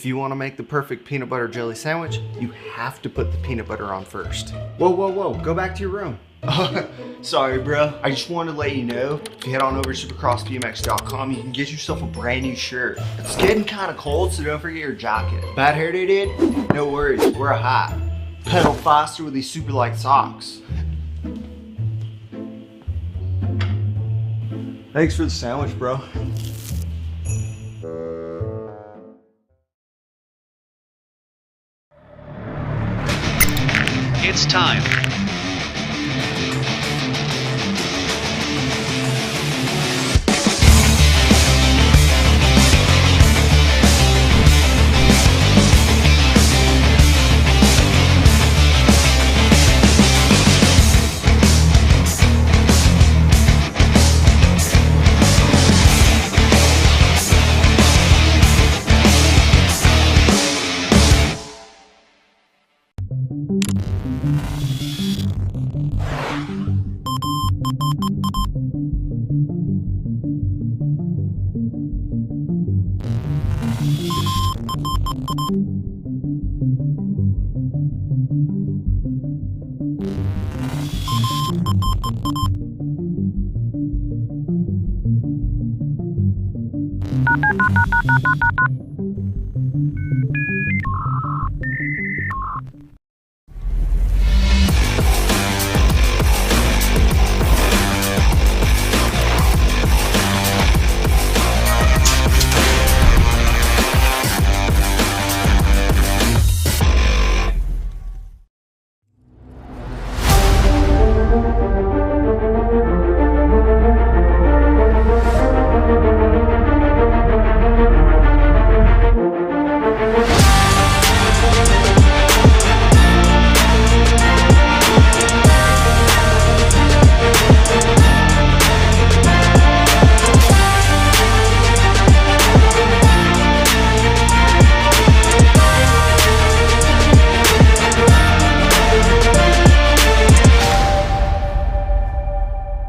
If you want to make the perfect peanut butter jelly sandwich, you have to put the peanut butter on first. Whoa, whoa, whoa, go back to your room. Sorry, bro. I just wanted to let you know, if you head on over to supercrossbmx.com, you can get yourself a brand new shirt. It's getting kind of cold, so don't forget your jacket. Bad hair day, dude? No worries, wear a hat. Pedal faster with these super light socks. Thanks for the sandwich, bro. It's time.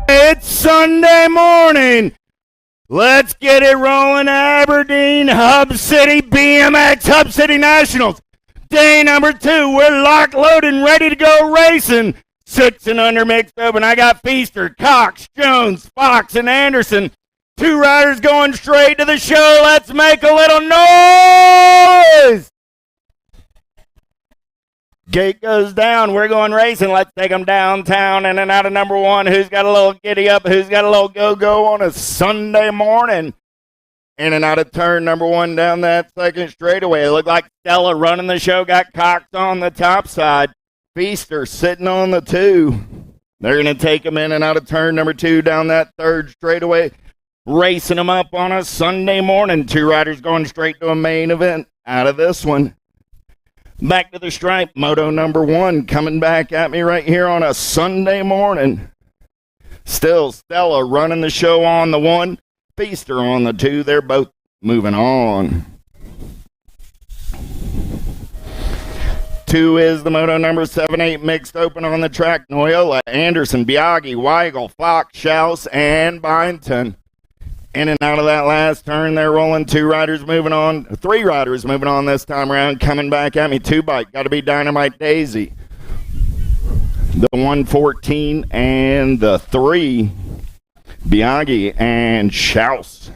It's Sunday morning. Let's get it rolling. Aberdeen, Hub City, BMX, Hub City Nationals. Day number 2. We're locked, loaded, and ready to go racing. 6 and under mixed open. I got Feaster, Cox, Jones, Fox, and Anderson. 2 riders going straight to the show. Let's make a little noise. Gate goes down. We're going racing. Let's take them downtown in and out of number 1. Who's got a little giddy up? Who's got a little go-go on a Sunday morning? In and out of turn number 1 down that second straightaway. It looked like Stella running the show. Got Cox on the top side. Feaster sitting on the 2. They're going to take him in and out of turn number 2 down that third straightaway. Racing them up on a Sunday morning. 2 riders going straight to a main event out of this one. Back to the stripe, moto number 1 coming back at me right here on a Sunday morning. Still Stella running the show on the 1, Feaster on the 2. They're both moving on. 2 is the moto number 7-8 mixed open on the track. Noyola, Anderson, Biaggi, Weigel, Fox, Schaus, and Byington. In and out of that last turn, they're rolling. 2 riders moving on. 3 riders moving on this time around. Coming back at me, 2 bike. Got to be Dynamite Daisy. The 114 and the 3, Biaggi and Schaus.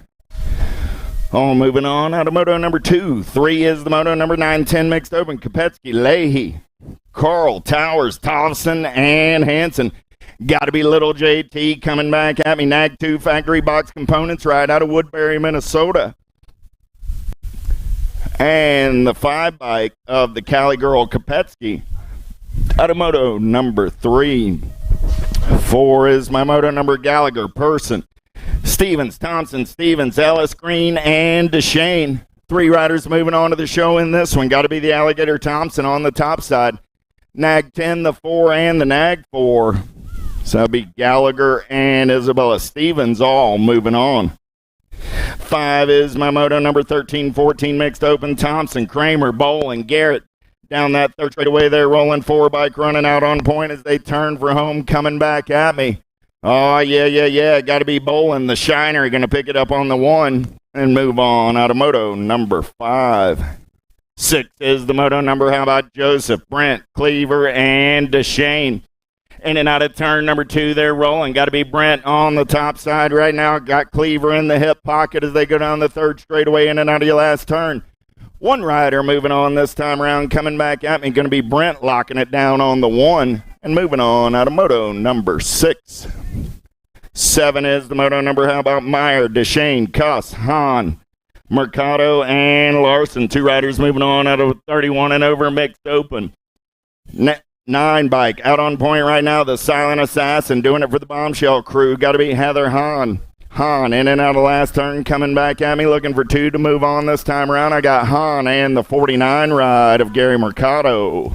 All moving on out of moto number 2. 3 is the moto number 9-10 mixed open. Kopetsky, Leahy, Carl, Towers, Thompson, and Hansen. Got to be little JT coming back at me. Nag 2 Factory Box Components right out of Woodbury, Minnesota. And the 5 bike of the Cali Girl Kopetsky out of moto number 3. 4 is my moto number Gallagher, Person, Stevens, Thompson, Stevens, Ellis, Green, and DeShane. 3 riders moving on to the show in this one. Got to be the Alligator Thompson on the top side. Nag 10, the 4, and the Nag 4. So that'll be Gallagher and Isabella Stevens all moving on. 5 is my moto number 13-14 mixed open. Thompson, Kramer, Boland, Garrett. Down that third straightaway, they're rolling 4 bike running out on point as they turn for home, coming back at me. Oh, yeah. Got to be Boland, the Shiner, going to pick it up on the 1 and move on out of moto number 5. 6 is the moto number. How about Joseph, Brent, Cleaver, and DeShane? In and out of turn number 2, they're rolling. Got to be Brent on the top side right now. Got Cleaver in the hip pocket as they go down the third straightaway in and out of your last turn. One rider moving on this time around, coming back at me. Going to be Brent locking it down on the 1 and moving on out of moto number 6. 7 is the moto number. How about Meyer, DeShane, Cuss, Hahn, Mercado, and Larson. 2 riders moving on out of 31 and over mixed open. 9 bike out on point right now, the Silent Assassin doing it for the Bombshell crew. Got to be Heather Hahn. Hahn in and out of last turn, coming back at me, looking for 2 to move on this time around. I got Hahn and the 49 ride of Gary Mercado.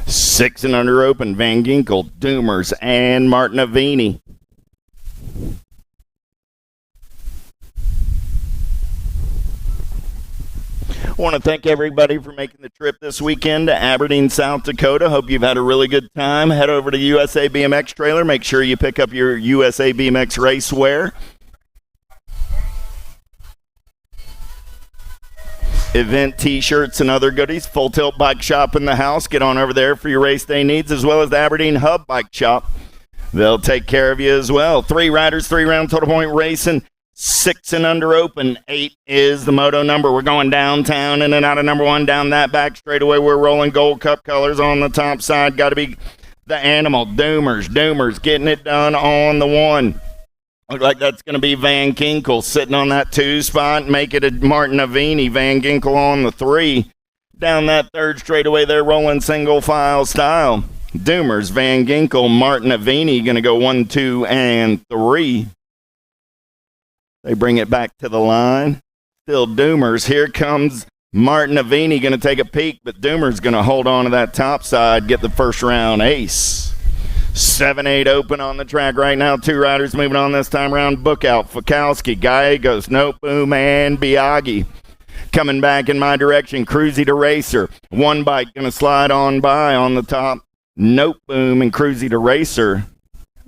Six and under open, Van Ginkel, Doomers, and Martin Avini. I want to thank everybody for making the trip this weekend to Aberdeen, South Dakota. Hope you've had a really good time. Head over to USA BMX trailer. Make sure you pick up your USA BMX race wear. Event t-shirts and other goodies. Full Tilt Bike Shop in the house. Get on over there for your race day needs, as well as the Aberdeen Hub Bike Shop. They'll take care of you as well. 3 riders, 3 round total point racing. 6 and under open. 8 is the moto number. We're going downtown in and out of number 1. Down that back straightaway, we're rolling Gold Cup colors on the top side. Got to be the Animal. Doomers getting it done on the 1. Look like that's going to be Van Ginkel sitting on that 2 spot. Make it a Martin Avini. Van Ginkel on the 3. Down that third straightaway, they're rolling single file style. Doomers, Van Ginkel, Martin Avini going to go 1, 2, and 3. They bring it back to the line. Still Doomers. Here comes Martin Avini going to take a peek, but Doomers going to hold on to that top side, get the first round ace. 7-8 open on the track right now. 2 riders moving on this time around. Book out. Fakowski, Gallegos, Nope Boom, and Biaggi. Coming back in my direction. Cruzy to Racer. 1 bike going to slide on by on the top. Nope Boom and Cruzy to Racer.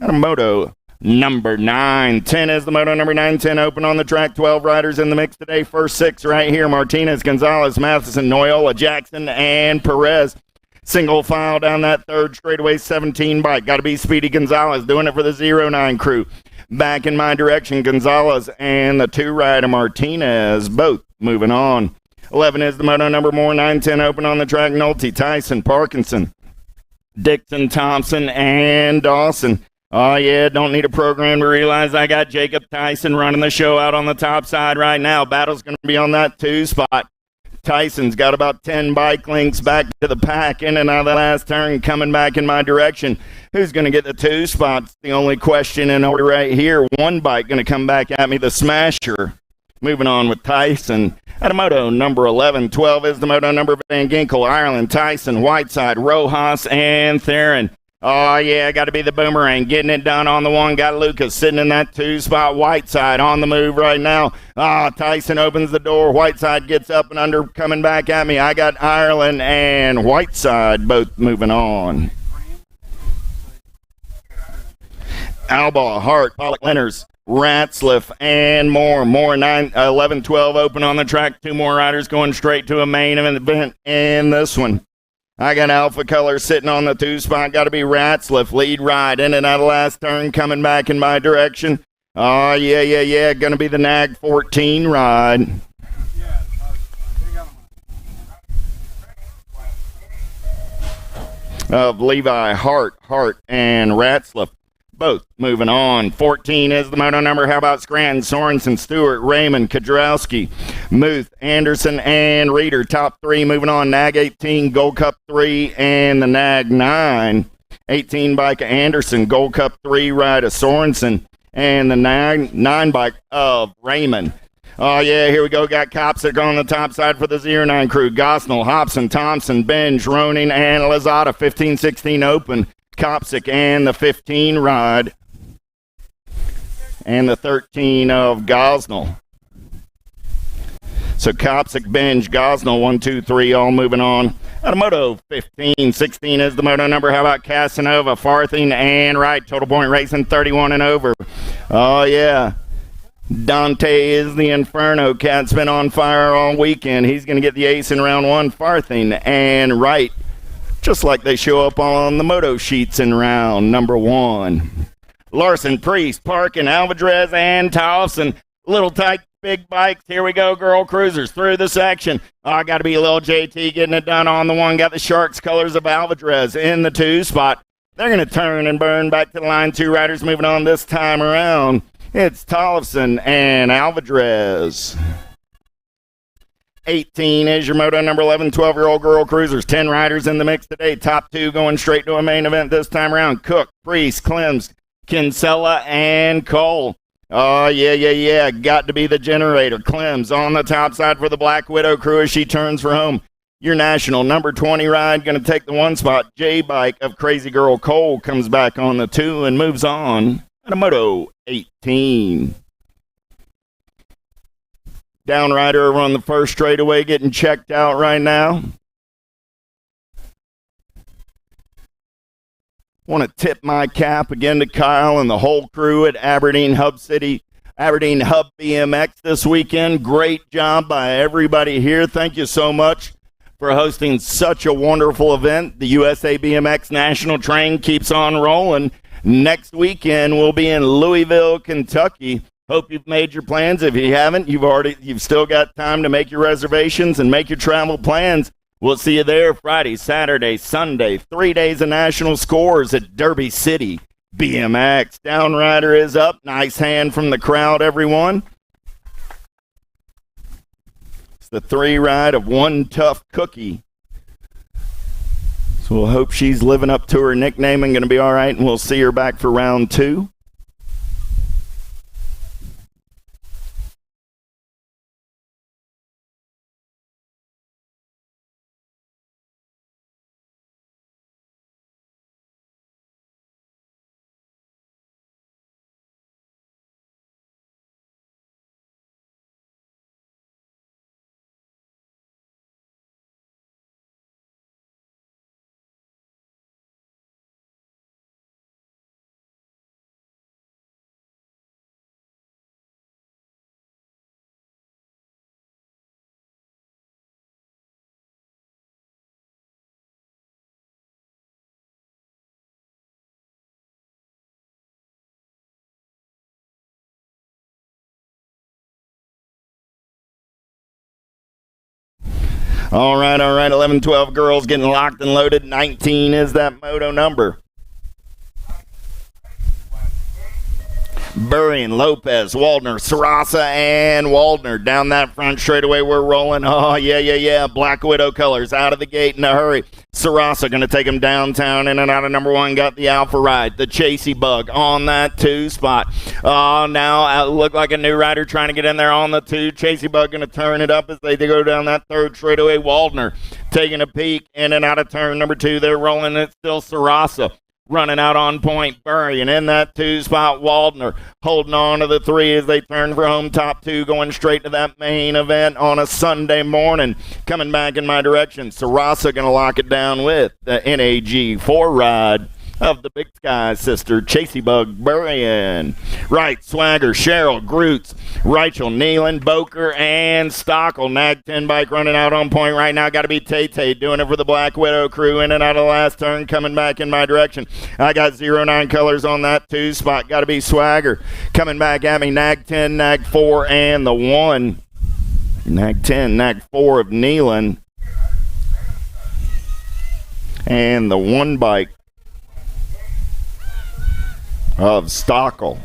Got a moto number 9. 10 is the moto number 9. 10 open on the track. 12 riders in the mix today. First 6 right here. Martinez, Gonzalez, Matheson, Noyola, Jackson, and Perez. Single file down that third straightaway, 17 bike. Got to be Speedy Gonzalez doing it for the 09 crew. Back in my direction, Gonzalez and the 2 rider Martinez, both moving on. 11 is the moto number more. 9-10 open on the track. Nolte, Tyson, Parkinson, Dixon, Thompson, and Dawson. Oh, yeah, don't need a program to realize I got Jacob Tyson running the show out on the top side right now. Battle's going to be on that 2 spot. Tyson's got about 10 bike links back to the pack, in and out of the last turn, coming back in my direction. Who's going to get the 2 spots? The only question in order right here. 1 bike going to come back at me, the Smasher. Moving on with Tyson. At a moto number 11. 12 is the moto number Van Ginkel, Ireland, Tyson, Whiteside, Rojas, and Theron. Oh, yeah, got to be the Boomerang. Getting it done on the 1. Got Lucas sitting in that 2 spot. Whiteside on the move right now. Tyson opens the door. Whiteside gets up and under, coming back at me. I got Ireland and Whiteside both moving on. Alba, Hart, Pollock, Lenners, Ratzliff, and more. 11, 12 open on the track. 2 more riders going straight to a main event in this one. I got Alpha Color sitting on the 2 spot. Got to be Ratzliff. Lead ride in and out of last turn. Coming back in my direction. Oh, yeah. Going to be the Nag 14 ride. Of Levi, Hart, and Ratzliff. Both moving on. 14 is the moto number. How about Scranton, Sorensen, Stewart, Raymond, Kudrowski, Muth, Anderson, and Reeder. Top three moving on. Nag 18, Gold Cup 3, and the Nag 9. 18 bike of Anderson, Gold Cup 3 ride of Sorensen, and the 9 bike of Raymond. Oh, yeah, here we go. Got Kopsick on the top side for the 09 crew. Gosnell, Hobson, Thompson, Benj, Roning, and Lazada. 15-16 open. Kopsick and the 15 ride. And the 13 of Gosnell. So Kopsick, Benj, Gosnell, 1, 2, 3, all moving on. Out of Moto 15, 16 is the moto number. How about Casanova, Farthing, and Wright? Total point racing 31 and over. Oh, yeah. Dante is the Inferno. Cat's been on fire all weekend. He's going to get the ace in round one. Farthing and Wright, just like they show up on the moto sheets in round number one. Larson, Priest, Parkin, Alvarez, and Towson. Little tight big bikes. Here we go, girl cruisers through the section. Oh, got to be a little JT getting it done on the one. Got the Sharks colors of Alvarez in the 2 spot. They're going to turn and burn back to the line. 2 riders moving on this time around. It's Tollefson and Alvarez. 18 is your moto number 11, 12-year-old girl cruisers. 10 riders in the mix today. Top 2 going straight to a main event this time around. Cook, Priest, Clems, Kinsella, and Cole. Oh, yeah. Got to be the generator. Clems on the top side for the Black Widow crew as she turns for home. Your national number 20 ride going to take the 1 spot. J-Bike of Crazy Girl Cole comes back on the 2 and moves on to Moto 18. Downrider over on the first straightaway getting checked out right now. Want to tip my cap again to Kyle and the whole crew at Aberdeen Hub BMX this weekend. Great job by everybody here. Thank you so much for hosting such a wonderful event. The USA BMX National Train keeps on rolling. Next weekend we'll be in Louisville, Kentucky. Hope you've made your plans. If you haven't, you've still got time to make your reservations and make your travel plans. We'll see you there Friday, Saturday, Sunday. 3 days of national scores at Derby City BMX. Downrider is up. Nice hand from the crowd, everyone. It's the 3 ride of One Tough Cookie. So we'll hope she's living up to her nickname and going to be all right, and we'll see her back for round 2. All right. 11, 12 girls getting locked and loaded. 19 is that moto number. Burrian, Lopez, Waldner, Sarasa, and Waldner. Down that front straightaway we're rolling. Oh, yeah. Black Widow colors out of the gate in a hurry. Sarasa going to take him downtown in and out of number 1. Got the Alpha ride. The Chasey Bug on that 2 spot. Oh, now look like a new rider trying to get in there on the 2. Chasey Bug going to turn it up as they go down that 3rd straightaway. Waldner taking a peek in and out of turn number 2. They're rolling. It's still Sarasa. Running out on point, Burry, and in that 2 spot, Waldner holding on to the 3 as they turn for home. Top 2 going straight to that main event on a Sunday morning. Coming back in my direction, Sarasa going to lock it down with the NAG 4 ride of the Big Sky sister, Chasey Bug Burrian. Right, Swagger, Cheryl, Groots, Rachel, Nealon, Boker, and Stockel. Nag 10 bike running out on point right now. Got to be Tay-Tay doing it for the Black Widow crew. In and out of the last turn, coming back in my direction. I got 09 colors on that 2 spot. Got to be Swagger coming back at me. Nag 10, Nag 4, and the 1. Nag 10, Nag 4 of Nealon. And the 1 bike of Stockel.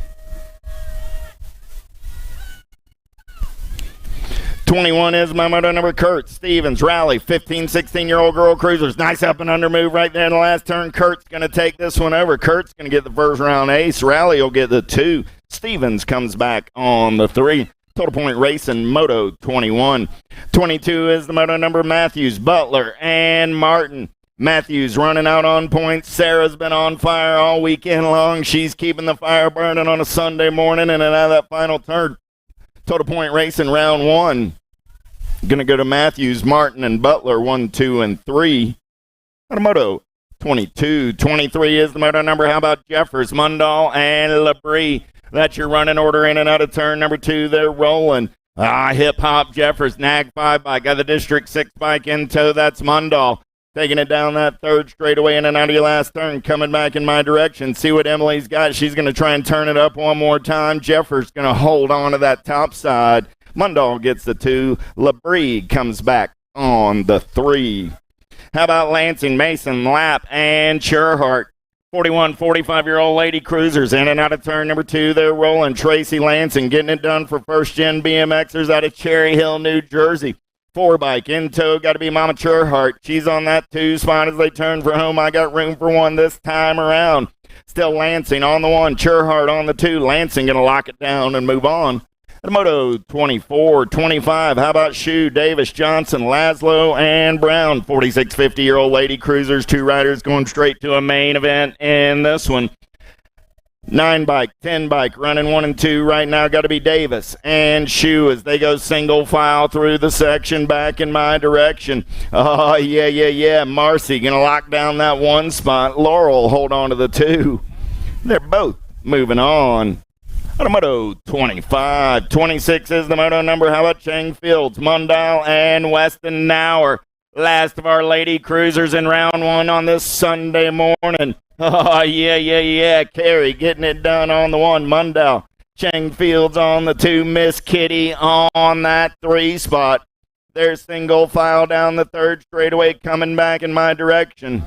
21 is my moto number. Kurt Stevens, Rally, 15, 16-year-old girl cruisers. Nice up and under move right there in the last turn. Kurt's going to take this one over. Kurt's going to get the first round ace. Rally will get the 2. Stevens comes back on the 3. Total Point Racing, Moto 21. 22 is the moto number. Matthews, Butler, and Martin. Matthews running out on points. Sarah's been on fire all weekend long. She's keeping the fire burning on a Sunday morning and out of that final turn. Total Point Racing round 1. Going to go to Matthews, Martin, and Butler 1, 2, and 3. Out of Moto 22. 23 is the moto number. How about Jeffers, Mundall, and Labrie? That's your running order in and out of turn number 2. They're rolling. Hip Hop Jeffers, Nag 5 bike. Got the District 6 bike in tow. That's Mundall. Taking it down that third straightaway in and out of your last turn. Coming back in my direction. See what Emily's got. She's going to try and turn it up one more time. Jeffers going to hold on to that top side. Mundall gets the 2. Labrie comes back on the 3. How about Lansing, Mason, Lapp, and Sherhart? 41, 45-year-old lady cruisers in and out of turn number 2. They're rolling. Tracy Lansing getting it done for first-gen BMXers out of Cherry Hill, New Jersey. 4 bike in tow, got to be Mama Sherhart. She's on that 2 spot as they turn for home. I got room for 1 this time around. Still Lansing on the 1, Sherhart on the 2. Lansing going to lock it down and move on. At Moto 24, 25, how about Shoe, Davis, Johnson, Laszlo, and Brown? 46, 50-year-old lady cruisers, 2 riders going straight to a main event in this one. 9 bike, 10 bike, running 1 and 2 right now. Got to be Davis and Shoe as they go single file through the section back in my direction. Oh, yeah. Marcy going to lock down that 1 spot. Laurel hold on to the 2. They're both moving on. Moto 25. 26 is the moto number. How about Chang Fields, Mundell, and Weston Nauer? Last of our lady cruisers in round 1 on this Sunday morning. Oh, yeah. Carrie getting it done on the 1. Mundell. Chang Fields on the 2. Miss Kitty on that 3 spot. They're single file down the third straightaway coming back in my direction.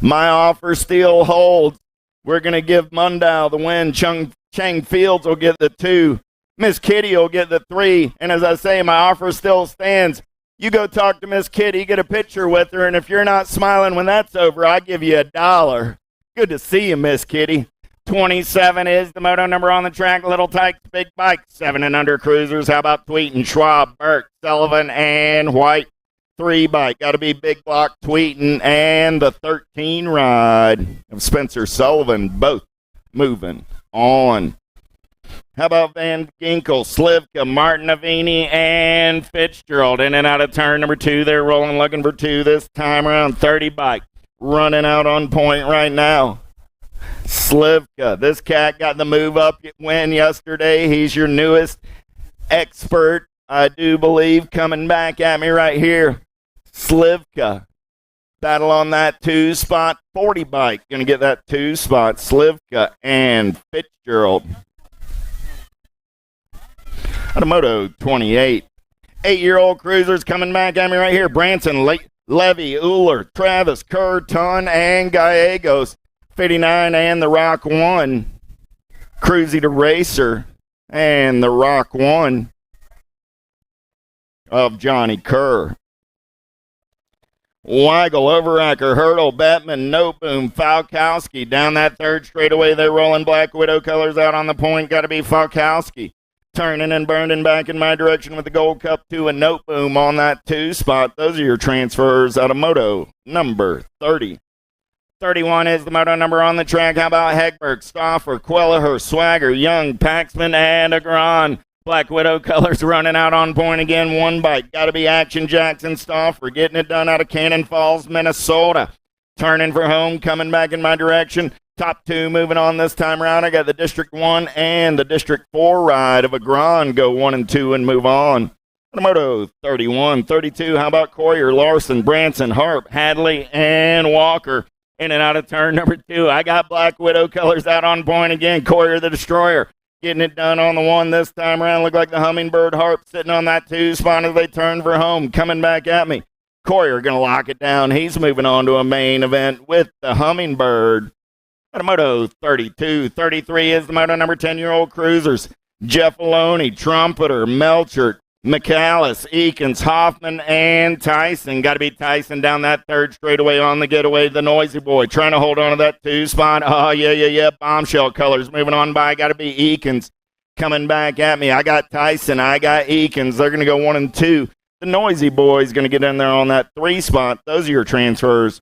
My offer still holds. We're going to give Mundell the win. Chang Fields will get the 2. Miss Kitty will get the 3. And as I say, my offer still stands. You go talk to Miss Kitty, get a picture with her, and if you're not smiling when that's over, I give you $1. Good to see you, Miss Kitty. 27 is the moto number on the track. Little Tykes, Big Bike, 7 and under cruisers. How about Tweetin, Schwab, Burke, Sullivan, and White? 3 bike. Got to be Big Block, Tweetin, and the 13 ride of Spencer Sullivan. Both moving on. How about Van Ginkel, Slivka, Martin Avini, and Fitzgerald? In and out of turn number 2. They're rolling, looking for 2 this time around. 30 bike. Running out on point right now. Slivka. This cat got the move up win yesterday. He's your newest expert, I do believe, coming back at me right here. Slivka. Battle on that 2 spot. 40 bike. Going to get that 2 spot. Slivka and Fitzgerald. Moto 28. 8-year-old cruisers coming back at me right here. Branson, Levy, Uller, Travis, Kerr, Ton, and Gallegos. 59 and the Rock 1. Cruzy to Racer and the Rock 1 of Johnny Kerr. Weigel, Overacker, Hurdle, Bettman, Noteboom, Falkowski. Down that third straightaway, they're rolling Black Widow colors out on the point. Got to be Falkowski. Turning and burning back in my direction with the Gold Cup 2 and Noteboom on that 2 spot. Those are your transfers out of Moto number 30. 31 is the moto number on the track. How about Hegberg, Stauffer, Quellaher, Swagger, Young, Paxman, and Agron? Black Widow colors running out on point again. 1 bike. Got to be Action Jackson Stauffer getting it done out of Cannon Falls, Minnesota. turning for home, coming back in my direction. Top two moving on this time around. I got the District 1 and the District 4 ride of a Grand go 1 and 2 and move on. Automoto 31, 32. How about Coyer, Larson, Branson, Harp, Hadley, and Walker? In and out of turn number 2. I got Black Widow colors out on point again. Coyer the Destroyer getting it done on the 1 this time around. Look like the Hummingbird Harp sitting on that 2 spot as they turn for home. Coming back at me. Coyer going to lock it down. He's moving on to a main event with the Hummingbird. Automoto 32, 33 is the moto number 10-year-old cruisers. Jeff Aloney, Trumpeter, Melchert, McAllis, Eakins, Hoffman, and Tyson. Got to be Tyson down that third straightaway on the getaway. The Noisy Boy trying to hold on to that 2 spot. Oh, yeah. Bombshell colors moving on by. Got to be Eakins coming back at me. I got Tyson. I got Eakins. They're going to go 1 and 2. The Noisy Boy's going to get in there on that 3 spot. Those are your transfers.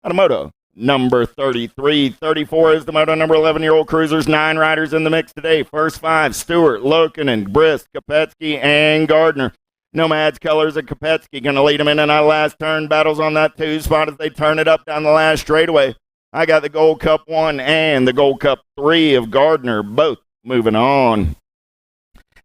Automoto number 33. 34 is the moto number 11-year-old cruisers. 9 riders in the mix today. First 5, Stewart, Lokinen, Brisk, Kopetsky, and Gardner. Nomads colors of Kopetsky going to lead them in and out of last turn. Battles on that 2 spot as they turn it up down the last straightaway. I got the Gold Cup 1 and the Gold Cup 3 of Gardner, both moving on.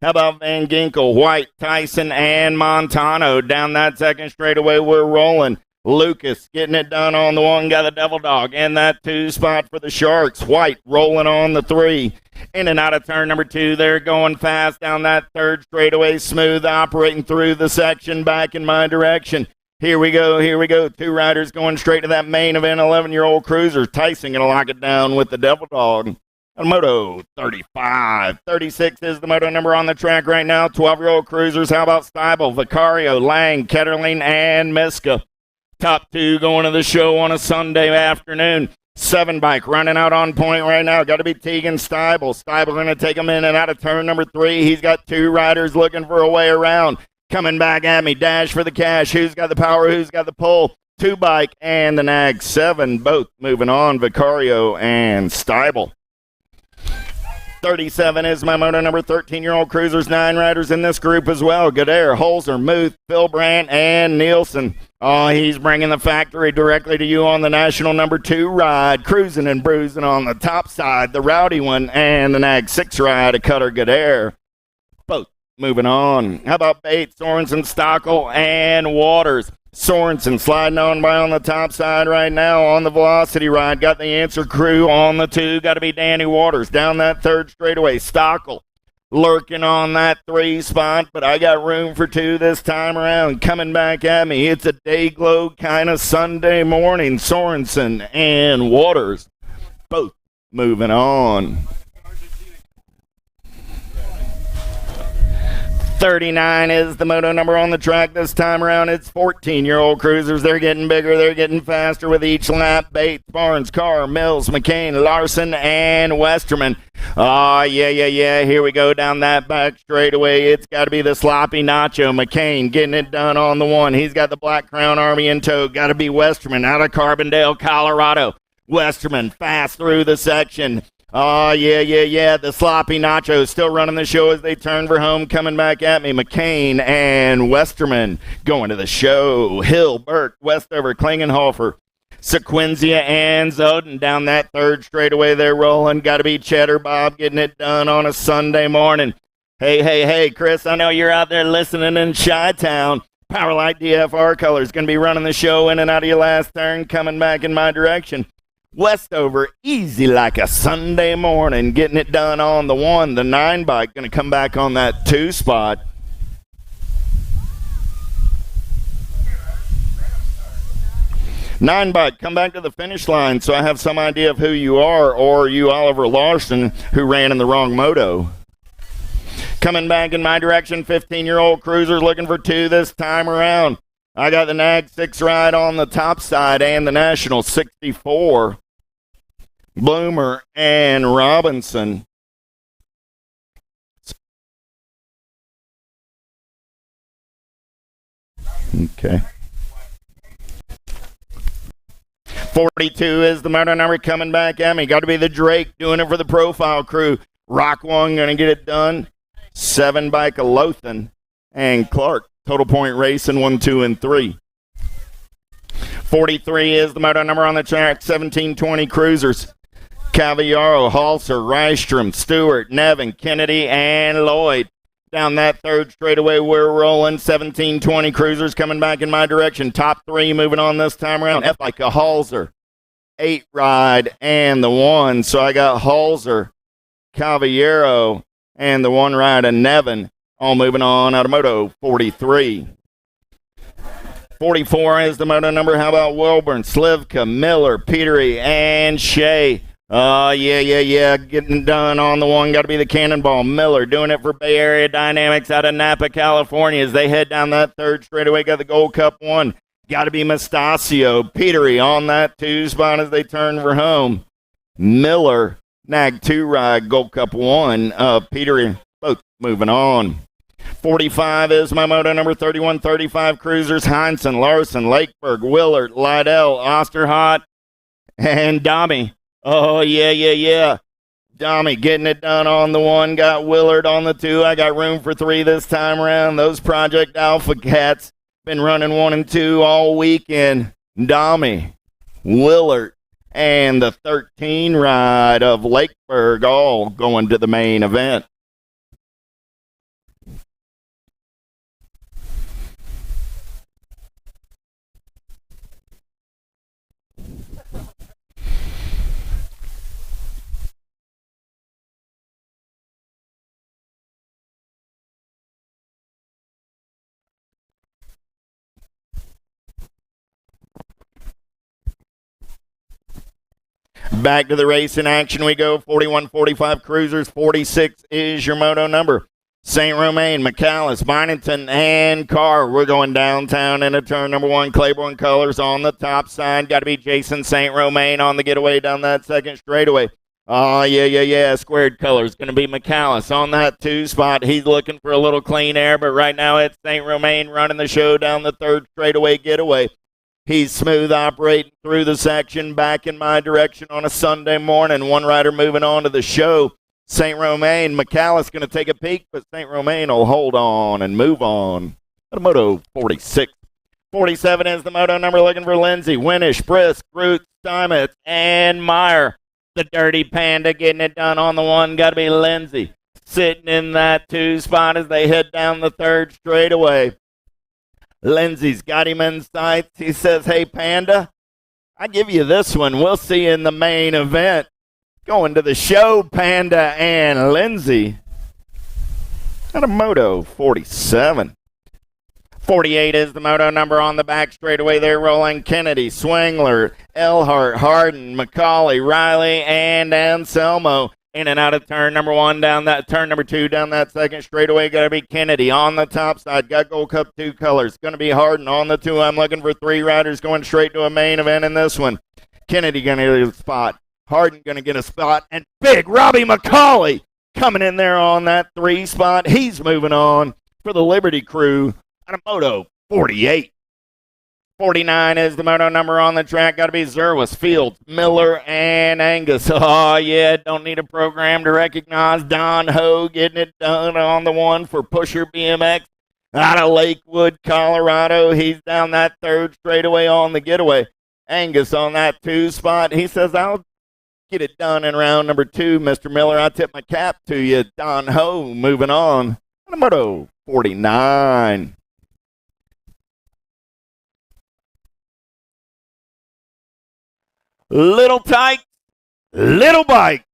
How about Van Ginkel, White, Tyson, and Montano? Down that second straightaway, we're rolling. Lucas getting it done on the 1, got the Devil Dog in that 2 spot for the Sharks. White rolling on the 3. In and out of turn number 2, they're going fast down that third straightaway, smooth operating through the section back in my direction. Here we go. 2 riders going straight to that main event, 11-year-old cruiser. Tyson going to lock it down with the Devil Dog. Moto 35. 36 is the moto number on the track right now. 12-year-old cruisers. How about Steibel, Vicario, Lang, Ketterling, and Miska? Top 2 going to the show on a Sunday afternoon. 7 bike running out on point right now. Got to be Tegan Steibel. Steibel going to take him in and out of turn number 3. He's got 2 riders looking for a way around. Coming back at me. Dash for the cash. Who's got the power? Who's got the pull? 2 bike and the Nag 7. Both moving on. Vicario and Steibel. 37 is my moto number 13-year-old cruisers. 9 riders in this group as well. Godair, Holzer, Muth, Phil Brandt, and Nielsen. Oh, he's bringing the factory directly to you on the national number 2 ride. Cruising and bruising on the top side. The Rowdy one and the Nag 6 ride of Cutter Godair. Both moving on. How about Bates, Sorensen, Stockel, and Waters? Sorensen sliding on by on the top side right now on the velocity ride. Got the Answer crew on the 2. Got to be Danny Waters down that third straightaway. Stockel lurking on that 3 spot, but I got room for 2 this time around. Coming back at me, it's a day glow kind of Sunday morning. Sorensen and Waters both moving on. 39 is the moto number on the track this time around. It's 14-year-old cruisers. They're getting bigger. They're getting faster with each lap. Bates, Barnes, Carr, Mills, McCain, Larson, and Westerman. Oh, yeah. Here we go down that back straightaway. It's got to be the sloppy Nacho. McCain getting it done on the 1. He's got the Black Crown Army in tow. Got to be Westerman out of Carbondale, Colorado. Westerman fast through the section. Oh, yeah. The sloppy Nacho still running the show as they turn for home. Coming back at me. McCain and Westerman going to the show. Hill, Burke, Westover, Klingenhofer, Sequenzia, and Zoden down that third straightaway. They're rolling. Got to be Cheddar Bob getting it done on a Sunday morning. Hey, Chris, I know you're out there listening in Chi-Town. Powerlight DFR colors going to be running the show in and out of your last turn. Coming back in my direction. Westover, easy like a Sunday morning, getting it done on the 1. The 9 bike going to come back on that 2 spot. Nine bike, come back to the finish line so I have some idea of who you are, or you Oliver Larson who ran in the wrong moto. Coming back in my direction, 15-year-old cruisers looking for 2 this time around. I got the Nag 6 ride on the top side and the National 64. Bloomer and Robinson. Okay. 42 is the motor number coming back at me. Got to be the Drake doing it for the profile crew. Rock One going to get it done. 7 bike Lothan and Clark. Total point racing 1, 2, and 3. 43 is the moto number on the track. 1720 Cruisers. Cavallaro, Halser, Rystrom, Stewart, Nevin, Kennedy, and Lloyd. Down that third straightaway, we're rolling. 1720 Cruisers coming back in my direction. Top three moving on this time around. Like a Halser, 8 ride, and the 1. So I got Halser, Cavallaro, and the 1 ride of Nevin. All moving on out of Moto 43. 44 is the moto number. How about Wilburn, Slivka, Miller, Petery, and Shea? Yeah. Getting done on the 1. Got to be the Cannonball. Miller doing it for Bay Area Dynamics out of Napa, California. As they head down that third straightaway, got the Gold Cup 1. Got to be Mestasio. Petery on that 2 spot as they turn for home. Miller, Nag 2 ride, Gold Cup 1. Petery, both moving on. 45 is my moto number. 31-35 Cruisers. Heinsohn, Larson, Lakeberg, Willard, Lydell, Osterhott, and Dommy. Oh, yeah. Dommy getting it done on the 1. Got Willard on the 2. I got room for 3 this time around. Those Project Alpha cats been running 1 and 2 all weekend. Dommy, Willard, and the 13 ride of Lakeberg all going to the main event. Back to the race in action we go. 41-45 Cruisers. 46 is your moto number. St. Romain, McAllis, Bynington, and Carr. We're going downtown into turn number 1. Claiborne colors on the top side. Got to be Jason St. Romain on the getaway down that second straightaway. Oh, yeah. Squared colors. Going to be McAllis on that 2 spot. He's looking for a little clean air, but right now it's St. Romain running the show down the third straightaway getaway. He's smooth operating through the section, back in my direction on a Sunday morning. 1 rider moving on to the show. St. Romain, McAllis going to take a peek, but St. Romain will hold on and move on. To Moto 46. 47 is the moto number, looking for Lindsay, Winnish, Brisk, Root, Steinmetz, and Meyer. The Dirty Panda getting it done on the 1. Got to be Lindsay. Sitting in that 2 spot as they head down the third straightaway. Lindsay's got him in sights. He says, hey, Panda, I give you this one. We'll see you in the main event. Going to the show, Panda and Lindsay. At a Moto 47. 48 is the moto number on the back straightaway. They're rolling Kennedy, Swingler, Elhart, Harden, McCauley, Riley, and Anselmo. In and out of turn number 1 down that turn number 2 down that second straightaway. Got to be Kennedy on the top side. Got Gold Cup 2 colors. Going to be Harden on the 2. I'm looking for 3 riders going straight to a main event in this one. Kennedy going to get a spot. Harden going to get a spot. And big Robbie McCauley coming in there on that 3 spot. He's moving on for the Liberty Crew at a Moto 48. 49 is the moto number on the track. Got to be Zerwas, Fields, Miller, and Angus. Oh, yeah, don't need a program to recognize Don Ho getting it done on the 1 for Pusher BMX out of Lakewood, Colorado. He's down that third straightaway on the getaway. Angus on that 2 spot. He says, I'll get it done in round number 2, Mr. Miller. I tip my cap to you. Don Ho moving on. Moto 49. Little Tyke, Little Bike.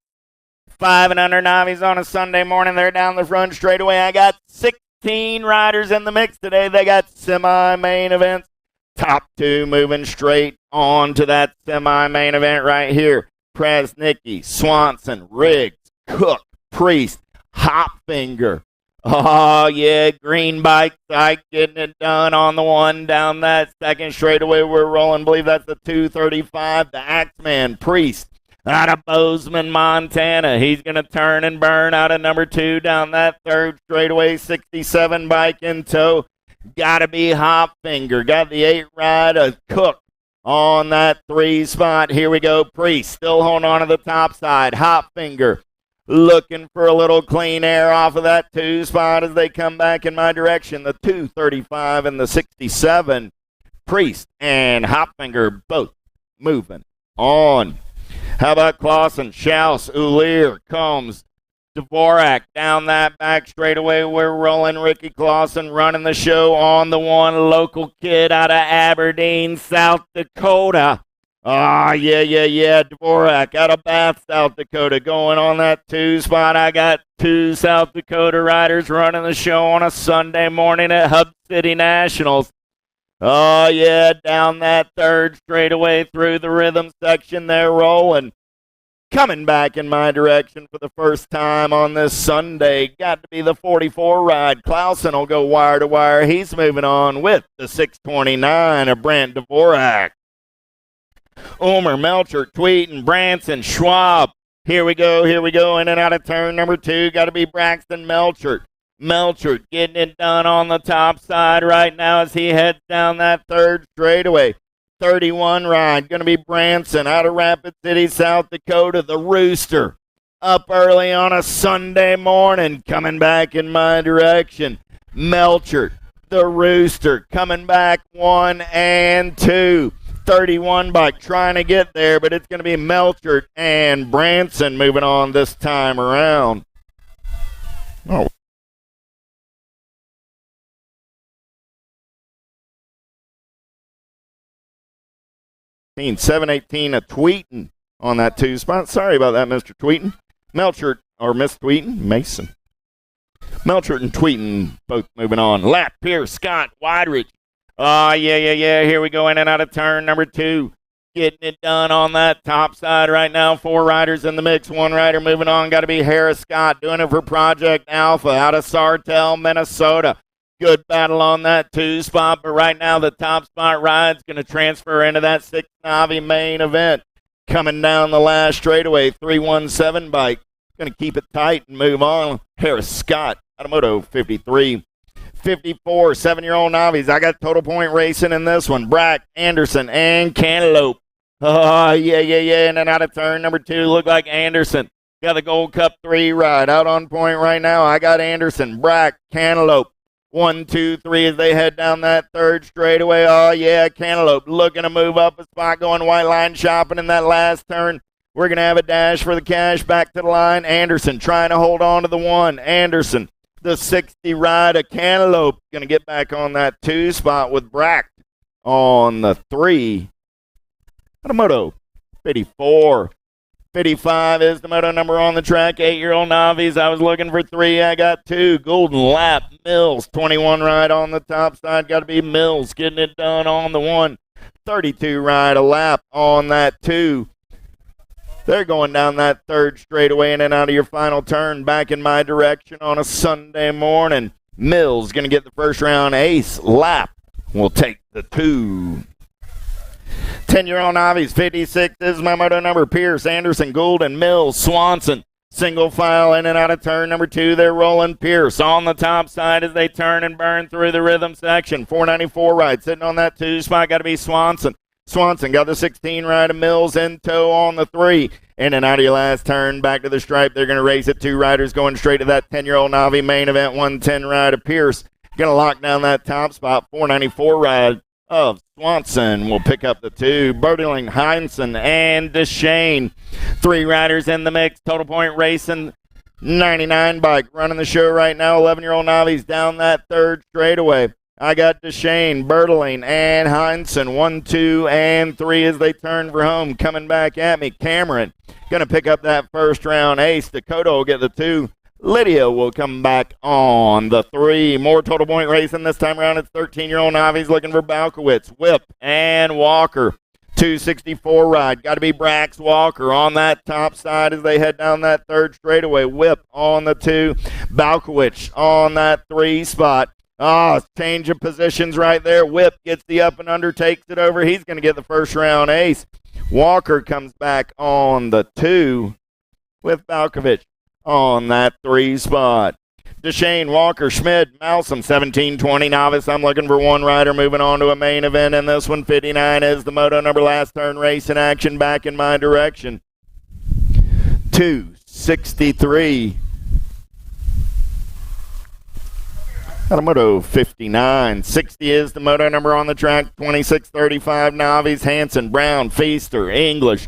5 and under novices on a Sunday morning. They're down the front straightaway. I got 16 riders in the mix today. They got semi-main events. Top 2 moving straight on to that semi-main event right here. Presnicki, Swanson, Riggs, Cook, Priest, Hopfinger. Oh, yeah, green bike, Tyke getting it done on the 1 down that second straightaway. We're rolling, believe that's the 235, the Axeman, Priest, out of Bozeman, Montana. He's going to turn and burn out of number 2 down that third straightaway, 67 bike in tow. Got to be Hopfinger. Got the 8 ride of Cook on that 3 spot. Here we go, Priest, still holding on to the top side. Hopfinger. Looking for a little clean air off of that 2 spot as they come back in my direction. The 235 and the 67. Priest and Hopfinger both moving on. How about Clausen, Schaus, Ulier, Combs, Dvorak down that back straightaway. We're rolling. Ricky Clausen running the show on the one. Local kid out of Aberdeen, South Dakota. Yeah. Dvorak out of Bath, South Dakota, going on that 2 spot. I got 2 South Dakota riders running the show on a Sunday morning at Hub City Nationals. Down that 3rd straightaway through the rhythm section. They're rolling. Coming back in my direction for the first time on this Sunday. Got to be the 44 ride. Clausen will go wire to wire. He's moving on with the 629 of Brant Dvorak. Ulmer, Melcher, Tweeten, Branson, Schwab. Here we go. In and out of turn number 2. Got to be Braxton Melcher. Melcher getting it done on the top side right now as he heads down that 3rd straightaway. 31 ride, going to be Branson out of Rapid City, South Dakota, the Rooster. Up early on a Sunday morning, coming back in my direction. Melcher, the Rooster, coming back 1 and 2. 31 bike trying to get there, but it's going to be Melcher and Branson moving on this time around. Oh. 718 of Tweeten on that 2 spot. Sorry about that, Mr. Tweeten. Melcher, or Miss Tweeten, Mason. Melcher and Tweeten both moving on. Lap, Pierce, Scott, Wideridge. Here we go in and out of turn number 2. Getting it done on that top side right now. 4 riders in the mix. 1 rider moving on. Got to be Harris Scott doing it for Project Alpha out of Sartell, Minnesota. Good battle on that 2 spot, but right now the top spot ride's going to transfer into that 6 Navi main event. Coming down the last straightaway, 317 bike. Going to keep it tight and move on. Harris Scott, Automoto 53. 54, 7-year-old Navis. I got total point racing in this one. Brack, Anderson, and Cantaloupe. In and out of turn number 2. Look like Anderson. Got the Gold Cup 3 ride out on point right now. I got Anderson, Brack, Cantaloupe. 1, 2, 3 as they head down that 3rd straightaway. Cantaloupe looking to move up a spot, going white line shopping in that last turn. We're going to have a dash for the cash back to the line. Anderson trying to hold on to the 1. Anderson, the 60 ride of Cantaloupe, going to get back on that 2 spot with Brack on the 3. Automoto 54. 55 is the moto number on the track. 8-year-old Navis. I was looking for 3. I got 2. Golden Lap. Mills. 21 ride on the top side. Got to be Mills getting it done on the 1. 32 ride a lap on that 2. They're going down that 3rd straightaway in and out of your final turn. Back in my direction on a Sunday morning. Mills going to get the first round ace. Lap will take the 2. 10-year-old Navis, 56 is my moto number. Pierce, Anderson, Gould, and Mills, Swanson. Single file in and out of turn number 2. They're rolling. Pierce on the top side as they turn and burn through the rhythm section. 494 ride sitting on that 2 spot. Got to be Swanson. Swanson got the 16 ride of Mills in tow on the 3. In and out of your last turn, back to the stripe. They're going to race it. 2 riders going straight to that 10-year-old Navi main event. 110 ride of Pierce. Going to lock down that top spot. 494 ride of Swanson will pick up the 2. Bertling, Heinsohn, and DeShane. 3 riders in the mix. Total point racing. 99 bike running the show right now. 11-year-old Navis down that 3rd straightaway. I got DeShane, Bertling, and Heinsohn. 1, 2, and 3 as they turn for home. Coming back at me. Cameron going to pick up that first round ace. Dakota will get the 2. Lydia will come back on the 3. More total point racing this time around. It's 13-year-old Navis looking for Balkowitz, Whip, and Walker. 264 ride. Got to be Brax Walker on that top side as they head down that 3rd straightaway. Whip on the 2. Balkowitz on that 3 spot. Change of positions right there. Whip gets the up and under, takes it over. He's going to get the first round ace. Walker comes back on the 2 with Balkovich on that 3 spot. DeShane, Walker, Schmid, Malsom, 17-20 Novice. I'm looking for 1 rider moving on to a main event, and this one, 59, is the moto number last turn race in action back in my direction. 263 Out of Moto 59. 60 is the moto number on the track. 26-35 Navies, Hanson, Brown, Feaster, English.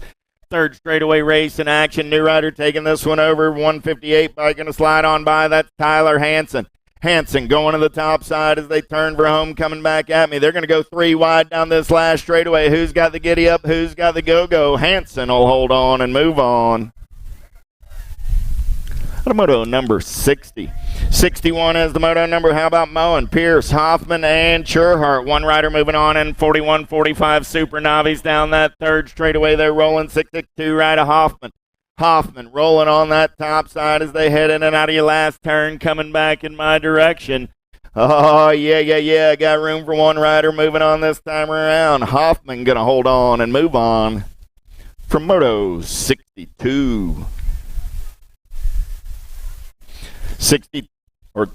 Third straightaway race in action. New rider taking this one over. 158 bike going to slide on by. That's Tyler Hanson. Hanson going to the top side as they turn for home, coming back at me. They're going to go 3 wide down this last straightaway. Who's got the giddy up? Who's got the go-go? Hanson will hold on and move on. Moto number 60. 61 is the moto number. How about Moen, Pierce, Hoffman, and Churhart? One rider moving on in 41-45 Super Navies down that third straightaway. They're rolling 6-2 right of Hoffman. Hoffman rolling on that top side as they head in and out of your last turn, coming back in my direction. Oh, yeah. Got room for one rider moving on this time around. Hoffman going to hold on and move on from Moto 62.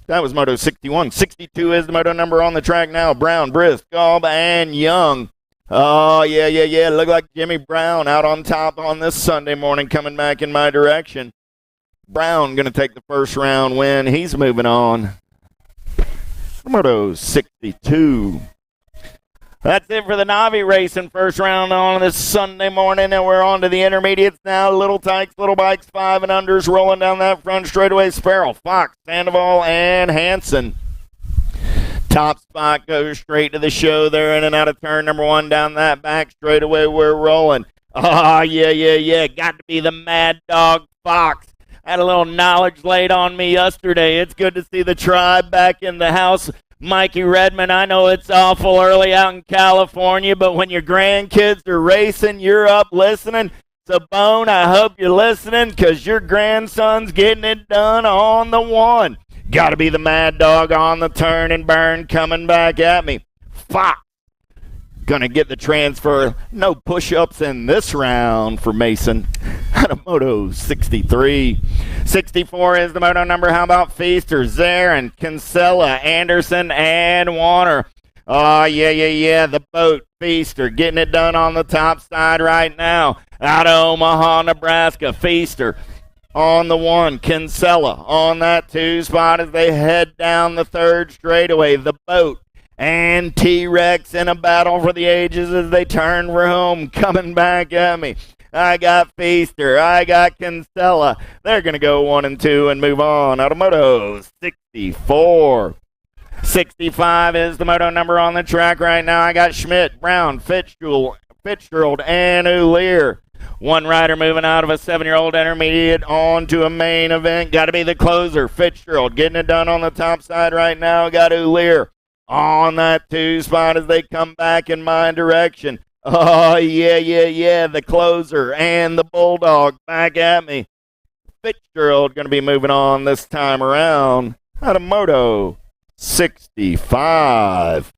that was Moto 61. 62 is the moto number on the track now. Brown, Brisk, Gaub, and Young. Oh, yeah. Look like Jimmy Brown out on top on this Sunday morning, coming back in my direction. Brown going to take the first round win. He's moving on. Moto 62. That's it for the Navi racing first round on this Sunday morning, and we're on to the intermediates now. Little Tykes, Little Bikes, 5 and unders rolling down that front straightaway. Sparrow, Fox, Sandoval, and Hanson. Top spot goes straight to the show. They're in and out of turn number 1 down that back straightaway. We're rolling. Oh, yeah. Got to be the Mad Dog Fox. Had a little knowledge laid on me yesterday. It's good to see the tribe back in the house. Mikey Redmond, I know it's awful early out in California, but when your grandkids are racing, you're up listening. So, Bone, I hope you're listening because your grandson's getting it done on the 1. Got to be the Mad Dog on the turn and burn coming back at me. Fox going to get the transfer. No push-ups in this round for Mason. Out of Moto 63. 64 is the moto number. How about Feaster, Zarin, Kinsella, Anderson, and Warner? Oh, yeah. The boat, Feaster, getting it done on the top side right now. Out of Omaha, Nebraska, Feaster on the 1. Kinsella on that 2 spot as they head down the third straightaway. The boat and T-Rex in a battle for the ages as they turn for home, coming back at me. I got Feaster. I got Kinsella. They're going to go 1 and 2 and move on. Out of Moto 64. 65 is the moto number on the track right now. I got Schmidt, Brown, Fitzgerald, and Ulier. One rider moving out of a 7-year-old intermediate on to a main event. Got to be the closer, Fitzgerald, getting it done on the top side right now. Got Ulier on that 2 spot as they come back in my direction. Oh, yeah. The closer and the Bulldog back at me. Fitzgerald going to be moving on this time around. Out of Moto 65.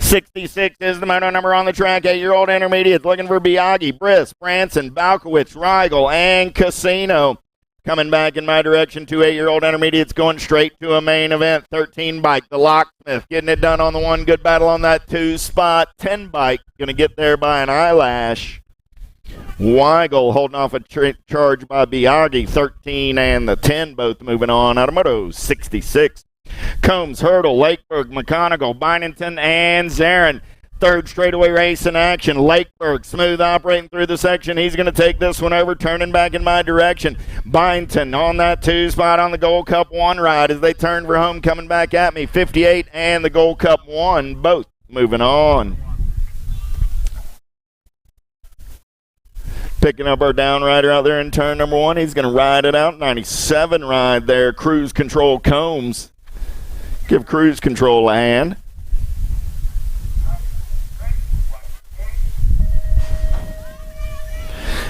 66 is the moto number on the track. 8-year-old intermediates looking for Biaggi, Briss, Branson, Balkowitz, Rigel, and Casino. Coming back in my direction, 2 8-year-old intermediates going straight to a main event. 13 bike, the Locksmith, getting it done on the 1. Good battle on that 2 spot. 10 bike, going to get there by an eyelash. Weigel holding off a charge by Biaggi. 13 and the 10 both moving on. Out of Moto 66. Combs, Hurdle, Lakeberg, McConaughey, Bynington, and Zarin. Third straightaway race in action. Lakeberg, smooth operating through the section. He's going to take this one over, turning back in my direction. Byington on that 2 spot on the Gold Cup 1 ride as they turn for home, coming back at me. 58 and the Gold Cup 1, both moving on. Picking up our down rider out there in turn number 1. He's going to ride it out. 97 ride there. Cruise Control Combs. Give Cruise Control a hand.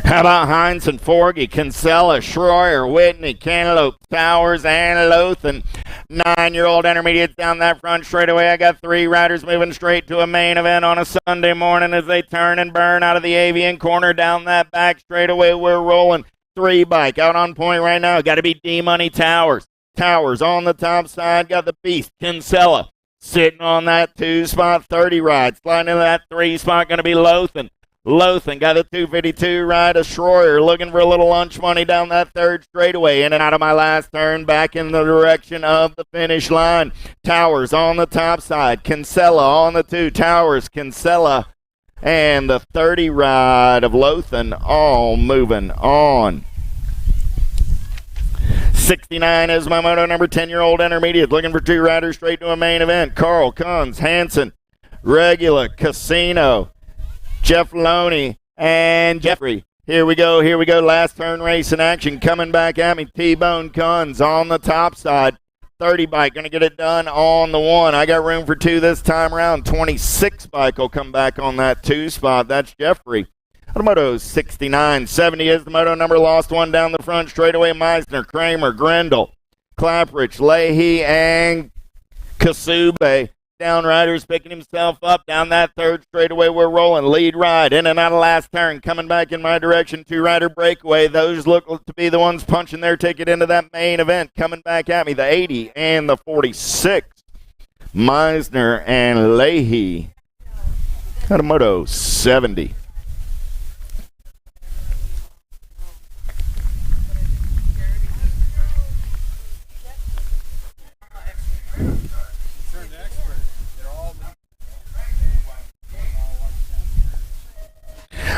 How about Heinz and Forgy, Kinsella, Schroyer, Whitney, Cantaloupe, Towers, and Lothan. 9-year-old intermediates down that front straightaway. I got 3 riders moving straight to a main event on a Sunday morning as they turn and burn out of the Avian corner down that back straightaway. We're rolling. 3 bike out on point right now. Got to be D-Money Towers. Towers on the top side. Got the beast, Kinsella, sitting on that 2 spot. 30 ride. Sliding into that 3 spot. Going to be Lothan. Lothan got a 252 ride. A Schroyer looking for a little lunch money down that third straightaway. In and out of my last turn, back in the direction of the finish line. Towers on the top side. Kinsella on the 2. Towers, Kinsella, and the 30 ride of Lothan all moving on. 69 is my moto number 10-year-old intermediate. Looking for 2 riders straight to a main event. Carl Kunz, Hansen, Regula, Casino, Jeff Loney, and Jeffrey. Here we go. Last turn race in action. Coming back at me, T-Bone Kunz on the top side. 30 bike, going to get it done on the 1. I got room for 2 this time around. 26 bike will come back on that 2 spot. That's Jeffrey. The moto 69. 70 is the moto number. Lost 1 down the front straightaway. Meisner, Kramer, Grendel, Clapperich, Leahy, and Kasube. Down riders picking himself up down that third straightaway. We're rolling. Lead ride in and out of last turn. Coming back in my direction. 2 rider breakaway. Those look to be the ones punching their ticket into that main event. Coming back at me, the 80 and the 46. Meisner and Leahy. Moto 70.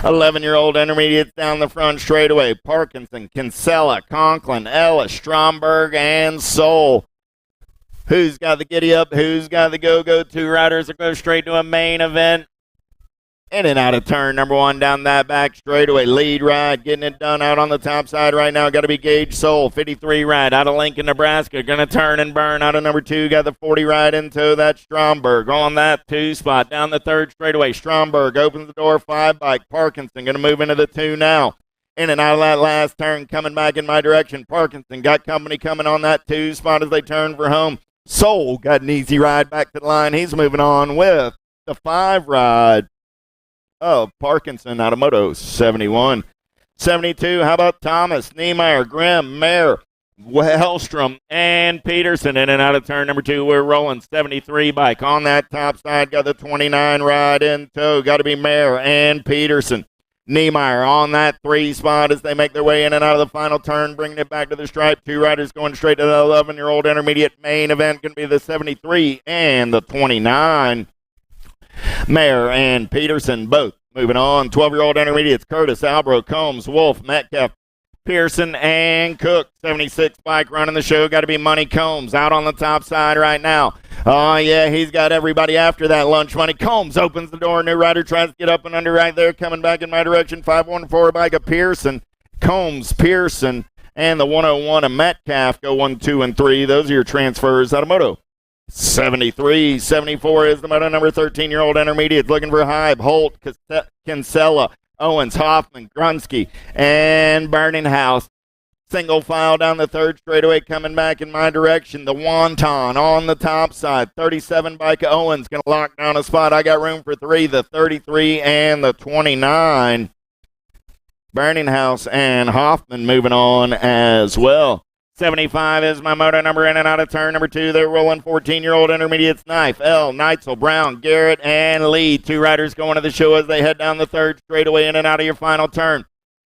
Eleven-year-old intermediates down the front straightaway. Parkinson, Kinsella, Conklin, Ellis, Stromberg, and Soul. Who's got the giddy up? Who's got the go-go? 2 riders will go straight to a main event. In and out of turn number 1 down that back straightaway. Lead ride, getting it done out on the top side right now. Got to be Gage Soul. 53 ride out of Lincoln, Nebraska. Going to turn and burn out of number 2. Got the 40 ride into that Stromberg on that 2 spot. Down the third straightaway. Stromberg opens the door. 5 bike. Parkinson going to move into the 2 now. In and out of that last turn. Coming back in my direction. Parkinson got company coming on that 2 spot as they turn for home. Soul got an easy ride back to the line. He's moving on with the 5 ride of Parkinson out of moto 71. 72, how about Thomas, Niemeyer, Grimm, Mayer, Hellstrom, and Peterson. In and out of turn number 2, we're rolling. 73 bike on that top side. Got the 29 ride in tow. Got to be Mayer and Peterson. Niemeyer on that 3 spot as they make their way in and out of the final turn, bringing it back to the stripe. 2 riders going straight to the 11-year-old intermediate main event. Going to be the 73 and the 29. Mayer and Peterson both moving on. 12-year-old intermediates, Curtis, Albro, Combs, Wolf, Metcalf, Pearson, and Cook. 76 bike running the show. Got to be Money Combs out on the top side right now. Oh, yeah, he's got everybody after that lunch money. Combs opens the door. New rider tries to get up and under right there. Coming back in my direction. 514 bike of Pearson. Combs, Pearson, and the 101 of Metcalf go 1, 2, and 3. Those are your transfers out of moto 73. 74 is the moto number 13-year-old intermediate. Looking for Hybe, Holt, Kinsella, Owens, Hoffman, Grunsky, and Burning House. Single file down the third straightaway coming back in my direction. The Wonton on the top side. 37 bike of Owens going to lock down a spot. I got room for 3. The 33 and the 29. Burning House and Hoffman moving on as well. 75 is my moto number in and out of turn number 2. They're rolling. 14-year-old intermediates. Knife, L, Neitzel, Brown, Garrett, and Lee. 2 riders going to the show as they head down the third straightaway in and out of your final turn.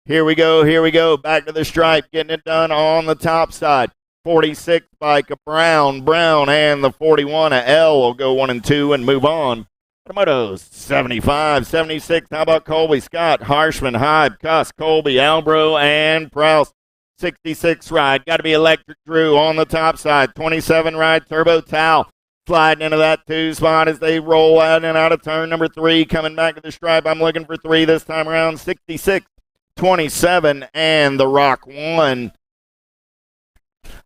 Here we go. Back to the stripe. Getting it done on the top side. 46 bike of Brown, and the 41 of L will go 1 and 2 and move on. Motos 75, 76. How about Colby, Scott, Harshman, Hybe, Cuss, Colby, Albro, and Prouse. 66 ride. Got to be Electric Drew on the top side. 27 ride. Turbo Towel sliding into that 2 spot as they roll out and out of turn number 3. Coming back to the stripe. I'm looking for 3 this time around. 66, 27, and the Rock 1.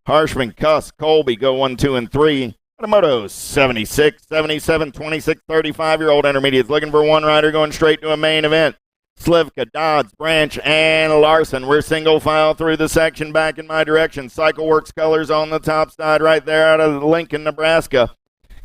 Harshman, Cuss, Colby go 1, 2, and 3. Moto 76, 77, 26, 35-year-old intermediates. Looking for 1 rider going straight to a main event. Slivka, Dodds, Branch, and Larson. We're single file through the section back in my direction. Cycle Works colors on the top side right there out of Lincoln, Nebraska.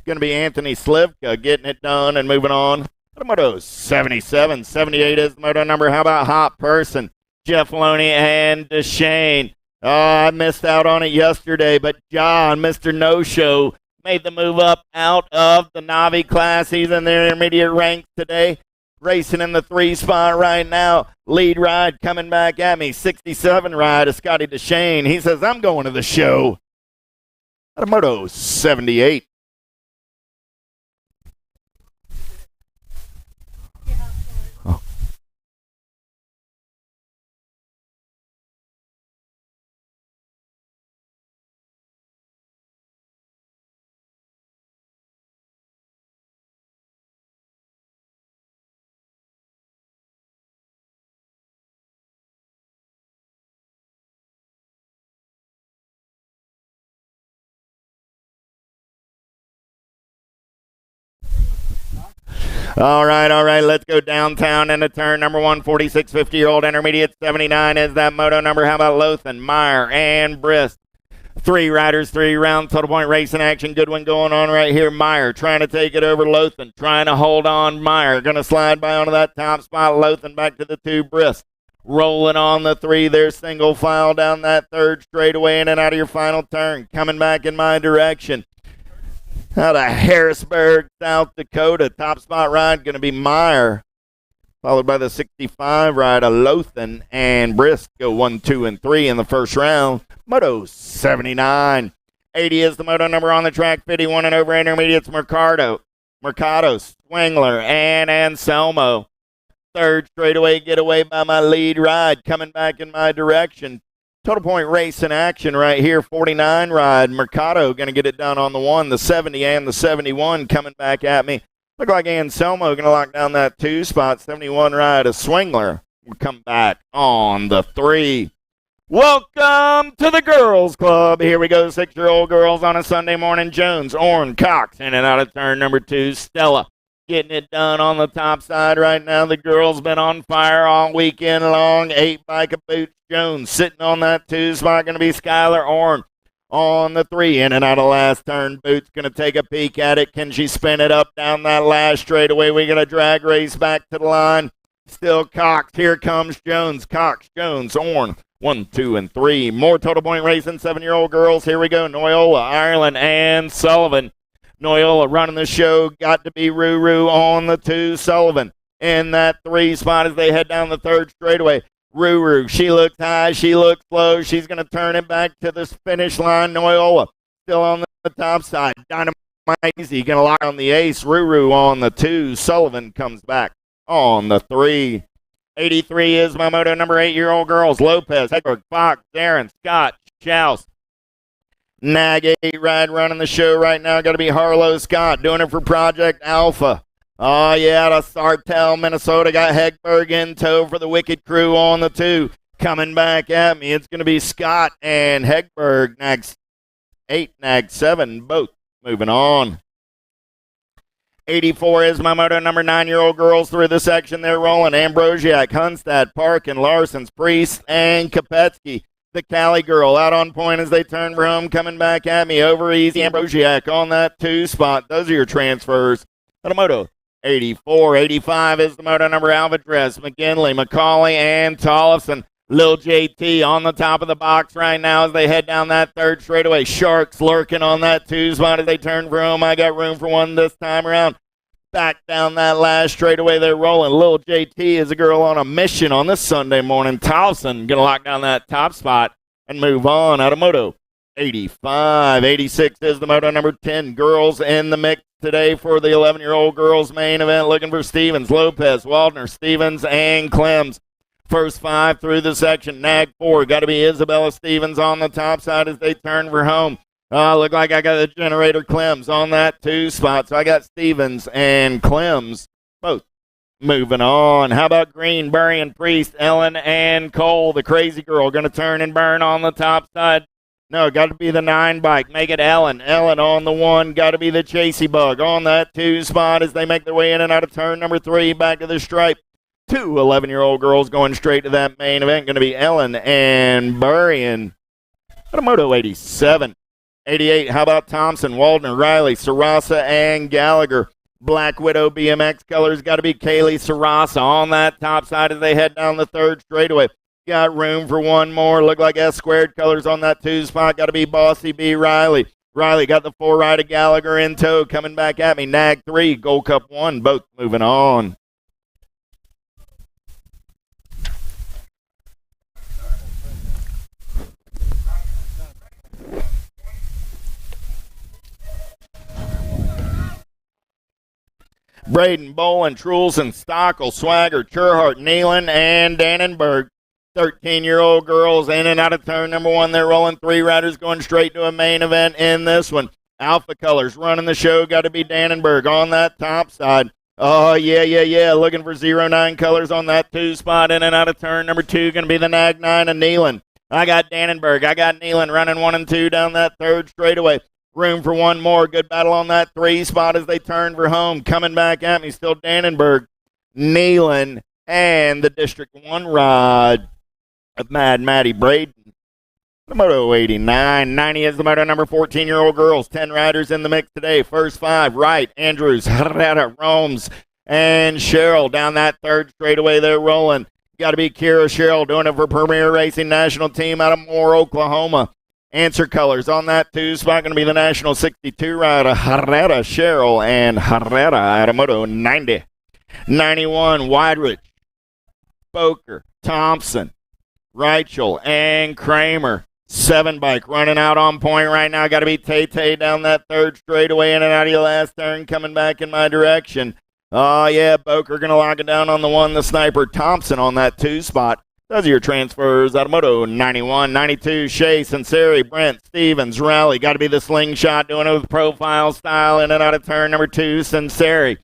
Going to be Anthony Slivka getting it done and moving on. Moto 77, 78 is the moto number. How about Hot Person, Jeff Loney, and DeShane? Oh, I missed out on it yesterday, but John, Mr. No-Show, made the move up out of the Navi class. He's in the intermediate ranks today. racing in the 3 spot right now. Lead ride coming back at me. 67 ride of Scotty DeShane. He says, I'm going to the show. At a Moto 78. All right, let's go downtown into turn number 1, 4650-year-old intermediate 79 is that moto number. How about Lothan, Meyer, and Brisk? 3 riders, 3 rounds, total point racing action. Good one going on right here. Meyer trying to take it over Lothan, trying to hold on. Meyer going to slide by onto that top spot. Lothan back to the 2, Brisk. Rolling on the 3 there, single file down that 3rd straightaway in and out of your final turn. Coming back in my direction. Out of Harrisburg, South Dakota. Top spot ride going to be Meyer, followed by the 65 ride of Lothan and Brisk. Go 1, 2, and 3 in the first round. Moto 79. 80 is the moto number on the track. 51 and over intermediates. Mercado, Swingler, and Anselmo. 3rd straightaway getaway by my lead ride. Coming back in my direction. Total point race in action right here. 49 ride. Mercado going to get it done on the 1, the 70, and the 71 coming back at me. Look like Anselmo going to lock down that 2 spot. 71 ride. A Swingler will come back on the 3. Welcome to the Girls Club. Here we go. 6-year-old girls on a Sunday morning. Jones, Orn, Cox, in and out of turn number 2. Stella getting it done on the top side right now. The girls been on fire all weekend long. 8 bike of boots. Jones sitting on that 2 spot. Going to be Skylar Orn on the 3. In and out of last turn. Boots going to take a peek at it. Can she spin it up down that last straightaway? We got a drag race back to the line. Still Cox. Here comes Jones. Cox, Jones, Orn. 1, 2, and 3. More total point racing. 7-year-old girls. Here we go. Noyola, Ireland, and Sullivan. Noyola running the show. Got to be Ruru on the 2. Sullivan in that 3 spot as they head down the 3rd straightaway. Ruru, she looks high, she looks low. She's going to turn it back to the finish line. Noyola still on the top side. Dynamite Easy going to lock on the ace. Ruru on the 2. Sullivan comes back on the 3. 83 is my moto number. 8-year-old girls. Lopez, Hegberg, Fox, Darren, Scott, Schaus. Nag 8 ride running the show right now. Got to be Harlow Scott doing it for Project Alpha. Oh, yeah, out of Sartell, Minnesota. Got Hegberg in tow for the Wicked Crew on the 2. Coming back at me. It's going to be Scott and Hegberg. Nag 8, Nag 7, both moving on. 84 is my moto number. 9-year-old girls through the section. They're rolling. Ambrosiak, Hunstad, Parkin, Larsons, Priest, and Kopetsky. The Cali girl out on point as they turn for home. Coming back at me. Over easy. Ambrosiak on that 2 spot. Those are your transfers. At a moto 84. 85 is the moto number. Alvarez, McGinley, McCauley, and Tollefson. Lil JT on the top of the box right now as they head down that 3rd straightaway. Sharks lurking on that 2 spot as they turn for home. I got room for one this time around. Back down that last straightaway, they're rolling. Lil JT is a girl on a mission on this Sunday morning. Towson going to lock down that top spot and move on out of moto 85. 86 is the moto number. 10 girls in the mix today for the 11-year-old girls main event. Looking for Stevens, Lopez, Waldner, Stevens, and Clems. First 5 through the section. Nag 4. Got to be Isabella Stevens on the top side as they turn for home. Look like I got the generator Clems on that 2 spot. So I got Stevens and Clems both moving on. How about Green, Burry, and Priest, Ellen, and Cole? The crazy girl going to turn and burn on the top side. No, got to be the 9 bike. Make it Ellen. Ellen on the 1. Got to be the Chasey Bug on that 2 spot as they make their way in and out of turn number 3 back to the stripe. 2 11-year-old girls going straight to that main event. Going to be Ellen and Burry and Moto 87. 88, how about Thompson, Waldner, Riley, Sarasa, and Gallagher. Black Widow BMX colors. Got to be Kaylee Sarasa on that top side as they head down the 3rd straightaway. Got room for one more. Look like S squared colors on that 2 spot. Got to be Bossy B. Riley. Riley got the 4 ride of Gallagher in tow. Coming back at me. Nag 3, Gold Cup 1, both moving on. Braden, Bolin, Trulson, Stockel, Swagger, Churhart, Nealon, and Dannenberg. 13-year-old girls in and out of turn number 1. They're rolling 3 riders going straight to a main event in this one. Alpha Colors running the show. Got to be Dannenberg on that top side. Oh, yeah. Looking for 09 Colors on that 2 spot. In and out of turn number 2. Going to be the Nag 9 and Nealon. I got Dannenberg. I got Nealon running 1 and 2 down that 3rd straightaway. Room for 1 more. Good battle on that 3 spot as they turn for home. Coming back at me, still Dannenberg, Nealon, and the District 1 ride of Mad Matty Braden. The Moto 89. 90 is the Moto number 14-year-old girls. 10 riders in the mix today. First 5, Wright, Andrews, Herrera, Romes, and Cheryl. Down that 3rd straightaway, they're rolling. Got to be Kira Cheryl doing it for Premier Racing National Team out of Moore, Oklahoma. Answer Colors on that 2 spot. Going to be the National 62 rider, Herrera, Cheryl, and Herrera out of Moto 90. 91, Wideridge, Boker, Thompson, Reichel, and Kramer. 7 bike running out on point right now. Got to be Tay down that 3rd straightaway in and out of your last turn. Coming back in my direction. Oh, yeah, Boker going to lock it down on the 1. The Sniper, Thompson on that 2 spot. Those are your transfers out of Moto 91. 92, Shea, Sinceri, Brent, Stevens, Rally. Got to be the Slingshot doing it with profile style in and out of turn number 2. Sinceri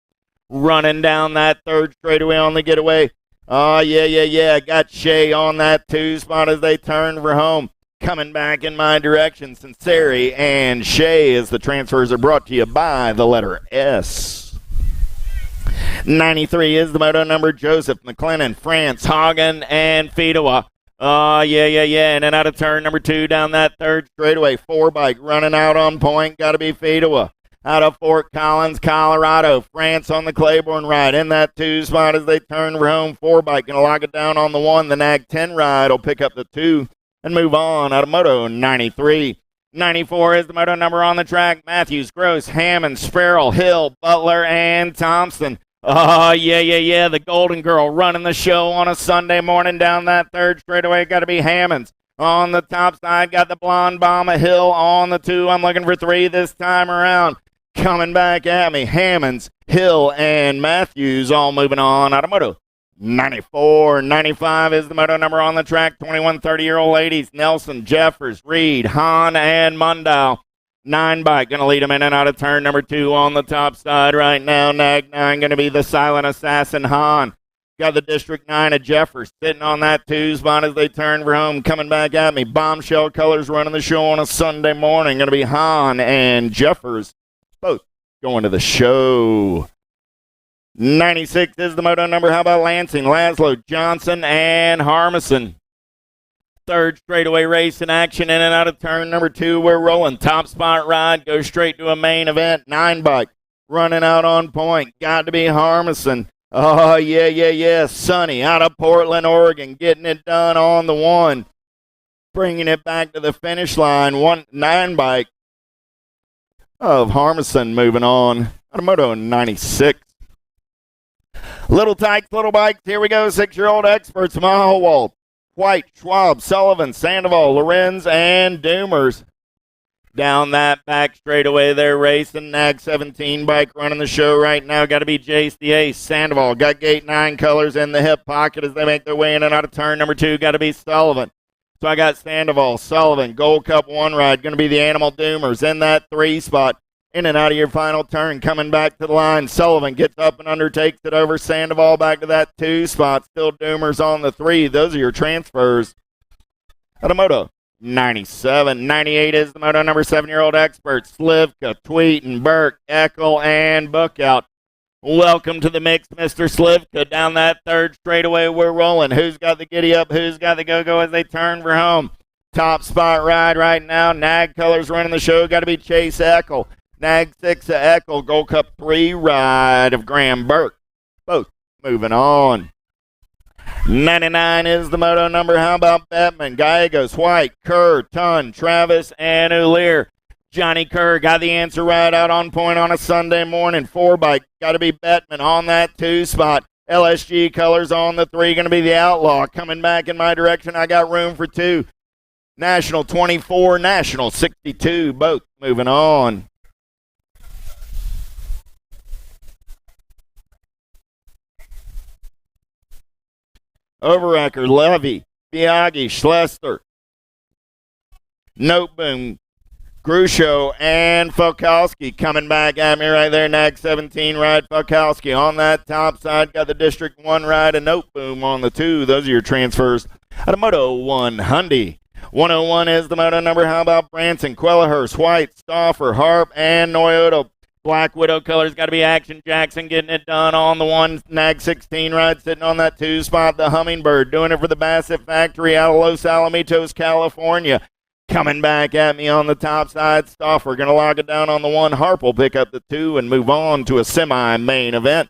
running down that 3rd straightaway on the getaway. Oh, yeah. Got Shea on that 2 spot as they turn for home. Coming back in my direction, Sinceri and Shea as the transfers are brought to you by the letter S. 93 is the Moto number, Joseph, McLennan, France, Hagen, and Fedewa. Oh, yeah. In and out of turn number 2 down that 3rd straightaway. 4 bike running out on point. Got to be Fedewa. Out of Fort Collins, Colorado. France on the Claiborne ride in that 2 spot as they turn for home. 4 bike going to lock it down on the 1. The Nag 10 ride will pick up the 2 and move on out of Moto 93. 94 is the Moto number on the track. Matthews, Gross, Hammond, Sparrow, Hill, Butler, and Thompson. Oh, yeah. The Golden Girl running the show on a Sunday morning down that 3rd straightaway. Got to be Hammonds. On the top side, got the Blonde Bomb, a Hill on the 2. I'm looking for 3 this time around. Coming back at me, Hammonds, Hill, and Matthews all moving on out of Moto 94. 95 is the Moto number on the track. 21 30-year-old ladies, Nelson, Jeffers, Reed, Hahn, and Mundau. 9 bike going to lead them in and out of turn number 2 on the top side right now. Nag 9 going to be the Silent Assassin, Hahn. Got the District 9 of Jeffers sitting on that 2 spot as they turn for home. Coming back at me, Bombshell Colors running the show on a Sunday morning. Going to be Hahn and Jeffers, both going to the show. 96 is the Moto number. How about Lansing, Laszlo, Johnson, and Harmison? 3rd straightaway race in action in and out of turn number 2. We're rolling. Top spot ride. Goes straight to a main event. 9 bike running out on point. Got to be Harmison. Oh, yeah. Sonny out of Portland, Oregon. Getting it done on the 1. Bringing it back to the finish line. 9 bike of Harmison moving on. Out of Moto 96. Little Tykes, Little Bikes. Here we go. 6-year-old experts. Mahowald, White, Schwab, Sullivan, Sandoval, Lorenz, and Doomers. Down that back straightaway they're racing. Nag 17 bike running the show right now. Got to be Jace the Ace. Sandoval got gate 9 Colors in the hip pocket as they make their way in and out of turn number 2. Got to be Sullivan. So I got Sandoval, Sullivan, Gold Cup 1 ride. Going to be the Animal Doomers in that 3 spot. In and out of your final turn, coming back to the line. Sullivan gets up and undertakes it over Sandoval back to that 2 spot. Still Doomers on the 3. Those are your transfers. Out of Moto 97. 98 is the Moto number 7-year-old expert. Slivka, Tweeten, Burke, Eckel, and Bookout. Welcome to the mix, Mr. Slivka. Down that 3rd straightaway, we're rolling. Who's got the giddy up? Who's got the go-go as they turn for home? Top spot ride right now. Nag Colors running the show. Got to be Chase Eckel. Nag 6 of Eckel, Gold Cup 3 ride of Graham Burke. Both moving on. 99 is the Moto number. How about Bettman, Gallegos, White, Kerr, Tunn, Travis, and Ulier? Johnny Kerr got the answer right out on point on a Sunday morning. 4 bike, got to be Bettman on that 2 spot. LSG Colors on the 3, going to be the Outlaw. Coming back in my direction, I got room for 2. National 24, National 62, both moving on. Overecker, Levy, Biagi, Schlester, Noteboom, Grusho, and Falkowski coming back at me right there. Nag 17 ride, Falkowski on that top side. Got the District 1 ride, and Noteboom on the 2. Those are your transfers. Out of Moto 1, Hyundai. 101 is the moto number. How about Branson, Quellahurst, White, Stauffer, Harp, and Toyota? Black Widow colors got to be Action Jackson getting it done on the 1 Nag 16 ride, sitting on that 2 spot. The Hummingbird doing it for the Bassett Factory out of Los Alamitos, California. Coming back at me on the top side, Stauffer going to lock it down on the 1. Harp will pick up the 2 and move on to a semi-main event.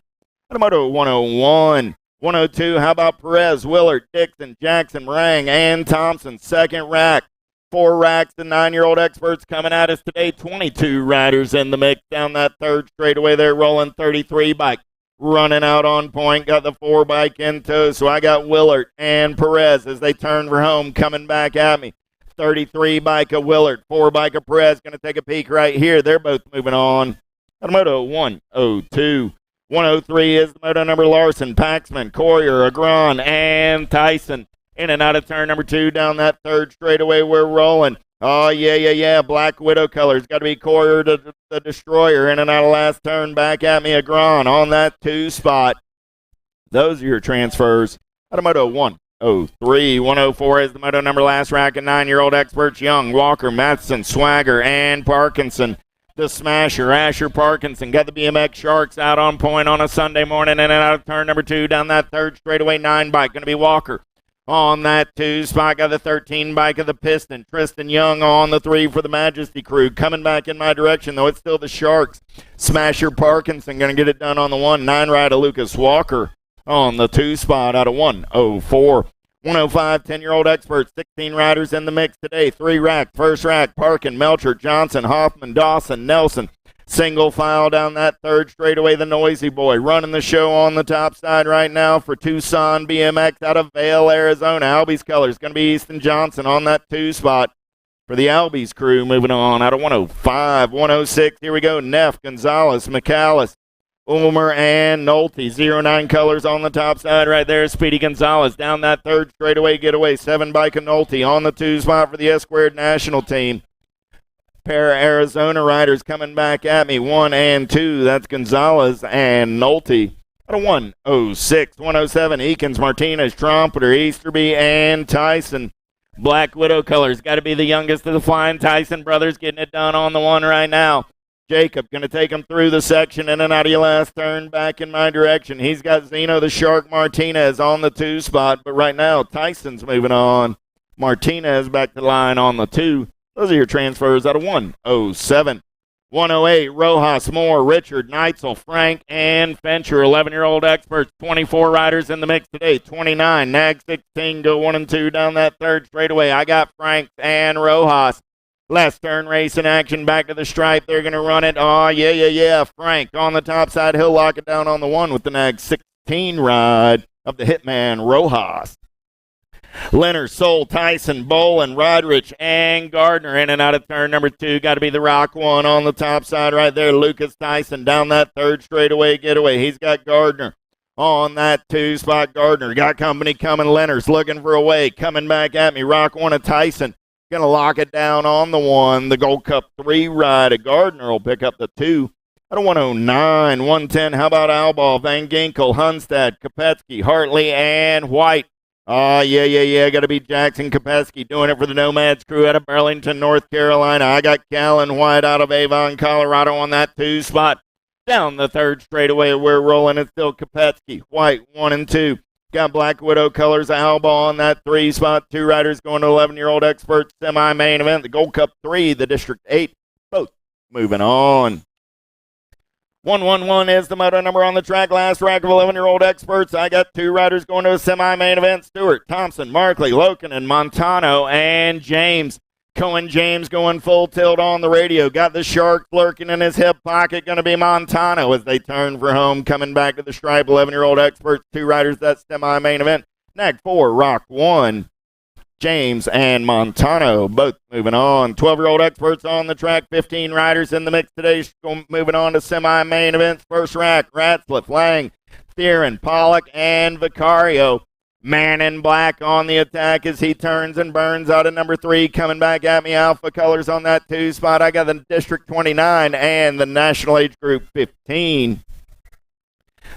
Automoto 101. 102, how about Perez, Willard, Dixon, Jackson, Rang, and Thompson. Second rack. 4 racks, the 9-year-old experts coming at us today. 22 riders in the mix down that third straightaway there, rolling 33 bike. Running out on point, got the 4 bike in tow. So I got Willard and Perez as they turn for home coming back at me. 33 bike of Willard, 4 bike of Perez, going to take a peek right here. They're both moving on. Automoto 102. 103 is the moto number Larson, Paxman, Coyer, Agron, and Tyson. In and out of turn number 2 down that third straightaway. We're rolling. Oh, yeah. Black Widow colors. Got to be Coyer, the Destroyer. In and out of last turn. Back at me, Agron on that 2 spot. Those are your transfers. Automoto 103. 104 is the moto number last rack. And 9-year-old experts Young, Walker, Matheson, Swagger, and Parkinson. The Smasher, Asher Parkinson, got the BMX Sharks out on point on a Sunday morning. In and out of turn number 2 down that third straightaway. 9 bike. Going to be Walker. On that 2 spot, got the 13 bike of the Piston. Tristan Young on the 3 for the Majesty crew. Coming back in my direction, though, it's still the Sharks. Smasher Parkinson going to get it done on the 1. 9 ride of Lucas Walker on the 2 spot out of 104. 105, 10-year-old experts. 16 riders in the mix today. 3 rack. First rack, Parkin, Melcher, Johnson, Hoffman, Dawson, Nelson. Single file down that third straightaway, the Noisy Boy. Running the show on the top side right now for Tucson BMX out of Vail, Arizona. Albies colors going to be Easton Johnson on that 2 spot for the Albies crew. Moving on out of 105. 106, here we go. Neff, Gonzalez, McAllis, Ulmer, and Nolte. 09 colors on the top side right there. Speedy Gonzalez down that third straightaway getaway. 7 bike of Nolte on the 2 spot for the S-Squared national team. Pair of Arizona riders coming back at me, 1 and 2. That's Gonzalez and Nolte. Out of 106, 107, Eakins, Martinez, Trumpeter, Easterby, and Tyson. Black Widow colors. Got to be the youngest of the flying Tyson brothers getting it done on the 1 right now. Jacob going to take him through the section in and out of your last turn back in my direction. He's got Zeno the Shark Martinez on the 2 spot, but right now Tyson's moving on. Martinez back to line on the 2. Those are your transfers out of 107. 108, Rojas, Moore, Richard, Neitzel, Frank, and Fincher. 11-year-old experts, 24 riders in the mix today. 29, Nag 16, go 1 and 2 down that third straightaway. I got Frank and Rojas. Last turn race in action, back to the stripe. They're going to run it. Oh, yeah. Frank on the top side. He'll lock it down on the 1 with the Nag 16 ride of the Hitman Rojas. Leonard, Soul, Tyson, Bolin, Rodrich, and Gardner in and out of turn number 2. Got to be the Rock 1 on the top side right there. Lucas Tyson down that third straightaway getaway. He's got Gardner on that 2 spot. Gardner got company coming. Leonard's looking for a way. Coming back at me. Rock 1 of Tyson. Going to lock it down on the 1. The Gold Cup 3 ride of Gardner will pick up the 2. Out of 109, 110. How about Albaugh, Van Ginkel, Hunstad, Kopetsky, Hartley, and White. Yeah. Got to be Jackson Kopetsky doing it for the Nomads crew out of Burlington, North Carolina. I got Callan White out of Avon, Colorado on that 2 spot. Down the third straightaway, we're rolling. It's still Kopetsky, White, 1 and 2. Got Black Widow colors, Albaugh on that 3 spot. 2 riders going to 11-year-old experts semi-main event. The Gold Cup 3, the District 8, both moving on. 111 is the moto number on the track. Last rack of 11-year-old experts. I got 2 riders going to a semi-main event. Stewart, Thompson, Markley, Loken, and Montano, and James. Cohen James going full tilt on the radio. Got the Shark lurking in his hip pocket. Going to be Montano as they turn for home. Coming back to the stripe. 11-year-old experts. 2 riders. That's semi-main event. Nag 4, Rock 1. James and Montano both moving on. 12-year-old experts on the track. 15 riders in the mix today. Moving on to semi-main events. First rack, Ratzliff, Lang, Theron, Pollock, and Vicario. Man in Black on the attack as he turns and burns out of number 3. Coming back at me, Alpha Colors on that 2 spot. I got the District 29 and the National Age Group 15.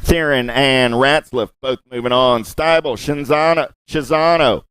Theron and Ratzliff both moving on. Steibel, Shizano,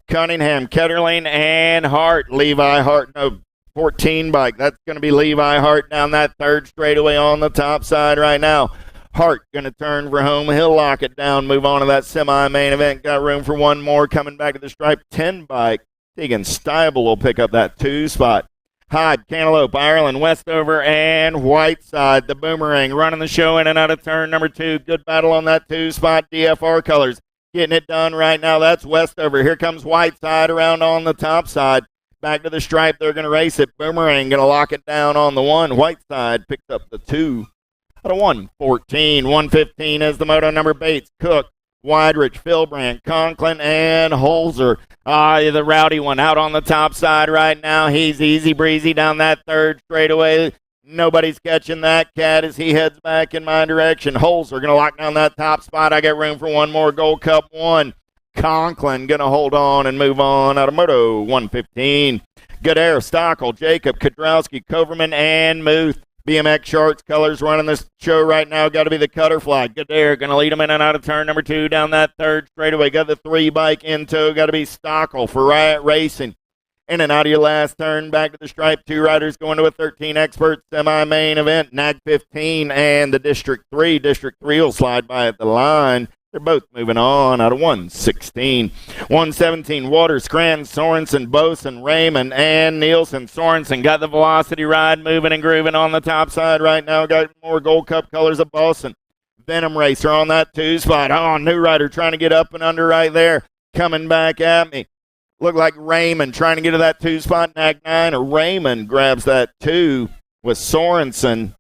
Cunningham, Ketterling, and Hart. Levi Hart, no 14 bike. That's going to be Levi Hart down that third straightaway on the top side right now. Hart going to turn for home. He'll lock it down, move on to that semi-main event. Got room for one more coming back to the stripe. 10 bike. Tegan Steibel will pick up that 2 spot. Hyde, Cantaloupe, Ireland, Westover, and Whiteside. The Boomerang running the show in and out of turn number 2. Good battle on that 2 spot. DFR Colors getting it done right now. That's Westover. Here comes Whiteside around on the top side. Back to the stripe. They're going to race it. Boomerang going to lock it down on the 1. Whiteside picks up the 2. Out of 114. 115 is the moto number. Bates, Cook, Weidrich, Philbrand, Conklin, and Holzer. The rowdy one out on the top side right now. He's easy breezy down that third straightaway. Nobody's catching that cat as he heads back in my direction. Holzer going to lock down that top spot. I got room for one more. Gold Cup 1. Conklin going to hold on and move on out of moto 115. Goodare, Stockel, Jacob, Kodrowski, Coverman, and Muth. BMX Sharks Colors running this show right now. Got to be the Cutter Fly. Goodare going to lead them in and out of turn number 2 down that third straightaway. Got the 3 bike in tow. Got to be Stockel for Riot Racing. In and out of your last turn. Back to the stripe. 2 riders going to a 13 expert semi-main event. Nag 15 and the District 3. District 3 will slide by at the line. They're both moving on out of 116. 117, Waters, Scranton, Sorensen, Boson, Raymond, and Nielsen. Sorensen got the velocity ride moving and grooving on the top side right now. Got more Gold Cup Colors of Boson. Venom Racer on that 2 spot. Oh, new rider trying to get up and under right there. Coming back at me. Looked like Raymond trying to get to that 2 spot. Nag 9, or Raymond grabs that 2 with Sorensen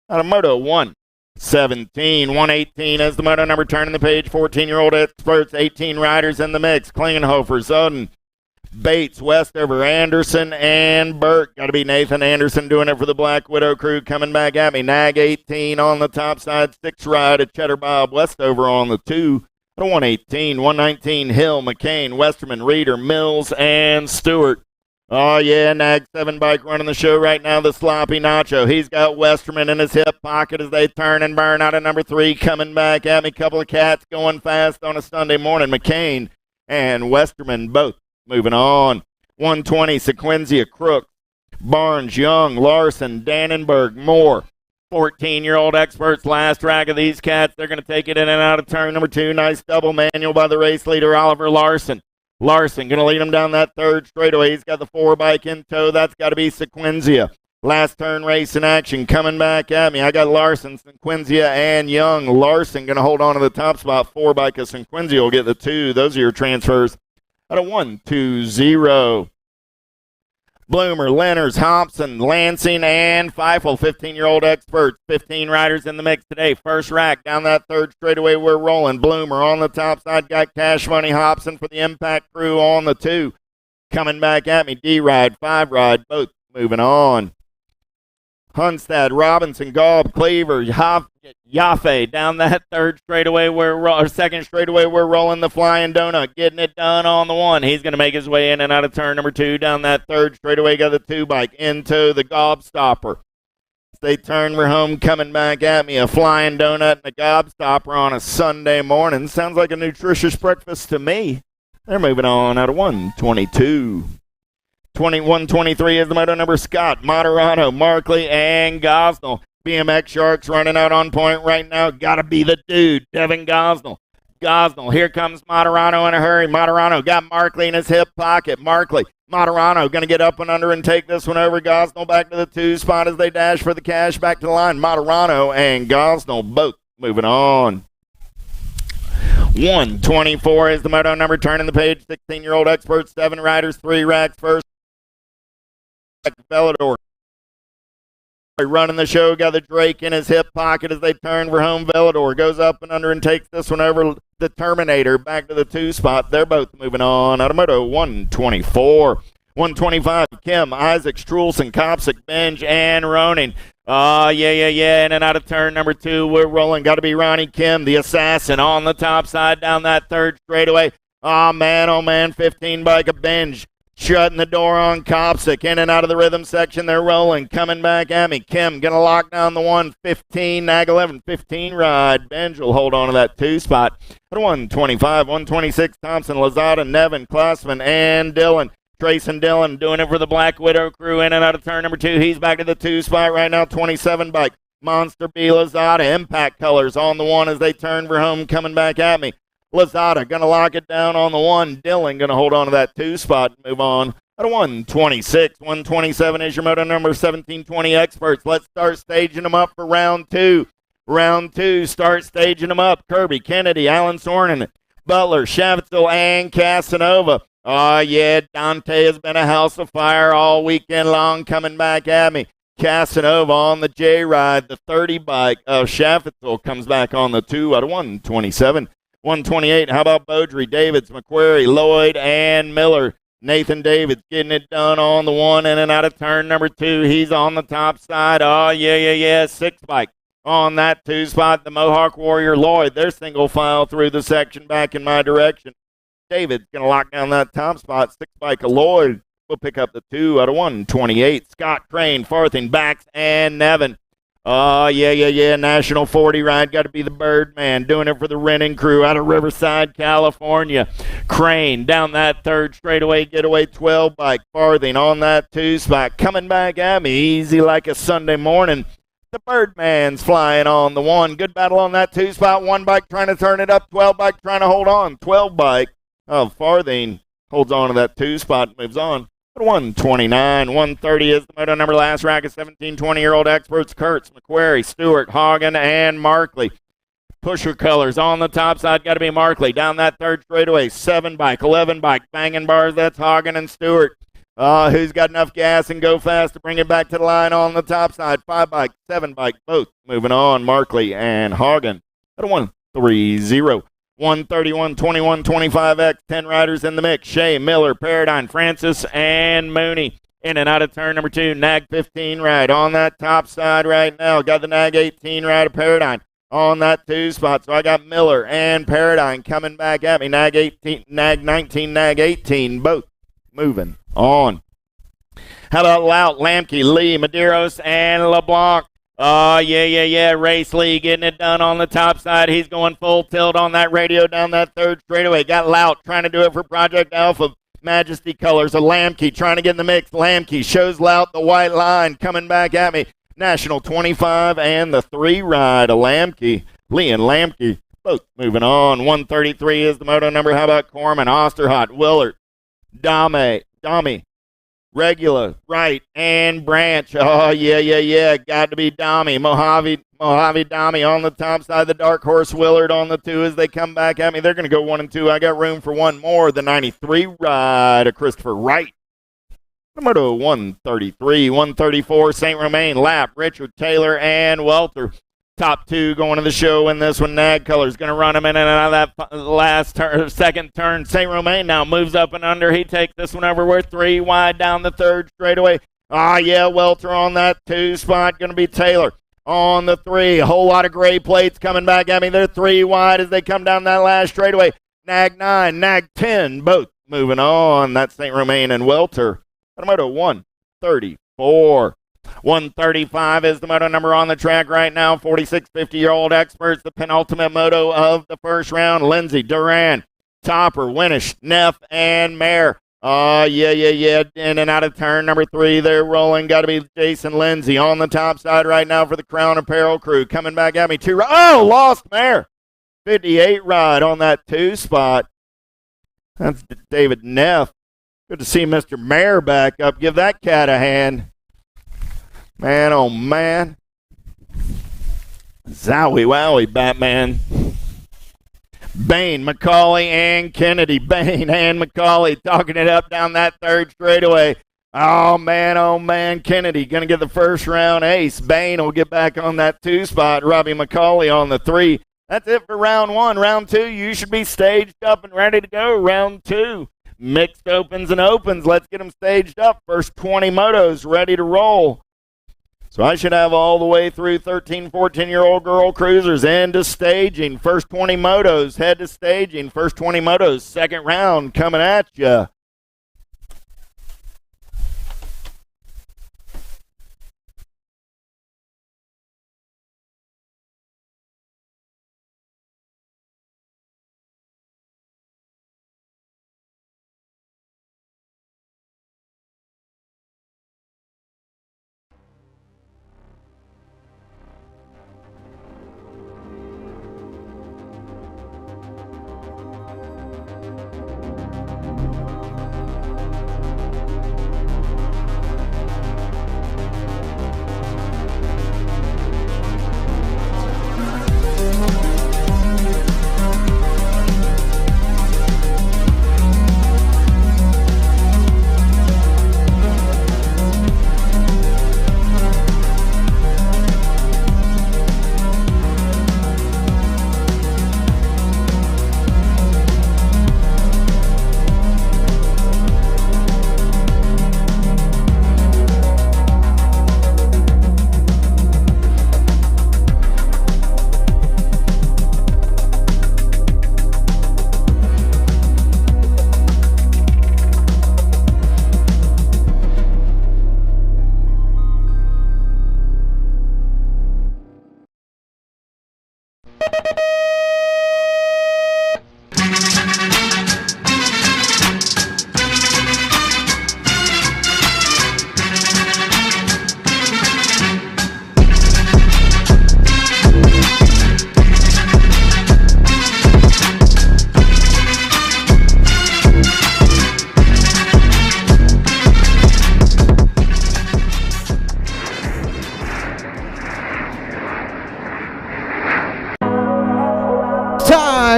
out of moto 1. 17, 118 as the moto number turning the page. 14-year-old experts, 18 riders in the mix. Klingenhofer, Zoden, Bates, Westover, Anderson, and Burke. Got to be Nathan Anderson doing it for the Black Widow crew. Coming back at me. Nag 18 on the top side. 6 ride at Cheddar Bob. Westover on the 2. 118, 119, Hill, McCain, Westerman, Reeder, Mills, and Stewart. Oh, yeah, Nag 7 bike running the show right now, the Sloppy Nacho. He's got Westerman in his hip pocket as they turn and burn out of number 3. Coming back at me, couple of cats going fast on a Sunday morning. McCain and Westerman both moving on. 120, Sequenzia, Crook, Barnes, Young, Larson, Dannenberg, Moore. 14-year-old experts, last track of these cats. They're going to take it in and out of turn number 2. Nice double manual by the race leader, Oliver Larson. Larson going to lead him down that third straightaway. He's got the 4 bike in tow. That's got to be Sequenzia. Last turn race in action. Coming back at me. I got Larson, Sequenzia, and Young. Larson going to hold on to the top spot. 4 bike of Sequenzia will get the 2. Those are your transfers out of 120. Bloomer, Lenners, Hobson, Lansing, and Feifel, 15-year-old experts. 15 riders in the mix today. First rack down that third straightaway. We're rolling. Bloomer on the top side. Got Cash Money Hobson for the Impact crew on the 2. Coming back at me. D-Ride, 5 Ride, both moving on. Hunstad, Robinson, Gaub, Cleaver, Yaffe down that third straightaway. Second straightaway, we're rolling the Flying Donut, getting it done on the 1. He's going to make his way in and out of turn number 2 down that third straightaway. Got the 2 bike into the Gobstopper. They turn, we're home. Coming back at me, a Flying Donut and a Gobstopper on a Sunday morning. Sounds like a nutritious breakfast to me. They're moving on out of 122. 21-23 is the moto number. Scott, Moderato, Markley, and Gosnell. BMX Sharks running out on point right now. Got to be the dude, Devin Gosnell. Gosnell, here comes Moderato in a hurry. Moderato got Markley in his hip pocket. Markley, Moderato going to get up and under and take this one over. Gosnell back to the 2 spot as they dash for the cash back to the line. Moderato and Gosnell both moving on. 124 is the moto number turning the page. 16-year-old experts, 7 riders, 3 racks first. Velador running the show, got the Drake in his hip pocket as they turn for home. Velador goes up and under and takes this one over. The Terminator back to the 2 spot. They're both moving on. Automoto 124. 125, Kim, Isaac, Strulson, Kopsick, Benj, and Roning. Yeah. In and out of turn number 2. We're rolling. Got to be Ronnie Kim, the assassin, on the top side down that third straightaway. Oh, man. 15 bike a binge. Shutting the door on Copsick. In and out of the rhythm section. They're rolling. Coming back at me. Kim going to lock down the 115. Nag 11. 15 ride. Benj will hold on to that 2 spot. At 125. 126. Thompson, Lazada, Nevin, Klassman, and Dillon. Trace and Dillon doing it for the Black Widow crew. In and out of turn number 2. He's back to the 2 spot right now. 27 bike. Monster B. Lazada. Impact colors on the 1 as they turn for home. Coming back at me. Lazada going to lock it down on the 1. Dillon going to hold on to that 2 spot and move on. At 126. 127 is your moto number 1720 experts. Let's start staging them up for round 2. Round 2. Start staging them up. Kirby, Kennedy, Alan Sornin, Butler, Shavitzel, and Casanova. Oh, yeah, Dante has been a house of fire all weekend long coming back at me. Casanova on the J-Ride, the 30 bike of Schaffetzel comes back on the 2 out of 127. 128, how about Beaudry, Davids, McQuarrie, Lloyd, and Miller. Nathan Davids getting it done on the 1 in and out of turn number 2. He's on the top side. Oh, yeah. 6 bike on that 2 spot. The Mohawk Warrior, Lloyd, they're single file through the section back in my direction. David's going to lock down that top spot. 6 bike of Lloyd will pick up the 2 out of 128. Scott Crane, Farthing, Bax, and Nevin. Oh, yeah. National 40 ride. Got to be the Birdman. Doing it for the Renning crew out of Riverside, California. Crane down that third straightaway getaway 12 bike. Farthing on that 2 spot. Coming back at me. Easy like a Sunday morning. The Birdman's flying on the 1. Good battle on that 2 spot. 1 bike trying to turn it up. 12 bike trying to hold on. 12 bike. Oh, Farthing holds on to that 2 spot, moves on. 129, 130 is the moto number last racket. 17, 20-year-old experts, Kurtz, McQuarrie, Stewart, Hagen, and Markley. Pusher colors on the top side, got to be Markley. Down that third straightaway, 7 bike, 11 bike, banging bars, that's Hagen and Stewart. Who's got enough gas and go fast to bring it back to the line on the top side? 5 bike, 7 bike, both moving on, Markley and Hagen. At a 130. 131, 21, 25X, 10 riders in the mix. Shea, Miller, Paradigm, Francis, and Mooney. In and out of turn number 2, Nag 15 ride on that top side right now. Got the Nag 18 ride of Paradigm on that 2 spot. So I got Miller and Paradigm coming back at me. Nag 18, Nag 19, Nag 18, both moving on. How about Lout, Lamke, Lee, Medeiros, and LeBlanc? Oh, yeah. Race Lee getting it done on the top side. He's going full tilt on that radio down that third straightaway. Got Lout trying to do it for Project Alpha. Majesty colors of Lamke trying to get in the mix. Lamke shows Lout the white line coming back at me. National 25 and the 3 ride of Lamke. Lee and Lamke both moving on. 133 is the moto number. How about Corman, Osterhot, Willard, Dame, Regula, Wright, and Branch. Oh, yeah. Got to be Dami. Mojave Dami on the top side. The Dark Horse Willard on the 2 as they come back at me. They're going to go 1 and 2. I got room for 1 more. The 93 ride of Christopher Wright. Number 133, 134, St. Romain, Lapp, Richard, Taylor, and Welter. Top 2 going to the show in this one. Nag Color's going to run him in and out of that last second turn. St. Romain now moves up and under. He takes this one over. We're 3 wide down the third straightaway. Welter on that 2 spot. Going to be Taylor on the 3. A whole lot of gray plates coming back at me. They're 3 wide as they come down that last straightaway. Nag 9, Nag 10, both moving on. That's St. Romain and Welter. Moto 134. 135 is the moto number on the track right now. 46 50-year-old experts, the penultimate moto of the first round. Lindsay, Duran, Topper, Winnish, Neff, and Mare. Yeah. In and out of turn number 3. They're rolling. Got to be Jason Lindsay on the top side right now for the Crown Apparel crew. Coming back at me. Lost Mare. 58 ride on that 2 spot. That's David Neff. Good to see Mr. Mare back up. Give that cat a hand. Man, oh man. Zowie wowie, Batman. Bain, McCauley, and Kennedy. Bain and McCauley talking it up down that third straightaway. Oh man. Kennedy going to get the first round ace. Bain will get back on that 2 spot. Robbie McCauley on the 3. That's it for round 1. Round 2, you should be staged up and ready to go. Round 2, mixed opens and opens. Let's get them staged up. First 20 motos ready to roll. So I should have all the way through 13, 14-year-old girl cruisers into staging. First 20 motos head to staging. First 20 motos, second round coming at you.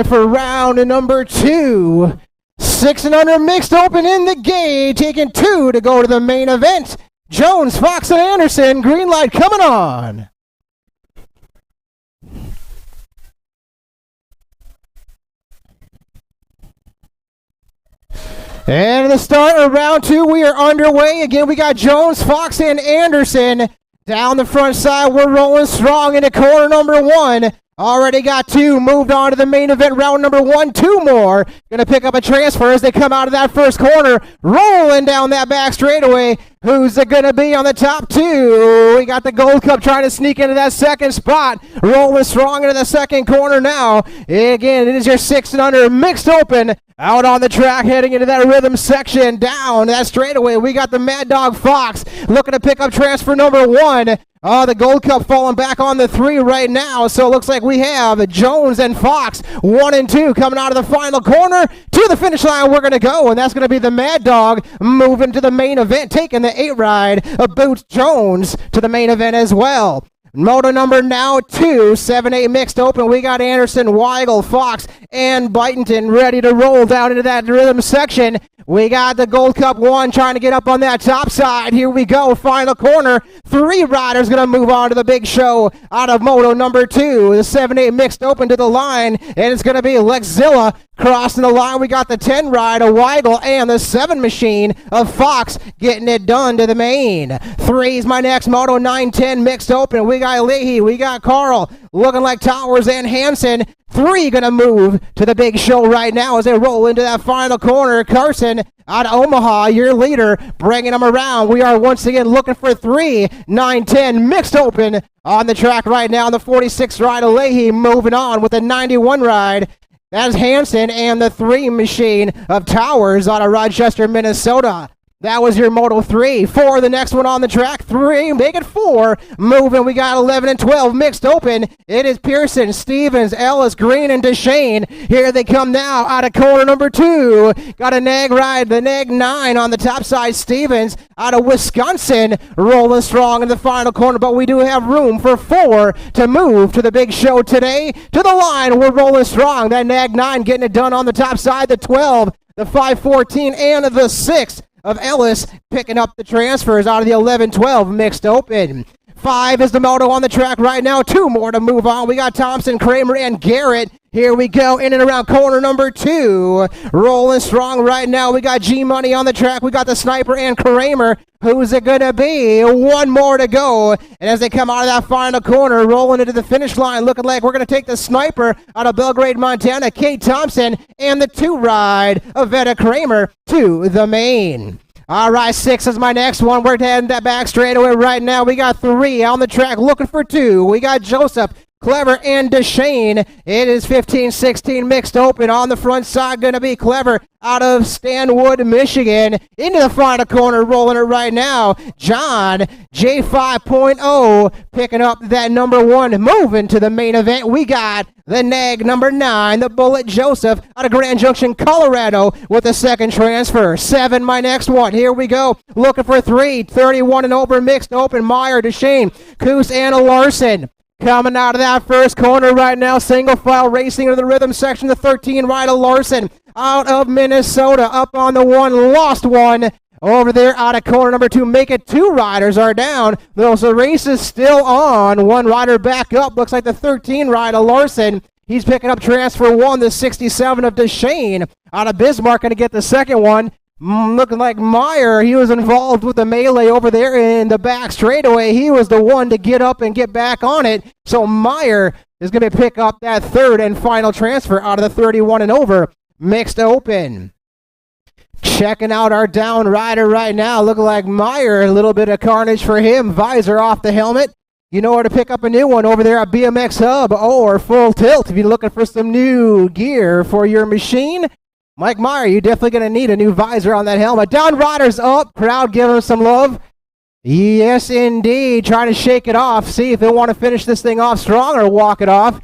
For round number 2. 6 and under mixed open in the gate, taking 2 to go to the main event. Jones, Fox, and Anderson, green light coming on. And the start of round 2, we are underway. Again, we got Jones, Fox, and Anderson. Down the front side, we're rolling strong into corner number 1. Already got 2, moved on to the main event, round number 1, 2 more. Gonna pick up a transfer as they come out of that first corner, rolling down that back straightaway. Who's it gonna be on the top 2? We got the Gold Cup trying to sneak into that second spot, rolling strong into the second corner now. Again, it is your 6 and under mixed open. Out on the track, heading into that rhythm section, down that straightaway. We got the Mad Dog Fox looking to pick up transfer number 1. The Gold Cup falling back on the 3 right now, so it looks like we have Jones and Fox, 1 and 2, coming out of the final corner. To the finish line we're going to go, and that's going to be the Mad Dog moving to the main event, taking the 8 ride of Boots Jones to the main event as well. Moto number now 2, 7-8 mixed open. We got Anderson, Weigel, Fox, and Byington ready to roll down into that rhythm section. We got the Gold Cup 1 trying to get up on that top side. Here we go, final corner. 3 riders going to move on to the big show out of Moto number 2. The 7-8 mixed open to the line, and it's going to be Lexzilla crossing the line. We got the 10 ride of Weigel and the 7 machine of Fox getting it done to the main. 3 is my next Moto 9-10 mixed open. We got Leahy, we got Carl, looking like Towers and Hansen. 3 gonna move to the big show right now as they roll into that final corner. Carson out of Omaha, your leader, bringing them around. We are once again looking for 3 9-10 mixed open on the track right now. The 46 ride of Leahy moving on with the 91 ride. That's Hansen and the 3 machine of Towers out of Rochester, Minnesota. That was your Moto 3. 4, the next one on the track. 3, make it 4. Moving, we got 11 and 12 mixed open. It is Pearson, Stevens, Ellis, Green, and DeShane. Here they come now out of corner number 2. Got a nag ride, the nag 9 on the top side. Stevens out of Wisconsin, rolling strong in the final corner, but we do have room for 4 to move to the big show today. To the line, we're rolling strong. That nag 9 getting it done on the top side. The 12, the 514, and the 6 of Ellis picking up the transfers out of the 11-12 mixed open. 5 is the moto on the track right now. 2 more to move on. We got Thompson, Kramer, and Garrett. Here we go, in and around corner number 2. Rolling strong right now. We got G-Money on the track. We got the Sniper and Kramer. Who's it going to be? 1 more to go. And as they come out of that final corner, rolling into the finish line, looking like we're going to take the Sniper out of Belgrade, Montana, Kate Thompson, and the 2 ride of Vetta Kramer to the main. All right, 6 is my next one. We're heading that back straightaway right now. We got 3 on the track looking for 2. We got Joseph, Clever, and Deshane. It is 15-16 mixed open. On the front side, going to be Clever out of Stanwood, Michigan. Into the final corner, rolling it right now. John, J5.0, picking up that number 1. Moving to the main event, we got the nag number 9, the Bullet Joseph, out of Grand Junction, Colorado, with the second transfer. 7, my next one. Here we go. Looking for 3, 31 and over, mixed open. Meyer, Deshane, Coos, and Larson. Coming out of that first corner right now, single file racing into the rhythm section, the 13 rider Larson out of Minnesota, up on the 1, lost 1 over there out of corner number 2. Make it 2 riders are down. The race is still on. 1 rider back up. Looks like the 13 rider Larson. He's picking up transfer 1, the 67 of Deshane out of Bismarck, going to get the second one. Looking like Meyer, he was involved with the melee over there in the back straightaway. He was the one to get up and get back on it. So Meyer is going to pick up that 3rd and final transfer out of the 31 and over mixed open. Checking out our down rider right now. Looking like Meyer, a little bit of carnage for him. Visor off the helmet. You know where to pick up a new one over there at BMX Hub or Full Tilt if you're looking for some new gear for your machine. Mike Meyer, you're definitely going to need a new visor on that helmet. Down riders up. Crowd giving him some love. Yes, indeed. Trying to shake it off. See if they want to finish this thing off strong or walk it off.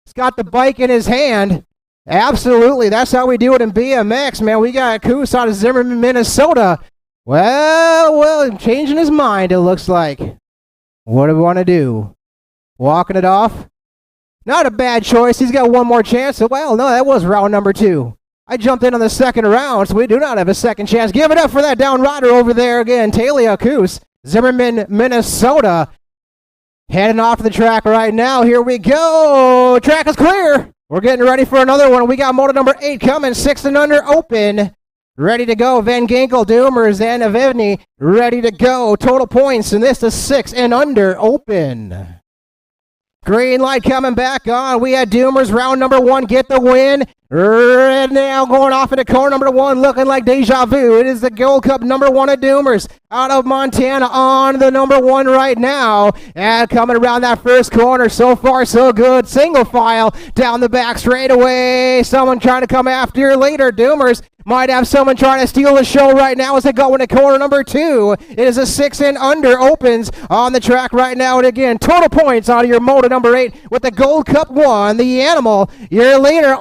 He's got the bike in his hand. Absolutely. That's how we do it in BMX, man. We got Coos out of Zimmerman, Minnesota. Well, changing his mind, it looks like. What do we want to do? Walking it off? Not a bad choice. He's got 1 more chance. Well, no, that was round number 2. I jumped in on the second round, so we do not have a second chance. Give it up for that down rider over there again. Talia Coos, Zimmerman, Minnesota. Heading off the track right now. Here we go. Track is clear. We're getting ready for another one. We got motor number 8 coming. 6 and under open. Ready to go. Van Ginkel, Doomers, and Avivny ready to go. Total points, and this is 6 and under open. Green light coming back on. We had Doomers round number 1 get the win. Right now going off into corner number 1, looking like deja vu. It is the Gold Cup number 1 of Doomers out of Montana on the number 1 right now. And coming around that first corner, so far so good. Single file down the back straightaway. Someone trying to come after you later. Doomers might have someone trying to steal the show right now as they go into corner number 2. It is a 6 and under opens on the track right now. And again, total points out of your motor number 8 with the Gold Cup 1, the Animal. Year later,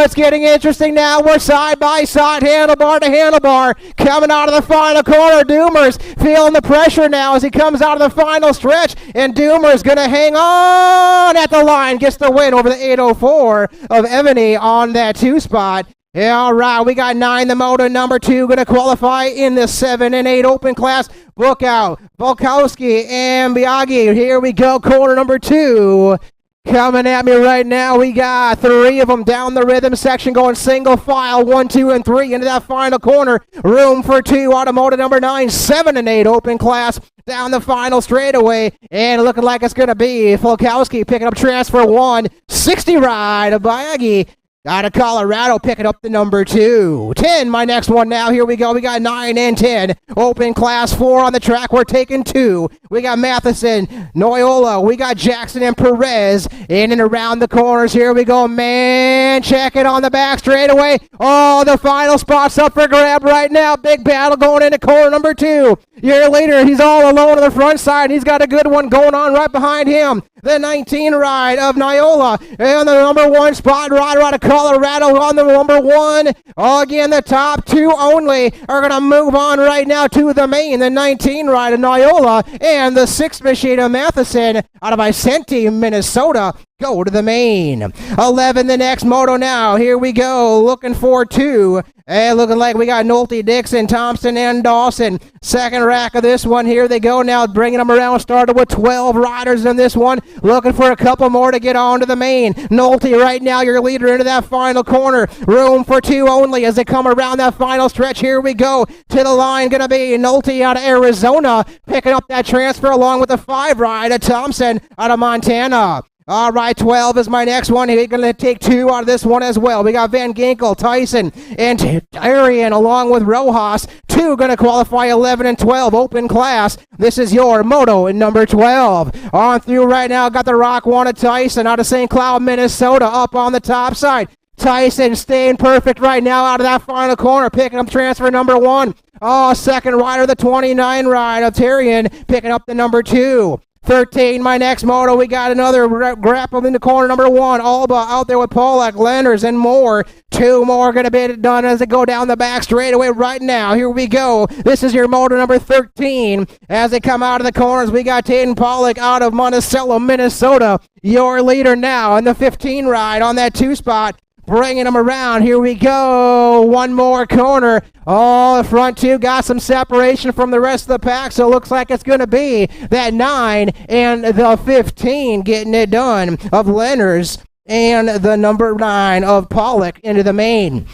it's getting interesting now. We're side by side, handlebar to handlebar. Coming out of the final corner, Doomers feeling the pressure now as he comes out of the final stretch. And Doomers going to hang on at the line. Gets the win over the 804 of Evany on that 2 spot. Yeah, all right, we got 9, the motor number 2, going to qualify in the 7 and 8 open class. Book out, Volkowski and Biagi. Here we go, corner number 2. Coming at me right now, we got 3 of them down the rhythm section going single file, 1, 2, and 3 into that final corner. Room for 2, automotive number 9, 7 and 8 open class down the final straightaway. And looking like it's going to be Volkowski picking up transfer 1, 60 ride of Biagi. Out of Colorado, picking up the number 2. 10, my next one now. Here we go. We got 9 and 10. Open class 4 on the track. We're taking 2. We got Matheson, Noyola. We got Jackson and Perez in and around the corners. Here we go. Man, check it on the back straightaway. Oh, the final spot's up for grab right now. Big battle going into corner number 2. Year later, he's all alone on the front side. He's got a good one going on right behind him. The 19 ride of Noyola. And the number 1 spot rider out of Colorado on the number 1. Again, the top 2 only are going to move on right now to the main. The 19 ride of Noyola and the 6 machine of Matheson out of Vicente, Minnesota. go to the main. 11, the next moto now. Here we go. Looking for 2. And looking like we got Nolte, Dixon, Thompson, and Dawson. Second rack of this one. Here they go now, bringing them around. Started with 12 riders in this one. Looking for a couple more to get on to the main. Nolte right now, your leader into that final corner. Room for 2 only as they come around that final stretch. Here we go. To the line, going to be Nolte out of Arizona. Picking up that transfer along with the 5 ride of Thompson out of Montana. All right, 12 is my next one. He's going to take 2 out of this one as well. We got Van Ginkel, Tyson, and Arian along with Rojas. 2 going to qualify 11 and 12, open class. This is your moto in number 12. On through right now, got the Rock One of Tyson out of St. Cloud, Minnesota, up on the top side. Tyson staying perfect right now out of that final corner, picking up transfer number 1. Oh, second rider, the 29 ride of Tyrion, picking up the number 2. 13, my next moto, we got another grapple in the corner, number 1. Alba out there with Pollock, Lenders, and more. 2 more going to be done as they go down the back straightaway right now. Here we go. This is your moto number 13. As they come out of the corners, we got Taden Pollock out of Monticello, Minnesota. Your leader now in the 15 ride on that 2 spot. Bringing them around. Here we go. One more corner. Oh, the front 2 got some separation from the rest of the pack, so it looks like it's going to be that 9 and the 15 getting it done of Lenners and the number 9 of Pollock into the main.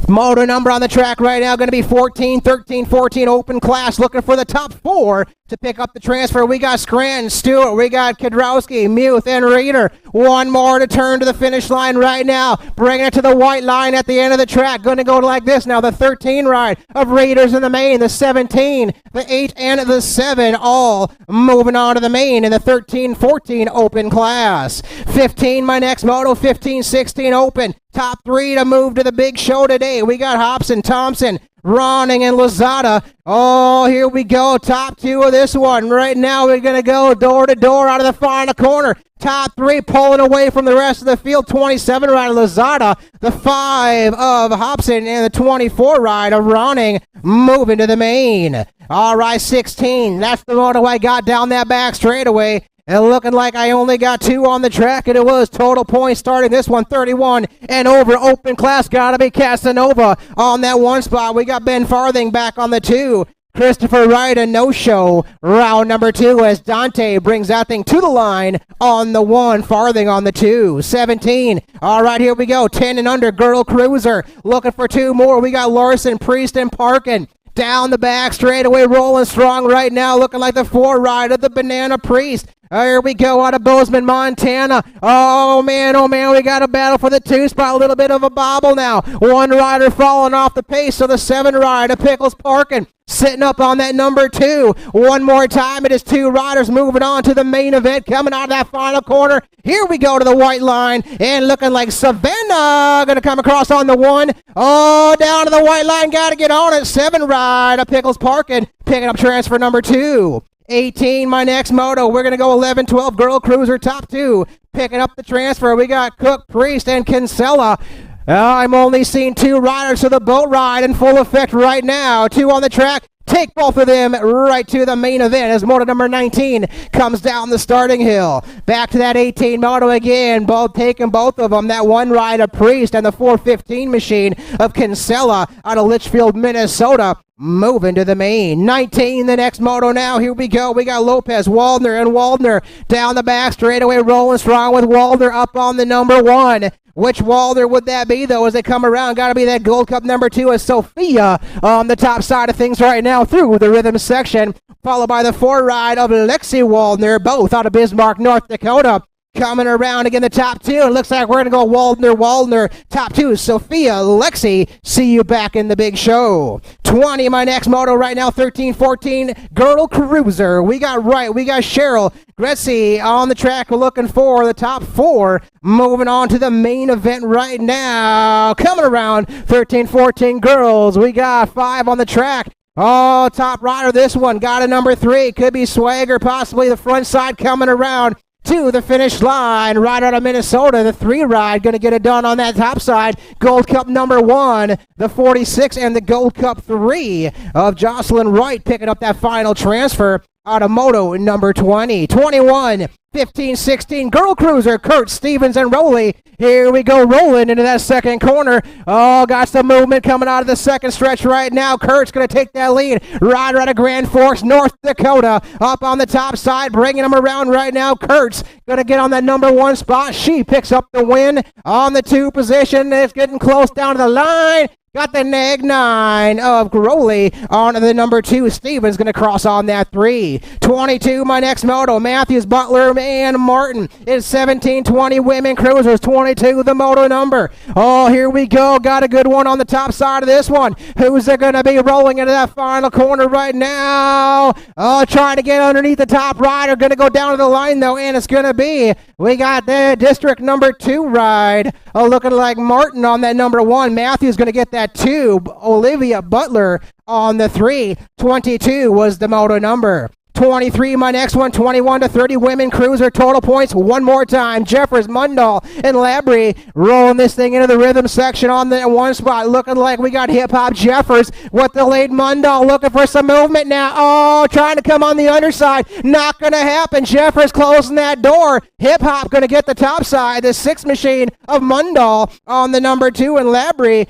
Moto number on the track right now going to be 14, 13, 14 open class, looking for the top 4 to pick up the transfer. We got Scranton, Stewart, we got Kedrowski, Muth, and Reeder. 1 more to turn to the finish line right now, bringing it to the white line at the end of the track. Going to go like this now, the 13 ride of Raiders in the main, the 17, the 8, and the 7 all moving on to the main in the 13, 14 open class. 15, my next moto, 15, 16 open. Top 3 to move to the big show today. We got Hobson, Thompson, Ronning, and Lozada. Oh, here we go. Top 2 of this one. Right now, we're going to go door to door out of the final corner. Top 3 pulling away from the rest of the field. 27 ride of Lozada. The 5 of Hobson and the 24 ride of Ronning moving to the main. All right, 16. That's the moto I got down that back straightaway. And looking like I only got 2 on the track, and it was total points starting this one, 31 and over. Open class, gotta be Casanova on that 1 spot. We got Ben Farthing back on the 2. Christopher Wright, a no-show. Round number 2 as Dante brings that thing to the line on the 1. Farthing on the 2. 17. All right, here we go. 10 and under, Girl Cruiser. Looking for 2 more. We got Larson, Priest, and Parkin. Down the back straightaway, rolling strong right now, looking like the 4 ride of the Banana Priest. Here we go out of Bozeman, Montana. Oh man, we got a battle for the 2 spot. A little bit of a bobble now. 1 rider falling off the pace, so the 7 ride of Pickles Parkin sitting up on that number 2. 1 more time, it is 2 riders moving on to the main event, coming out of that final corner. Here we go to the white line, and looking like Savannah going to come across on the 1. Oh, down to the white line, got to get on it. 7 ride of Pickles Parkin picking up transfer number 2. 18, my next moto. We're going to go 11, 12, Girl Cruiser, top 2. Picking up the transfer. We got Cook, Priest, and Kinsella. I'm only seeing 2 riders, so the boat ride in full effect right now. 2 on the track. Take both of them right to the main event as moto number 19 comes down the starting hill. Back to that 18 moto again, taking both of them. That 1 ride of Priest and the 415 machine of Kinsella out of Litchfield, Minnesota. Moving to the main. 19, the next moto now. Here we go. We got Lopez, Waldner, and Waldner down the back straightaway, rolling strong with Waldner up on the number 1. Which Waldner would that be, though, as they come around? Got to be that Gold Cup number 2 as Sophia on the top side of things right now through the rhythm section, followed by the 4 ride of Lexi Waldner, both out of Bismarck, North Dakota. Coming around again, the top 2. It looks like we're going to go Waldner, top 2. Sophia, Lexi, see you back in the big show. 20, my next moto right now, 13, 14, Girl Cruiser. We got Cheryl Gretzi on the track. We're looking for the top 4. Moving on to the main event right now. Coming around, 13, 14, girls. We got 5 on the track. Oh, top rider, this one. Got a number 3. Could be Swagger, possibly the front side coming around to the finish line, right out of Minnesota. The 3 ride going to get it done on that top side. Gold Cup number 1, the 46, and the Gold Cup 3 of Jocelyn Wright picking up that final transfer. out of moto number 20. 21, 15, 16, girl cruiser, Kurt, Stevens, and Rowley. Here we go, rolling into that second corner. Oh, got some movement coming out of the second stretch right now. Kurt's going to take that lead. Rider out of Grand Forks, North Dakota, up on the top side, bringing him around right now. Kurt's going to get on that number 1 spot. She picks up the win on the 2 position. It's getting close down to the line. Got the neg 9 of Rowley on the number 2. Stevens going to cross on that 3. 22, my next moto. Matthews, Butler, and Martin. It's 17-20 women cruisers. 22, the moto number. Oh, here we go. Got a good one on the top side of this one. Who's it going to be rolling into that final corner right now? Oh, trying to get underneath the top rider. Going to go down to the line, though, and it's going to be, we got the district number 2 ride. Oh, looking like Martin on that number 1. Matthews going to get that 2. Olivia Butler on the 3. 22 was the moto number. 23, my next one. 21-30 women cruiser. Total points one more time. Jeffers, Mundall, and Labrie rolling this thing into the rhythm section on the 1 spot. Looking like we got Hip Hop Jeffers with the lead. Mundall looking for some movement now. Oh, trying to come on the underside. Not going to happen. Jeffers closing that door. Hip Hop going to get the top side. The 6 machine of Mundall on the number 2, and Labrie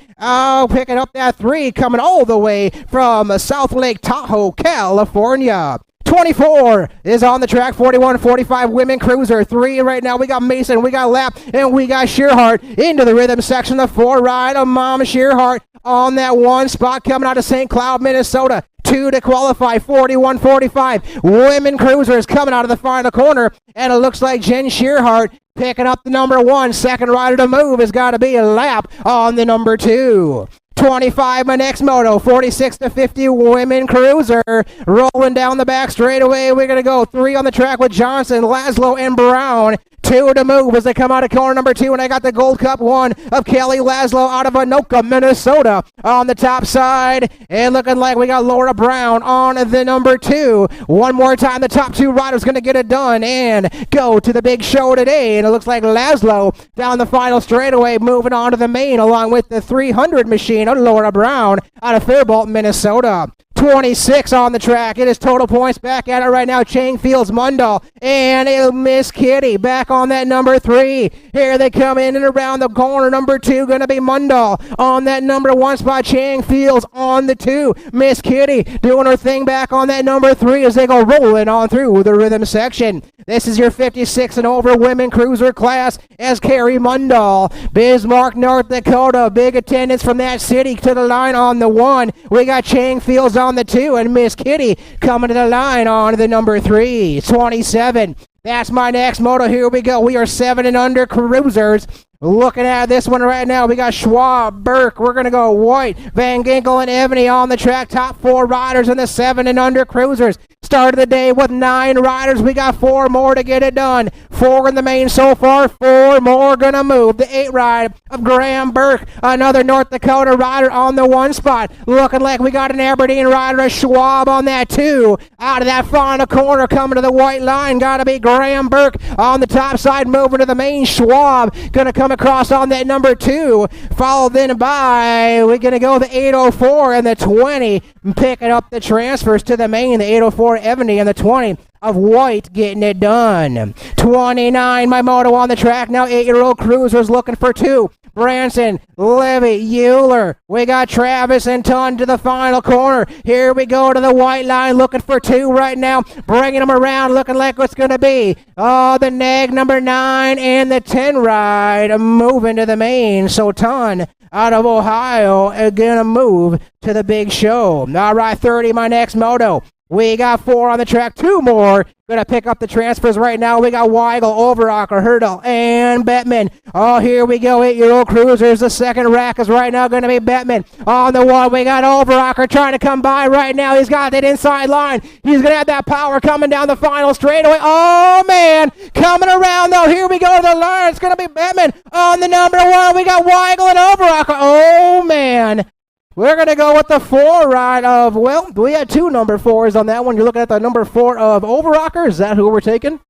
picking up that 3, coming all the way from South Lake Tahoe, California. 24 is on the track. 41-45 women cruiser. 3 right now. We got Mason, we got Lapp, and we got Shearhart into the rhythm section. The 4 ride of Mom Shearhart on that 1 spot coming out of St. Cloud, Minnesota. 2 to qualify. 41-45 women cruisers coming out of the final corner, and it looks like Jen Shearhart picking up the number 1. Second rider to move has got to be a Lapp on the number 2. 25, my next moto. 46-50 women cruiser. Rolling down the back straightaway. We're going to go 3 on the track with Johnson, Laszlo, and Brown. 2 to move as they come out of corner number 2, and I got the Gold Cup 1 of Kelly Laszlo out of Anoka, Minnesota on the top side. And looking like we got Laura Brown on the number 2. One more time, the top 2 riders going to get it done and go to the big show today. And it looks like Laszlo down the final straightaway, moving on to the main along with the 300 machine of Laura Brown out of Faribault, Minnesota. 26 on the track. It is total points. Back at it right now. Chang Fields, Mundall, and Miss Kitty back on that number 3. Here they come in and around the corner. Number 2 going to be Mundall on that number 1 spot. Chang Fields on the 2. Miss Kitty doing her thing back on that number 3 as they go rolling on through the rhythm section. This is your 56 and over women cruiser class as Carrie Mundall. Bismarck, North Dakota. Big attendance from that city to the line on the 1. We got Chang Fields on the 2, and Miss Kitty coming to the line on the number 3. 27. That's my next moto. Here we go. We are 7 and under cruisers. Looking at this one right now, we got Schwab, Burke. We're going to go White, Van Ginkel, and Evany on the track. Top 4 riders in the 7 and under cruisers. Started the day with 9 riders. We got 4 more to get it done. 4 in the main so far. 4 more going to move. The 8 ride of Graham Burke, another North Dakota rider on the 1 spot. Looking like we got an Aberdeen rider, a Schwab on that 2. Out of that final corner, coming to the white line, got to be Graham Burke on the top side, moving to the main. Schwab going to come across on that number 2, followed then by, we're going to go the 804 and the 20, picking up the transfers to the main. The 804 Evany and the 20 of White getting it done. 29, my moto on the track now. 8-year-old cruisers looking for 2. Branson, Levy, Euler. We got Travis and Ton to the final corner. Here we go to the white line, looking for 2 right now. Bringing them around, looking like what's going to be. Oh, the neg number 9 and the 10 ride moving to the main. So Ton out of Ohio are going to move to the big show. All right, 30, my next moto. We got 4 on the track, 2 more. Gonna pick up the transfers right now. We got Weigel, Overocker, Hurdle, and Bettman. Oh, here we go, 8-year-old cruisers. The second rack is right now gonna be Bettman. On the 1, we got Overocker trying to come by right now. He's got that inside line. He's gonna have that power coming down the final straightaway. Oh, man, coming around though. Here we go to the line. It's gonna be Bettman on the number 1. We got Weigel and Overocker. Oh, man. We're going to go with the 4 ride of, well, we had 2 number 4s on that one. You're looking at the number 4 of Overocker. Is that who we're taking?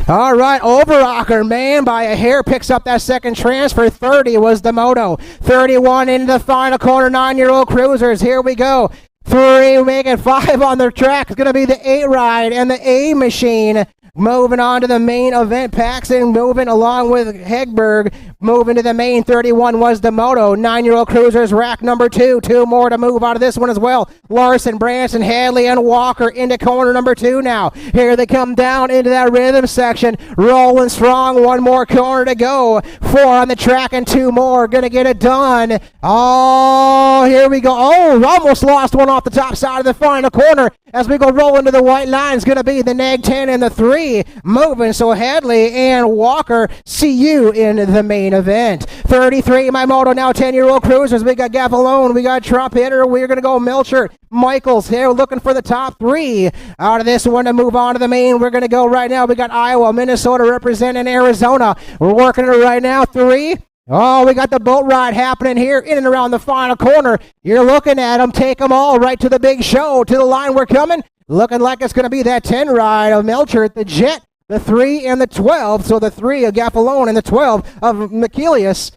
All right, Overocker, man, by a hair picks up that second transfer. 30 was the moto. 31 into the final corner, 9-year-old cruisers. Here we go. 3, making 5 on the track. It's going to be the 8 ride and the A machine. Moving on to the main event, Paxton moving along with Hegberg. Moving to the main, 31 was the moto. 9-year-old cruisers, rack number 2. 2 more to move out of this one as well. Larson, Branson, Hadley, and Walker into corner number 2 now. Here they come down into that rhythm section. Rolling strong, 1 more corner to go. 4 on the track and 2 more. Gonna get it done. Oh, here we go. Oh, almost lost one off the top side of the final corner. As we go rolling to the white line, it's gonna be the Nag 10 and the 3 moving. So Hadley and Walker, see you in the main event. 33, my moto now, 10-year-old cruisers. We got Gaffalone, we got Trump Hitter, we're going to go Melcher, Michaels here looking for the top 3. Out of this one to move on to the main, we're going to go right now. We got Iowa, Minnesota representing Arizona. We're working it right now, 3. Oh, we got the boat ride happening here in and around the final corner. You're looking at them, take them all right to the big show, to the line we're coming. Looking like it's going to be that 10 ride of Melcher, the Jet, the 3 and the 12. So the 3 of Gaffalone and the 12 of Michelius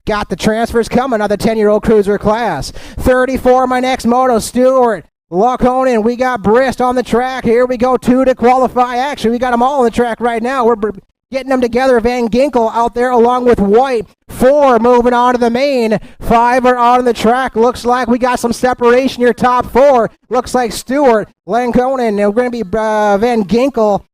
got the transfers coming on the 10-year-old cruiser class. 34, my next moto, Stewart. Lockonen, we got Brist on the track. Here we go, 2 to qualify. Actually, we got them all on the track right now. We're getting them together. Van Ginkel out there along with White. 4 moving on to the main. 5 are on the track. Looks like we got some separation here, top 4. Looks like Stewart, Lankonen, and we're going to be Van Ginkel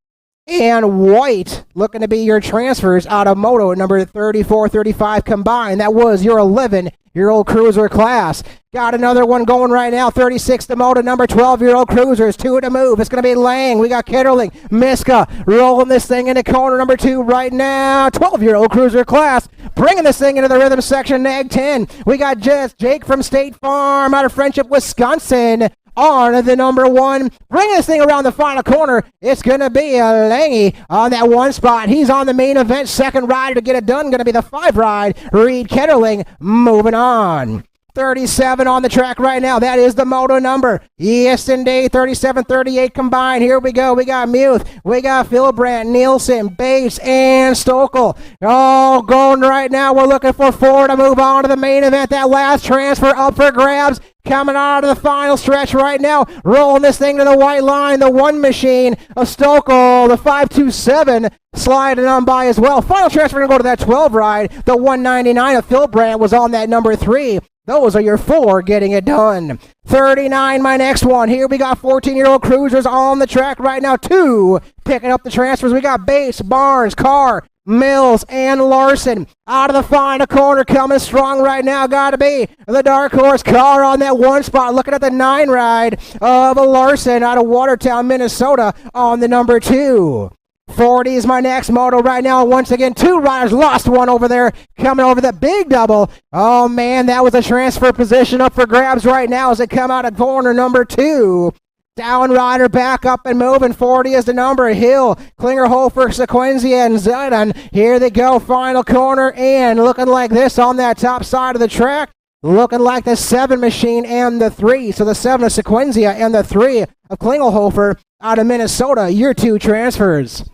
and White looking to be your transfers out of moto number 34, 35 combined. That was your 11-year-old cruiser class. Got another one going right now. 36 to moto number 12-year-old cruisers. 2 to move. It's going to be Lang. We got Kitterling, Miska rolling this thing into corner number 2 right now. 12-year-old cruiser class bringing this thing into the rhythm section. Nag 10. We got Jake from State Farm out of Friendship, Wisconsin. On the number 1, bringing this thing around the final corner, it's going to be Langy on that 1 spot. He's on the main event, second rider to get it done, going to be the 5 ride, Reed Ketterling, moving on. 37 on the track right now. That is the moto number. Easton Day, 37-38 combined. Here we go. We got Muth. We got Philbrandt, Nielsen, Bates, and Stokel. All going right now. We're looking for 4 to move on to the main event. That last transfer up for grabs. Coming out of the final stretch right now. Rolling this thing to the white line. The 1 machine of Stokel. The 527 sliding on by as well. Final transfer going to go to that 12 ride. The 199 of Philbrandt was on that number 3. Those are your 4 getting it done. 39, my next one. Here we got 14-year-old cruisers on the track right now. 2 picking up the transfers. We got Bates, Barnes, Carr, Mills, and Larson. Out of the final corner, coming strong right now. Got to be the dark horse Carr on that 1 spot. Looking at the 9 ride of Larson out of Watertown, Minnesota on the number 2. 40 is my next moto right now. Once again, 2 riders lost one over there. Coming over the big double. Oh, man, that was a transfer position up for grabs right now as they come out of corner number 2. Down rider back up and moving. 40 is the number. Hill, Klingerhofer, Sequenzia, and Zidane. Here they go. Final corner and looking like this on that top side of the track. Looking like the 7 machine and the 3. So the 7 of Sequenzia and the 3 of Klingelhofer out of Minnesota. Your 2 transfers.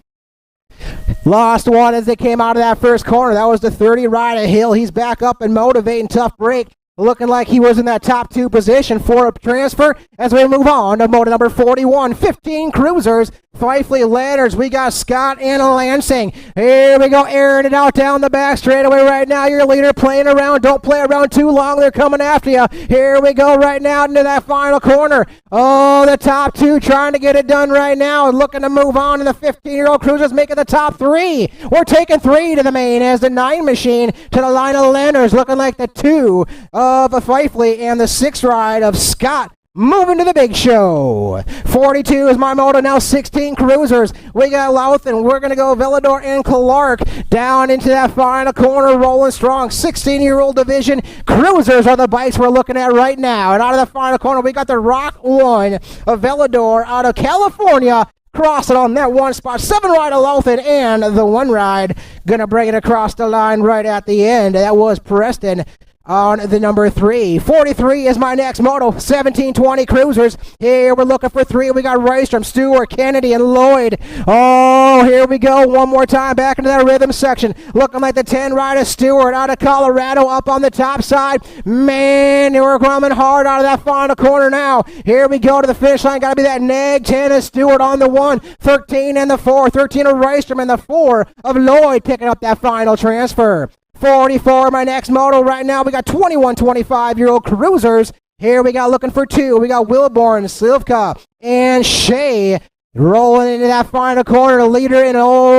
Lost one as they came out of that first corner. That was the 30 ride of Hill. He's back up and motivating. Tough break. Looking like he was in that top 2 position for a transfer as we move on to moto number 41. 15 cruisers. Fifely Ladders. We got Scott and Lansing. Here we go, airing it out down the back straightaway right now. Your leader playing around. Don't play around too long. They're coming after you. Here we go right now into that final corner. Oh, the top 2 trying to get it done right now and looking to move on. And the 15-year-old cruisers making the top 3. We're taking 3 to the main as the 9 machine to the line of Landers. Looking like the 2 of Fifely and the 6 ride of Scott. Moving to the big show. 42 is my moto now. 16 cruisers. We got Louth and we're going to go Villador and Clark down into that final corner, rolling strong. 16-year-old division. Cruisers are the bikes we're looking at right now. And out of the final corner, we got the Rock 1 of Villador out of California. Crossing on that 1 spot. 7 ride of Lothan and the 1 ride. Going to bring it across the line right at the end. That was Preston on the number 3. 43 is my next moto. 1720 Cruisers. Here we're looking for 3. We got Rystrom, Stewart, Kennedy, and Lloyd. Oh, here we go. One more time back into that rhythm section. Looking like the 10 rider Stewart out of Colorado up on the top side. Man, we're coming hard out of that final corner now. Here we go to the finish line. Got to be that neg 10 of Stewart on the 1. 13 and the 4. 13 of Rystrom and the 4 of Lloyd picking up that final transfer. 44, my next moto right now. We got 21, 25-year-old Cruisers. Here we got looking for 2. We got Wilborn, Slivka, and Shea rolling into that final corner. The leader in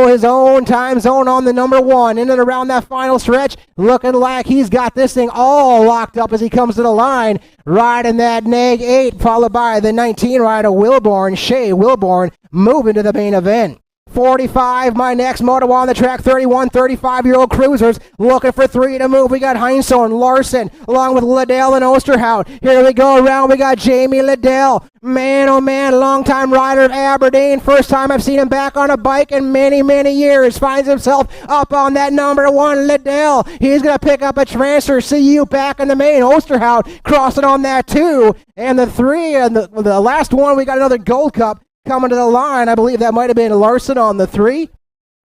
his own time zone on the number 1. In and around that final stretch, looking like he's got this thing all locked up as he comes to the line. Riding that neg 8, followed by the 19 rider Wilborn, Shea Wilborn, moving to the main event. 45, my next moto on the track. 31, 35-year-old Cruisers looking for 3 to move. We got Heinsohn, Larson, along with Liddell and Osterhout. Here we go around. We got Jamie Liddell. Man, oh man, longtime rider of Aberdeen. First time I've seen him back on a bike in many, many years. Finds himself up on that number 1, Liddell. He's going to pick up a transfer. See you back in the main. Osterhout crossing on that 2. And the 3, and the last one, we got another Gold Cup coming to the line. I believe that might have been Larson on the 3.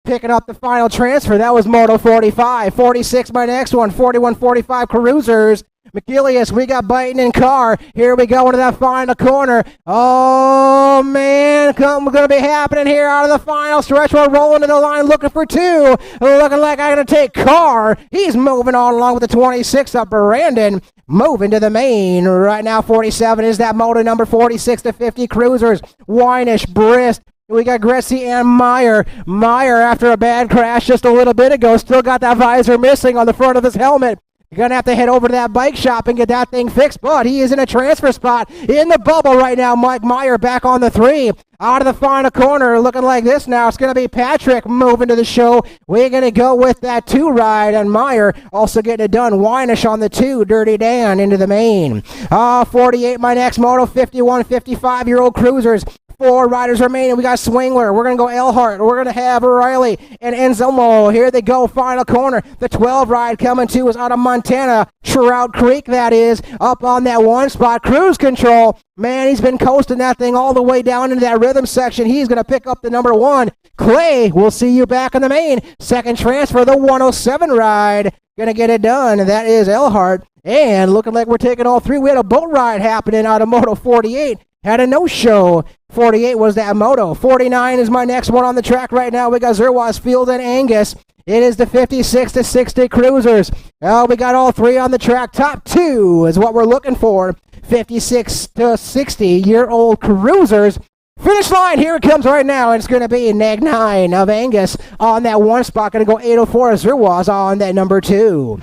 Picking up the final transfer. That was Moto 45. 46, my next one. 41, 45 Cruisers. McGillius, we got Biting in Carr. Here we go into that final corner. Oh, man. What's going to be happening here out of the final stretch? We're rolling to the line looking for 2. Looking like I'm going to take Carr. He's moving on along with the 26 of Brandon. Moving to the main. Right now, 47 is that moto number. 46 to 50 Cruisers. Weinish, Brist. We got Gressy and Meyer. Meyer, after a bad crash just a little bit ago, still got that visor missing on the front of his helmet. You're going to have to head over to that bike shop and get that thing fixed, but he is in a transfer spot in the bubble right now. Mike Meyer back on the 3. Out of the final corner, looking like this now. It's going to be Patrick moving to the show. We're going to go with that 2 ride, and Meyer also getting it done. Weinish on the 2, Dirty Dan into the main. 48, my next moto. 51, 55-year-old Cruisers. 4 riders remaining. We got Swingler. We're going to go Elhart. We're going to have Riley and Enzomo. Here they go. Final corner. The 12 ride coming to is out of Montana. Shroud Creek, that is. Up on that 1 spot. Cruise control. Man, he's been coasting that thing all the way down into that rhythm section. He's going to pick up the number 1. Clay, we'll see you back in the main. Second transfer, the 107 ride. Going to get it done. That is Elhart. And looking like we're taking all 3. We had a boat ride happening out of Moto 48. Had a no-show. 48 was that moto. 49 is my next one on the track right now. We got Zerwas, Field, and Angus. It is the 56 to 60 Cruisers. Oh, we got all 3 on the track. Top 2 is what we're looking for. 56 to 60-year-old Cruisers. Finish line, here it comes right now, and it's going to be neg 9 of Angus on that 1 spot. Going to go 804 of Zerwas on that number 2.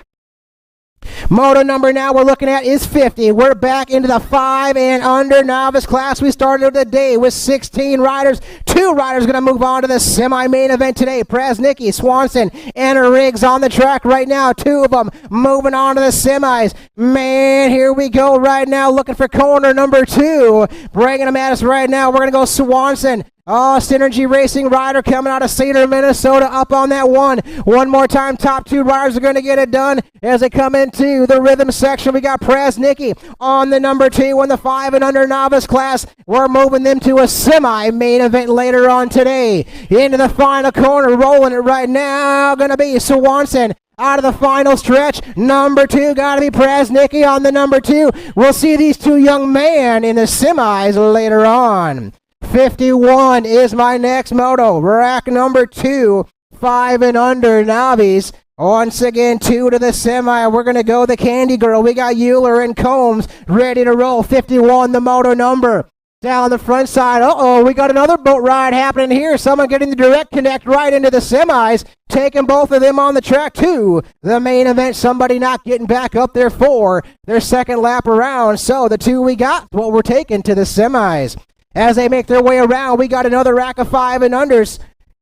Moto number now we're looking at is 50. We're back into the 5 and under novice class. We started the day with 16 riders. 2 riders going to move on to the semi-main event today. Prasnicki, Swanson, and Riggs on the track right now. 2 of them moving on to the semis. Man, here we go right now looking for corner number 2. Bringing them at us right now. We're going to go Swanson. Oh, Synergy Racing rider coming out of Cedar, Minnesota, up on that 1. One more time, top 2 riders are going to get it done as they come into the rhythm section. We got Prasnicki on the number 2 in the 5 and under novice class. We're moving them to a semi-main event later on today. Into the final corner, rolling it right now, going to be Swanson. Out of the final stretch, number 2, got to be Prasnicki on the number 2. We'll see these 2 young men in the semis later on. 51 is my next moto. Rack number 2, 5 and under novice. Once again, 2 to the semi. We're going to go the Candy Girl. We got Euler and Combs ready to roll. 51, the moto number. Down the front side. Uh-oh, we got another boat ride happening here. Someone getting the direct connect right into the semis. Taking both of them on the track to the main event. Somebody not getting back up there for their second lap around. So the 2 we got, what we're taking to the semis. As they make their way around, we got another rack of 5 and unders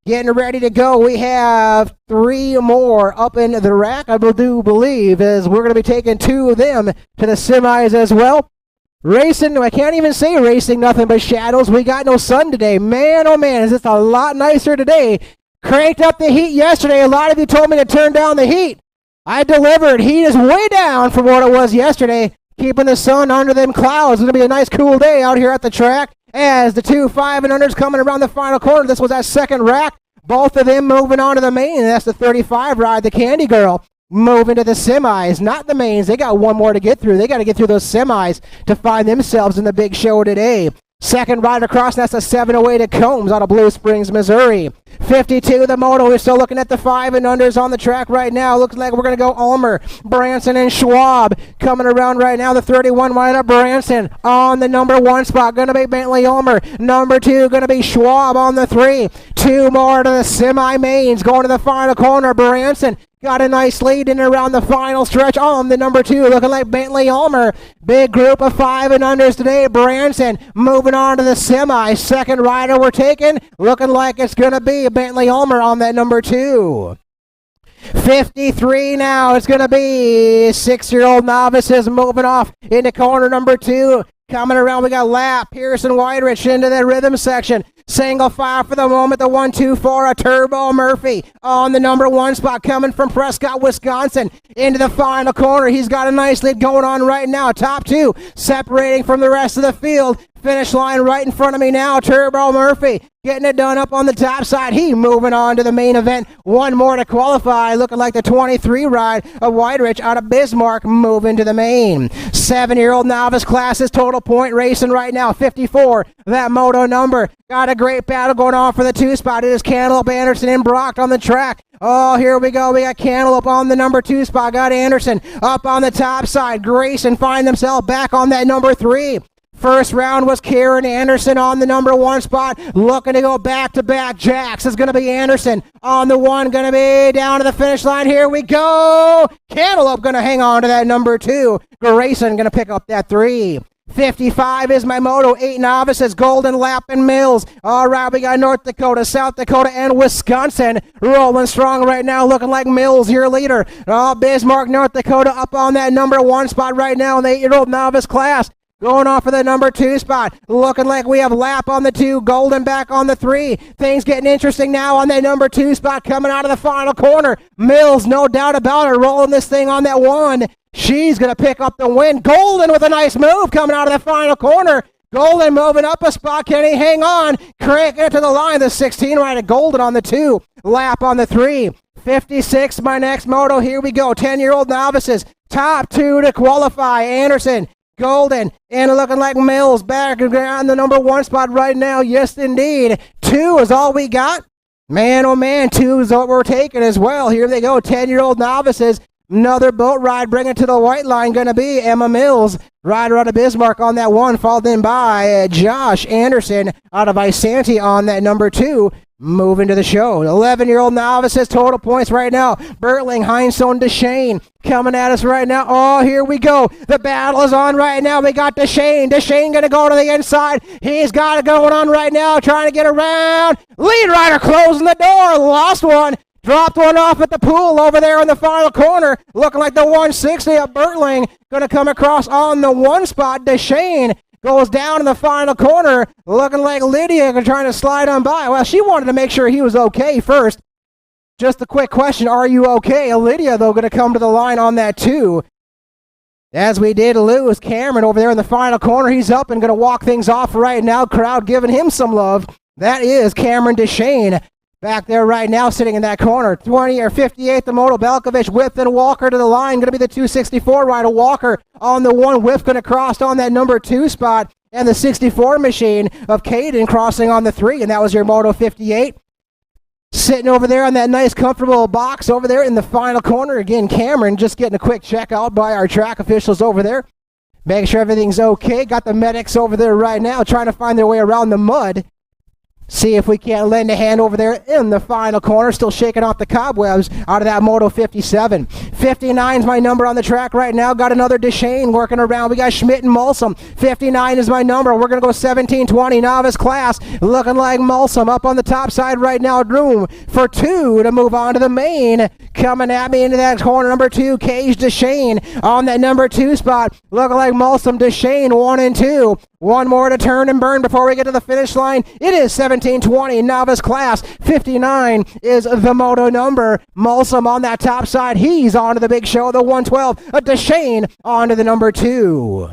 getting ready to go. We have 3 more up in the rack, I do believe, as we're going to be taking 2 of them to the semis as well. Racing, I can't even say racing nothing but shadows. We got no sun today. Man, oh man, is this a lot nicer today. Cranked up the heat yesterday. A lot of you told me to turn down the heat. I delivered. Heat is way down from what it was yesterday. Keeping the sun under them clouds. It's going to be a nice cool day out here at the track as the 2 5 and unders coming around the final corner. This was that second rack. Both of them moving on to the main. That's the 35 ride, the Candy Girl. Moving to the semis, not the mains. They got one more to get through. They got to get through those semis to find themselves in the big show today. Second ride across, that's a 708 at Combs out of Blue Springs, Missouri. 52, the moto. We're still looking at the 5 and unders on the track right now. Looks like we're going to go Ulmer, Branson, and Schwab. Coming around right now, the 31 right up Branson on the number 1 spot. Going to be Bentley Ulmer. Number 2, going to be Schwab on the 3. 2 more to the semi-mains. Going to the final corner, Branson. Got a nice lead in and around the final stretch on the number 2, looking like Bentley Ulmer. Big group of 5 and unders today. Branson moving on to the semi. Second rider we're taking, looking like it's going to be Bentley Ulmer on that number 2. 53 now. It's going to be 6-year-old novices moving off into corner number 2. Coming around, we got Lapp, Pearson, Whiterich into the rhythm section. Single file for the moment, the 1-2-4, a Turbo Murphy on the number 1 spot coming from Prescott, Wisconsin into the final corner. He's got a nice lead going on right now. Top 2 separating from the rest of the field. Finish line right in front of me now. Turbo Murphy getting it done up on the top side. He moving on to the main event. One more to qualify. Looking like the 23 ride of Whiterich out of Bismarck moving to the main. 7-year-old novice classes total point racing right now. 54. That moto number. Got a great battle going on for the 2 spot. It is Cantaloupe, Anderson, and Brock on the track. Oh, here we go. We got Cantaloupe on the number 2 spot. Got Anderson up on the top side. Grayson find themselves back on that number 3. First round was Karen Anderson on the number 1 spot. Looking to go back-to-back. Jax is going to be Anderson on the 1. Going to be down to the finish line. Here we go. Cantaloupe going to hang on to that number 2. Grayson going to pick up that 3. 55 is my moto. 8 novices, Golden, Lapp, and Mills. All right, we got North Dakota, South Dakota, and Wisconsin rolling strong right now, looking like Mills, your leader. Oh, Bismarck, North Dakota up on that number 1 spot right now in the 8-year-old novice class. Going off for the number 2 spot. Looking like we have Lapp on the 2, Golden back on the 3. Things getting interesting now on that number 2 spot coming out of the final corner. Mills, no doubt about it, rolling this thing on that 1. She's going to pick up the win. Golden with a nice move coming out of the final corner. Golden moving up a spot. Can he hang on? Cranking it to the line. The 16 rider Golden on the 2. Lapp on the 3. 56, my next moto. Here we go. 10-year-old novices. Top 2 to qualify. Anderson, Golden, and looking like Mills back on the number 1 spot right now. Yes, indeed. 2 is all we got. Man, oh man, 2 is what we're taking as well. Here they go. 10-year-old novices. Another boat ride, bring it to the white line, going to be Emma Mills, rider out of Bismarck on that 1, followed in by Josh Anderson out of Isanti on that number 2. Moving to the show. 11-year-old novices, total points right now. Bertling, Hindstone, Deshane coming at us right now. Oh, here we go. The battle is on right now. We got Deshane. Deshane going to go to the inside. He's got it going on right now, trying to get around. Lead rider closing the door. Lost one. Dropped one off at the pool over there in the final corner. Looking like the 160 of Bertling. Going to come across on the 1 spot. Deshane goes down in the final corner. Looking like Lydia trying to slide on by. Well, she wanted to make sure he was okay first. Just a quick question. Are you okay? Lydia, though, going to come to the line on that 2. As we did lose Cameron over there in the final corner. He's up and going to walk things off right now. Crowd giving him some love. That is Cameron Deshane. Back there right now, sitting in that corner. 20 or 58, the moto. Belkovich, Whip, and Walker to the line. Going to be the 264 rider. Walker on the 1. Whip going to cross on that number 2 spot. And the 64 machine of Caden crossing on the 3. And that was your moto 58. Sitting over there on that nice, comfortable box over there in the final corner. Again, Cameron just getting a quick check out by our track officials over there. Making sure everything's okay. Got the medics over there right now trying to find their way around the mud. See if we can't lend a hand over there in the final corner. Still shaking off the cobwebs out of that Moto 57. 59 is my number on the track right now. Got another Deshane working around. We got Schmidt and Mulsum. 59 is my number. We're going to go 17-20 novice class. Looking like Mulsum up on the top side right now. Room for 2 to move on to the main. Coming at me into that corner, number 2, Cage Deshane on that number 2 spot. Looking like Mulsum, Deshane, 1 and 2. One more to turn and burn before we get to the finish line. It is 1720 novice class. 59 is the moto number. Mulsum on that top side. He's on to the big show, the 112. Deshane on to the number 2.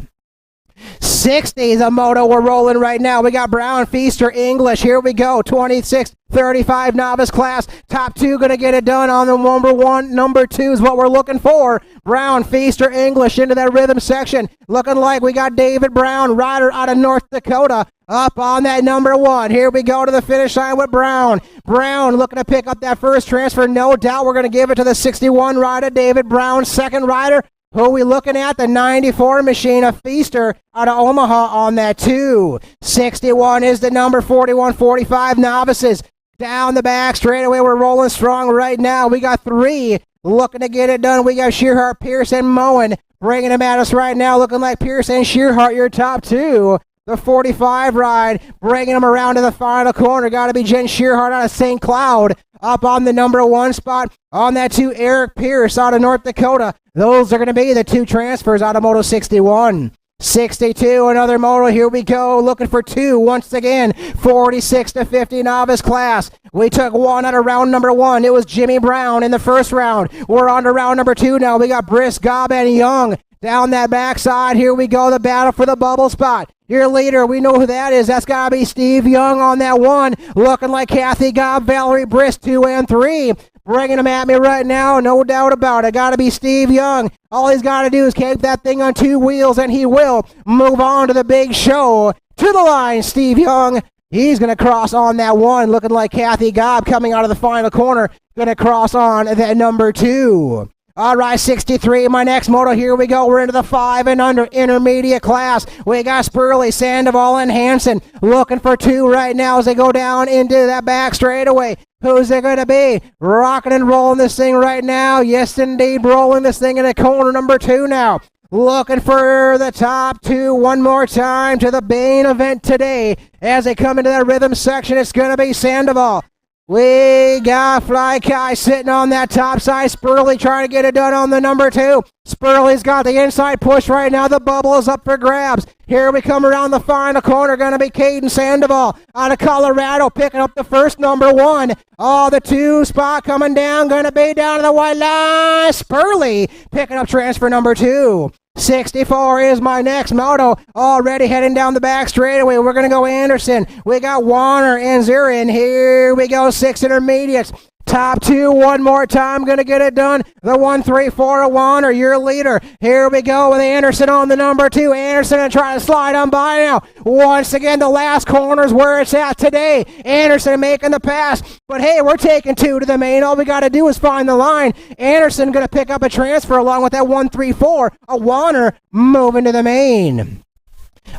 60 the moto we're rolling right now. We got Brown, Feaster, English. Here we go. 26-35 novice class. Top 2 gonna get it done on the number 1. Number 2 is what we're looking for. Brown, Feaster, English into that rhythm section. Looking like we got David Brown, rider out of North Dakota, up on that number 1. Here we go to the finish line with Brown. Brown looking to pick up that first transfer. No doubt we're gonna give it to the 61 rider, David Brown. Second rider, who are we looking at? The 94 machine of Feaster out of Omaha on that 2. 61 is the number. 41-45 novices. Down the back straightaway. We're rolling strong right now. We got 3 looking to get it done. We got Shearhart, Pierce, and Moen bringing them at us right now. Looking like Pierce and Shearhart, your top 2. The 45 ride, bringing them around to the final corner. Got to be Jen Shearhart out of St. Cloud. Up on the number 1 spot. On that 2, Eric Pierce out of North Dakota. Those are going to be the 2 transfers out of Moto 61. 62, another moto. Here we go. Looking for 2 once again. 46-50 novice class. We took 1 out of round number 1. It was Jimmy Brown in the first round. We're on to round number 2 now. We got Brisk, Gobb, and Young down that backside. Here we go. The battle for the bubble spot. Your leader, we know who that is. That's got to be Steve Young on that 1. Looking like Kathy Gobb, Valerie Brisk, 2 and 3. Bringing them at me right now, no doubt about it. Got to be Steve Young. All he's got to do is keep that thing on 2 wheels, and he will move on to the big show. To the line, Steve Young. He's going to cross on that 1, looking like Kathy Gobb coming out of the final corner. Going to cross on that number 2. All right, 63, my next moto. Here we go. We're into the 5 and under intermediate class. We got Spurley, Sandoval, and Hansen looking for 2 right now as they go down into that back straightaway. Who's it going to be? Rocking and rolling this thing right now. Yes, indeed, rolling this thing in the corner number 2 now. Looking for the top 2 one more time to the main event today. As they come into that rhythm section, it's going to be Sandoval. We got Fly Kai sitting on that top side. Spurley trying to get it done on the number 2. Spurley's got the inside push right now. The bubble is up for grabs. Here we come around the final corner. Going to be Caden Sandoval out of Colorado picking up the first number 1. Oh, the 2 spot coming down. Going to be down to the white line. Spurley picking up transfer number 2. 64 is my next moto. Already heading down the back straightaway. We're going to go Anderson. We got Warner and Zirin. Here we go. 6 intermediates. Top 2 one more time. Going to get it done. The 1-3-4 of Warner, your leader. Here we go with Anderson on the number 2. Anderson and trying to slide on by now. Once again, the last corner's where it's at today. Anderson making the pass. But hey, we're taking 2 to the main. All we got to do is find the line. Anderson going to pick up a transfer along with that 1-3-4 of Warner moving to the main.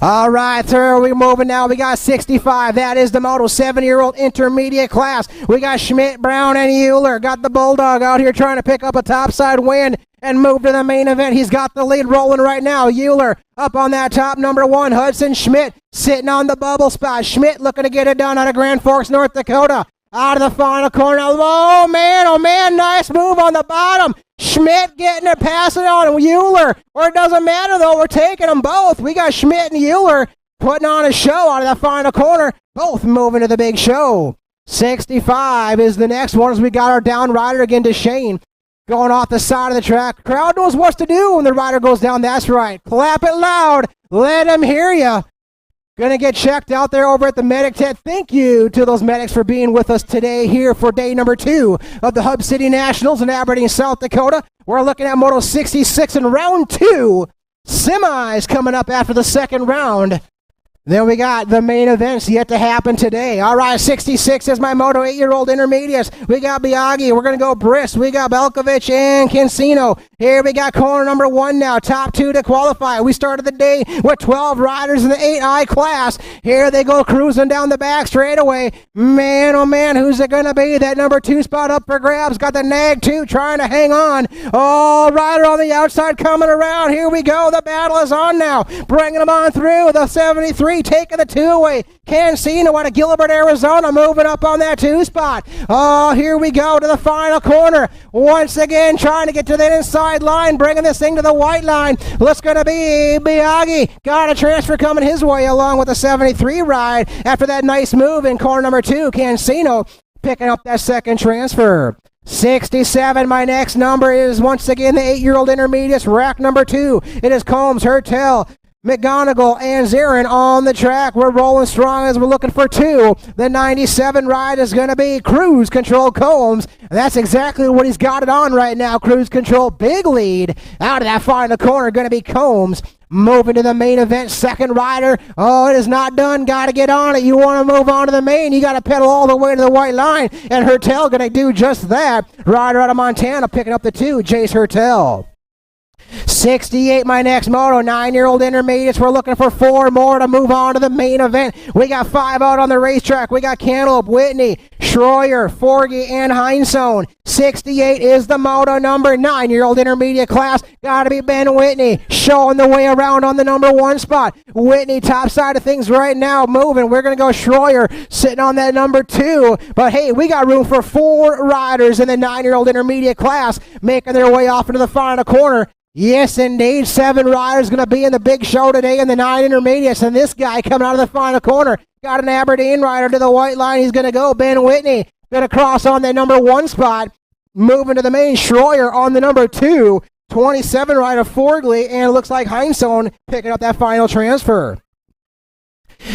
All right, sir, we're moving now. We got 65. That is the moto 7-year-old intermediate class. We got Schmidt, Brown, and Euler. Got the Bulldog out here trying to pick up a topside win and move to the main event. He's got the lead rolling right now. Euler up on that top number 1. Hudson Schmidt sitting on the bubble spot. Schmidt looking to get it done out of Grand Forks, North Dakota. Out of the final corner. Oh, man, nice move on the bottom. Schmidt getting it, passing on Euler. Or it doesn't matter, though. We're taking them both. We got Schmidt and Euler putting on a show out of the final corner. Both moving to the big show. 65 is the next one as we got our down rider again to Shane. Going off the side of the track. Crowd knows what to do when the rider goes down. That's right. Clap it loud. Let them hear you. Gonna get checked out there over at the Medic Tent. Thank you to those medics for being with us today here for day number 2 of the Hub City Nationals in Aberdeen, South Dakota. We're looking at Moto 66 in round 2. Semis coming up after the second round. Then we got the main events yet to happen today. All right, 66 is my Moto 8-year-old intermediates. We got Biaggi. We're going to go Brisk. We got Belkovich and Cancino. Here we got corner number 1 now. Top 2 to qualify. We started the day with 12 riders in the 8I class. Here they go cruising down the back straightaway. Man, oh man, who's it going to be? That number 2 spot up for grabs. Got the Nag 2 trying to hang on. Oh, rider on the outside coming around. Here we go. The battle is on now. Bringing them on through. The 73 73 taking the 2 away. Cancino out of Gilbert, Arizona, moving up on that 2 spot. Oh, here we go to the final corner. Once again, trying to get to the inside line, bringing this thing to the white line. Looks going to be Biaggi. Got a transfer coming his way along with the 73 ride after that nice move in corner number 2. Cancino picking up that second transfer. 67, my next number is once again the 8-year-old intermediates, rack number 2. It is Combs, Hertel, McGonigal, and Zarin on the track. We're rolling strong as we're looking for 2. The 97 ride is going to be Cruise Control Combs. And that's exactly what he's got it on right now. Cruise Control, big lead. Out of that final corner, going to be Combs. Moving to the main event, second rider. Oh, it is not done. Got to get on it. You want to move on to the main. You got to pedal all the way to the white line. And Hertel going to do just that. Rider out of Montana picking up the 2, Jace Hertel. 68, my next moto, 9-year-old intermediates. We're looking for 4 more to move on to the main event. We got 5 out on the racetrack. We got Cantaloupe, Whitney, Schroyer, Forgy, and Heinsohn. 68 is the moto number, 9-year-old intermediate class. Got to be Ben Whitney showing the way around on the number 1 spot. Whitney top side of things right now moving. We're going to go Schroyer sitting on that number 2. But hey, we got room for 4 riders in the 9-year-old intermediate class making their way off into the final corner. Yes, indeed. 7 riders going to be in the big show today in the 9 intermediates. And this guy coming out of the final corner got an Aberdeen rider to the white line. He's going to go. Ben Whitney going to cross on the number 1 spot. Moving to the main. Schroyer on the number 2. 27 rider Forgley. And it looks like Heinsohn picking up that final transfer.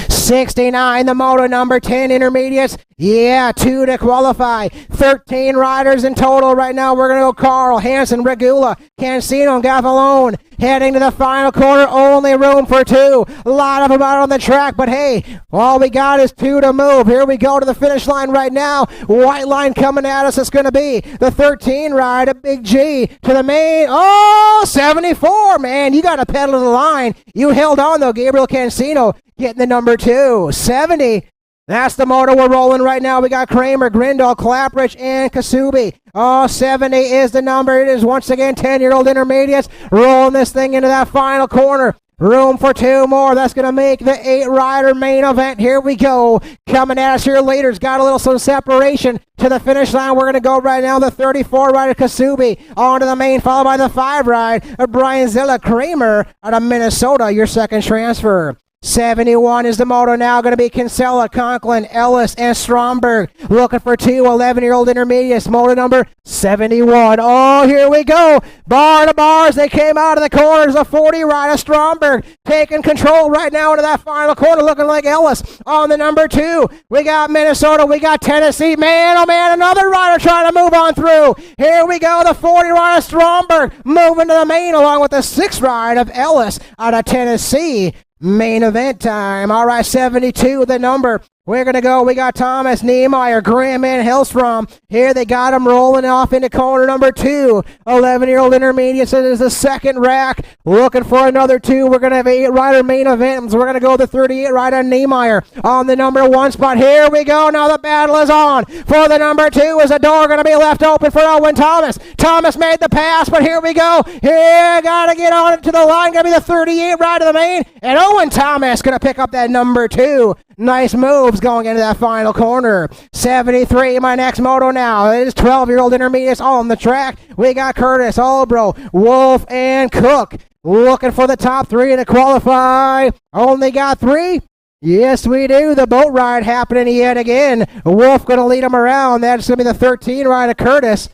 69, the moto number 10 intermediates. Yeah, 2 to qualify. 13 riders in total right now. We're going to go Carl, Hansen, Regula, Cancino, and Gaffalone. Heading to the final corner, only room for 2. A lot of them out on the track, but hey, all we got is 2 to move. Here we go to the finish line right now. White line coming at us. It's going to be the 13 ride, a Big G to the main. Oh, 74, man. You got to pedal to the line. You held on, though, Gabriel Cancino getting the number 2. 70. That's the motor we're rolling right now. We got Kramer, Grindal, Clapridge, and Kasubi. Oh, 70 is the number. It is once again 10-year-old intermediates rolling this thing into that final corner. Room for 2 more. That's going to make the 8-rider main event. Here we go. Coming at us here later. It's got a little some separation to the finish line. We're going to go right now. The 34-rider Kasubi on to the main, followed by the 5-ride of Brian Zilla. Kramer out of Minnesota, your second transfer. 71 is the moto now. Going to be Kinsella, Conklin, Ellis, and Stromberg. Looking for 2 11-year-old intermediates. Moto number 71. Oh, here we go. Bar to bars. They came out of the corners. A 40-rider Stromberg taking control right now into that final corner. Looking like Ellis on the number 2. We got Minnesota. We got Tennessee. Man, oh man, another rider trying to move on through. Here we go. The 40-rider Stromberg moving to the main along with the 6-ride of Ellis out of Tennessee. Main event time. All right, 72 the number. We're going to go. We got Thomas, Niemeyer, Graham, and Hellstrom. Here they got him rolling off into corner number 2. 11-year-old intermediates. It is the second rack. Looking for another 2. We're going to have 8-rider main event. So we're going to go the 38-rider Niemeyer on the number 1 spot. Here we go. Now the battle is on. For the number 2 is a door going to be left open for Owen Thomas. Thomas made the pass, but here we go. Here, got to get on it to the line. Going to be the 38-rider of the main. And Owen Thomas going to pick up that number 2. Nice moves going into that final corner. 73, my next moto now. It is 12-year-old intermediates on the track. We got Curtis, Albro, Wolf, and Cook. Looking for the top 3 to qualify. Only got 3. Yes, we do. The boat ride happening yet again. Wolf going to lead them around. That's going to be the 13 ride of Curtis.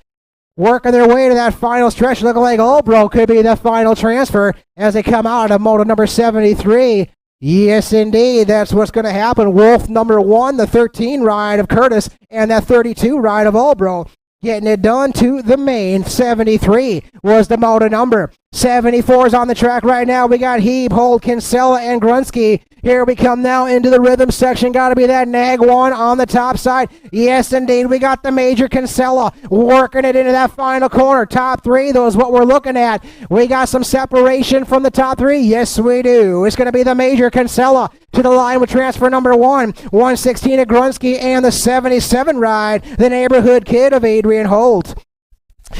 Working their way to that final stretch. Looking like Albro could be the final transfer as they come out of moto number 73. Yes, indeed. That's what's going to happen. Wolf number 1, the 13 ride of Curtis, and that 32 ride of Albro. Getting it done to the main. 73 was the moto number. 74 is on the track right now. We got Heeb, Holt, Kinsella, and Grunsky. Here we come now into the rhythm section. Got to be that Nag 1 on the top side. Yes, indeed. We got the Major Kinsella working it into that final corner. Top 3, though, is what we're looking at. We got some separation from the top 3. Yes, we do. It's going to be the Major Kinsella to the line with transfer number 1. 116 of Grunsky and the 77 ride, the neighborhood kid of Adrian Holt.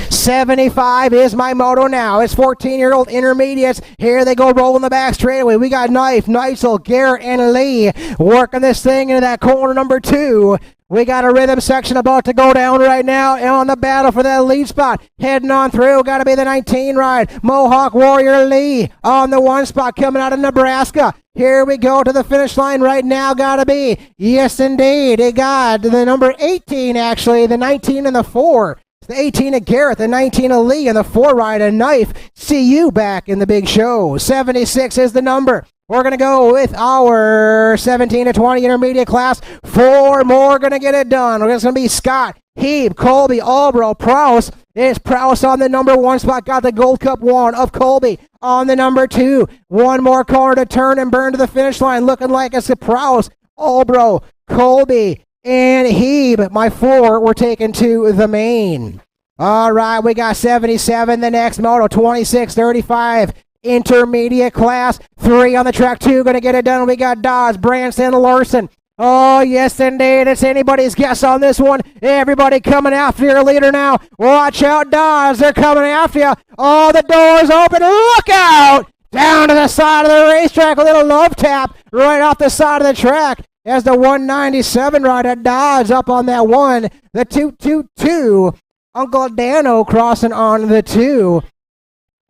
75 is my moto now. It's 14-year-old intermediates. Here they go rolling the back straightaway. We got Knife, Neitzel, Garrett, and Lee working this thing into that corner number 2. We got a rhythm section about to go down right now on the battle for that lead spot. Heading on through, got to be the 19 ride. Mohawk Warrior Lee on the 1 spot coming out of Nebraska. Here we go to the finish line right now, got to be. Yes, indeed. It got the number 18, actually, the 19 and the 4. The 18 of Garrett, the 19 of Lee, and the 4 ride of Knife. See you back in the big show. 76 is the number. We're going to go with our 17 to 20 intermediate class. 4 more going to get it done. We're going to be Scott, Hebe, Colby, Albro, Prowse. It's Prowse on the number 1 spot. Got the Gold Cup 1 of Colby on the number 2. 1 more corner to turn and burn to the finish line. Looking like it's a Prowse, Albro, Colby, and Hebe. My 4 were taken to the main. All right, we got 77, the next moto, 26-35. Intermediate class, 3 on the track, 2 going to get it done. We got Dawes, Branson, Larson. Oh, yes, indeed. It's anybody's guess on this one. Everybody coming after your leader now. Watch out, Dawes. They're coming after you. Oh, the door's open. Look out! Down to the side of the racetrack. A little love tap right off the side of the track as the 197 rider Dawes up on that 1. The 222. Uncle Dano crossing on the 2.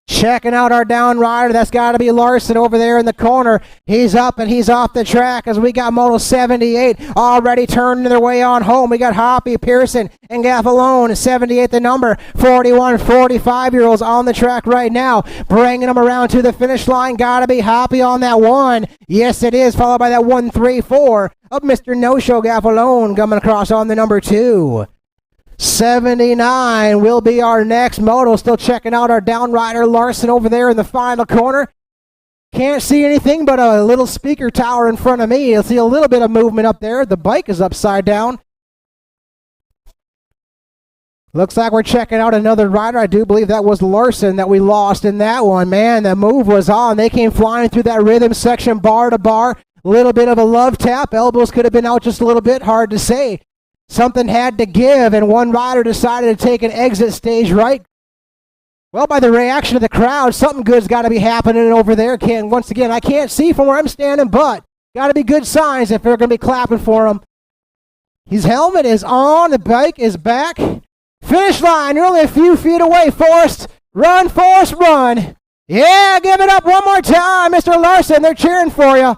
Checking out our down rider. That's got to be Larson over there in the corner. He's up and he's off the track as we got Moto 78 already turning their way on home. We got Hoppy, Pearson, and Gaffalone. 78 the number. 41, 45-year-olds on the track right now. Bringing them around to the finish line. Got to be Hoppy on that 1. Yes, it is. Followed by that 134 of Mr. No-Show Gaffalone coming across on the number 2. 79 will be our next moto. Still checking out our down rider Larson over there in the final corner. Can't see anything but a little speaker tower in front of me. You'll see a little bit of movement up there. The bike is upside down. Looks like we're checking out another rider. I do believe that was Larson that we lost in that one. Man, the move was on. They came flying through that rhythm section bar to bar. A little bit of a love tap. Elbows could have been out just a little bit. Hard to say. Something had to give, and one rider decided to take an exit stage right. Well, by the reaction of the crowd, something good's got to be happening over there. Once again, I can't see from where I'm standing, but got to be good signs if they're going to be clapping for him. His helmet is on. The bike is back. Finish line. You're only a few feet away. Forrest, run, Forrest, run. Yeah, give it up one more time, Mr. Larson. They're cheering for you.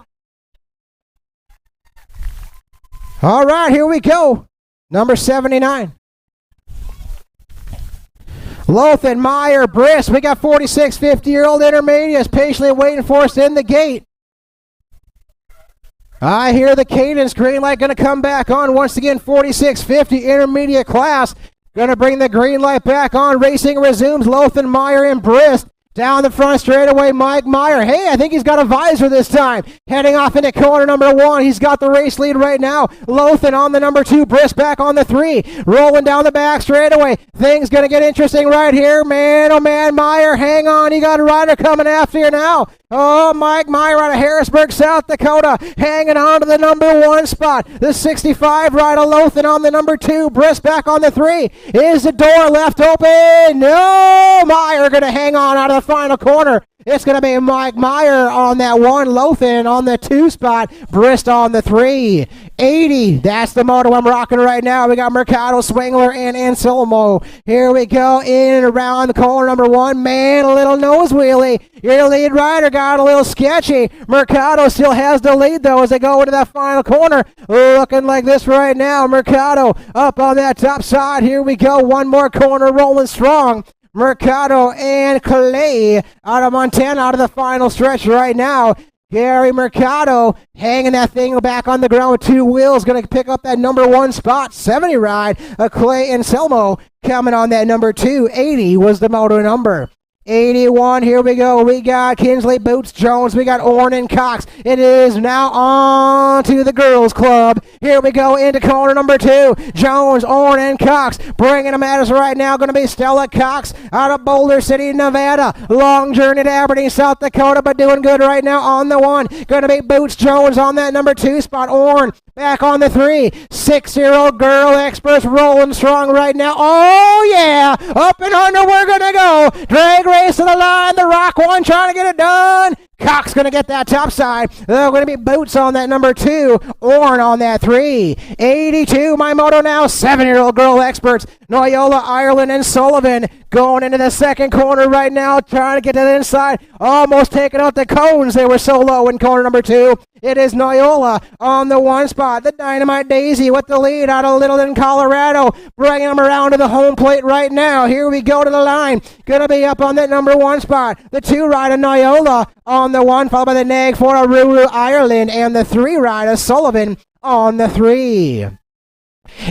All right, here we go. Number 79. Lothan, Meyer, Briss. We got 46, 50-year-old intermediates patiently waiting for us in the gate. I hear the cadence. Green light going to come back on once again. 46, 50 intermediate class. Going to bring the green light back on. Racing resumes. Lothan, Meyer, and Briss. Down the front straightaway, Mike Meyer. Hey, I think he's got a visor this time. Heading off into corner number 1. He's got the race lead right now. Lothan on the number 2. Briss back on the 3. Rolling down the back straightaway. Things going to get interesting right here. Man, oh man, Meyer, hang on. You got a rider coming after you now. Oh, Mike Meyer out of Harrisburg, South Dakota. Hanging on to the number 1 spot. The 65 rider Lothan on the number 2. Briss back on the 3. Is the door left open? No! Meyer going to hang on out of the final corner. It's going to be Mike Meyer on that 1, Lothan on the 2 spot, Brist on the 3. 80, that's the moto I'm rocking right now. We got Mercado, Swingler, and Anselmo. Here we go, in and around the corner number 1. Man, a little nose wheelie. Your lead rider got a little sketchy. Mercado still has the lead, though, as they go into that final corner. Looking like this right now. Mercado up on that top side. Here we go, one more corner rolling strong. Mercado and Clay out of Montana, out of the final stretch right now. Gary Mercado hanging that thing back on the ground with 2 wheels, going to pick up that number 1 spot. 70 ride. Clay and Selmo coming on that number 2. 80 was the moto number. 81, here we go. We got Kinsley Boots Jones. We got Orrin and Cox. It is now on to the girls club. Here we go into corner number 2. Jones, Orrin, and Cox. Bringing them at us right now. Going to be Stella Cox out of Boulder City, Nevada. Long journey to Aberdeen, South Dakota, but doing good right now on the 1. Going to be Boots Jones on that number 2 spot. Orrin back on the 3. 6-year-old girl experts rolling strong right now. Oh, yeah. Up and under we're going to go. Drag race to the line. The Rock one trying to get it done. Cox going to get that top side. They're going to be Boots on that number 2. Orrin on that 3. 82, my moto now. 7-year-old girl experts. Noyola, Ireland, and Sullivan going into the second corner right now. Trying to get to the inside. Almost taking out the cones. They were so low in corner number 2. It is Noyola on the 1 spot. The Dynamite Daisy with the lead out of Littleton, Colorado. Bringing them around to the home plate right now. Here we go to the line. Going to be up on that number 1 spot. The 2 rider Noyola on the 1, followed by the nag for Aruru, Ireland, and the 3 rider Sullivan on the 3.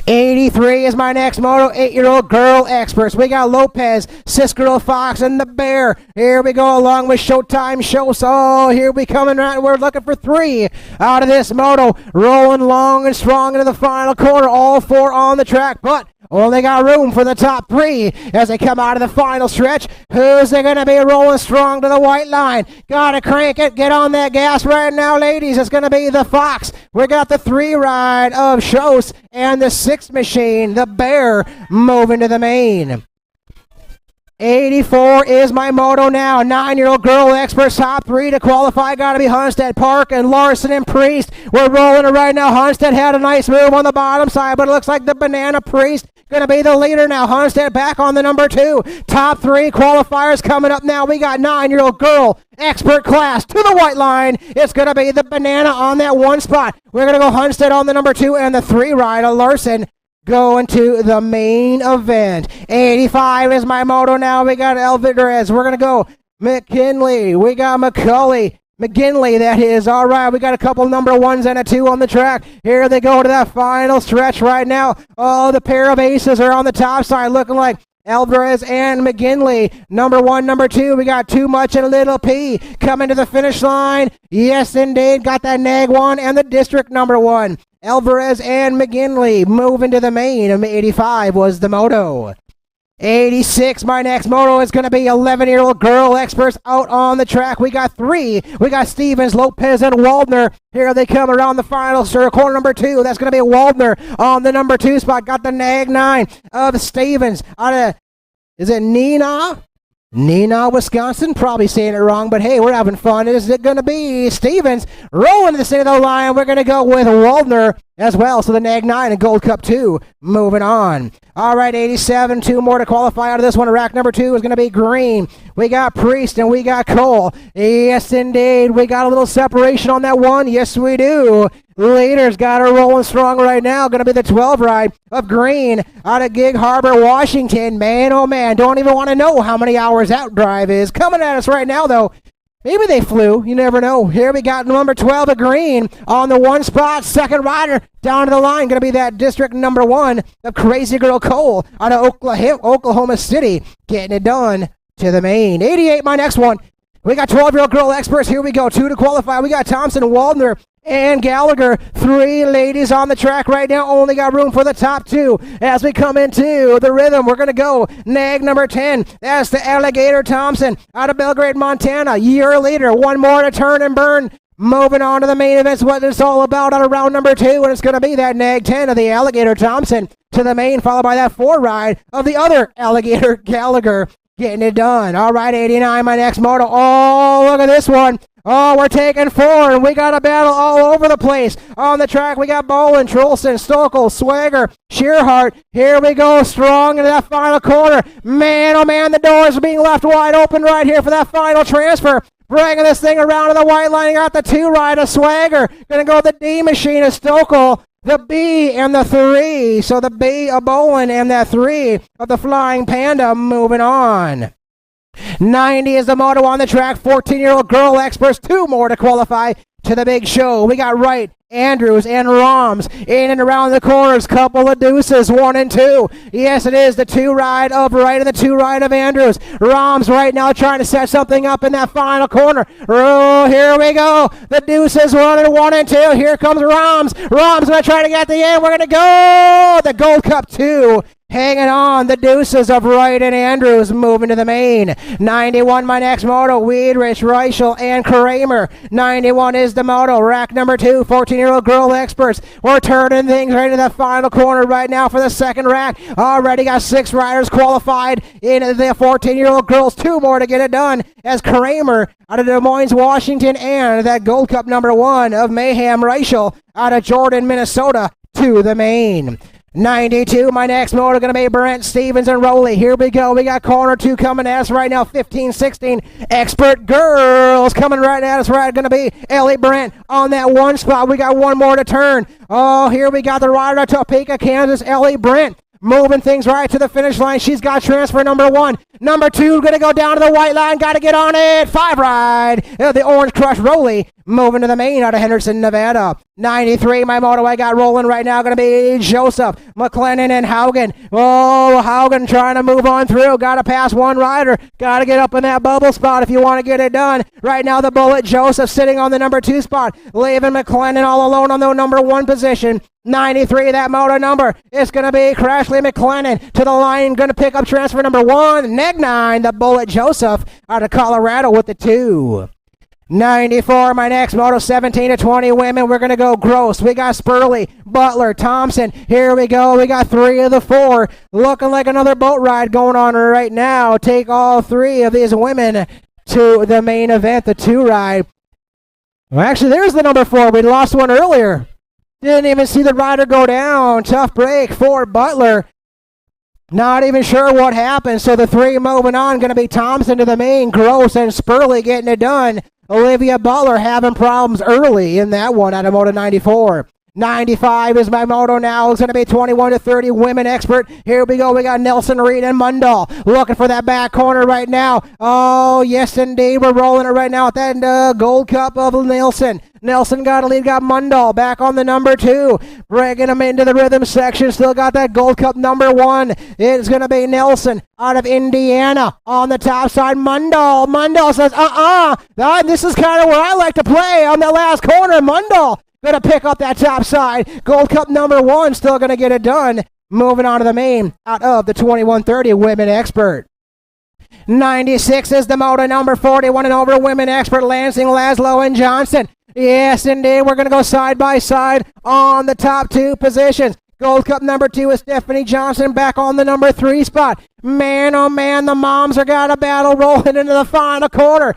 83 is my next moto. 8-year-old girl experts. We got Lopez, Sis Girl Fox, and the Bear. Here we go along with Showtime Show. So here we coming right. We're looking for 3 out of this moto. Rolling long and strong into the final corner. All 4 on the track, but only got room for the top 3 as they come out of the final stretch. Who's they going to be rolling strong to the white line? Gotta crank it. Get on that gas right now, ladies. It's going to be the Fox. We got the 3 ride of Shows and the 6 machine, the Bear, moving to the main. 84 is my moto now. 9-year-old girl experts, top 3 to qualify. Got to be Hunstead, Park, and Larson and Priest. We're rolling it right now. Hunstead had a nice move on the bottom side, but it looks like the Banana Priest going to be the leader now. Hunstead back on the number 2. Top 3 qualifiers coming up now. We got 9-year-old girl expert class to the white line. It's going to be the Banana on that 1 spot. We're going to go Hunstead on the number 2 and the 3 rider Larson going to the main event. 85 is my moto now. We got Elvidrez. We're going to go McKinley. We got McGinley, that is. All right, we got a couple number 1s and a 2 on the track. Here they go to that final stretch right now. Oh, the pair of aces are on the top side looking like Alvarez and McGinley. Number 1, number 2. We got Too Much and Little P coming to the finish line. Yes, indeed. Got that nag 1 and the district number 1. Alvarez and McGinley moving to the main. 85 was the moto. 86, my next moto is going to be 11-year-old girl experts out on the track. We got 3. We got Stevens, Lopez, and Waldner. Here they come around the final corner number 2. That's going to be Waldner on the number 2 spot. Got the nag 9 of Stevens out of, is it Neenah, Wisconsin? Probably saying it wrong, but hey, we're having fun. Is it going to be Stevens rolling to the center of the line? We're going to go with Waldner as well. So the nag 9 and Gold Cup 2 moving on. All right, 87, 2 more to qualify out of this one. Rack number 2 is going to be Green. We got Priest and we got Cole. Yes, indeed. We got a little separation on that one. Yes, we do. Leader's got her rolling strong right now. Going to be the 12 ride of Green out of Gig Harbor, Washington. Man, oh man, don't even want to know how many hours that drive is. Coming at us right now, though. Maybe they flew. You never know. Here we got number 12 of Green on the 1 spot. Second rider down to the line. Going to be that district number 1 of Crazy Girl Cole out of Oklahoma City. Getting it done to the main. 88, my next one. We got 12-year-old girl experts. Here we go. 2 to qualify. We got Thompson, Waldner, and Gallagher. 3 ladies on the track right now. Only got room for the top 2. As we come into the rhythm, we're going to go nag number 10. That's the Alligator Thompson out of Belgrade, Montana. Year later, 1 more to turn and burn. Moving on to the main events, what it's all about on round number 2, and it's going to be that nag 10 of the Alligator Thompson to the main, followed by that 4 ride of the other Alligator Gallagher. Getting it done. All right, 89, my next moto. Oh, look at this one. Oh, we're taking 4, and we got a battle all over the place. On the track, we got Bolin, Trolson, Stokel, Swagger, Shearhart. Here we go, strong into that final corner. Man, oh man, the doors are being left wide open right here for that final transfer. Bringing this thing around to the white line. Got the 2 ride of Swagger. Going to go the D machine of Stokel. The B and the 3. So the B of Bolin and that 3 of the Flying Panda moving on. 90 is the moto on the track. 14-year-old girl experts. 2 more to qualify to the big show. We got Wright Andrews and Roms in and around the corners. Couple of deuces, 1 and 2. Yes, it is the 2 ride of Wright and the 2 ride of Andrews. Roms right now trying to set something up in that final corner. Oh, here we go. The deuces, 1 and 2. Here comes Roms. Roms going to try to get the end. We're going to go. The Gold Cup 2. Hanging on, the deuces of Wright and Andrews moving to the main. 91, my next moto, Weidrich, Reichel, and Kramer. 91 is the moto. Rack number 2, 14-year-old girl experts. We're turning things right into the final corner right now for the second rack. Already got 6 riders qualified in the 14-year-old girls. 2 more to get it done as Kramer out of Des Moines, Washington, and that Gold Cup number 1 of Mayhem Reichel out of Jordan, Minnesota to the main. 92, my next motor going to be Brent Stevens and Rowley. Here we go. We got corner 2 coming at us right now. 15, 16. Expert girls coming right at us. Right, going to be Ellie Brent on that 1 spot. We got 1 more to turn. Oh, here we got the rider of Topeka, Kansas, Ellie Brent. Moving things right to the finish line. She's got transfer number 1. Number 2 going to go down to the white line. Got to get on it. 5 ride. The Orange Crush Rowley moving to the main out of Henderson, Nevada. 93, my moto I got rolling right now going to be Joseph, McLennan, and Haugen. Oh, Haugen trying to move on through. Got to pass 1 rider. Got to get up in that bubble spot if you want to get it done. Right now the Bullet Joseph sitting on the number 2 spot. Leaving McLennan all alone on the number 1 position. 93, that moto number. It's going to be Crashley McLennan to the line. Going to pick up transfer number 1. Neg 9, the Bullet Joseph out of Colorado with the 2. 94, my next moto, 17 to 20 women. We're going to go Gross. We got Spurley, Butler, Thompson. Here we go. We got 3 of the 4. Looking like another boat ride going on right now. Take all 3 of these women to the main event, the 2 ride. Well, actually, there's the number 4. We lost one earlier. Didn't even see the rider go down. Tough break for Butler. Not even sure what happened. So the 3 moving on. Going to be Thompson to the main. Gross and Spurley getting it done. Olivia Butler having problems early in that one out of Moto 94. 95 is my moto now. It's going to be 21 to 30 women expert. Here we go. We got Nelson Reed and Mundall looking for that back corner right now. Oh, yes, indeed. We're rolling it right now at that Gold Cup of Nelson. Nelson got a lead, got Mundall back on the number 2. Bringing him into the rhythm section. Still got that Gold Cup number 1. It's going to be Nelson out of Indiana on the top side. Mundall says, this is kind of where I like to play on the last corner. Mundall going to pick up that top side. Gold Cup number 1 still going to get it done. Moving on to the main out of the 2130 women expert. 96 is the moto number 41 and over women expert Lansing, Laszlo, and Johnson. Yes, indeed. We're going to go side by side on the top 2 positions. Gold Cup number 2 is Stephanie Johnson back on the number 3 spot. Man, oh man, the moms are got a battle rolling into the final corner.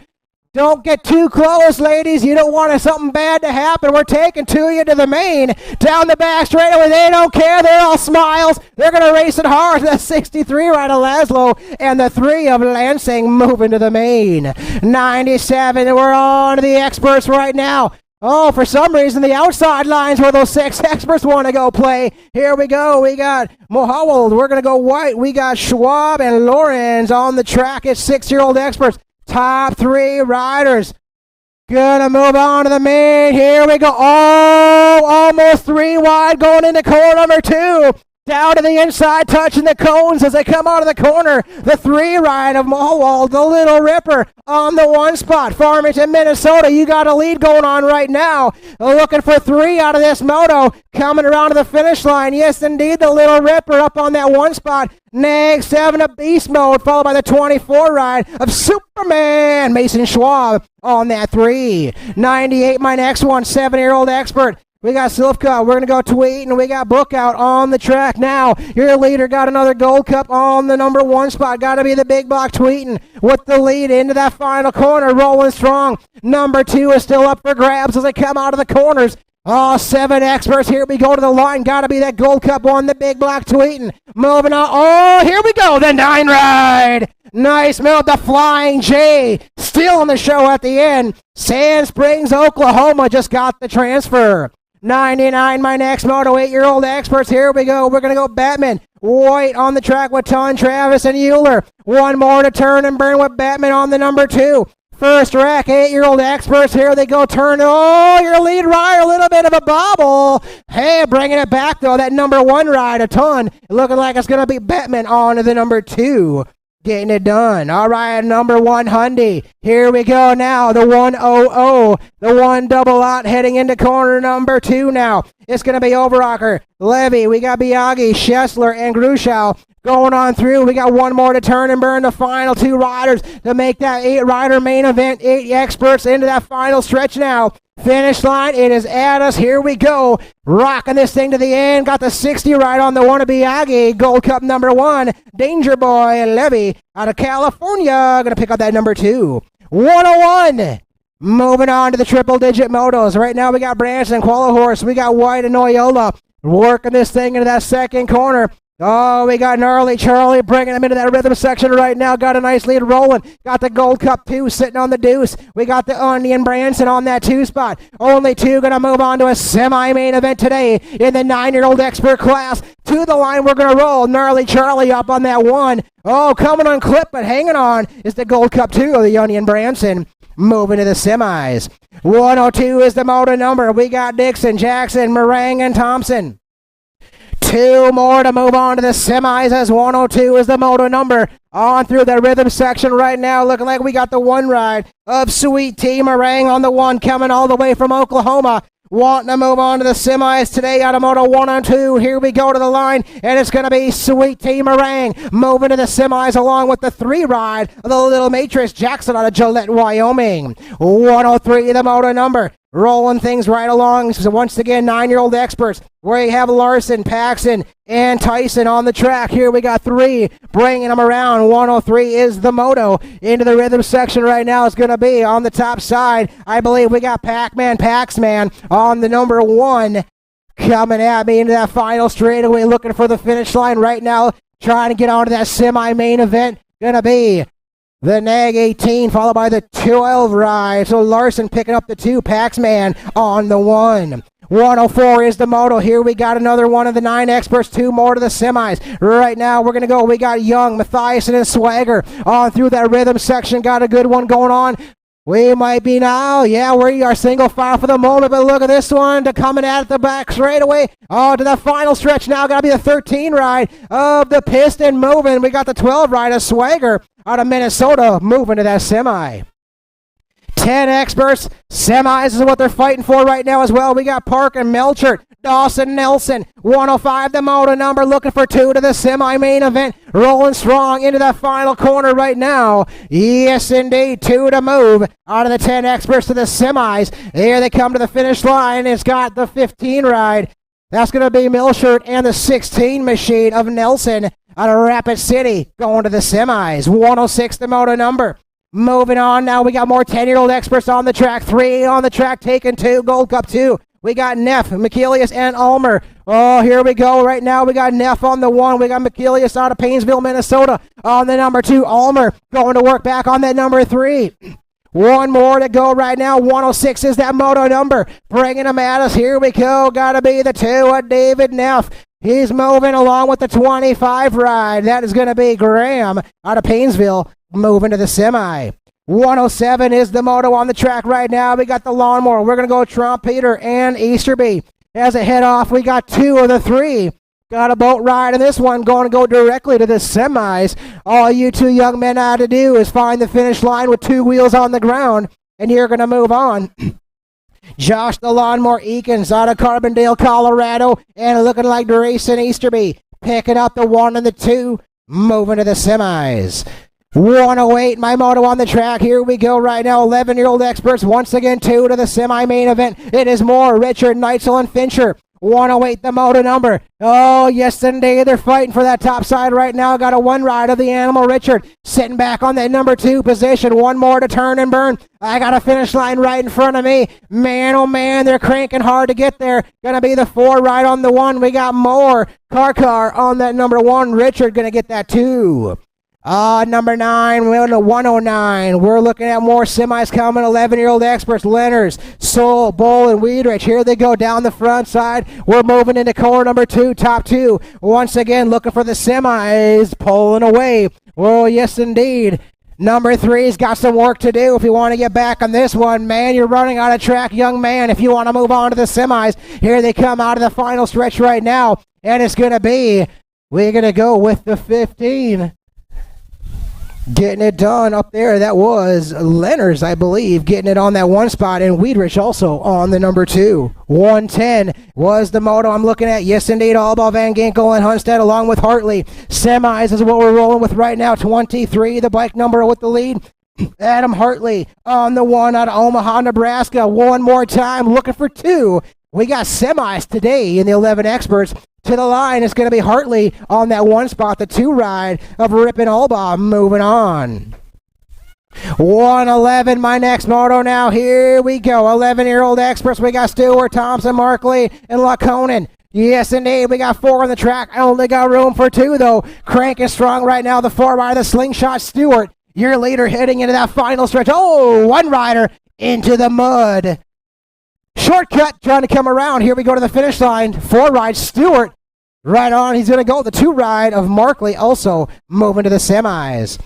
Don't get too close, ladies. You don't want something bad to happen. We're taking you to the main. Down the back straightaway. They don't care. They're all smiles. They're going to race it hard. The 63 right of Laszlo and the 3 of Lansing moving to the main. 97. We're on to the experts right now. Oh, for some reason, the outside lines where those 6 experts want to go play. Here we go. We got Mohowold. We're going to go white. We got Schwab and Lorenz on the track. It's 6-year-old experts. Top 3 riders. Gonna move on to the main. Here we go. Oh, almost 3 wide going into corner number 2. Down to the inside, touching the cones as they come out of the corner. The 3 ride of Mohwald, the Little Ripper on the 1 spot. Farmington, Minnesota, you got a lead going on right now. Looking for 3 out of this moto. Coming around to the finish line. Yes, indeed, the Little Ripper up on that 1 spot. Neg 7 of Beast Mode, followed by the 24 ride of Superman. Mason Schwab on that 3. 98, my next one, 7-year-old expert. We got Silfka. We're going to go Tweet, and we got Book out on the track now. Your leader got another Gold Cup on the number 1 spot. Got to be the big block Tweetin with the lead into that final corner. Rolling strong. Number 2 is still up for grabs as they come out of the corners. Oh, 7 experts. Here we go to the line. Got to be that Gold Cup on the big block Tweetin. Moving on. Oh, here we go. The 9 ride. Nice move. The Flying J. Still on the show at the end. Sand Springs, Oklahoma just got the transfer. 99, my next moto, 8-year-old experts. Here we go. We're going to go Batman. White on the track with Ton, Travis, and Euler. 1 more to turn and burn with Batman on the number 2. First rack, 8-year-old experts. Here they go. Turn. Oh, your lead rider, a little bit of a bobble. Hey, bringing it back, though. That number 1 ride, a ton. Looking like it's going to be Bettman on to the number 2. Getting it done. All right, number 1, Hyundai. Here we go now. The 100. The 1 double out heading into corner number 2 now. It's going to be Overocker, Levy. We got Biagi, Schessler, and Gruschow. Going on through, we got one more to turn and burn. The final 2 riders to make that 8-rider main event. 8 experts into that final stretch now. Finish line, it is at us. Here we go. Rocking this thing to the end. Got the 60 right on the one of Biagi. Gold Cup number 1. Danger Boy Levy out of California. Going to pick up that number 2. 101. Moving on to the triple-digit motos. Right now we got Branson, Qualahorse. We got White and Noyola. Working this thing into that second corner. Oh, we got Gnarly Charlie bringing him into that rhythm section right now. Got a nice lead rolling. Got the Gold Cup 2 sitting on the deuce. We got the Onion Branson on that 2 spot. Only 2 going to move on to a semi-main event today in the 9-year-old expert class. To the line we're going to roll. Gnarly Charlie up on that 1. Oh, coming on clip, but hanging on is the Gold Cup 2 of the Onion Branson. Moving to the semis. 102 is the moto number. We got Dixon, Jackson, Meringue, and Thompson. 2 more to move on to the semis as 102 is the moto number. On through the rhythm section right now. Looking like we got the 1 ride of Sweet Tea Meringue on the 1 coming all the way from Oklahoma. Wanting to move on to the semis today out of Moto 102. Here we go to the line, and it's going to be Sweet Tea Meringue moving to the semis along with the 3 ride of the Little Matrix Jackson out of Gillette, Wyoming. 103 the moto number. Rolling things right along. So once again, 9-year-old experts. Where you have Larson, Paxson, and Tyson on the track. Here we got 3 bringing them around. 103 is the moto. Into the rhythm section right now is going to be on the top side. I believe we got Pac-Man, Paxman on the number 1 coming at me into that final straightaway, looking for the finish line right now. Trying to get onto that semi-main event. Going to be the Nag 18, followed by the 12 ride. So Larson picking up the 2, Paxman on the 1. 104 is the moto. Here we got another one of the 9 experts, 2 more to the semis. Right now we're going to go. We got Young, Mathiasen, and Swagger on through that rhythm section. Got a good one going on. We might be now. Yeah, we are single file for the moment, but look at this one to coming at the back straight away. Oh, to the final stretch now. Got to be the 13 ride of the Piston moving. We got the 12 ride of Swagger out of Minnesota moving to that semi. 10 experts. Semis is what they're fighting for right now as well. We got Park and Melchert, Dawson, Nelson. 105 the moto number, looking for 2 to the semi-main event. Rolling strong into that final corner right now. Yes, indeed, 2 to move out of the 10 experts to the semis. Here they come to the finish line. It's got the 15 ride. That's going to be Melchert and the 16 machine of Nelson out of Rapid City going to the semis. 106 the moto number. Moving on now, we got more 10-year-old experts on the track. 3 on the track, taking 2, Gold Cup 2. We got Neff, Michelius, and Ulmer. Oh, here we go. Right now, we got Neff on the 1. We got Michelius out of Painesville, Minnesota on the number 2. Ulmer going to work back on that number 3. 1 more to go right now. 106 is that moto number. Bringing them at us. Here we go. Got to be the 2 of David Neff. He's moving along with the 25 ride. That is going to be Graham out of Painesville. Moving to the semi. 107 is the moto on the track right now. We got the lawnmower. We're going to go Trump, Peter, and Easterby. As a head off, we got 2 of the 3. Got a boat ride in this one, going to go directly to the semis. All you 2 young men had to do is find the finish line with 2 wheels on the ground, and you're going to move on. Josh the Lawnmower Eakins out of Carbondale, Colorado, and looking like Grayson Easterby. Picking up the 1 and the 2, moving to the semis. 108, my moto on the track. Here we go right now. 11-year-old experts. Once again, 2 to the semi-main event. It is more Richard, Neitzel, and Fincher. 108, the moto number. Oh, yes, indeed. They're fighting for that top side right now. Got a 1 ride of the Animal Richard. Sitting back on that number 2 position. 1 more to turn and burn. I got a finish line right in front of me. Man, oh man, they're cranking hard to get there. Gonna be the 4 ride on the 1. We got more Car on that number 1. Richard gonna get that 2. Number 9, we're on the 109. We're looking at more semis coming. 11-year-old experts, Lenners, Soul, Bull, and Weedrich. Here they go down the front side. We're moving into corner number 2, top 2. Once again, looking for the semis, pulling away. Oh, yes, indeed. Number 3's got some work to do if you want to get back on this one. Man, you're running out of track, young man. If you want to move on to the semis, here they come out of the final stretch right now. And it's going to be, we're going to go with the 15. Getting it done up there, that was Lenners, I believe, getting it on that one spot, and Weidrich also on the number 2. 110 was the moto I'm looking at. Yes, indeed, all about Van Ginkel and Hunstead along with Hartley. Semis is what we're rolling with right now. 23, the bike number with the lead. Adam Hartley on the 1 out of Omaha, Nebraska. One more time, looking for 2. We got semis today in the 11 experts. To the line, it's going to be Hartley on that 1 spot, the 2 ride of Ripon Alba. Moving on. 111, my next moto now. Here we go. 11-year-old experts. We got Stewart, Thompson, Markley, and Laconin. Yes, indeed. We got 4 on the track. I only got room for 2, though. Cranking strong right now. The 4 rider, the Slingshot Stewart. Your leader heading into that final stretch. Oh, 1 rider into the mud. Shortcut trying to come around. Here we go to the finish line. 4 ride Stewart. Right on. He's going to go. The 2 ride of Markley also moving to the semis.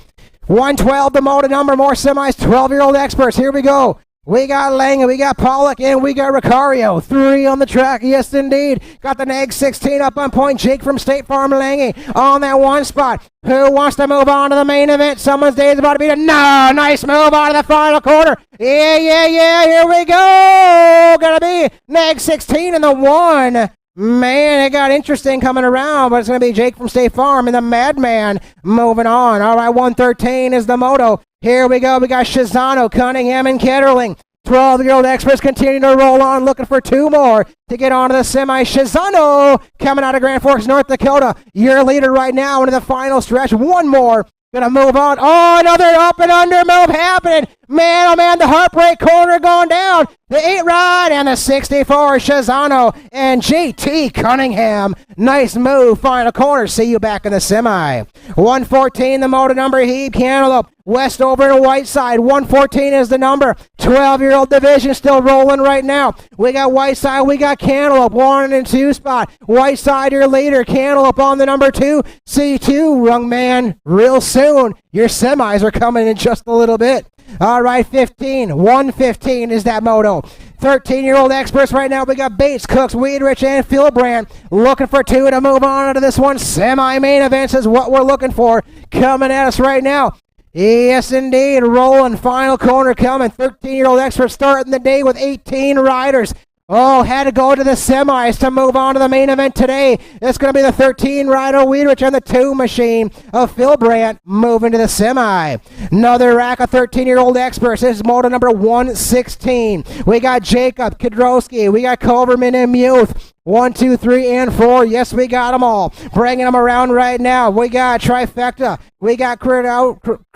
112 the moto number. More semis. 12-year-old experts. Here we go. We got Lange, we got Pollock, and we got Ricario. 3 on the track, yes indeed. Got the neg 16 up on point. Jake from State Farm Lange on that 1 spot. Who wants to move on to the main event? Someone's day is about to be done. No, nice move on to the final quarter. Yeah, here we go. Gonna be neg 16 and the 1. Man, it got interesting coming around, but it's going to be Jake from State Farm and the Madman moving on. All right, 113 is the moto. Here we go. We got Shizano, Cunningham, and Ketterling. 12-year-old experts continue to roll on, looking for 2 more to get onto the semi. Shizano coming out of Grand Forks, North Dakota. Your leader right now into the final stretch. 1 more. Gonna move on. Oh, another up and under move happening. Man, oh man, the heartbreak corner going down. The 8 ride and the 64 Shizano and JT Cunningham. Nice move, final corner. See you back in the semi. 114, the moto number, Heap Cantaloupe. Westover and Whiteside. 114 is the number. 12-year-old division still rolling right now. We got Whiteside, we got Cantaloupe. 1 and 2 spot. Whiteside, your leader. Cantaloupe on the number 2. C2, young man, real soon. Your semis are coming in just a little bit. All right, 15. 115 is that moto. 13-year-old experts right now. We got Bates, Cooks, Weidrich, and Philbrand looking for 2 to move on to this one. Semi-main events is what we're looking for coming at us right now. Yes, indeed. Rolling final corner coming. 13-year-old experts starting the day with 18 riders. Oh, had to go to the semis to move on to the main event today. It's going to be the 13-rider Weidrich and the 2 machine of Phil Brandt moving to the semi. Another rack of 13-year-old experts. This is moto number 116. We got Jacob, Kedrowski. We got Culverman and Muth. 1, 2, 3, and 4. Yes, we got them all. Bringing them around right now. We got Trifecta. We got Kedrowski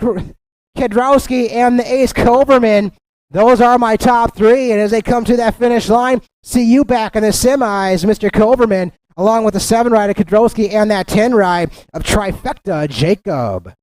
and the ace Culverman. Those are my top 3, and as they come to that finish line, see you back in the semis, Mr. Culverman, along with the 7-rider Kedrowski and that 10 ride of Trifecta Jacob.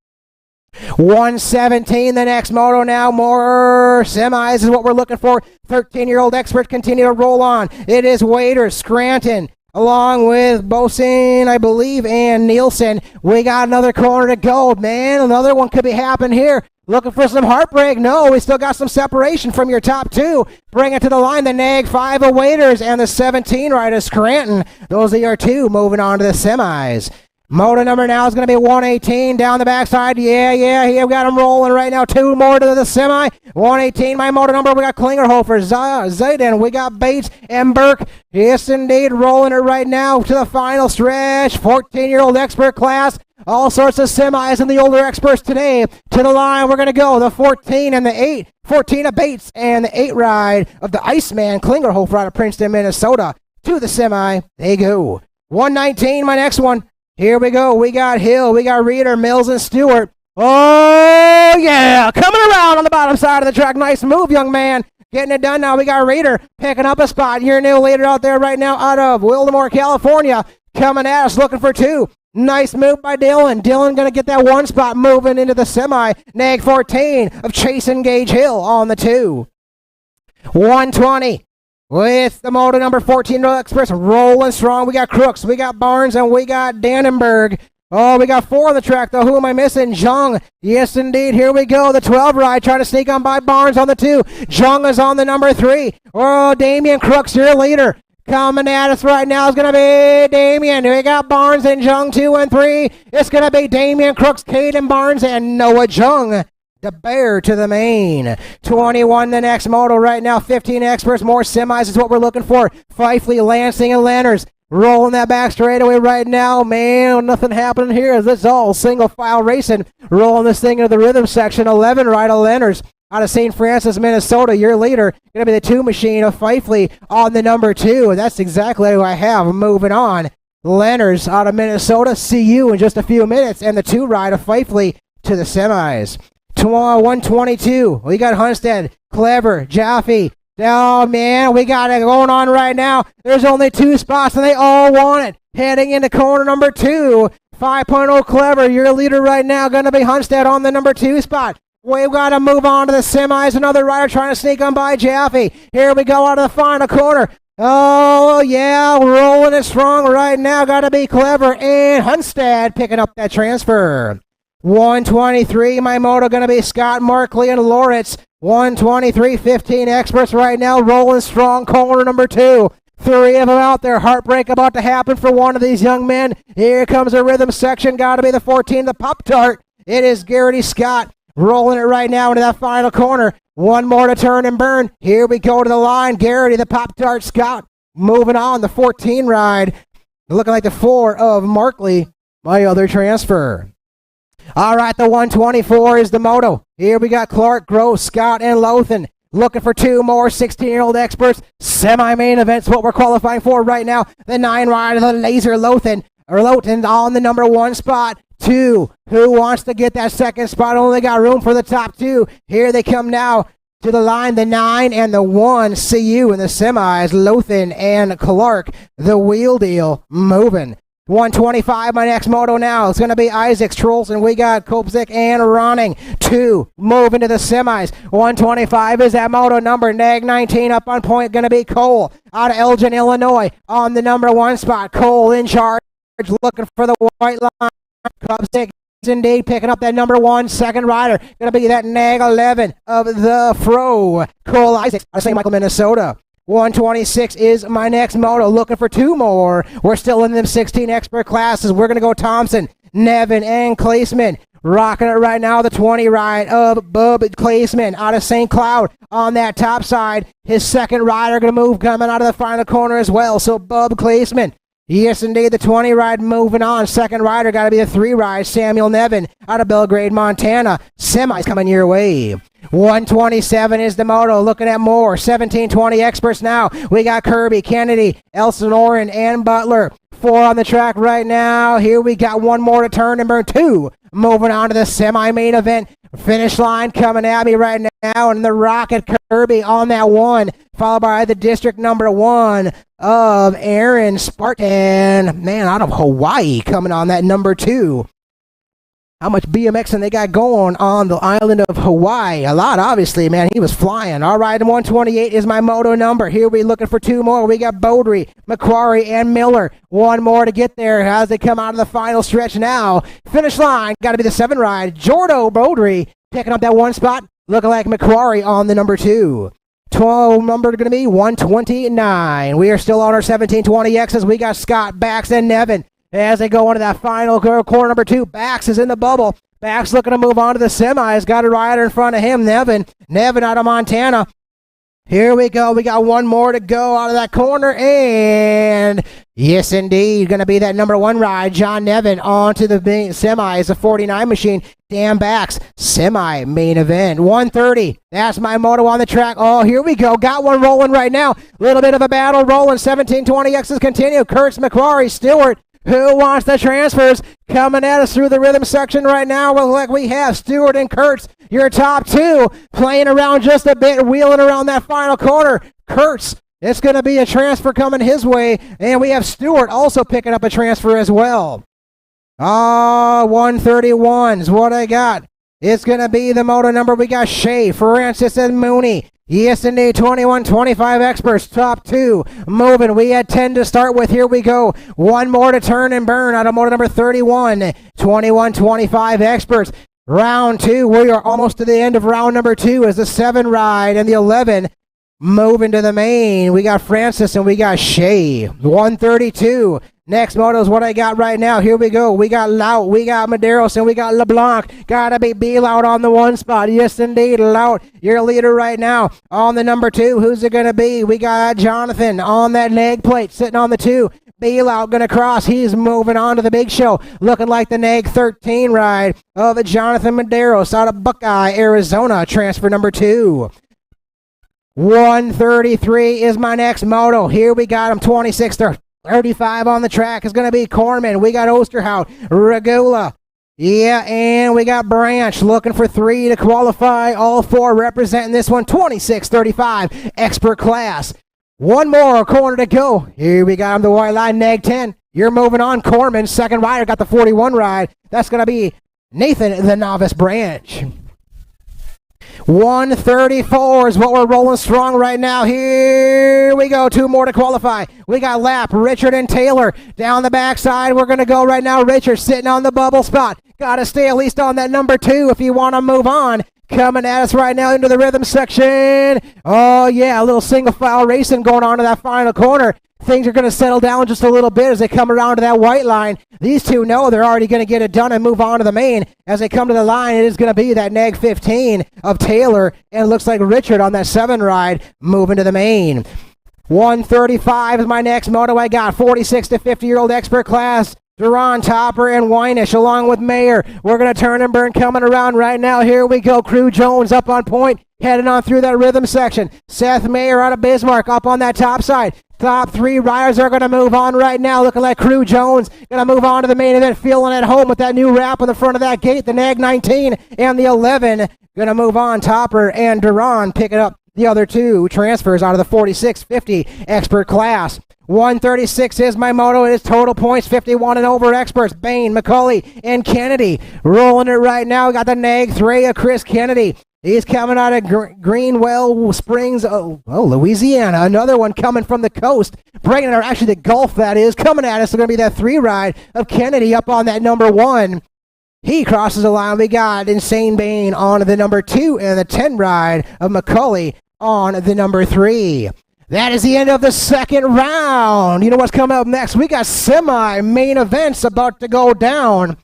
117, the next moto now. More semis is what we're looking for. 13-year-old expert continue to roll on. It is Wader, Scranton, along with Bosin, I believe, and Nielsen. We got another corner to go. Man, another one could be happening here. Looking for some heartbreak? No, we still got some separation from your top 2. Bring it to the line, the neg 5 of Waders and the 17 rider Scranton. Those are your 2 moving on to the semis. Moto number now is going to be 118 down the backside. Yeah, here we got them rolling right now. 2 more to the semi. 118, my moto number. We got Klingerhofer, Zayden. We got Bates and Burke. Yes, indeed, rolling it right now to the final stretch. 14-year-old expert class. All sorts of semis and the older experts today. To the line, we're going to go. The 14 and the 8. 14 of Bates and the 8 ride of the Iceman Klingerhofer out of Princeton, Minnesota. To the semi. They go. 119, my next one. Here we go. We got Hill. We got Reeder, Mills, and Stewart. Oh, yeah. Coming around on the bottom side of the track. Nice move, young man. Getting it done now. We got Reeder picking up a spot. Your new leader out there right now out of Wildomore, California. Coming at us looking for 2. Nice move by Dylan. Dylan going to get that 1 spot moving into the semi. Neg 14 of Chase and Gage Hill on the 2. 120. With the moto number 14 Express rolling strong. We got Crooks, we got Barnes, and we got Dannenberg Oh, we got 4 on the track, though. Who am I missing? Jung. Yes, indeed. Here we go. The 12 ride trying to sneak on by Barnes on the 2. Jung is on the number 3. Oh, Damian Crooks, your leader. Coming at us right now is going to be Damian. We got Barnes and Jung 2 and 3. It's going to be Damian Crooks, Caden Barnes, and Noah Jung. The bear to the main. 21 the next moto right now. 15 experts, more semis is what we're looking for. Fifely, Lansing, and Lenners. Rolling that back straightaway right now. Man, nothing happening here. This is all single file racing. Rolling this thing into the rhythm section. 11 right of Lenners. Out of St. Francis, Minnesota, your leader, going to be the 2 machine of Fifely on the number 2. And that's exactly who I have. Moving on. Lenners out of Minnesota. See you in just a few minutes. And the 2 ride of Fifely to the semis. 122. We got Hunstead, Clever, Jaffe. Oh, man, we got it going on right now. There's only 2 spots, and they all want it. Heading into corner number 2. 5.0 Clever, your leader right now, going to be Hunstead on the number 2 spot. We've got to move on to the semis. Another rider trying to sneak on by Jaffe. Here we go out of the final corner. Oh, yeah, rolling it strong right now. Got to be Clever, and Hunstead picking up that transfer. 123, my moto going to be Scott, Markley, and Lawrence. 123, 15 experts right now, rolling strong, corner number 2. 3 of them out there. Heartbreak about to happen for one of these young men. Here comes the rhythm section. Got to be the 14, the Pop-Tart. It is Garrity Scott rolling it right now into that final corner. 1 more to turn and burn. Here we go to the line. Garrity, the Pop-Tart, Scott. Moving on, the 14 ride. Looking like the 4 of Markley, my other transfer. All right, the 124 is the moto. Here we got Clark, Gross, Scott, and Lothan. Looking for 2 more 16-year-old experts. Semi-main event's what we're qualifying for right now. The 9 rider, the Laser Lothan on the number 1 spot. 2. Who wants to get that 2nd spot? Only got room for the top 2. Here they come now to the line. The 9 and the 1. See you in the semis. Lothan and Clark. The wheel deal moving. 125, my next moto now. It's going to be Isaacs, Trolls, and we got Kopzik and Ronning. 2, moving to the semis. 125 is that moto number. Nag 19 up on point, going to be Cole out of Elgin, Illinois on the number 1 spot. Cole in charge, looking for the white line. Kopzik is indeed picking up that number 1 second rider. Going to be that Nag 11 of the Fro. Cole Isaacs out of St. Michael, Minnesota. 126 is my next moto. Looking for 2 more. We're still in them 16 expert classes. We're going to go Thompson, Nevin, and Claseman. Rocking it right now, the 20 ride of Bub Claseman out of St. Cloud on that top side. His second rider going to move coming out of the final corner as well. So Bub Claseman. Yes, indeed, the 20 ride moving on. Second rider got to be the 3 ride, Samuel Nevin out of Belgrade, Montana. Semis coming your way. 127 is the moto. Looking at more. 1720 experts now. We got Kirby, Kennedy, Elsinore, and Butler. 4 on the track right now. Here we got 1 more to turn and burn. 2 moving on to the semi-main event. Finish line coming at me right now. And the Rocket Kirby on that 1. Followed by the district number 1 of Aaron Spartan. Man, out of Hawaii coming on that number 2. How much BMXing they got going on the island of Hawaii? A lot, obviously, man. He was flying. All right, and 128 is my moto number. Here we looking for 2 more. We got Beaudry, Macquarie, and Miller. 1 more to get there as they come out of the final stretch now. Finish line, got to be the 7 ride. Jordo Beaudry picking up that 1 spot. Looking like Macquarie on the number 2. 12 number going to be 129. We are still on our 1720Xs. We got Scott, Bax, and Nevin. As they go into that final corner number 2, Bax is in the bubble. Bax looking to move on to the semis. Got a rider in front of him, Nevin. Nevin out of Montana. Here we go. We got 1 more to go out of that corner. And yes, indeed, going to be that number 1 ride. John Nevin onto the semis. The 49 machine. Dan Bax. Semi-main event. 130. That's my moto on the track. Oh, here we go. Got one rolling right now. Little bit of a battle rolling. 1720Xs continue. Kurtz, Macquarie, Stewart. Who wants the transfers? Coming at us through the rhythm section right now. Well, like we have Stewart and Kurtz, your top 2, playing around just a bit, wheeling around that final corner. Kurtz, it's going to be a transfer coming his way, and we have Stewart also picking up a transfer as well. 131 is what I got. It's going to be the moto number. We got Shea, Francis, and Mooney. Yes, indeed, 21-25 experts, top 2, moving. We had 10 to start with. Here we go. One more to turn and burn out of motor number 31, 21-25 experts. Round 2, we are almost to the end of round number 2 as the 7 ride and the 11 moving to the main. We got Francis and we got Shea, 132. Next moto is what I got right now. Here we go. We got Lout, we got Medeiros, and we got LeBlanc. Gotta be B-Lout on the 1 spot. Yes, indeed, Lout, your leader right now. On the number 2, who's it gonna be? We got Jonathan on that leg plate, sitting on the 2. B-Lout gonna cross. He's moving on to the big show. Looking like the Nag 13 ride of Jonathan Medeiros out of Buckeye, Arizona. Transfer number 2. 133 is my next moto. Here we got him, 26-35 on the track is going to be Corman. We got Osterhout, Regula. Yeah, and we got Branch looking for 3 to qualify. All 4 representing this one, 26-35 expert class. One more corner to go. Here we got him, the white line, Nag 10. You're moving on. Corman, second rider, got the 41 ride. That's going to be Nathan, the novice Branch. 134 is what we're rolling strong right now. Here we go. 2 more to qualify. We got Lapp, Richard, and Taylor down the backside. We're going to go right now. Richard sitting on the bubble spot. Got to stay at least on that number 2 if you want to move on. Coming at us right now into the rhythm section. Oh, yeah, a little single file racing going on to that final corner. Things are going to settle down just a little bit as they come around to that white line. These two know they're already going to get it done and move on to the main. As they come to the line, it is going to be that Nag 15 of Taylor, and it looks like Richard on that 7 ride moving to the main. 135 is my next moto. I got 46 to 50-year-old expert class. Duran, Topper, and Weinish along with Mayer. We're going to turn and burn coming around right now. Here we go. Crew Jones up on point, heading on through that rhythm section. Seth Mayer out of Bismarck up on that top side. Top 3 riders are going to move on right now, looking like Crew Jones. Going to move on to the main event, feeling at home with that new wrap on the front of that gate. The Nag 19 and the 11 going to move on. Topper and Duran picking up the other 2 transfers out of the 46-50 expert class. 136 is my moto. It is total points, 51 and over experts. Bain, McCauley, and Kennedy rolling it right now. We got the Nag 3 of Chris Kennedy. He's coming out of Greenwell Springs, Louisiana. Another one coming from the coast. Bringing it, actually the Gulf, that is. Coming at us, it's going to be that 3 ride of Kennedy up on that number 1. He crosses the line. We got Insane Bain on the number 2 and the 10 ride of McCauley on the number 3. That is the end of the second round. You know what's coming up next? We got semi-main events about to go down.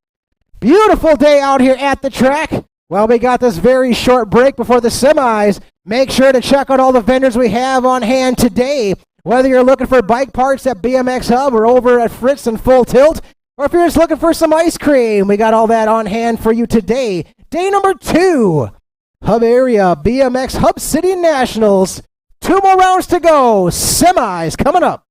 Beautiful day out here at the track. Well, we got this very short break before the semis. Make sure to check out all the vendors we have on hand today. Whether you're looking for bike parts at BMX Hub or over at Fritz and Full Tilt, or if you're just looking for some ice cream, we got all that on hand for you today. Day number 2, Hub Area BMX Hub City Nationals. 2 more rounds to go. Semis coming up.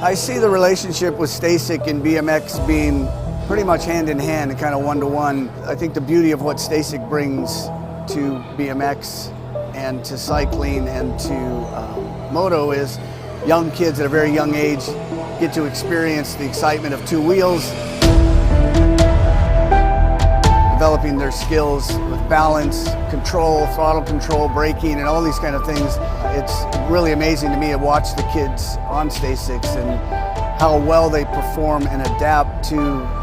I see the relationship with Stasic and BMX being pretty much hand in hand and kind of one-to-one. I think the beauty of what Stasic brings to BMX and to cycling and to moto is young kids at a very young age get to experience the excitement of 2 wheels, developing their skills with balance, control, throttle control, braking, and all these kind of things. It's really amazing to me to watch the kids on Stasics and how well they perform and adapt to,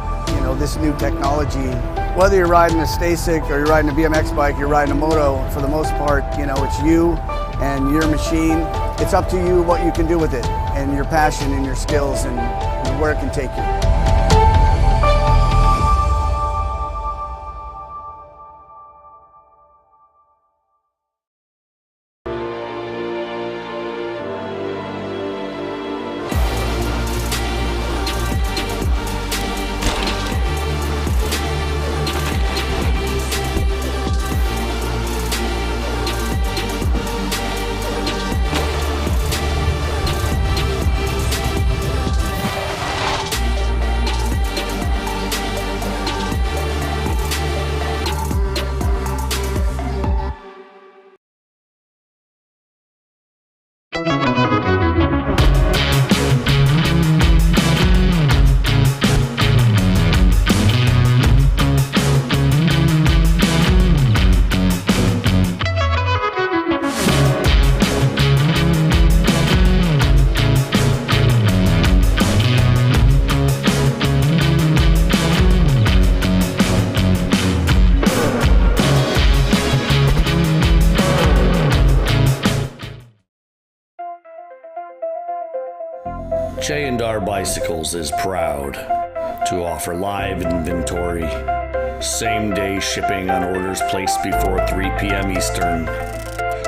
this new technology. Whether you're riding a Stasic or you're riding a BMX bike, you're riding a moto, for the most part, it's you and your machine. It's up to you what you can do with it and your passion and your skills and where it can take you. J&R Bicycles is proud to offer live inventory, same-day shipping on orders placed before 3 p.m. Eastern,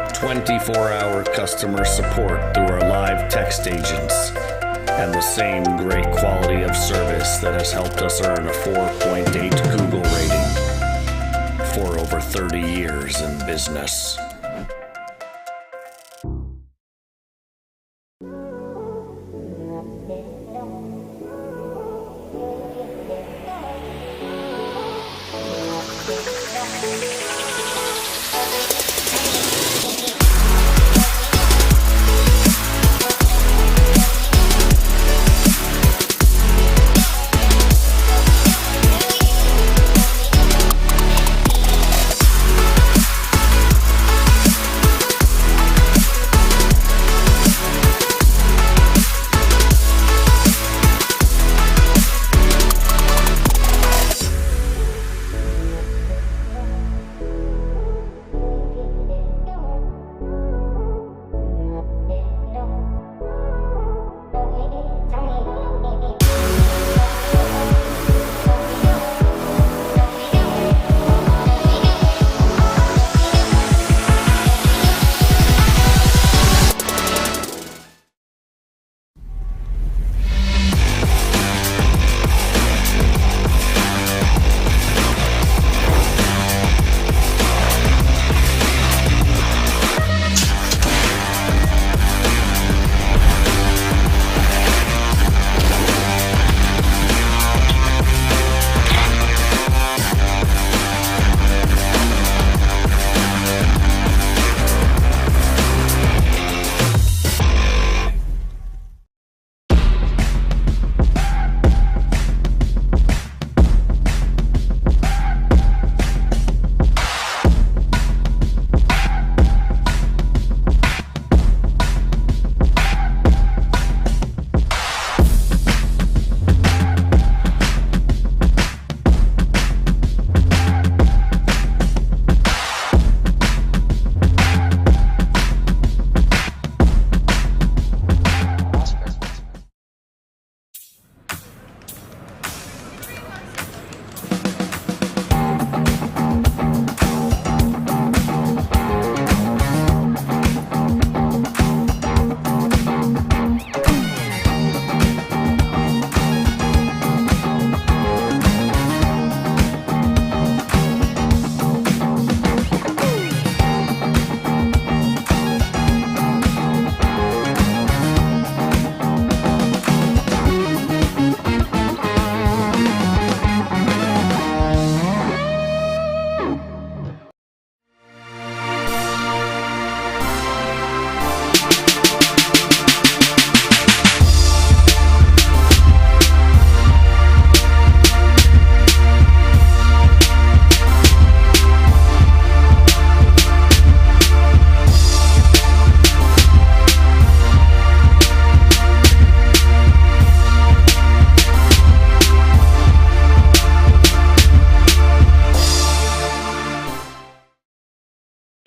24-hour customer support through our live text agents, and the same great quality of service that has helped us earn a 4.8 Google rating for over 30 years in business.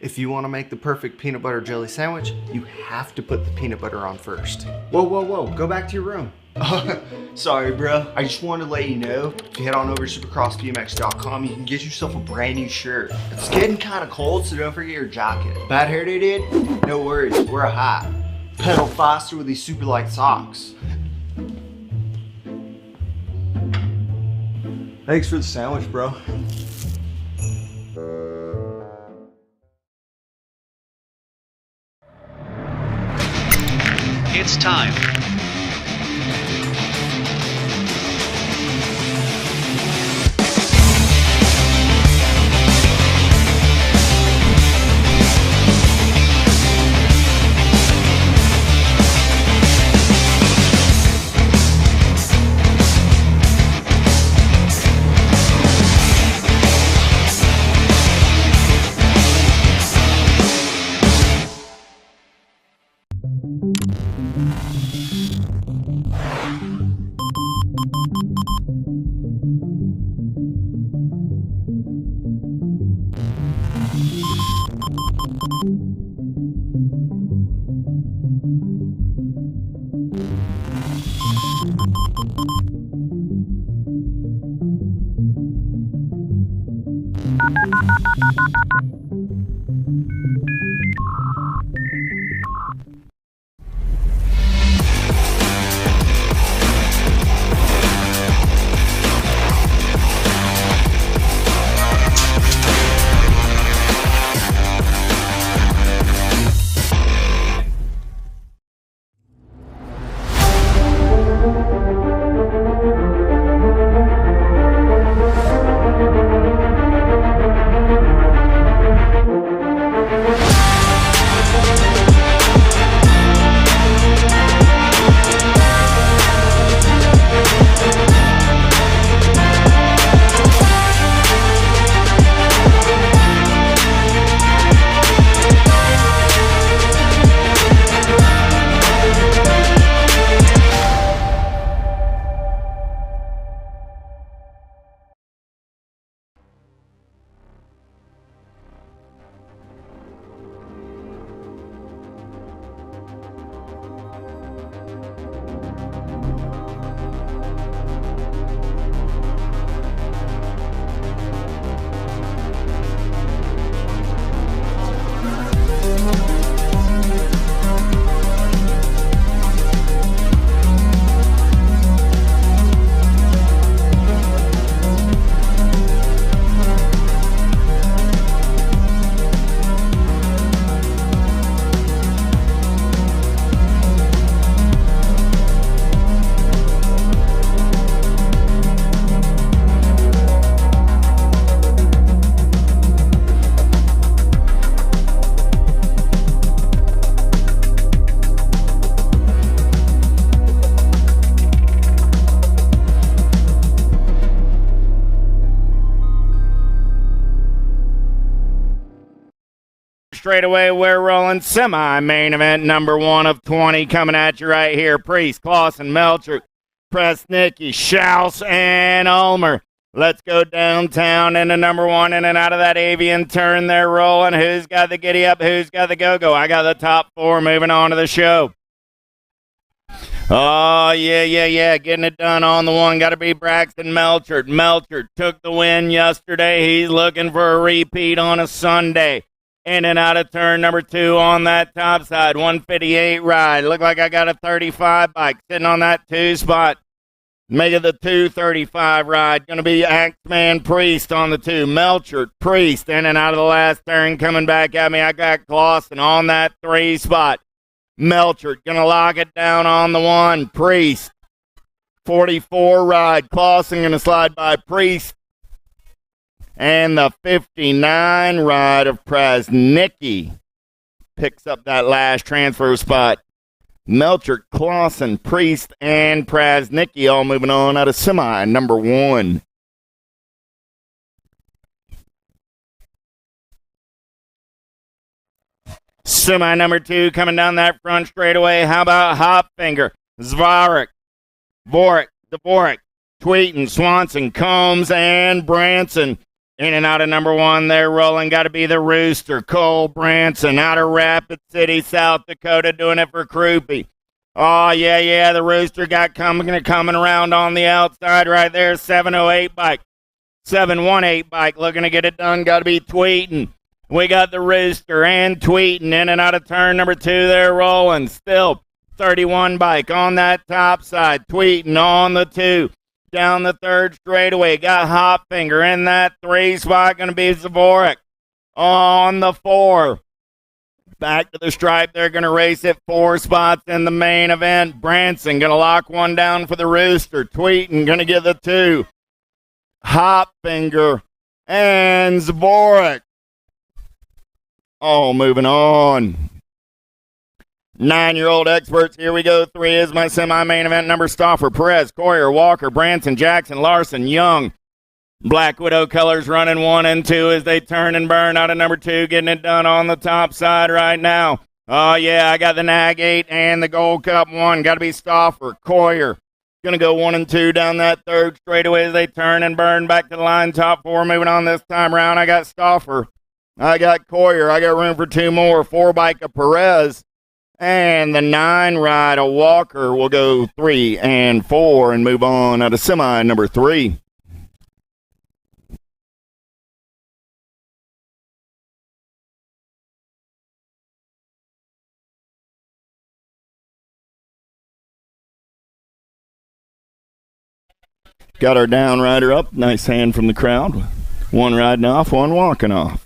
If you want to make the perfect peanut butter jelly sandwich, you have to put the peanut butter on first. Whoa, whoa, whoa, go back to your room. Sorry, bro. I just wanted to let you know, if you head on over to supercrossbmx.com, you can get yourself a brand new shirt. It's getting kind of cold, so don't forget your jacket. Bad hair day, dude? No worries, wear a hat. Pedal faster with these super light socks. Thanks for the sandwich, bro. It's time. Straight away, we're rolling semi-main event number 1 of 20 coming at you right here. Priest, Clausen, Melcher, Presnicki, Schaus, and Ulmer. Let's go downtown into number 1 in and out of that avian turn. They're rolling. Who's got the giddy up? Who's got the go-go? I got the top 4 moving on to the show. Oh, yeah. Getting it done on the 1. Got to be Braxton Melcher. Melcher took the win yesterday. He's looking for a repeat on a Sunday. In and out of turn number 2 on that top side. 158 ride. Look like I got a 35 bike sitting on that 2 spot. Make it the 235 ride. Going to be Axeman Priest on the 2. Melcher, Priest in and out of the last turn. Coming back at me. I got Clausen on that 3 spot. Melcher going to lock it down on the 1. Priest. 44 ride. Clausen going to slide by Priest. And the 59 ride of Presnicki picks up that last transfer spot. Melcher, Clausen, Priest, and Presnicki all moving on out of semi number 1. Semi number 2 coming down that front straightaway. How about Hopfinger, Zvarek, Dvorak, Tweeten, Swanson, Combs, and Branson. In and out of number 1, they're rolling. Got to be the Rooster, Cole Branson, out of Rapid City, South Dakota, doing it for Croupy. Oh, yeah, the Rooster got coming around on the outside right there. 708 bike. 718 bike, looking to get it done. Got to be Tweeting. We got the Rooster and Tweeting in and out of turn number 2. They're rolling. Still 31 bike on that top side. Tweeting on the 2. Down the 3rd straightaway. Got Hopfinger in that 3 spot. Going to be Zavorik on the 4. Back to the stripe. They're going to race it 4 spots in the main event. Branson going to lock one down for the Rooster. Tweeting going to get the 2. Hopfinger and Zavorik. Oh, moving on. 9-year-old experts. Here we go. 3 is my semi-main event number. Stauffer, Perez, Coyer, Walker, Branson, Jackson, Larson, Young. Black Widow colors running 1 and 2 as they turn and burn out of number 2. Getting it done on the top side right now. Oh, yeah, I got the Nag 8 and the Gold Cup 1. Got to be Stauffer, Coyer. Going to go 1 and 2 down that 3rd straightaway as they turn and burn back to the line. Top 4 moving on this time around. I got Stauffer. I got Coyer. I got room for 2 more. 4 bike of Perez. And the 9 ride of Walker will go 3 and 4 and move on out of semi number 3. Got our down rider up. Nice hand from the crowd. 1 riding off, 1 walking off.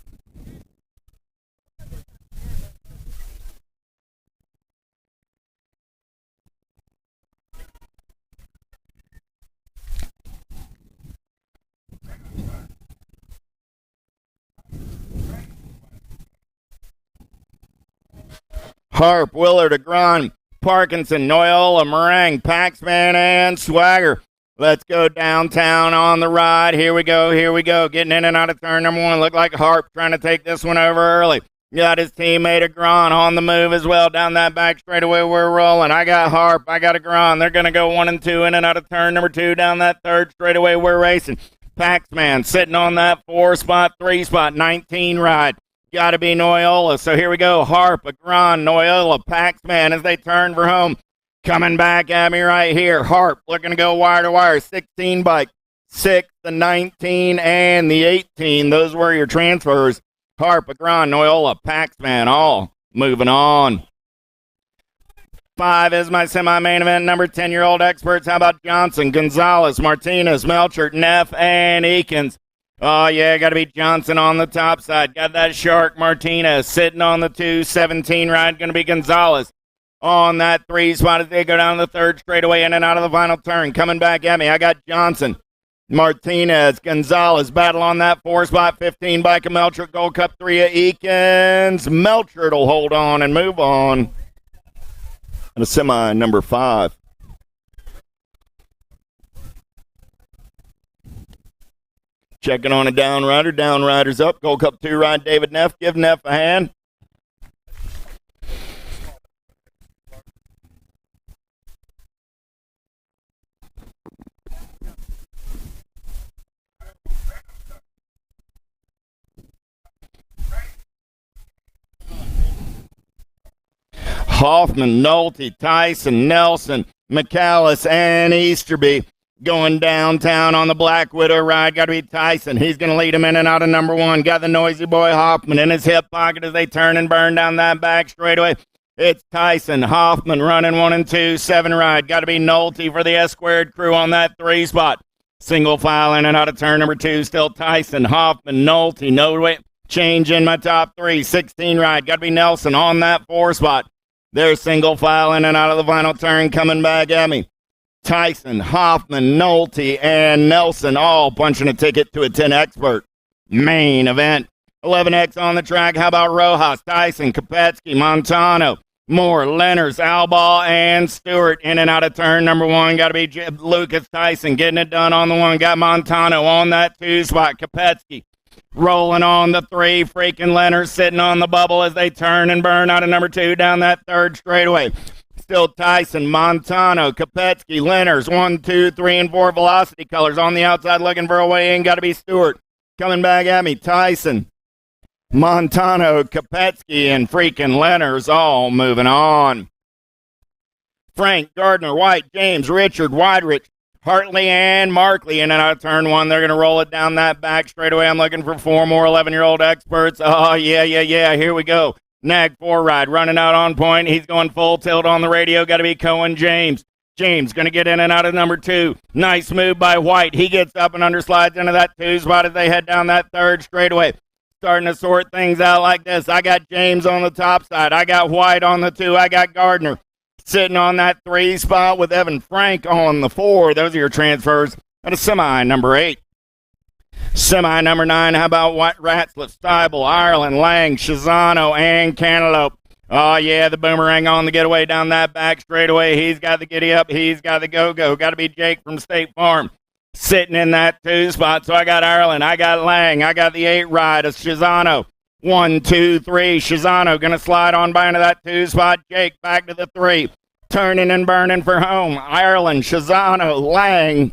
Harp, Willard, Agron, Parkinson, Noyola, Meringue, Paxman, and Swagger. Let's go downtown on the ride. Here we go. Getting in and out of turn number 1. Look like Harp trying to take this one over early. Got his teammate Agron on the move as well. Down that back straightaway, we're rolling. I got Harp. I got Agron. They're going to go 1 and 2 in and out of turn number 2. Down that 3rd straightaway, we're racing. Paxman sitting on that 4 spot, 3 spot, 19 ride. Got to be Noyola. So here we go. Harp, Agron, Noyola, Paxman as they turn for home. Coming back at me right here. Harp looking to go wire to wire. 16 bike. 6, the 19, and the 18. Those were your transfers. Harp, Agron, Noyola, Paxman, all moving on. 5 is my semi-main event number. 10-year-old experts. How about Johnson, Gonzalez, Martinez, Melcher, Neff, and Eakins? Oh, yeah, got to be Johnson on the top side. Got that Shark Martinez sitting on the 217 ride. Going to be Gonzalez on that 3 spot as they go down the 3rd straightaway in and out of the final turn. Coming back at me, I got Johnson, Martinez, Gonzalez. Battle on that 4 spot. 15 bike of Melcher. Gold Cup 3 of Eakins. Melcher will hold on and move on. And a semi number 5. Checking on a down rider. Down rider's up. Gold Cup 2 ride, David Neff. Give Neff a hand. Hoffman, Nolte, Tyson, Nelson, McAllis, and Easterby. Going downtown on the Black Widow ride. Got to be Tyson. He's going to lead him in and out of number 1. Got the noisy boy Hoffman in his hip pocket as they turn and burn down that back straightaway. It's Tyson. Hoffman running 1 and 2. 7 ride. Got to be Nolte for the S-squared crew on that 3 spot. Single file in and out of turn number 2. Still Tyson, Hoffman, Nolte. No way. Change in my top 3. 16 ride. Got to be Nelson on that 4 spot. They're single file in and out of the final turn. Coming back at me. Tyson, Hoffman, Nolte, and Nelson all punching a ticket to a 10 expert main event. 11X on the track. How about Rojas, Tyson, Kopetsky, Montano, Moore, Lenners, Albaugh, and Stewart in and out of turn number 1. Got to be Lucas Tyson getting it done on the 1. Got Montano on that 2 spot. Kopetsky rolling on the 3. Freaking Lenners sitting on the bubble as they turn and burn out of number 2 down that 3rd straightaway. Still Tyson, Montano, Kopetsky, Lenners, 1, 2, 3, and 4 velocity colors on the outside looking for a way in. Got to be Stewart. Coming back at me, Tyson, Montano, Kopetsky, and freaking Leonard's all moving on. Frank, Gardner, White, James, Richard, Weidrich, Hartley, and Markley in and out of turn one. They're going to roll it down that back straightaway. I'm looking for 4 more 11-year-old experts. Oh, yeah. Here we go. Nag 4 ride running out on point. He's going full tilt on the radio. Got to be Cohen James. James going to get in and out of number 2. Nice move by White. He gets up and underslides into that 2 spot as they head down that 3rd straightaway. Starting to sort things out like this. I got James on the top side. I got White on the 2. I got Gardner sitting on that 3 spot with Evan Frank on the 4. Those are your transfers. And a semi number 8. Semi number 9, how about White, Ratzliff, Steibel, Ireland, Lang, Shizano, and Cantaloupe. Oh, yeah, the boomerang on the getaway down that back straightaway. He's got the giddy up. He's got the go-go. Got to be Jake from State Farm sitting in that 2 spot. So I got Ireland. I got Lang. I got the 8 ride of Shizano. 1, 2, 3. Shizano going to slide on by into that 2 spot. Jake back to the 3. Turning and burning for home. Ireland, Shizano, Lang,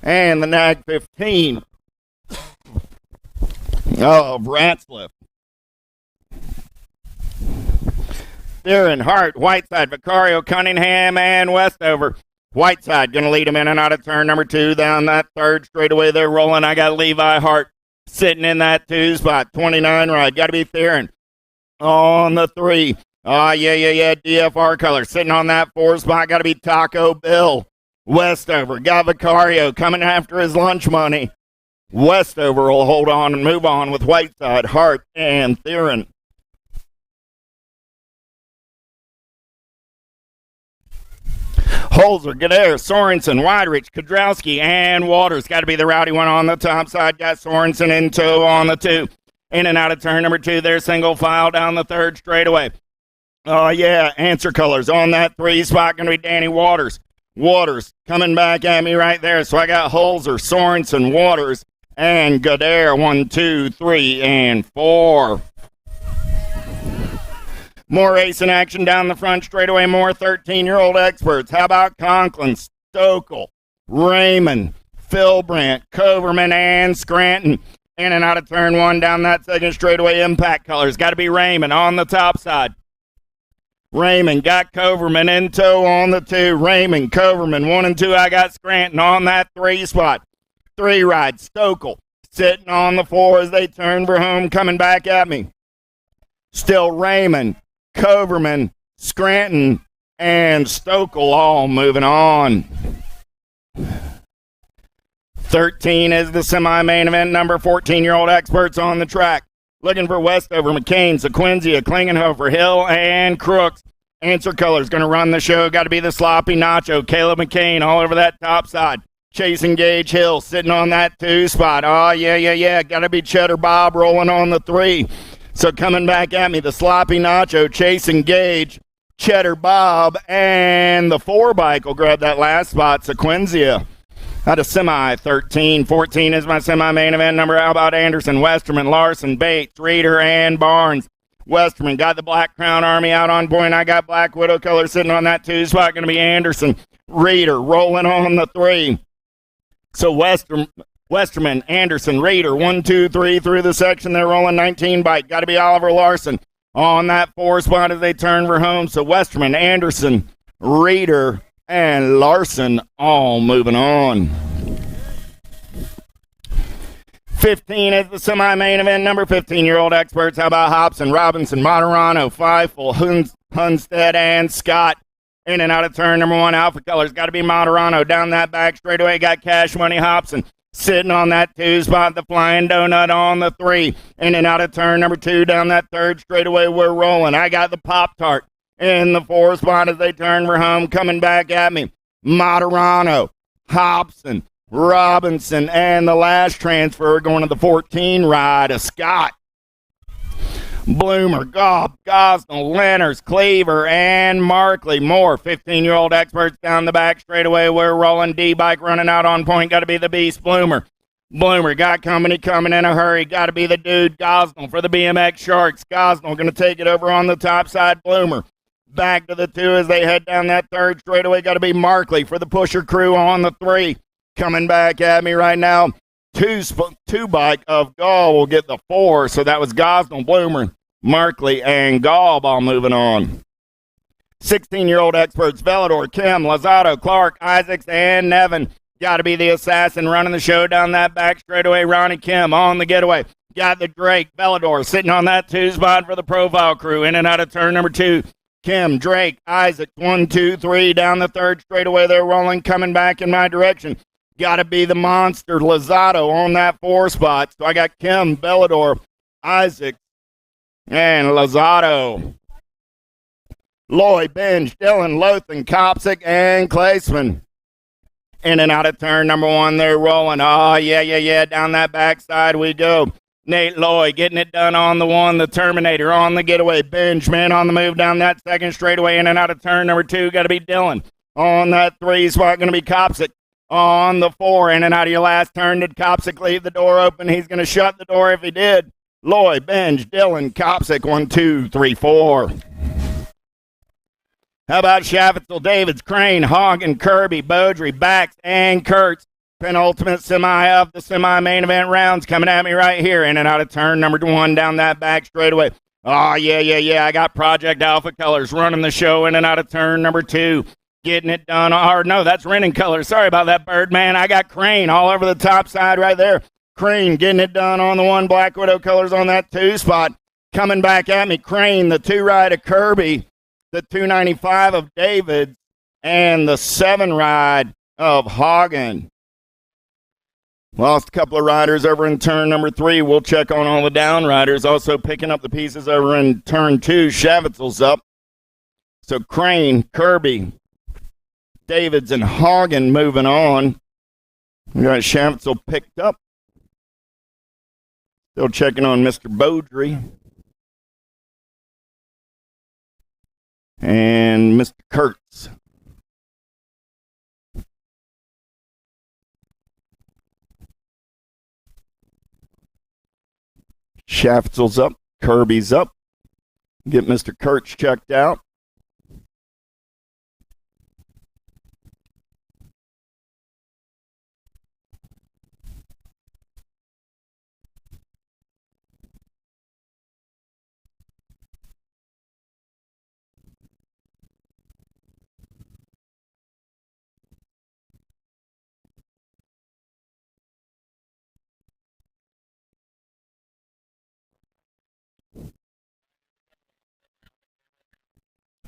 and the Nag 15. Oh, Ratzliff. Theron, Hart, Whiteside, Vicario, Cunningham, and Westover. Whiteside going to lead him in and out of turn number 2 down that 3rd straightaway. They're rolling. I got Levi Hart sitting in that 2 spot. 29 ride. Got to be Theron on the 3. Oh, yeah. DFR color sitting on that 4 spot. Got to be Taco Bill. Westover got Vicario coming after his lunch money. Westover will hold on and move on with Whiteside, Hart, and Theron. Holzer, Gadair, Sorensen, Weidrich, Kudrowski, and Waters. Got to be the rowdy one on the top side. Got Sorensen in tow on the 2. In and out of turn number 2. They're single file down the 3rd straightaway. Oh, yeah. Answer colors on that 3 spot. Going to be Danny Waters. Waters coming back at me right there. So I got Holzer, Sorensen, Waters, and Gadair. 1, 2, 3, and 4. More racing action down the front straightaway. More 13-year-old experts. How about Conklin, Stokel, Raymond, Philbrandt, Coverman, and Scranton. In and out of turn 1 down that 2nd straightaway. Impact colors. Got to be Raymond on the top side. Raymond got Coverman in tow on the 2. Raymond, Coverman, 1 and 2. I got Scranton on that 3 spot. 3 ride. Stokel sitting on the 4 as they turn for home. Coming back at me. Still Raymond, Coverman, Scranton, and Stokel all moving on. 13 is the semi-main event. Number 14-year-old experts on the track. Looking for Westover, McCain, Sequenzia, Klingenhofer, Hill, and Crooks. Answer colors going to run the show. Got to be the sloppy Nacho. Caleb McCain all over that top side. Chasing Gage Hill sitting on that 2 spot. Oh, yeah. Got to be Cheddar Bob rolling on the 3. So coming back at me, the sloppy Nacho, Chasing Gage, Cheddar Bob, and the 4 bike will grab that last spot, Sequenzia. Out of semi, 13. 14 is my semi-main event number. How about Anderson, Westerman, Larson, Bates, Reeder, and Barnes? Westerman got the Black Crown Army out on point. I got Black Widow color sitting on that 2 spot. Going to be Anderson. Reeder rolling on the 3. So Westerman, Anderson, Reeder, 1, 2, 3 through the section. They're rolling 19 bike. Got to be Oliver Larson on that 4 spot as they turn for home. So Westerman, Anderson, Reeder, and Larson all moving on. 15 is the semi-main event. Number 15-year-old experts. How about Hobson, Robinson, Moderano, Feifel, Hunstead, and Scott? In and out of turn number 1. Alpha colors. Got to be Moderano. Down that back straightaway. Got Cash Money Hobson sitting on that 2 spot. The Flying Donut on the 3. In and out of turn number 2. Down that 3rd straightaway. We're rolling. I got the Pop-Tart in the 4 spot as they turn for home. Coming back at me. Moderano, Hobson, Robinson, and the last transfer going to the 14 ride of Scott. Bloomer, Gobb, Gosnell, Lenners, Cleaver, and Markley. More 15-year-old experts down the back straightaway. We're rolling. D-Bike running out on point. Got to be the beast, Bloomer. Bloomer got company coming in a hurry. Got to be the dude, Gosnell, for the BMX Sharks. Gosnell going to take it over on the top side. Bloomer back to the 2 as they head down that 3rd straightaway. Got to be Markley for the Pusher crew on the 3. Coming back at me right now. two bike of Gall will get the 4. So that was Gosnell, Bloomer, Markley, and Gall all moving on. 16-year-old experts, Velador, Kim, Lozado, Clark, Isaacs, and Nevin. Got to be the assassin running the show down that back straightaway. Ronnie Kim on the getaway. Got the Drake, Velador sitting on that 2 spot for the profile crew. In and out of turn number 2. Kim, Drake, Isaac, 1, 2, 3 down the 3rd straightaway. They're rolling, coming back in my direction. Got to be the monster, Lozado on that 4 spot. So I got Kim, Velador, Isaac, and Lozado. Lloyd, Benj, Dillon, Lothan, Kopsick, and Claceman. In and out of turn number 1, they're rolling. Oh, yeah. Down that backside we go. Nate Lloyd getting it done on the 1. The Terminator on the getaway. Benjamin on the move down that 2nd straightaway. In and out of turn number 2. Got to be Dillon. On that 3 spot, going to be Kopsick. On the 4. In and out of your last turn. Did Kopsick leave the door open? He's going to shut the door if he did. Lloyd, Benj, Dillon, Kopsick. 1, 2, 3, 4. How about Schaffetzel, Davids, Crane, Hagen, Kirby, Beaudry, Bax, and Kurtz? Penultimate semi of the semi-main event rounds coming at me right here. In and out of turn number 1 down that back straightaway. Oh, yeah. I got Project Alpha Colors running the show in and out of turn number 2. Getting it done. Or no, that's Renning Colors. Sorry about that, Birdman. I got Crane all over the top side right there. Crane getting it done on the 1. Black Widow Colors on that 2 spot. Coming back at me, Crane, the 2 ride of Kirby. The 295 of David, and the 7 ride of Hagen. Lost a couple of riders over in turn number 3. We'll check on all the down riders. Also picking up the pieces over in turn 2. Schaffetzel's up. So Crane, Kirby, Davids, and Hagen moving on. We got Schaffetzel picked up. Still checking on Mr. Beaudry. And Mr. Kurtz. Schaffetzel's up. Kirby's up. Get Mr. Kurtz checked out.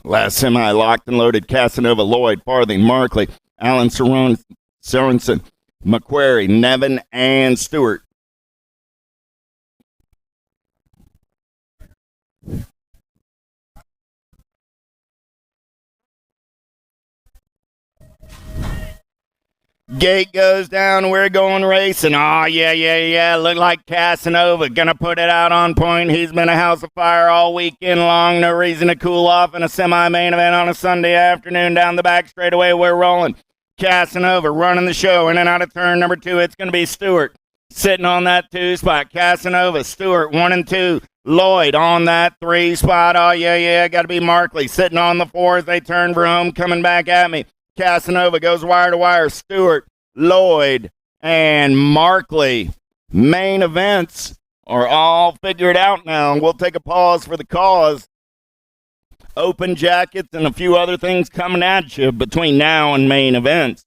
Last semi locked and loaded. Casanova, Lloyd, Farthing, Markley, Alan Sorensen, McQuarrie, Nevin, and Stewart. Gate goes down, we're going racing. Oh, yeah. Look like Casanova gonna put it out on point. He's been a house of fire all weekend long. No reason to cool off in a semi-main event on a Sunday afternoon. Down the back straightaway, we're rolling. Casanova running the show in and out of turn number 2. It's gonna be Stewart sitting on that 2 spot. Casanova, Stewart, 1 and 2. Lloyd on that 3 spot. Oh, yeah. Gotta be Markley sitting on the 4 as they turn for home. Coming back at me. Casanova goes wire to wire. Stewart, Lloyd, and Markley. Main events are all figured out now. We'll take a pause for the cause. Open jackets and a few other things coming at you between now and main events.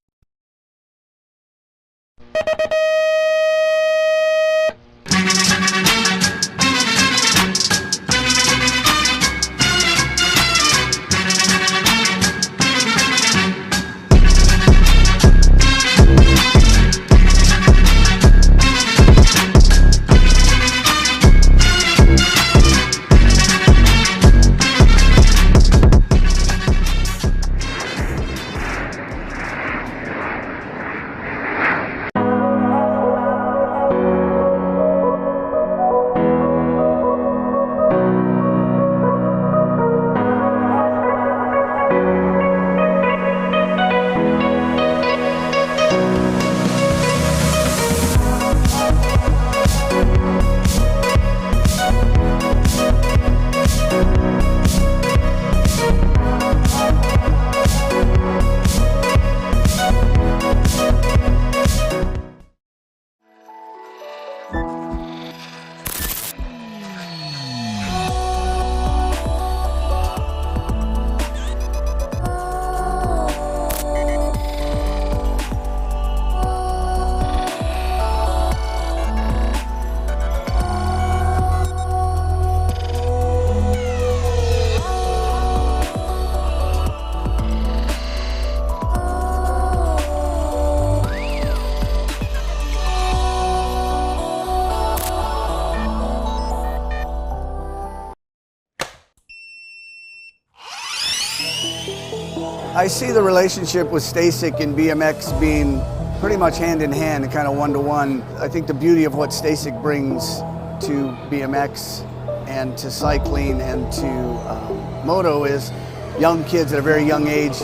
I see the relationship with STASIC and BMX being pretty much hand in hand and kind of one-to-one. I think the beauty of what STASIC brings to BMX and to cycling and to moto is young kids at a very young age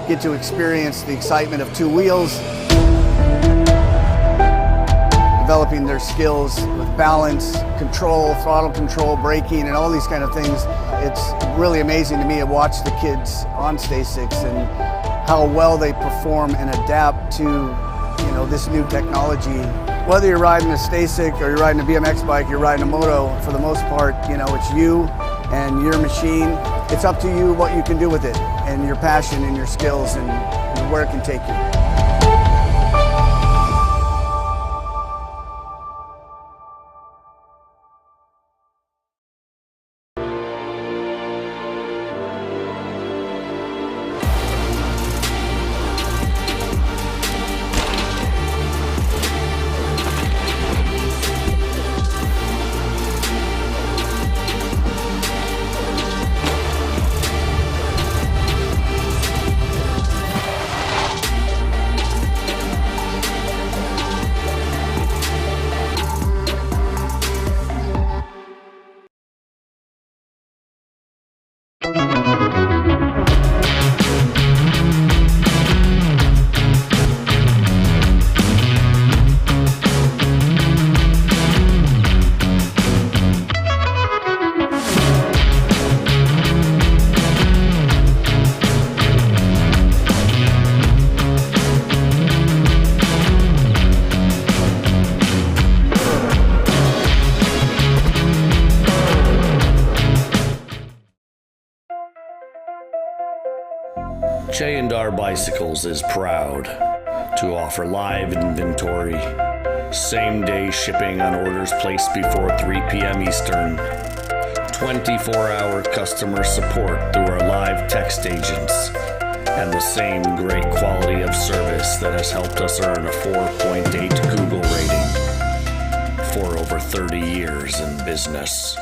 get to experience the excitement of two wheels, developing their skills with balance, control, throttle control, braking, and all these kind of things. It's really amazing to me to watch the kids on STASICs and how well they perform and adapt to this new technology. Whether you're riding a STASIC or you're riding a BMX bike, you're riding a moto, for the most part, it's you and your machine. It's up to you what you can do with it and your passion and your skills and where it can take you. J&R Bicycles is proud to offer live inventory, same-day shipping on orders placed before 3 p.m. Eastern, 24-hour customer support through our live text agents, and the same great quality of service that has helped us earn a 4.8 Google rating for over 30 years in business.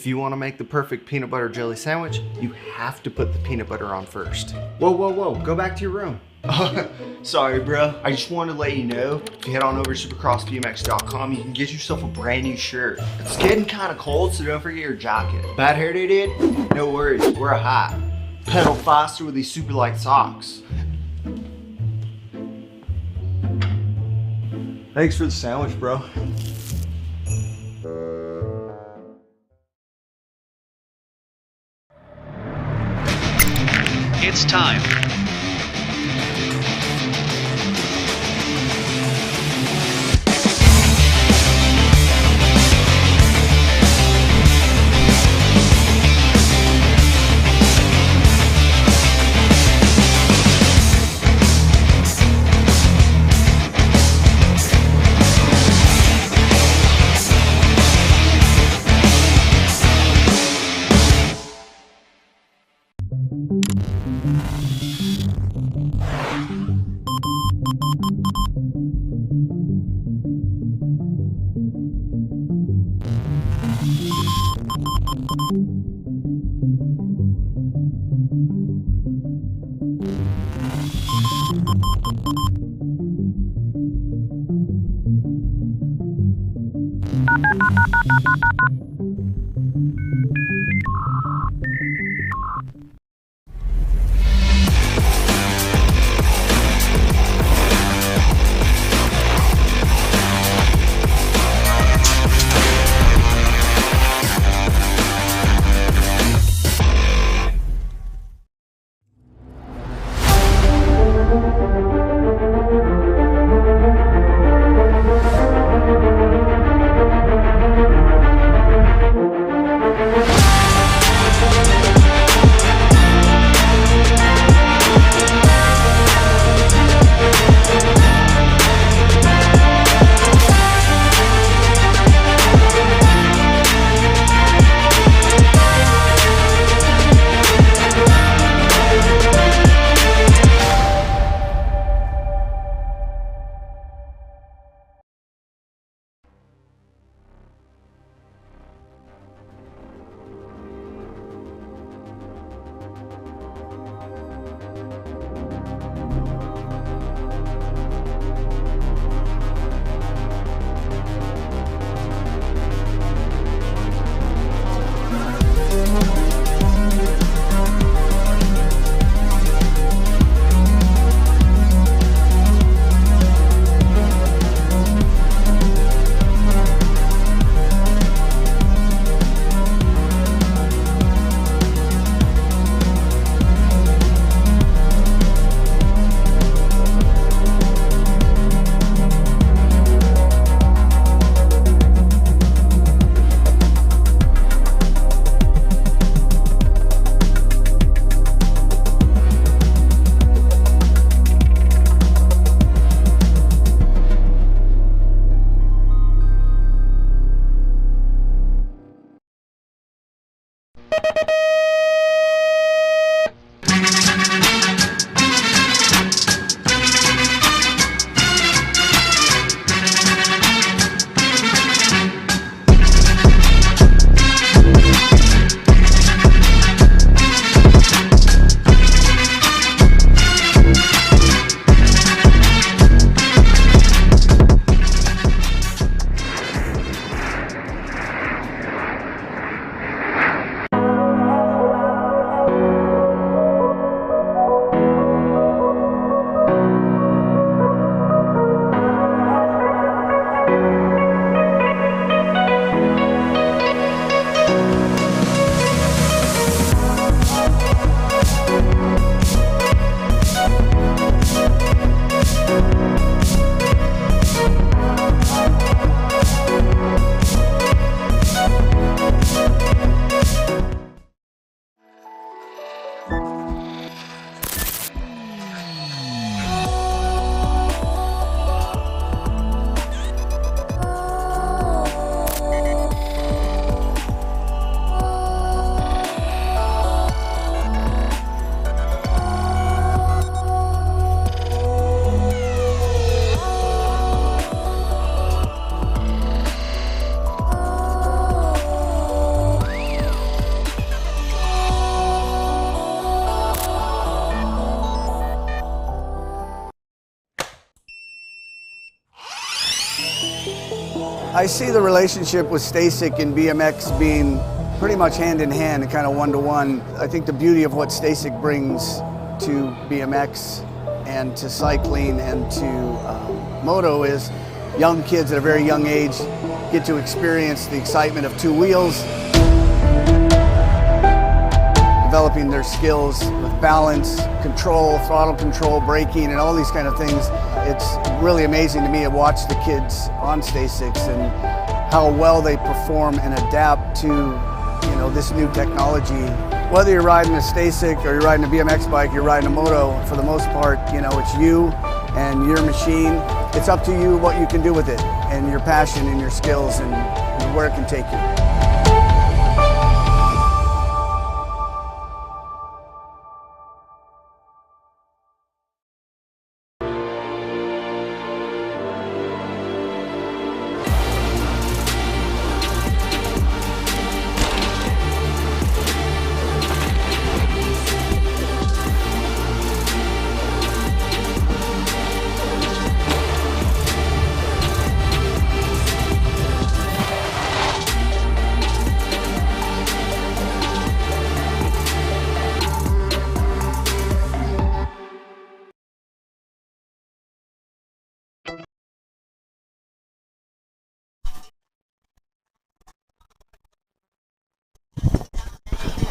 If you want to make the perfect peanut butter jelly sandwich, you have to put the peanut butter on first. Whoa, whoa, whoa, go back to your room. Sorry, bro. I just wanted to let you know, if you head on over to supercrossbmx.com, you can get yourself a brand new shirt. It's getting kind of cold, so don't forget your jacket. Bad hair day, dude? No worries, wear a hat. Pedal faster with these super light socks. Thanks for the sandwich, bro. It's time. I see the relationship with Stasic and BMX being pretty much hand in hand and kind of one-to-one. I think the beauty of what Stasic brings to BMX and to cycling and to moto is young kids at a very young age get to experience the excitement of two wheels, developing their skills with balance, control, throttle control, braking, and all these kind of things. It's really amazing to me to watch the kids on Stasics and how well they perform and adapt to this new technology. Whether you're riding a Stasic or you're riding a BMX bike, you're riding a moto, for the most part, it's you and your machine. It's up to you what you can do with it and your passion and your skills and where it can take you.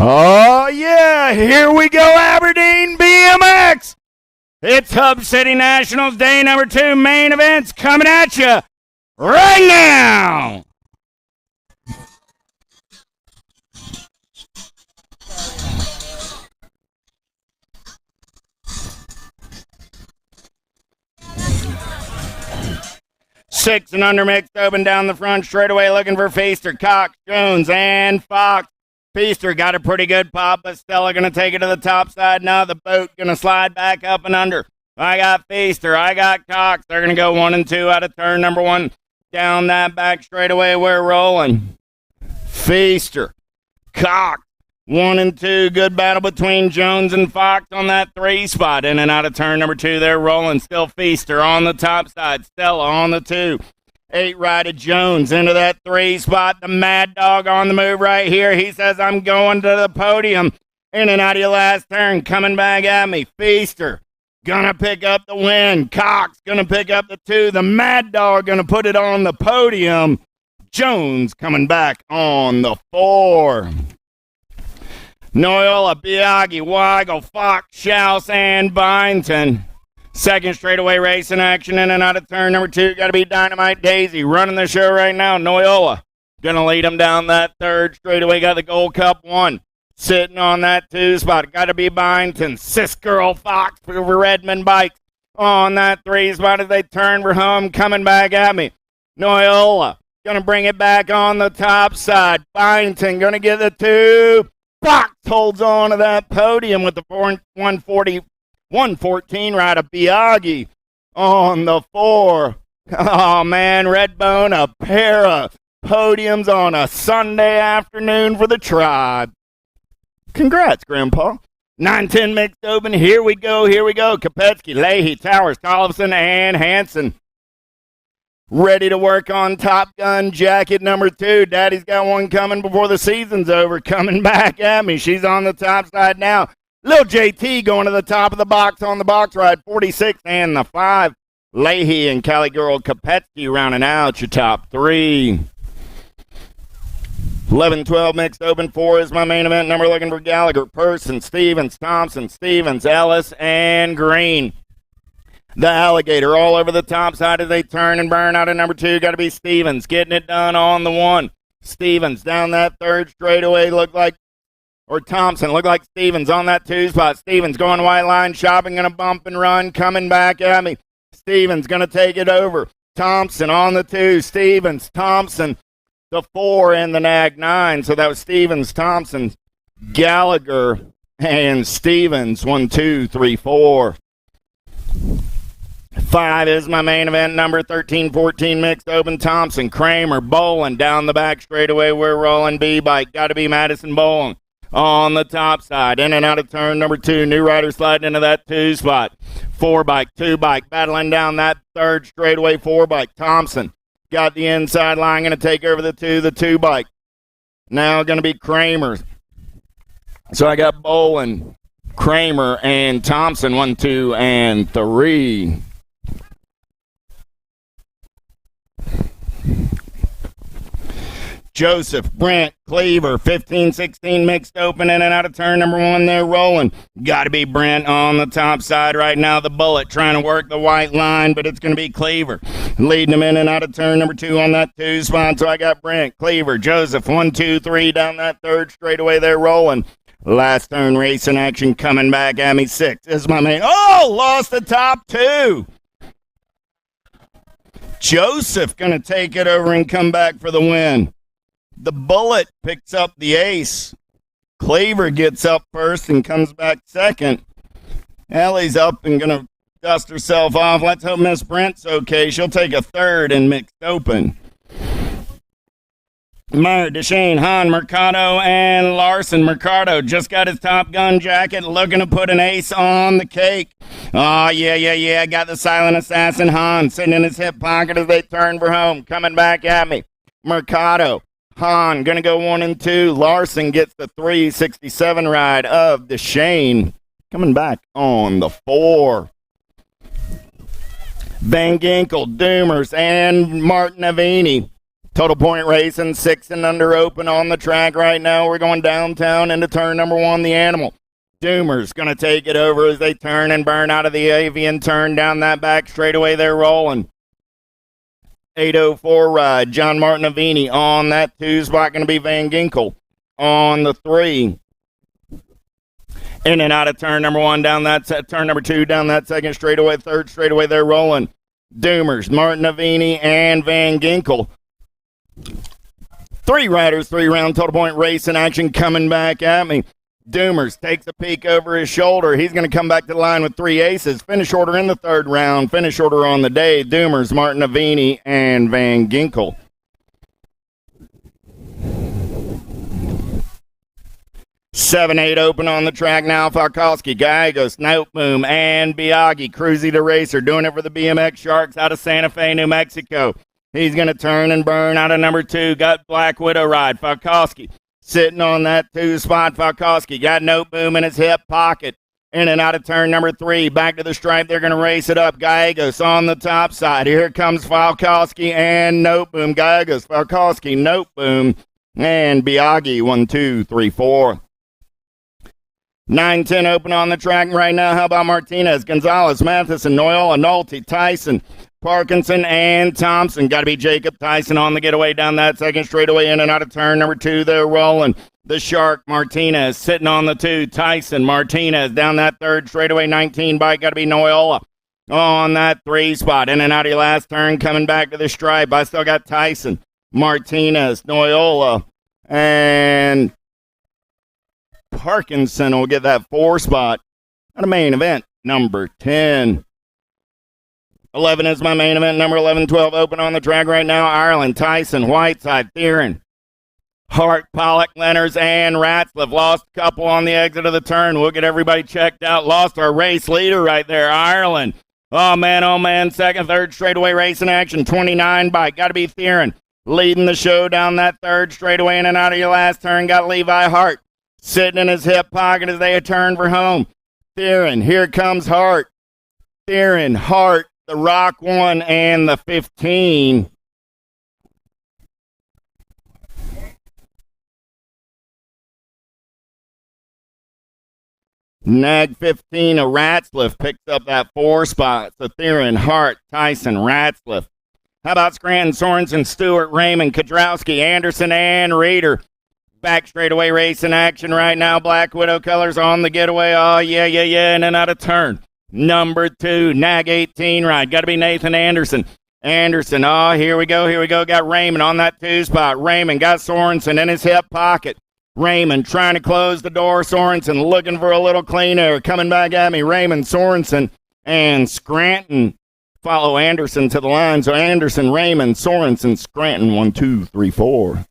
Oh, yeah, here we go, Aberdeen BMX. It's Hub City Nationals Day number 2 main events coming at you right now. Six and under mixed open down the front straightaway looking for Feaster, Cox, Jones, and Fox. Feaster got a pretty good pop, but Stella going to take it to the top side now. The boat going to slide back up and under. I got Feaster. I got Cox. They're going to go 1 and 2 out of turn number 1. Down that back straightaway, we're rolling. Feaster, Cox, 1 and 2. Good battle between Jones and Fox on that 3 spot. In and out of turn number 2, they're rolling. Still Feaster on the top side. Stella on the 2. 8 right of Jones into that 3 spot. The Mad Dog on the move right here. He says, I'm going to the podium. In and out of your last turn. Coming back at me. Feaster gonna pick up the win. Cox gonna pick up the 2. The Mad Dog gonna put it on the podium. Jones coming back on the 4. Noyola, Biaggi, Weigel, Fox, Schaus, and Byington. Second straightaway racing action in and out of turn number 2. Got to be Dynamite Daisy running the show right now. Noyola going to lead him down that third straightaway. Got the Gold Cup 1 sitting on that 2 spot. Got to be Byington. Sis Girl Fox for Redmond Bikes on that 3 spot as they turn for home. Coming back at me. Noyola going to bring it back on the top side. Byington going to get the 2. Fox holds on to that podium with the 114 right of Biaggi on the 4. Oh, man, Redbone, a pair of podiums on a Sunday afternoon for the tribe. Congrats, Grandpa. 9-10 mixed open. Here we go. Kopetsky, Leahy, Towers, Tollefson, and Hansen. Ready to work on Top Gun jacket number 2. Daddy's got one coming before the season's over. Coming back at me. She's on the top side now. Little JT going to the top of the box on the box ride. 46 and the 5. Leahy and Cali Girl Kopetsky rounding out your top 3. 11-12 mixed open. 4 is my main event number. Looking for Gallagher, Person, Stevens, Thompson, Stevens, Ellis, and Green. The Alligator all over the top side as they turn and burn out of number 2. Got to be Stevens getting it done on the 1. Stevens down that third straightaway. Thompson looked like Stevens on that 2 spot. Stevens going white line shopping, going to bump and run. Coming back at me. Stevens going to take it over. Thompson on the 2. Stevens, Thompson, the 4 and the Nag 9. So that was Stevens, Thompson, Gallagher, and Stevens. 1, 2, 3, 4. 5 is my main event number. 13-14 mixed open. Thompson, Kramer, Bolin down the back straightaway. We're rolling B-bike. Got to be Madison Bolin on the top side. In and out of turn number 2. New rider sliding into that 2 spot. 4 bike, 2 bike. Battling down that third straightaway 4 bike. Thompson Got the inside line, going to take over the two bike. Now going to be Kramer. So I got Bolin, Kramer, and Thompson, 1, 2, and 3. Joseph, Brent, Cleaver, 15-16 mixed open in and out of turn number 1. They're rolling. Got to be Brent on the top side right now. The Bullet trying to work the white line, but it's going to be Cleaver leading them in and out of turn number 2 on that 2 spot. So I got Brent, Cleaver, Joseph, 1, 2, 3 down that 3rd straightaway. They're rolling. Last turn racing action coming back at me. 6 is my main. Oh, lost the top 2. Joseph going to take it over and come back for the win. The Bullet picks up the ace. Cleaver gets up first and comes back second. Ellie's up and going to dust herself off. Let's hope Miss Brent's okay. She'll take a 3rd in mixed open. Meyer, Deshane, Hahn, Mercado, and Larson. Mercado just got his Top Gun jacket, looking to put an ace on the cake. Oh, yeah. Got the silent assassin, Hahn, sitting in his hip pocket as they turn for home. Coming back at me. Mercado. Hahn going to go 1 and 2. Larson gets the 367 ride of Deshane. Coming back on the 4. Van Ginkel, Doomers, and Martin Avini. Total point racing, 6 and under open on the track right now. We're going downtown into turn number 1, the Animal. Doomers going to take it over as they turn and burn out of the avian turn down that back straightaway. They're rolling. 804 ride. John Martin Avini on that 2 spot. Going to be Van Ginkel on the 3. In and out of turn number 1 down that turn number 2 down that 2nd straightaway. 3rd straightaway. They're rolling. Doomers, Martin Avini, and Van Ginkel. 3 riders, 3 round total point racing action coming back at me. Doomers takes a peek over his shoulder. He's going to come back to the line with 3 aces. Finish order in the 3rd round. Finish order on the day. Doomers, Martin Avini, and Van Ginkel. Seven, 8 open on the track now. Falkowski, Gallegos, Noteboom, and Biaggi. Cruzy the racer doing it for the BMX Sharks out of Santa Fe, New Mexico. He's going to turn and burn out of number 2. Got Black Widow ride. Falkowski sitting on that 2 spot. Falkowski got Noteboom in his hip pocket. In and out of turn number 3. Back to the stripe. They're going to race it up. Gallegos on the top side. Here comes Falkowski and Noteboom. Gallegos, Falkowski, Noteboom, and Biaggi. 1, 2, 3, 4. 9-10 open on the track right now. How about Martinez, Gonzalez, Matheson, Noyola, Nolte, Tyson, Parkinson, and Thompson. Got to be Jacob Tyson on the getaway down that 2nd straightaway. In and out of turn number 2. They're rolling. The Shark, Martinez, sitting on the 2. Tyson, Martinez, down that 3rd straightaway. 19 bike. Got to be Noyola on that 3 spot. In and out of your last turn. Coming back to the stripe. I still got Tyson, Martinez, Noyola, and Parkinson will get that 4 spot at a main event number 10. 11 is my main event. Number 11, 12 open on the track right now. Ireland, Tyson, Whiteside, Theron, Hart, Pollock, Lenners, and Ratzliff. Lost a couple on the exit of the turn. We'll get everybody checked out. Lost our race leader right there, Ireland. Oh, man, 2nd, 3rd straightaway racing action. 29 bike. Got to be Theron leading the show down that 3rd straightaway. In and out of your last turn. Got Levi Hart sitting in his hip pocket as they turn for home. Theron, here comes Hart. Theron, Hart, the Rock 1, and the 15. Nag 15, a Ratzliff picks up that 4 spot. So Theron, Hart, Tyson, Ratzliff. How about Scranton, Sorensen, Stewart, Raymond, Kodrowski, Anderson, and Reeder? Back straightaway racing action right now. Black Widow colors on the getaway. Oh, yeah. In and out of turn. Number 2, Nag 18 ride. Got to be Nathan Anderson. Anderson, oh, here we go. Got Raymond on that 2 spot. Raymond got Sorensen in his hip pocket. Raymond trying to close the door. Sorensen looking for a little clean air. Coming back at me. Raymond, Sorensen, and Scranton follow Anderson to the line. So Anderson, Raymond, Sorensen, Scranton. 1, 2, 3, 4.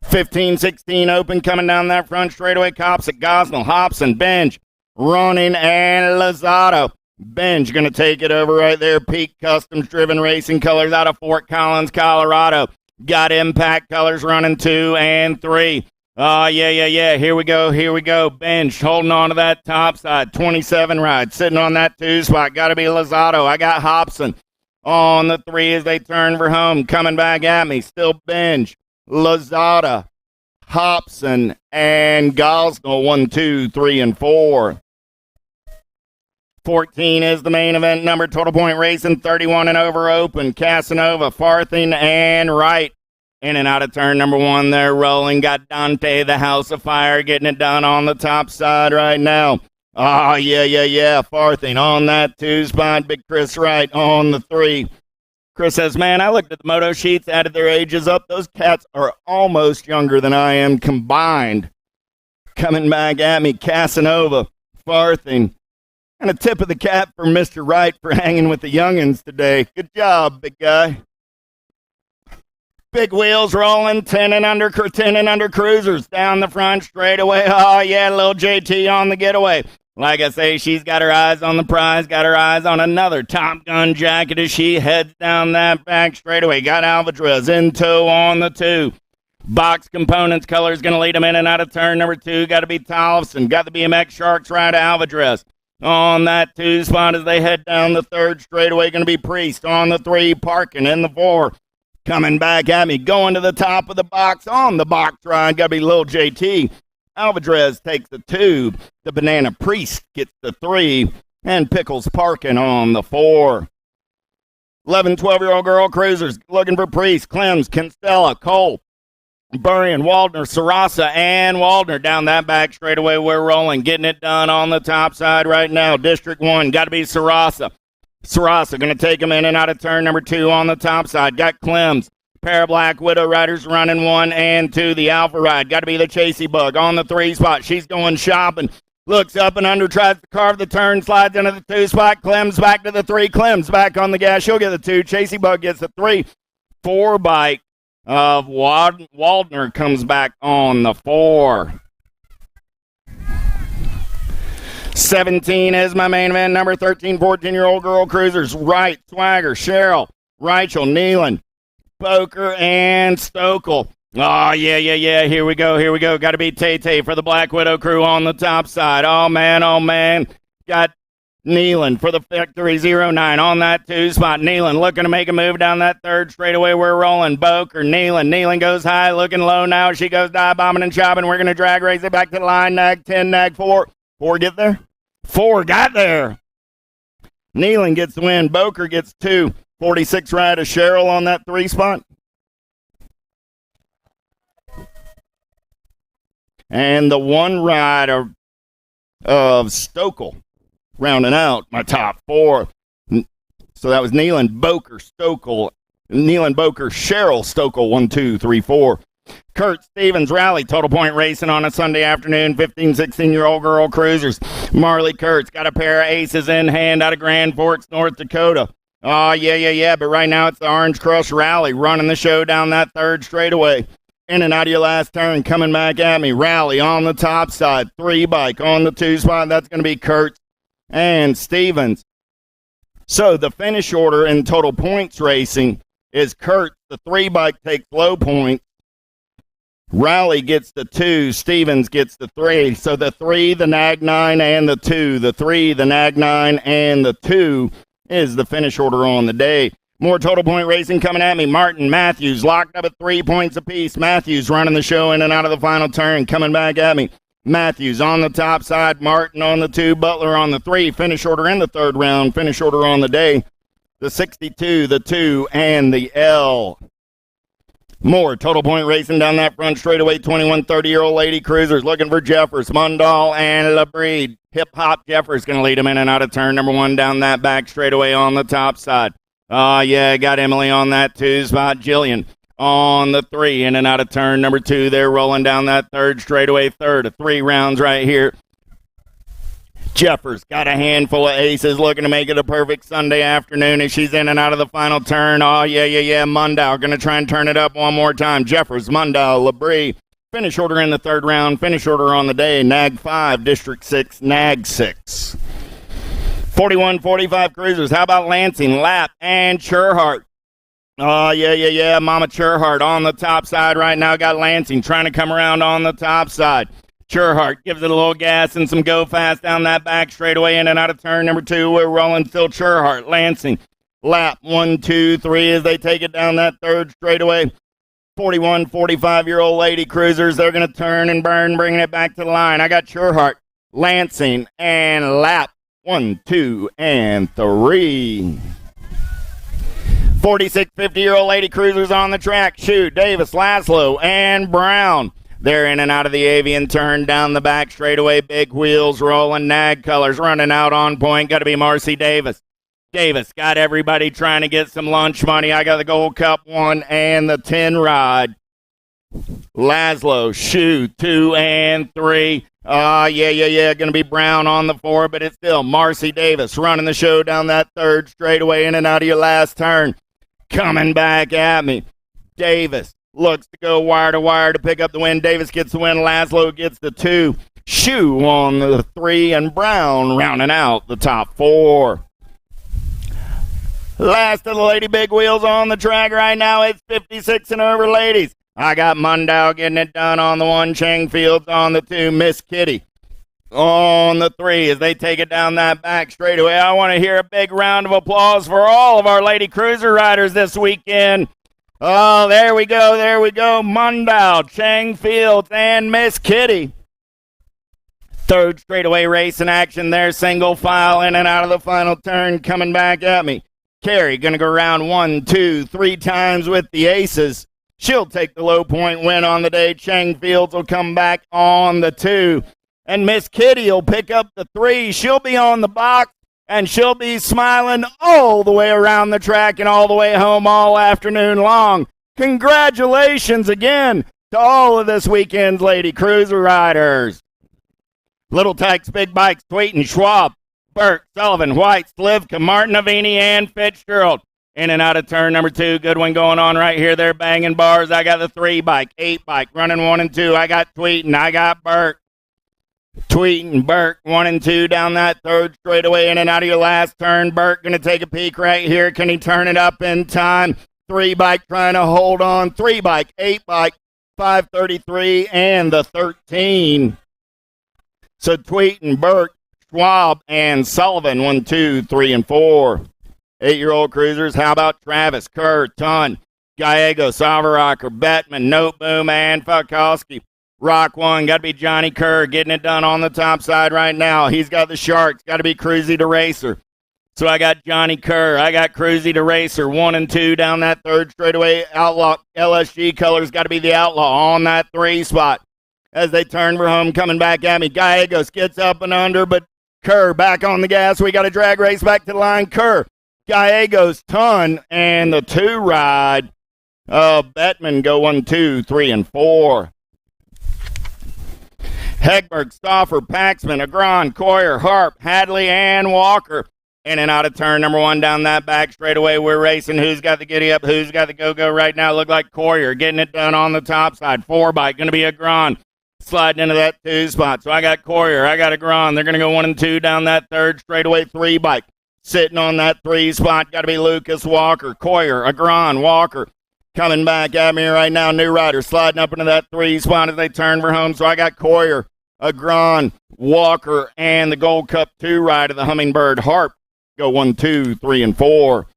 15-16 open coming down that front straightaway. Cops at Gosnell, Hobson, Bench, Ronin, and Lozado. Benj going to take it over right there. Peak Customs Driven Racing Colors out of Fort Collins, Colorado. Got Impact Colors running 2 and 3. Oh, yeah. Here we go. Bench holding on to that top side. 27 ride. Sitting on that 2 spot. Got to be Lozado. I got Hobson on the 3 as they turn for home. Coming back at me. Still Bench. Lozada. Hobson. And Gosnell. 1, 2, 3, and 4. 14 is the main event number. Total Point Racing. 31 and over open. Casanova. Farthing and Wright. In and out of turn number 1, they're rolling. Got Dante, the House of Fire, getting it done on the top side right now. Oh, yeah. Farthing on that 2 spot. Big Chris Wright on the 3. Chris says, man, I looked at the moto sheets, added their ages up. Those cats are almost younger than I am combined. Coming back at me, Casanova, Farthing. And a tip of the cap for Mr. Wright for hanging with the youngins today. Good job, big guy. Big wheels rolling, 10 and under cruisers down the front straightaway. Oh, yeah, little JT on the getaway. Like I say, she's got her eyes on the prize, got her eyes on another Top Gun jacket as she heads down that back straightaway. Got Alvarez in tow on the 2. Box Components Colors going to lead them in and out of turn number 2. Got to be Tollefson. Got the BMX Sharks ride Alvarez on that 2 spot as they head down the 3rd straightaway. Going to be Priest on the 3, Parkin in the 4. Coming back at me, going to the top of the box, on the box ride, got to be Lil JT. Alvarez takes the 2, the Banana Priest gets the 3, and Pickles Parkin on the 4. 11, 12-year-old girl cruisers looking for Priest, Clems, Constella, Cole, Burrian, Waldner, Sarasa, and Waldner down that back straightaway. We're rolling, getting it done on the top side right now. District 1, got to be Sarasa. Sarasa going to take him in and out of turn number 2 on the top side. Got Clems. Pair of Black Widow riders running 1 and 2. The Alpha ride. Got to be the Chasey Bug on the 3 spot. She's going shopping. Looks up and under. Tries to carve the turn. Slides into the 2 spot. Clems back to the 3. Clems back on the gas. She'll get the 2. Chasey Bug gets the 3. 4 bike of Waldner comes back on the 4. 17 is my main event number. 13, 14-year-old girl cruisers. Wright, Swagger, Cheryl, Rachel, Nealon, Boker, and Stokel. Oh, yeah. Here we go. Got to be Tay-Tay for the Black Widow crew on the top side. Oh, man. Got Nealon for the Victory 09 on that 2 spot. Nealon looking to make a move down that 3rd straightaway. We're rolling. Boker, Nealon goes high, looking low now. She goes dive bombing and chopping. We're going to drag race it back to the line. Nag 10, nag 4. 4 get there? 4 got there. Nealon gets the win. Boker gets 2. 46 ride of Cheryl on that 3 spot. And the 1 ride of Stokel rounding out my top 4. So that was Nealon, Boker, Stokel. Nealon, Boker, Cheryl, Stokel, 1, 2, 3, 4. Kurt Stevens Rally, Total Point Racing on a Sunday afternoon. 15, 16-year-old girl cruisers. Marley Kurtz got a pair of aces in hand out of Grand Forks, North Dakota. Oh, yeah. But right now it's the Orange Crush Rally running the show down that 3rd straightaway. In and out of your last turn, coming back at me. Rally on the top side. 3 bike on the 2 spot. That's going to be Kurtz and Stevens. So the finish order in Total Points Racing is Kurtz. The 3 bike takes low points. Rally gets the 2, Stevens gets the 3. So the 3, the Nag 9, and the 2. The 3, the Nag 9, and the 2 is the finish order on the day. More Total Point Racing coming at me. Martin, Matthews locked up at 3 points apiece. Matthews running the show in and out of the final turn. Coming back at me. Matthews on the top side. Martin on the 2. Butler on the 3. Finish order in the 3rd round. Finish order on the day. The 62, the 2, and the L. More Total Point Racing down that front straightaway. 21, 30-year-old lady cruisers looking for Jeffers, Mundall, and LaBreed. Hip Hop Jeffers going to lead them in and out of turn number 1 down that back straightaway on the top side. Oh, yeah, got Emily on that 2 spot. Jillian on the 3 in and out of turn number 2. They're rolling down that 3rd straightaway. 3rd of 3 rounds right here. Jeffers got a handful of aces, looking to make it a perfect Sunday afternoon as she's in and out of the final turn. Oh, yeah. Mundau going to try and turn it up one more time. Jeffers, Mundau, Labrie. Finish order in the 3rd round. Finish order on the day. Nag 5, District 6, Nag 6. 41-45 cruisers. How about Lansing, Lap, and Churhart? Oh, yeah. Mama Churhart on the top side right now. Got Lansing trying to come around on the top side. Churhart gives it a little gas and some go fast down that back straightaway in and out of turn number 2. We're rolling still Churhart. Lansing, Lap, 1, 2, 3 as they take it down that third straightaway. 41, 45-year-old lady cruisers. They're going to turn and burn, bringing it back to the line. I got Churhart, Lansing, and Lap. 1, 2, and 3. 46, 50-year-old lady cruisers on the track. Shoot, Davis, Laszlo, and Brown. They're in and out of the avian turn down the back straightaway. Big wheels rolling, nag colors running out on point. Got to be Marcy Davis. Davis got everybody trying to get some lunch money. I got the Gold Cup 1 and the 10 rod. Laszlo, shoot, 2 and 3. Yeah. Going to be Brown on the 4, but it's still Marcy Davis running the show down that third straightaway in and out of your last turn. Coming back at me. Davis looks to go wire to wire to pick up the win. Davis gets the win. Laszlo gets the 2. Shoe on the 3, and Brown rounding out the top 4. Last of the Lady Big Wheels on the track right now. It's 56 and over, ladies. I got Mundow getting it done on the 1. Chang Fields on the 2. Miss Kitty on the 3 as they take it down that back straightaway. I want to hear a big round of applause for all of our Lady Cruiser riders this weekend. Oh, there we go. Mundow, Chang Fields, and Miss Kitty. Third straightaway race in action there. Single file in and out of the final turn. Coming back at me. Carrie going to go around 1, 2, 3 times with the aces. She'll take the low point win on the day. Chang Fields will come back on the 2. And Miss Kitty will pick up the 3. She'll be on the box. And she'll be smiling all the way around the track and all the way home all afternoon long. Congratulations again to all of this weekend's Lady Cruiser riders. Little Tykes, Big Bikes, Tweeten, Schwab, Burke, Sullivan, White, Slivka, Martin, Avini, and Fitzgerald. In and out of turn number 2. Good one going on right here. They're banging bars. I got the 3 bike, 8 bike, running 1 and 2. I got Tweeten. I got Burke. Tweeten, Burke, 1 and 2 down that third straightaway in and out of your last turn. Burke going to take a peek right here. Can he turn it up in time? 3 bike trying to hold on. 3 bike, 8 bike, 533, and the 13. So Tweeten, Burke, Schwab, and Sullivan, 1, 2, 3, and 4. 8-year-old cruisers. How about Travis, Kerr, Ton, Gallegos, Avaracher, Bettman, Noteboom, and Falkowski? Rock 1, got to be Johnny Kerr getting it done on the top side right now. He's got the Sharks, got to be Cruzy to Racer. So I got Johnny Kerr, I got Cruzy to Racer, 1 and 2 down that third straightaway. Outlaw LSG colors, got to be the Outlaw on that 3 spot. As they turn for home, coming back at me. Gallegos gets up and under, but Kerr back on the gas. We got a drag race back to the line. Kerr, Gallegos, Ton, and the 2 ride. Bettman go 1, 2, 3, and 4. Hegberg, Stauffer, Paxman, Agron, Coyer, Harp, Hadley, and Walker. In and out of turn number 1 down that back straightaway. We're racing. Who's got the giddy up? Who's got the go-go right now? Look like Coyer getting it done on the top side. 4 bike, going to be Agron sliding into that 2 spot. So I got Coyer. I got Agron. They're going to go 1 and 2 down that third straightaway. 3 bike sitting on that 3 spot. Got to be Lucas Walker. Coyer, Agron, Walker. Coming back at me right now. New rider sliding up into that 3 spot as they turn for home. So I got Coyer, Agron, Walker, and the Gold Cup 2 ride of the Hummingbird Harp. Go 1, 2, 3, and 4.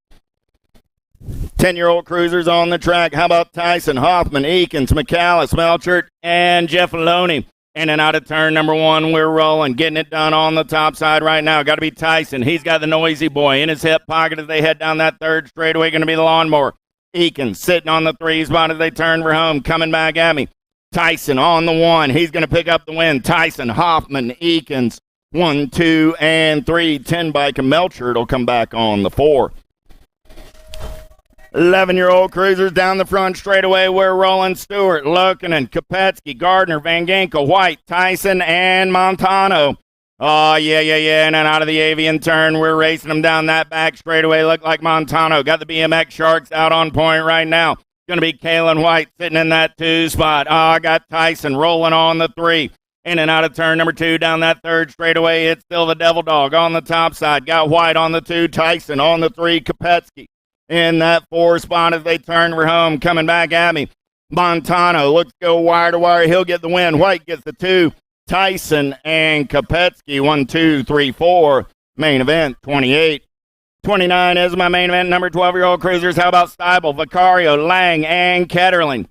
10-year-old cruisers on the track. How about Tyson, Hoffman, Eakins, McAllis, Melchert, and Jeff Maloney? In and out of turn number 1, we're rolling. Getting it done on the top side right now. Got to be Tyson. He's got the noisy boy in his hip pocket as they head down that third straightaway. Going to be the lawnmower. Eakins sitting on the 3 spot as they turn for home. Coming back at me. Tyson on the 1. He's going to pick up the win. Tyson, Hoffman, Eakins. 1, 2, and 3. 10 bike and Melchert will come back on the 4. 11-year-old cruisers down the front straightaway. We're rolling. Stewart, Lokinen, Kopetsky, Gardner, Van Ginkel, White, Tyson, and Montano. Oh, yeah. In and out of the avian turn. We're racing them down that back straightaway. Look like Montano. Got the BMX Sharks out on point right now. Going to be Kalen White sitting in that 2 spot. Oh, I got Tyson rolling on the 3. In and out of turn number 2 down that third straightaway. It's still the Devil Dog on the top side. Got White on the 2, Tyson on the 3, Kopetsky in that 4 spot as they turn for home. Coming back at me, Montano looks to go wire to wire. He'll get the win. White gets the 2. Tyson and Kopetsky 1, 2, 3, 4. Main event 28. 29 is my main event. Number 12-year-old cruisers. How about Steibel, Vicario, Lang, and Ketterling?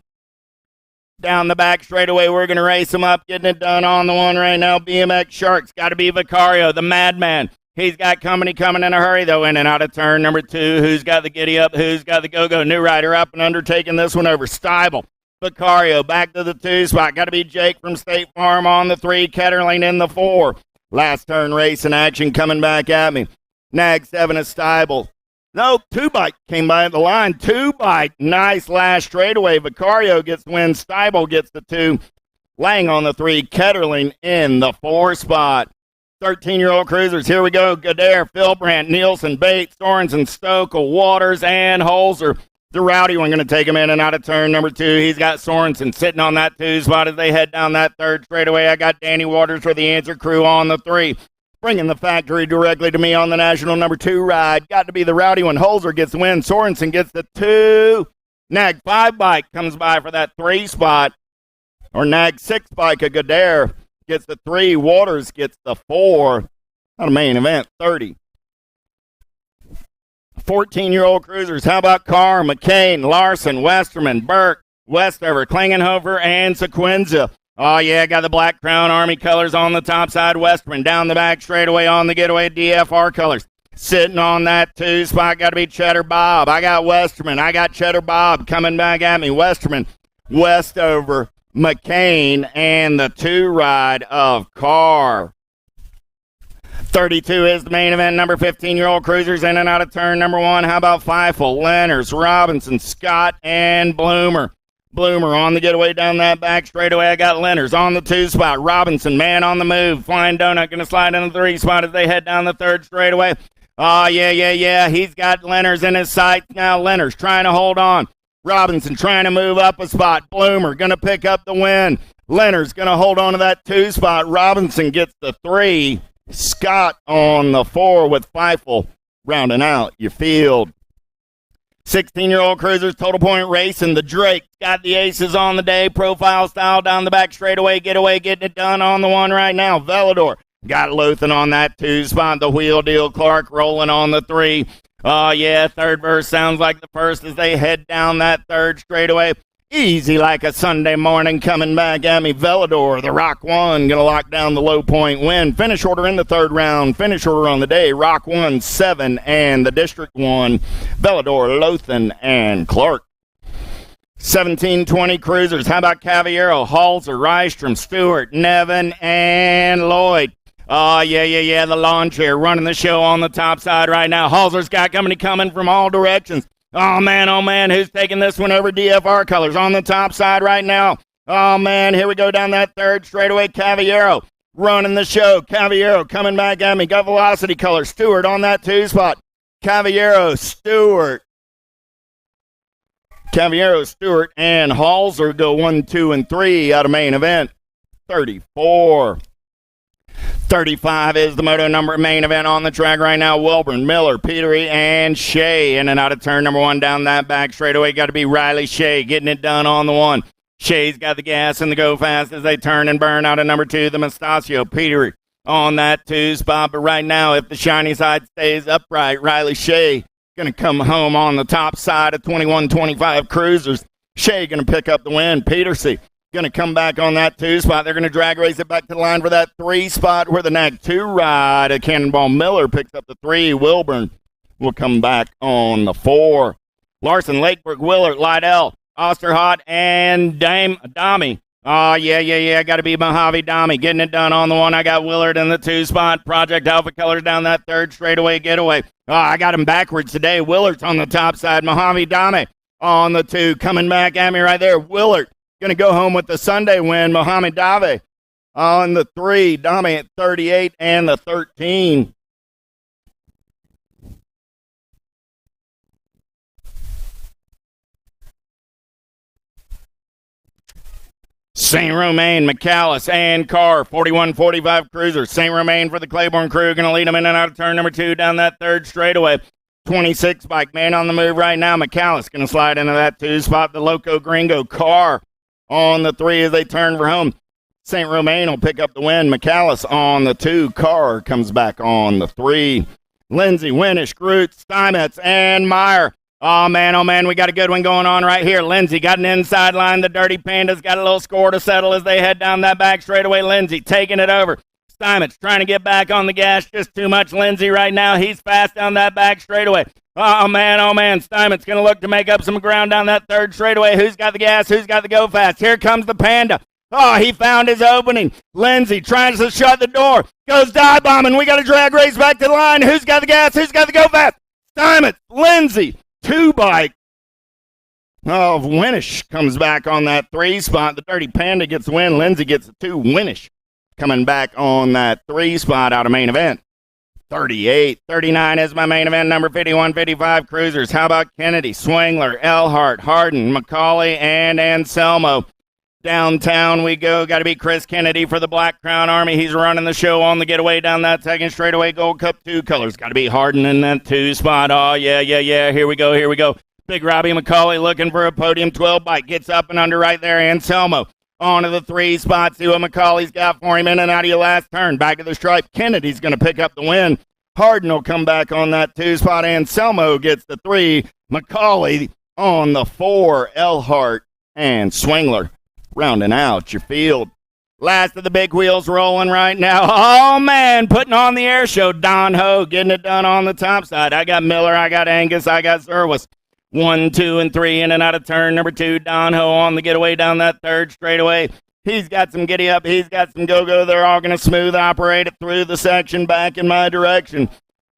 Down the back straightaway, we're going to race them up. Getting it done on the one right now. BMX Sharks. Got to be Vicario, the madman. He's got company coming in a hurry, though, in and out of turn number 2. Who's got the giddy up? Who's got the go-go? New rider up and undertaking this one over. Steibel. Vicario back to the 2 spot. Got to be Jake from State Farm on the 3. Ketterling in the 4. Last turn race in action coming back at me. Nag 7 is Steibel. No, 2-bike came by the line. 2-bike. Nice last straightaway. Vicario gets the win. Steibel gets the 2. Lang on the 3. Ketterling in the 4 spot. 13-year-old cruisers. Here we go. Godair, Philbrandt, Nielsen, Bates, Sorensen, Stokel, Waters, and Holzer. The rowdy one going to take him in and out of turn number 2. He's got Sorensen sitting on that 2 spot as they head down that third straightaway. I got Danny Waters for the Answer Crew on the 3. Bringing the factory directly to me on the national number 2 ride. Got to be the rowdy one. Holzer gets the win. Sorensen gets the 2. Nag 5 bike comes by for that 3 spot. Or Nag 6 bike of Godair gets the 3. Waters gets the 4. Not a main event, 30. 14-year-old cruisers. How about Carr, McCain, Larson, Westerman, Burke, Westover, Klingenhofer, and Sequenza? Oh, yeah, got the Black Crown Army colors on the top side. Westerman down the back straightaway on the getaway DFR colors. Sitting on that 2 spot, got to be Cheddar Bob. I got Westerman. I got Cheddar Bob coming back at me. Westerman, Westover, McCain, and the 2 ride of Carr. 32 is the main event. Number 15-year-old cruisers in and out of turn number 1. How about Feifel, Lenners, Robinson, Scott, and Bloomer? Bloomer on the getaway down that back straightaway. I got Lenners on the 2 spot. Robinson, man on the move. Flying Donut going to slide in the 3 spot as they head down the third straightaway. Oh, yeah. He's got Lenners in his sights now. Lenners trying to hold on. Robinson trying to move up a spot. Bloomer going to pick up the win. Lenners going to hold on to that 2 spot. Robinson gets the 3. Scott on the 4 with Feifel rounding out your field. 16-year-old cruisers, total point racing. The Drake got the aces on the day. Profile style down the back straightaway. Getaway getting it done on the one right now. Velador got Luthen on that 2 spot. The wheel deal. Clark rolling on the 3. Oh, yeah, third verse sounds like the first as they head down that third straightaway. Easy like a Sunday morning coming back at me. Velador, the Rock 1, going to lock down the low point win. Finish order in the third round. Finish order on the day. Rock 1, 7, and the District 1. Velador, Lothan, and Clark. 17-20 cruisers. How about Cavallero, Halser, Rystrom, Stewart, Nevin, and Lloyd? Oh, yeah. The lawn chair running the show on the top side right now. Halser's got company coming from all directions. Oh, man, who's taking this one over? DFR colors on the top side right now. Oh, man, here we go down that third straightaway. Cavallero running the show. Cavallero coming back at me. Got velocity colors. Stewart on that 2 spot. Cavallero, Stewart, and Halser go 1, 2, and 3 out of main event. 34. 35 is the moto number main event on the track right now. Wilburn, Miller, Petery, and Shea in and out of turn number 1 down that back straightaway. Got to be Riley Shea getting it done on the 1. Shea's got the gas and the go fast as they turn and burn out of number 2, the Mustachio. Petery on that 2 spot. But right now, if the shiny side stays upright, Riley Shea going to come home on the top side of 21-25 cruisers. Shea going to pick up the win. Peterson going to come back on that 2 spot. They're going to drag race it back to the line for that 3 spot where the Nag 2 ride of Cannonball Miller picks up the 3. Wilburn will come back on the 4. Larson, Lakebrook, Willard, Lydell, Osterhot, and Dami. Oh, yeah. Got to be Mojave Dami getting it done on the 1. I got Willard in the 2 spot. Project Alpha Colors down that third straightaway getaway. Oh, I got him backwards today. Willard's on the top side. Mojave Dami on the 2. Coming back at me right there. Willard going to go home with the Sunday win. Mohamed Dave on the 3. Dami at 38 and the 13. St. Romain, McAllis, and Carr, 41-45 cruiser. St. Romain for the Claiborne crew, going to lead them in and out of turn number 2 down that third straightaway. 26 bike, man on the move right now. McAllis going to slide into that 2 spot. The Loco Gringo, Carr on the 3 as they turn for home. St. Romain will pick up the win. McAllis on the 2. Carr comes back on the 3. Lindsay, Winnish, Groot, Steinmetz, and Meyer. Oh, man, we got a good one going on right here. Lindsay got an inside line. The Dirty Pandas got a little score to settle as they head down that back straightaway. Lindsay taking it over. Steinmetz trying to get back on the gas. Just too much Lindsay right now. He's fast down that back straightaway. Oh, man. Steinmetz going to look to make up some ground down that third straightaway. Who's got the gas? Who's got the go fast? Here comes the Panda. Oh, he found his opening. Lindsay tries to shut the door. Goes dive bombing. We got a drag race back to the line. Who's got the gas? Who's got the go fast? Steinmetz, Lindsay, 2 bike. Oh, Winnish comes back on that 3 spot. The Dirty Panda gets the win. Lindsay gets the 2. Winnish coming back on that 3 spot out of main event. 38-39 is my main event. Number 51-55 cruisers. How about Kennedy, Swingler, Elhart, Harden, McCauley, and Anselmo? Downtown we go. Got to beat Chris Kennedy for the Black Crown Army. He's running the show on the getaway down that second straightaway. Gold Cup 2 colors. Got to be Harden in that 2 spot. Oh, yeah. Here we go. Big Robbie McCauley looking for a podium 12 bike. Gets up and under right there. Anselmo onto the 3 spot. See what McCauley's got for him in and out of your last turn. Back of the stripe. Kennedy's going to pick up the win. Harden will come back on that 2 spot. Anselmo gets the 3. McCauley on the 4. Elhart and Swingler rounding out your field. Last of the big wheels rolling right now. Oh, man, putting on the air show. Don Ho getting it done on the top side. I got Miller, I got Angus, I got Zerwis. 1, 2, and 3 in and out of turn number 2. Don Ho on the getaway down that third straightaway. He's got some giddy up. He's got some go-go. They're all going to smooth operate it through the section back in my direction.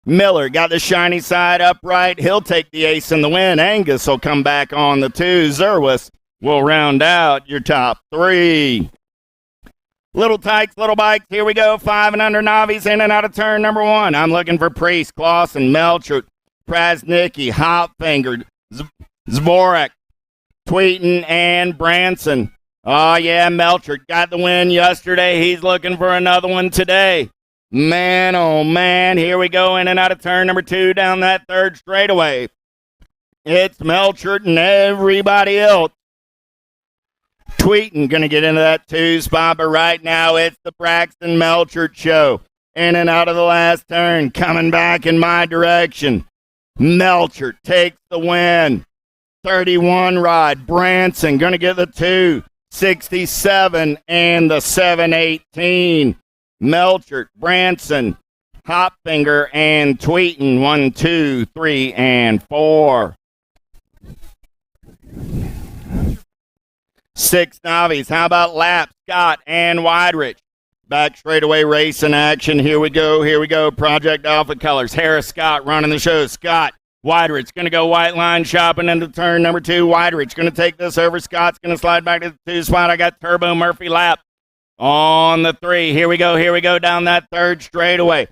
Miller got the shiny side upright. He'll take the ace in the win. Angus will come back on the 2. Zerwis will round out your top 3. Little tykes, little bikes. Here we go. 5 and under novice in and out of turn number 1. I'm looking for Priest, Clausen, Melcher, Prasnicki, Hopfinger, Zborek, Tweeten, and Branson. Oh, yeah, Melcher got the win yesterday. He's looking for another one today. Man, oh, man. Here we go in and out of turn number 2 down that third straightaway. It's Melcher and everybody else. Tweeten going to get into that 2 spot, but right now it's the Braxton Melcher show. In and out of the last turn, coming back in my direction. Melcher takes the win. 31 ride. Branson going to get the 2. 67 and the 718. Melcher, Branson, Hopfinger, and Tweeten. 1, 2, 3, and 4. 6 novice. How about Lapp, Scott, and Weidrich? Back straightaway racing action. Here we go. Project Alpha Colors. Harris Scott running the show. Scott, Weidrich going to go white line shopping into turn number 2. Weidrich going to take this over. Scott's going to slide back to the 2 spot. I got Turbo Murphy Lapp on the 3. Here we go down that third straightaway.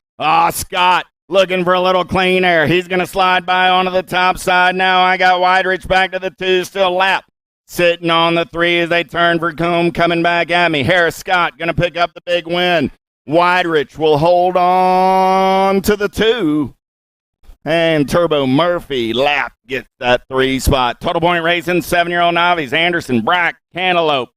Scott looking for a little clean air. He's going to slide by onto the top side now. I got Weidrich back to the 2. Still Lapp sitting on the 3 as they turn for Combe coming back at me. Harris Scott going to pick up the big win. Weidrich will hold on to the 2. And Turbo Murphy Lapp gets that 3 spot. Total Point Racing, 7-year-old novice. Anderson, Brack, Cantaloupe.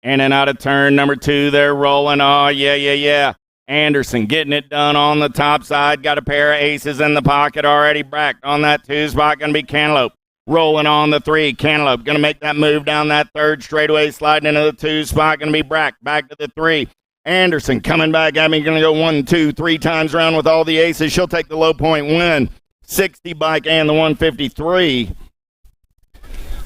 In and out of turn number 2, they're rolling. Oh, yeah. Anderson getting it done on the top side. Got a pair of aces in the pocket already. Brack on that 2 spot. Going to be Cantaloupe. Rolling on the 3. Cantaloupe going to make that move down that third straightaway. Sliding into the 2 spot. Going to be Brack. Back to the 3. Anderson coming back at me. Going to go 1, 2, 3 times around with all the aces. She'll take the low point win. 60 bike and the 153.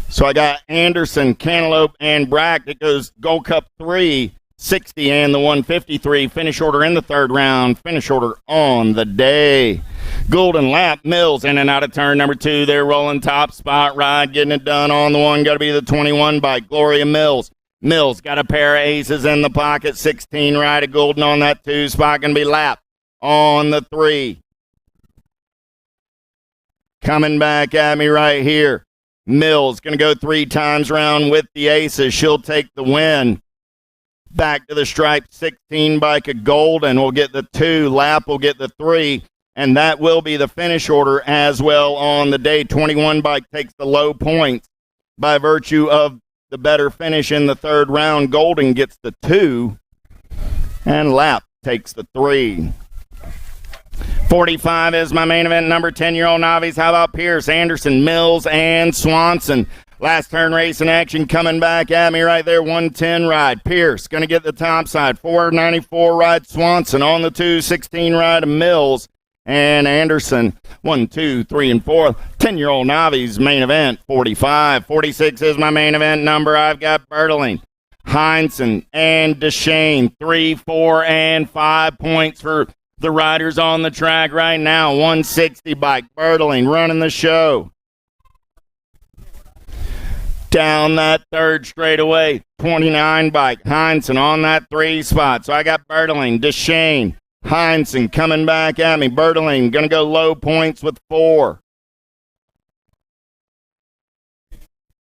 So I got Anderson, Cantaloupe, and Brack. It goes Gold Cup 3, 60, and the 153. Finish order in the third round. Finish order on the day. Golden Lap, Mills in and out of turn number 2. They're rolling top spot ride, getting it done on the 1. Got to be the 21 bike. Gloria Mills. Mills got a pair of aces in the pocket. 16 ride of Golden on that 2 spot. Going to be Lap on the 3. Coming back at me right here. Mills going to go 3 times round with the aces. She'll take the win. Back to the stripe, 16 bike of Golden will get the 2. Lap will get the 3. And that will be the finish order as well on the day. 21 bike takes the low points by virtue of the better finish in the third round. Golden gets the 2. And Lap takes the 3. 45 is my main event. Number 10-year-old novice. How about Pierce, Anderson, Mills, and Swanson? Last turn race in action coming back at me right there. 110 ride. Pierce going to get the top side. 494 ride Swanson. On the 216 ride of Mills and Anderson. 1, 2, 3, and 4. 10-year-old novice main event. 45. 46 is my main event number. I've got Bertling, Heinzen, and DeShane. 3, 4, and 5 points for the riders on the track right now. 160 bike. Bertling running the show. Down that third straightaway, 29 bike. Heinzen on that 3 spot. So I got Bertling, DeShane, Heinzen coming back at me. Bertling going to go low points with 4.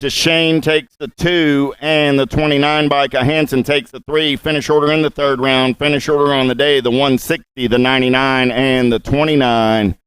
DeShane takes the 2, and the 29 bike of Hansen takes the 3. Finish order in the third round. Finish order on the day, the 160, the 99, and the 29.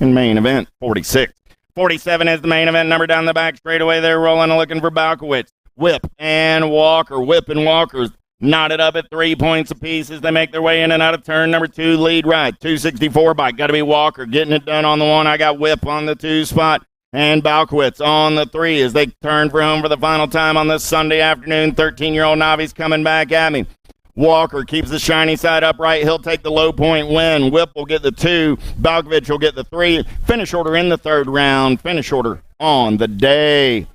In main event, 46. 47 is the main event number down the back straightaway. They're rolling and looking for Balkowitz. Whip and Walker. Whip and Walker's knotted up at 3 points apiece as they make their way in and out of turn number 2. Lead right. 264 bike. Got to be Walker getting it done on the 1. I got Whip on the 2 spot. And Balkowitz on the 3 as they turn for home for the final time on this Sunday afternoon. 13-year-old novice coming back at me. Walker keeps the shiny side upright. He'll take the low point win. Whip will get the 2. Balkovich will get the 3. Finish order in the third round. Finish order on the day.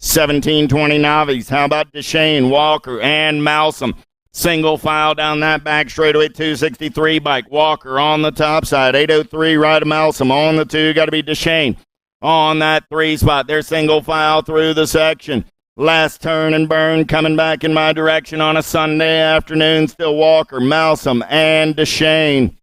17-20 novice. How about DeShane, Walker, and Malsom? Single file down that back straightaway. 263 bike. Walker on the top side. 803 right of Malsom. On the 2. Got to be DeShane. On that 3 spot. They're single file through the section. Last turn and burn coming back in my direction on a Sunday afternoon. Still Walker, Malsom, and DeShane.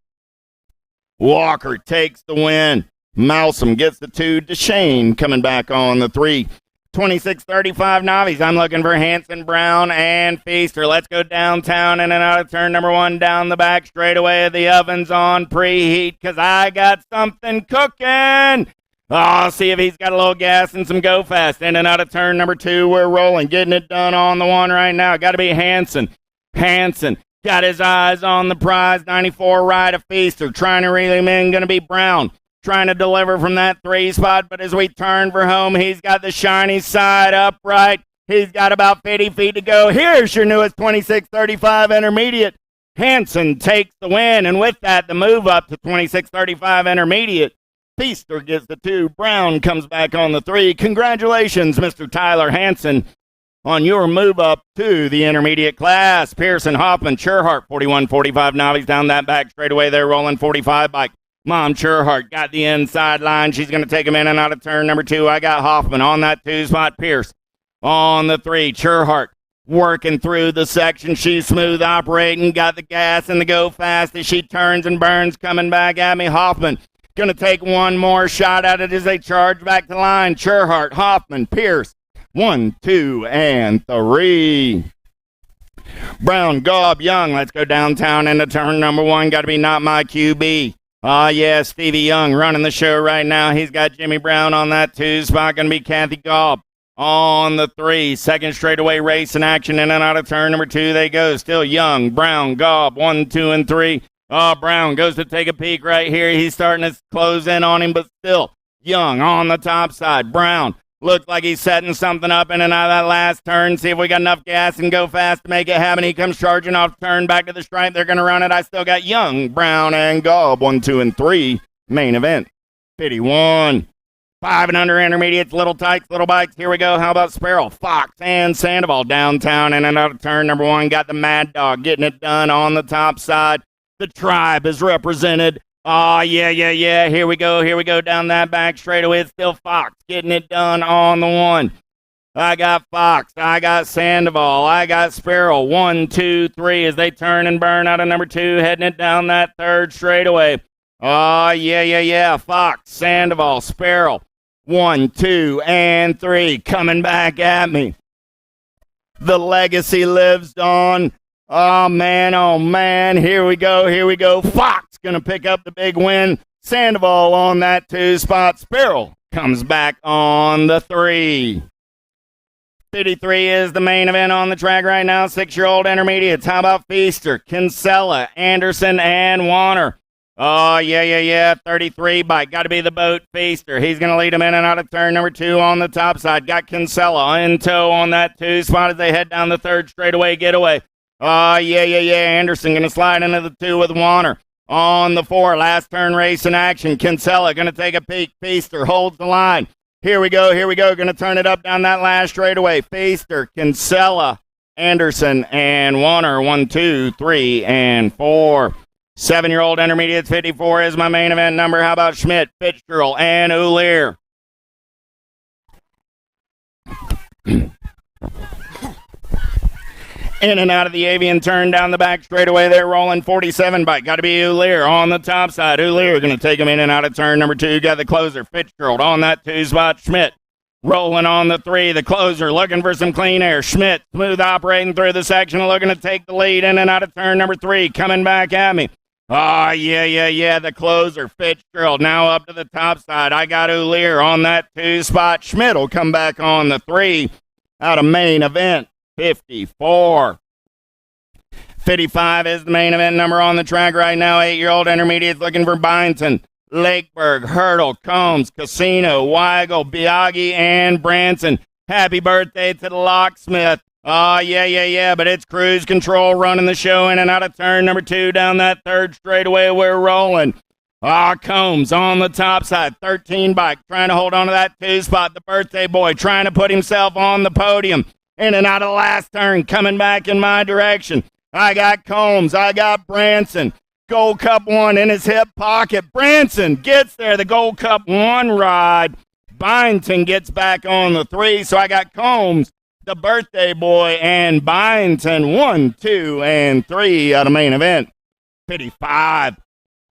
Walker takes the win. Malsom gets the 2. DeShane coming back on the 3. 26-35 novice. I'm looking for Hanson, Brown, and Feaster. Let's go downtown in and out of turn number 1 down the back straightaway. The oven's on preheat because I got something cooking. Oh, see if he's got a little gas and some go fast. In and out of turn number 2, we're rolling. Getting it done on the 1 right now. Got to be Hanson. Hanson got his eyes on the prize. 94 right of Feaster. Trying to reel him in. Going to be Brown. Trying to deliver from that 3 spot. But as we turn for home, he's got the shiny side upright. He's got about 50 feet to go. Here's your newest 26-35 intermediate. Hanson takes the win. And with that, the move up to 26-35 intermediate. Feaster gets the 2. Brown comes back on the 3. Congratulations, Mr. Tyler Hanson, on your move up to the intermediate class. Pearson, Hoffman, Sherhart, 41-45 novice down that back straightaway. They're rolling 45 bike. Mom Sherhart got the inside line. She's going to take him in and out of turn number 2. I got Hoffman on that 2 spot. Pierce on the 3. Sherhart working through the section. She's smooth operating. Got the gas and the go fast as she turns and burns. Coming back at me. Hoffman going to take one more shot at it as they charge back to line. Sherhart, Hoffman, Pierce. 1, 2, and 3. Brown, Gobb, Young. Let's go downtown into turn number 1. Got to be Not My QB. Yeah, Stevie Young running the show right now. He's got Jimmy Brown on that 2 spot. Going to be Kathy Gobb on the 3. Second straightaway race in action in and out of turn number 2. They go. Still Young, Brown, Gobb. 1, 2, and 3. Oh, Brown goes to take a peek right here. He's starting to close in on him, but still Young on the top side. Brown looks like he's setting something up in and out of that last turn. See if we got enough gas and go fast to make it happen. He comes charging off turn back to the stripe. They're going to run it. I still got Young, Brown, and Gobb. 1, 2, and 3. Main event. 51. 5 and under intermediates, little tykes, little bikes. Here we go. How about Sparrow, Fox, and Sandoval downtown in and out of turn number 1. Got the Mad Dog getting it done on the top side. The Tribe is represented. Oh, yeah. Here we go down that back straightaway. It's still Fox getting it done on the 1. I got Fox. I got Sandoval. I got Sparrow. 1, 2, 3 as they turn and burn out of number 2, heading it down that third straightaway. Oh, yeah. Fox, Sandoval, Sparrow. 1, 2, and 3 coming back at me. The legacy lives on. Oh, man. Here we go. Fox going to pick up the big win. Sandoval on that 2 spot. Sparrow comes back on the 3. 53 is the main event on the track right now. 6-year-old intermediates. How about Feaster, Kinsella, Anderson, and Warner? Oh, yeah. 33 bike. Got to be the boat Feaster. He's going to lead him in and out of turn number 2 on the top side. Got Kinsella in tow on that 2 spot as they head down the 3rd straightaway getaway. Oh, yeah. Anderson going to slide into the 2 with Warner. On the 4, last turn race in action. Kinsella going to take a peek. Feaster holds the line. Here we go. Going to turn it up down that last straightaway. Feaster, Kinsella, Anderson, and Warner. 1, 2, 3, and 4. 7-year-old intermediates. 54 is my main event number. How about Schmidt, Fitzgerald, and Ulier? In and out of the avian turn down the back straightaway. They're rolling 47 bike. Got to be Ulier on the top side. Ulier going to take him in and out of turn number 2. Got the closer, Fitzgerald on that 2 spot. Schmidt rolling on the 3. The closer looking for some clean air. Schmidt smooth operating through the section, looking to take the lead in and out of turn number 3. Coming back at me. Oh, yeah. The closer, Fitzgerald, now up to the top side. I got Ulier on that 2 spot. Schmidt will come back on the 3 out of main event. 54. 55 is the main event number on the track right now. 8-year-old intermediates looking for Byington, Lakeberg, Hurdle, Combs, Casino, Weigel, Biaggi, and Branson. Happy birthday to the locksmith. Oh, yeah, but it's cruise control running the show in and out of turn number 2 down that 3rd straightaway. We're rolling. Combs on the top side, 13 bike, trying to hold on to that 2 spot. The birthday boy trying to put himself on the podium. In and out of the last turn, coming back in my direction. I got Combs, I got Branson. Gold Cup 1 in his hip pocket. Branson gets there, the Gold Cup 1 ride. Byington gets back on the 3, so I got Combs, the birthday boy, and Byington 1, 2, and 3 out of main event. 55.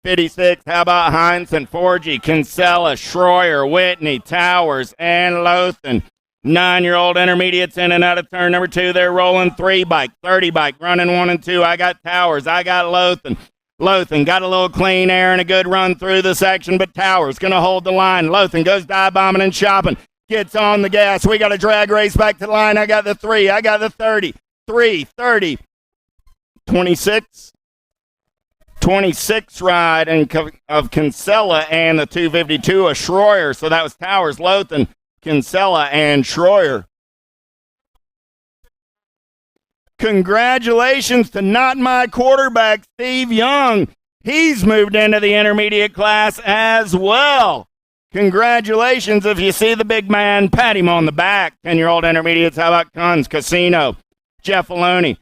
56, how about Heinzen, Forgy, Kinsella, Schroyer, Whitney, Towers, and Lothan. 9-year-old intermediates in and out of turn number 2. They're rolling 3 bike, 30 bike, running 1 and 2. I got Towers. I got Lothan. Lothan got a little clean air and a good run through the section, but Towers going to hold the line. Lothan goes dive bombing and shopping. Gets on the gas. We got a drag race back to the line. I got the 3. I got the 30. 3, 30. 26. 26 ride of Kinsella and the 252 of Schroyer. So that was Towers, Lothan, Kinsella, and Schroyer. Congratulations to not my quarterback, Steve Young. He's moved into the intermediate class as well. Congratulations. If you see the big man, pat him on the back. 10-year-old intermediates, how about Kunz, Casino, Jeff Aloni,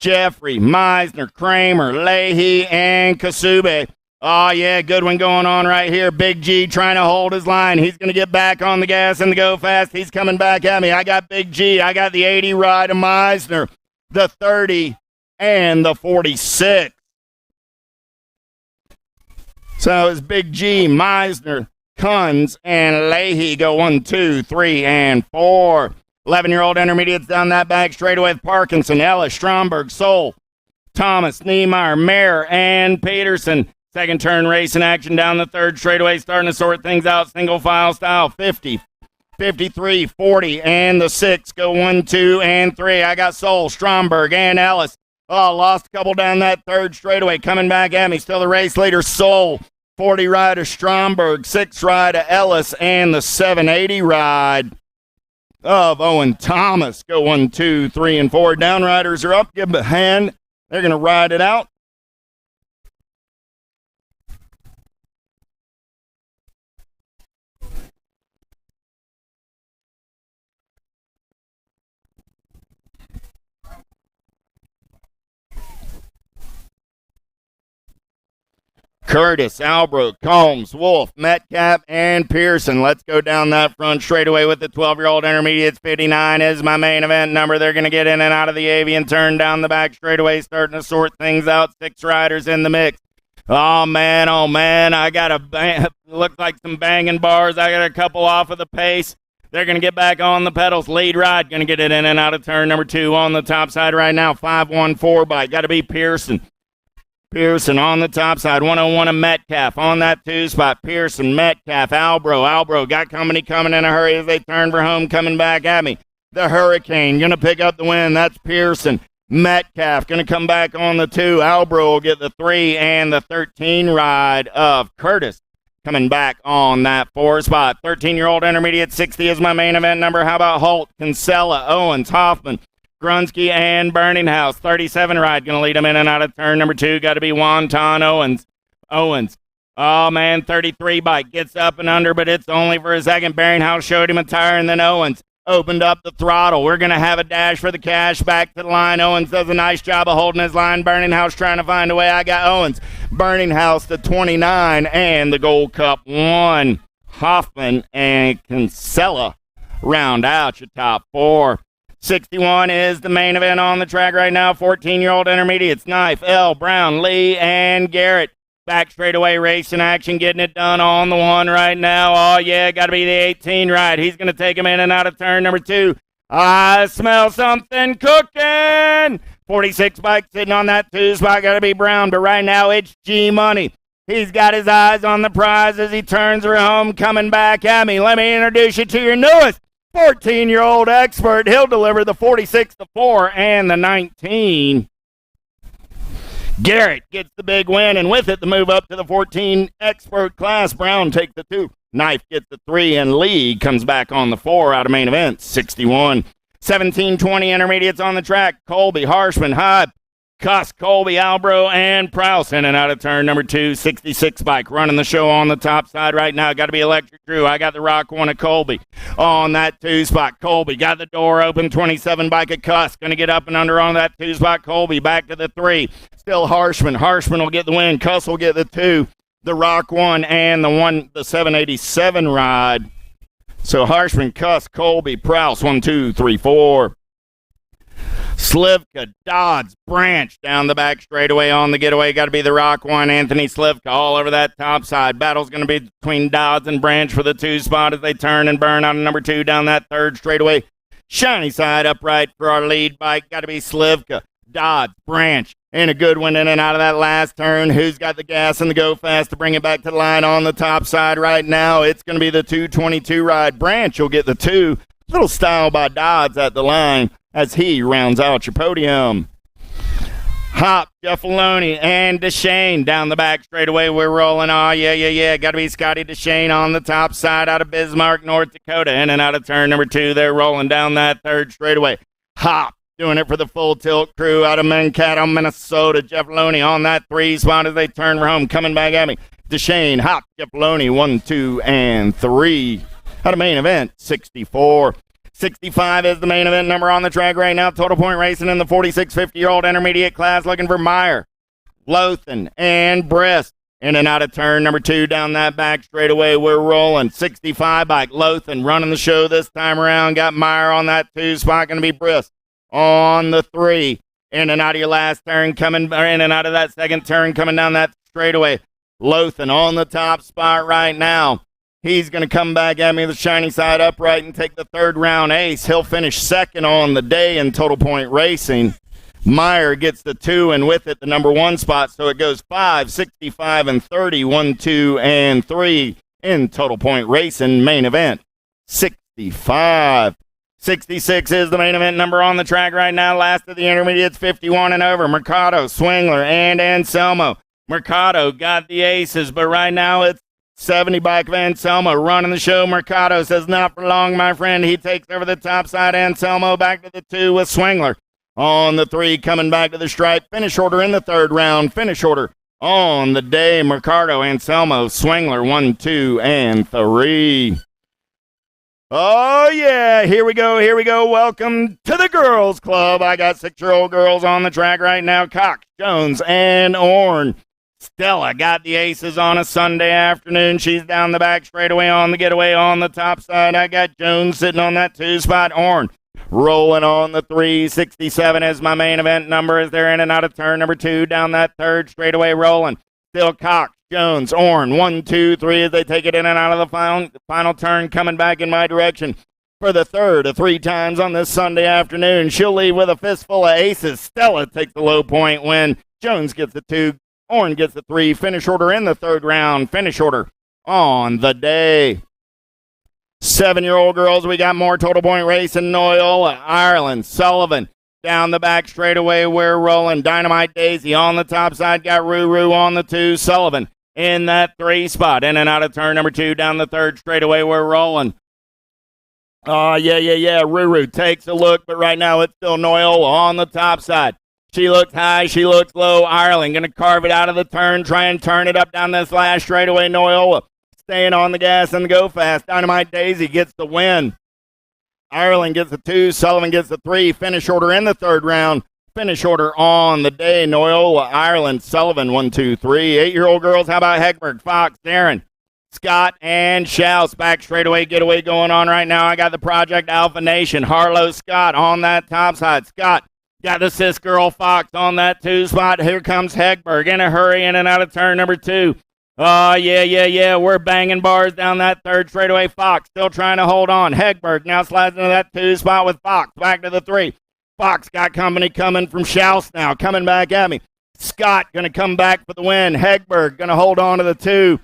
Jeffrey, Meisner, Kramer, Leahy, and Kasube. Oh, yeah, good one going on right here. Big G trying to hold his line. He's going to get back on the gas and go fast. He's coming back at me. I got Big G. I got the 80 ride of Meisner, the 30, and the 46. So it's Big G, Meisner, Kunz, and Leahy go 1, 2, 3, and 4. 11-year-old intermediates down that back straightaway with Parkinson, Ellis, Stromberg, Soul, Thomas, Niemeyer, Mayer, and Peterson. Second turn race in action down the 3rd straightaway, starting to sort things out single file style. 50, 53, 40, and the 6 go 1, 2, and 3. I got Soul, Stromberg, and Ellis. Oh, lost a couple down that 3rd straightaway. Coming back at me, still the race leader, Soul. 40 ride of Stromberg, 6 ride of Ellis, and the 780 ride of Owen Thomas. Go 1, 2, 3, and 4. Downriders are up. Give them a hand. They're going to ride it out. Curtis, Albrook, Combs, Wolf, Metcalf, and Pearson. Let's go down that front straightaway with the 12-year-old intermediates. 59 is my main event number. They're going to get in and out of the avian turn down the back straightaway, starting to sort things out. 6 riders in the mix. Oh, man. I got look like some banging bars. I got a couple off of the pace. They're going to get back on the pedals. Lead ride going to get it in and out of turn number 2 on the top side right now. 514 bike. Got to be Pearson. Pearson on the top side. 101 of Metcalf on that 2 spot. Pearson, Metcalf, Albro got company coming in a hurry as they turn for home, coming back at me. The Hurricane going to pick up the win. That's Pearson. Metcalf going to come back on the 2. Albro will get the 3 and the 13 ride of Curtis coming back on that 4 spot. 13-year-old intermediate 60 is my main event number. How about Holt, Kinsella, Owens, Hoffman, Grunsky, and Burninghouse? 37 ride going to lead him in and out of turn number 2. Got to be Wonton Owens. Oh, man, 33 bike gets up and under, but it's only for a second. Burninghouse showed him a tire, and then Owens opened up the throttle. We're going to have a dash for the cash back to the line. Owens does a nice job of holding his line. Burninghouse trying to find a way. I got Owens. Burninghouse to 29, and the Gold Cup 1. Hoffman and Kinsella round out your top 4. 61 is the main event on the track right now. 14-year-old intermediates, Knife, L, Brown, Lee, and Garrett. Back straightaway racing action, getting it done on the 1 right now. Oh, yeah, got to be the 18 ride. He's going to take him in and out of turn number 2. I smell something cooking. 46 bike sitting on that 2 spot. Got to be Brown, but right now it's G-Money. He's got his eyes on the prize as he turns her home, coming back at me. Let me introduce you to your newest 14-year-old expert. He'll deliver the 46, the 4, and the 19. Garrett gets the big win, and with it, the move up to the 14 expert class. Brown takes the 2. Knife gets the 3, and Lee comes back on the 4 out of main event. 61. 17-20 intermediates on the track. Colby, Harshman, Hyde, Cuss, Colby, Albro, and Prowse in and out of turn number 2. 66 bike running the show on the top side right now. Got to be Electric Drew. I got the Rock 1 of Colby on that 2 spot. Colby got the door open. 27 bike of Cuss. Going to get up and under on that 2 spot. Colby back to the 3. Still Harshman. Harshman will get the win. Cuss will get the 2. The Rock 1 and the 787 ride. So Harshman, Cuss, Colby, Prowse, 1, 2, 3, 4. Slivka, Dodds, Branch down the back straightaway on the getaway. Got to be the Rock 1, Anthony Slivka, all over that top side. Battle's going to be between Dodds and Branch for the 2 spot as they turn and burn out of number 2 down that 3rd straightaway. Shiny side upright for our lead bike. Got to be Slivka, Dodds, Branch, and a good one in and out of that last turn. Who's got the gas and the go fast to bring it back to the line on the top side right now? It's going to be the 222 ride. Branch will get the 2. Little style by Dodds at the line as he rounds out your podium. Hop, Jeff Maloney, and Deshane down the back straightaway. We're rolling. Oh, yeah. Got to be Scotty Deshane on the top side out of Bismarck, North Dakota. In and out of turn number 2. They're rolling down that 3rd straightaway. Hop doing it for the Full Tilt crew out of Mankato, Minnesota. Jeff Maloney on that 3 spot as they turn for home. Coming back at me. Deshane, Hop, Jeff Maloney, 1, 2, and 3. Out of main event, 64. 65 is the main event number on the track right now. Total Point Racing in the 46 50-year-old intermediate class, looking for Meyer, Lothan, and Briss. In and out of turn number 2 down that back straightaway. We're rolling. 65 bike. Lothan running the show this time around. Got Meyer on that 2 spot. Going to be Briss on the 3. In and out of your last turn, in and out of that 2nd turn, coming down that straightaway. Lothan on the top spot right now. He's going to come back at me with the shiny side upright and take the 3rd round ace. He'll finish 2nd on the day in Total Point Racing. Meyer gets the 2, and with it the number 1 spot. So it goes 5, 65, and 30, 1, 2, and 3 in Total Point Racing main event. 65. 66 is the main event number on the track right now. Last of the intermediates, 51 and over. Mercado, Swingler, and Anselmo. Mercado got the aces, but right now it's 70 bike of Anselmo running the show. Mercado says not for long, my friend. He takes over the top side. Anselmo back to the 2 with Swingler. On the 3, coming back to the stripe. Finish order in the 3rd round. Finish order on the day. Mercado, Anselmo, Swingler, 1, 2, and 3. Oh, yeah. Here we go. Welcome to the girls club. I got 6-year-old girls on the track right now. Cox, Jones, and Orn. Stella got the aces on a Sunday afternoon. She's down the back straightaway on the getaway on the top side. I got Jones sitting on that 2 spot. Orn rolling on the 3. 67 is my main event number as they're in and out of turn number 2 down that 3rd straightaway rolling. Still Cox, Jones, Orn, 1, 2, 3 as they take it in and out of the final turn coming back in my direction. for the third of 3 times on this Sunday afternoon. She'll leave with a fistful of aces. Stella takes the low point win. Jones gets the 2. Orrin gets the 3. Finish order in the third round. Finish order on the day. 7-year-old girls, we got more total point racing. Noyle, Ireland, Sullivan. Down the back straightaway, we're rolling. Dynamite Daisy on the top side. Got Ruru on the 2. Sullivan in that 3 spot. In and out of turn number 2. Down the third straightaway, we're rolling. Oh, yeah. Ruru takes a look, but right now it's still Noyle on the top side. She looks high, she looks low. Ireland going to carve it out of the turn, try and turn it up down this last straightaway. Noyle staying on the gas and go fast. Dynamite Daisy gets the win. Ireland gets the 2, Sullivan gets the 3. Finish order in the third round. Finish order on the day. Noyle, Ireland, Sullivan, 1, 2, 3. 8-year-old girls, how about Hegberg, Fox, Darren, Scott, and Schaus? Back straightaway getaway going on right now. I got the Project Alpha Nation. Harlow, Scott on that top side. Scott got the sis girl Fox on that 2 spot. Here comes Hegberg in a hurry in and out of turn number 2. Oh, yeah. We're banging bars down that third straightaway. Fox still trying to hold on. Hegberg now slides into that 2 spot with Fox. Back to the 3. Fox got company coming from Schaus now. Coming back at me. Scott going to come back for the win. Hegberg going to hold on to the 2.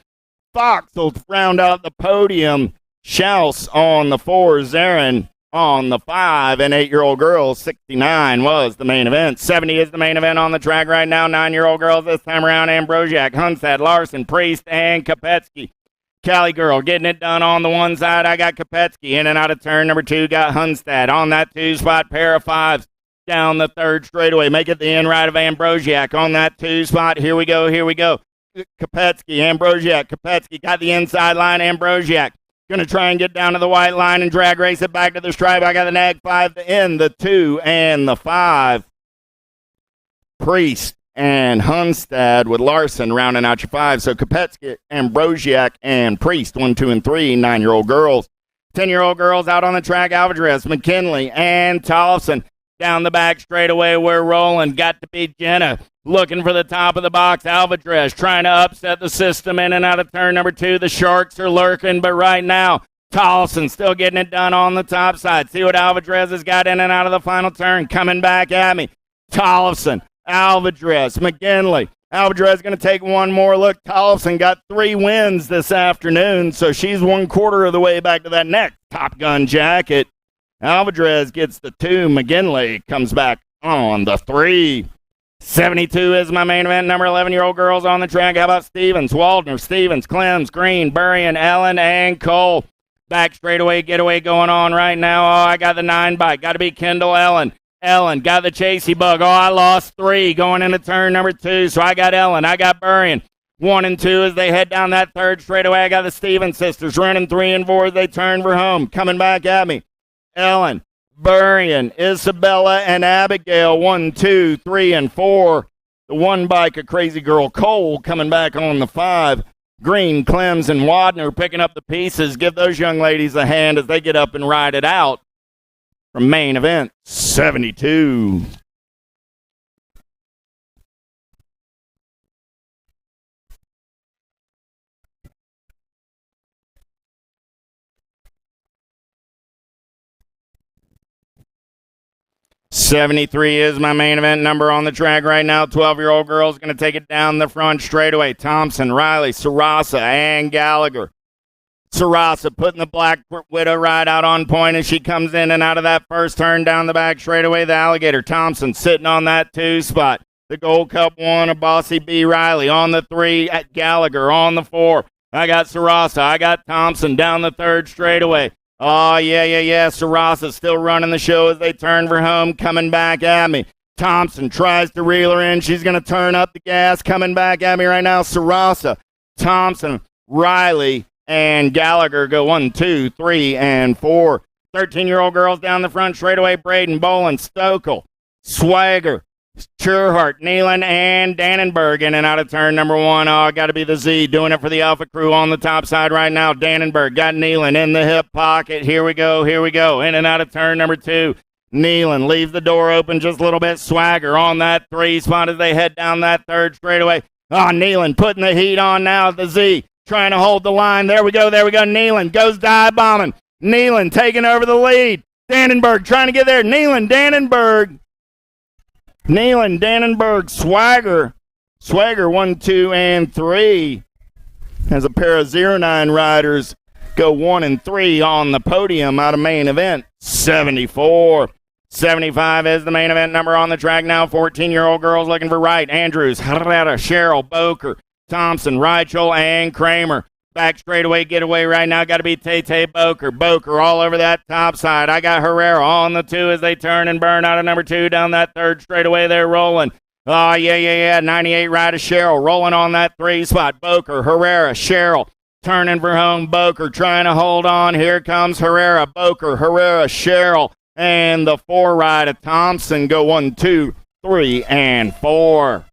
Fox will round out the podium. Schaus on the 4. Zarin on the 5. And 8-year-old girls, 69 was the main event. 70 is the main event on the track right now. 9-year-old girls this time around. Ambrosiak, Hunstad, Larson, Priest, and Kopetsky. Cali girl getting it done on the 1 side. I got Kopetsky in and out of turn number 2. Got Hunstad on that 2 spot. Pair of 5s down the third straightaway. Make it the end right of Ambrosiak on that 2 spot. Here we go. Kopetsky, Ambrosiak, Kopetsky got the inside line. Ambrosiak going to try and get down to the white line and drag race it back to the stripe. I got the nag 5 to end, the 2 and the 5. Priest and Hunstad with Larson rounding out your 5. So Kopetsky, Ambrosiak, and Priest, 1, 2, and 3. 9-year-old girls. 10-year-old girls out on the track. Alvarez, McKinley, and Tollefson. Down the back straightaway, we're rolling. Got to beat Jenna. Looking for the top of the box. Alvarez trying to upset the system in and out of turn number 2. The Sharks are lurking, but right now, Tollefson still getting it done on the top side. See what Alvarez has got in and out of the final turn. Coming back at me. Tollefson, Alvarez, McGinley. Alvarez going to take one more look. Tollefson got 3 wins this afternoon, so she's 1/4 of the way back to that next Top Gun jacket. Alvarez gets the 2. McGinley comes back on the 3. 72 is my main event. Number 11-year-old girls on the track. How about Stevens, Waldner, Stevens, Clems, Green, Burrian, Ellen, and Cole? Back straightaway getaway going on right now. Oh, I got the 9 bike. Got to be Kendall Ellen. Ellen got the chasey bug. Oh, I lost 3 going into turn number 2. So I got Ellen. I got Burrian. 1 and 2 as they head down that third straightaway. I got the Stevens sisters running 3 and 4 as they turn for home. Coming back at me. Ellen, Burrian, Isabella, and Abigail, 1, 2, 3, and 4. The 1 bike, a crazy girl, Cole, coming back on the 5. Green, Clems, and Wadner picking up the pieces. Give those young ladies a hand as they get up and ride it out. From main event 72. $73 is my main event number on the track right now. 12-year-old girl's going to take it down the front straightaway. Thompson, Riley, Sarasa, and Gallagher. Sarasa putting the Black Widow ride out on point as she comes in and out of that first turn down the back straightaway. The Alligator. Thompson sitting on that 2 spot. The Gold Cup 1 of Bossy B. Riley on the 3 at Gallagher on the 4. I got Sarasa. I got Thompson down the third straightaway. Oh, yeah. Sarasa still running the show as they turn for home. Coming back at me. Thompson tries to reel her in. She's going to turn up the gas. Coming back at me right now. Sarasa, Thompson, Riley, and Gallagher go 1, 2, 3, and 4. 13-year-old girls down the front straightaway. Braden, Bolin, Stokel, Swagger, Churhart, Nealon, and Dannenberg in and out of turn number 1. Oh, got to be the Z doing it for the Alpha crew on the top side right now. Dannenberg got Nealon in the hip pocket. Here we go. In and out of turn number 2. Nealon leaves the door open just a little bit. Swagger on that 3 spot as they head down that third straightaway. Oh, Nealon putting the heat on now. The Z trying to hold the line. There we go. Nealon goes dive bombing. Nealon taking over the lead. Dannenberg trying to get there. Nealon, Dannenberg. Nealon, Dannenberg, Swagger. Swagger 1, 2, and 3. As a pair of 09 riders go 1 and 3 on the podium out of main event. 74. 75 is the main event number on the track now. 14-year-old girls looking for right. Andrews, Herrera, Sherrill, Boker, Thompson, Reichel, and Kramer. Back straightaway getaway right now. Got to be Tay Boker. Boker all over that top side. I got Herrera on the 2 as they turn and burn out of number 2 down that third straightaway. They're rolling. Oh, yeah. 98 rider Sherrill rolling on that 3 spot. Boker, Herrera, Sherrill turning for home. Boker trying to hold on. Here comes Herrera. Boker, Herrera, Sherrill, and the 4 ride of Thompson go 1, 2, 3, and 4.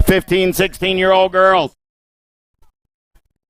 15, 16-year-old girls.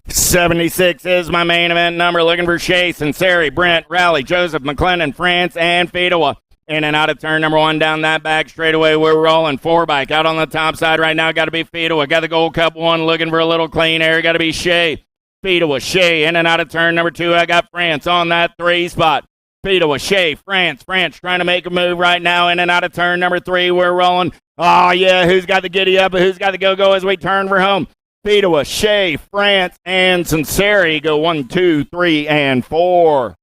76 is my main event number. Looking for Shea, Sinceri, Brent, Rowley, Joseph, McClendon, France, and Fedewa. In and out of turn number 1 down that back straightaway. We're rolling. 4 bike out on the top side right now. Got to be Fedewa. Got the Gold Cup 1 looking for a little clean air. Got to be Shea. Fedewa, Shea. In and out of turn number 2. I got France on that 3 spot. Fedewa, Shea, France trying to make a move right now. In and out of turn number 3. We're rolling. Oh, yeah. Who's got the giddy up? Who's got the go-go as we turn for home? Fedewa, Shea, France, and Sinceri go 1, 2, 3, and 4.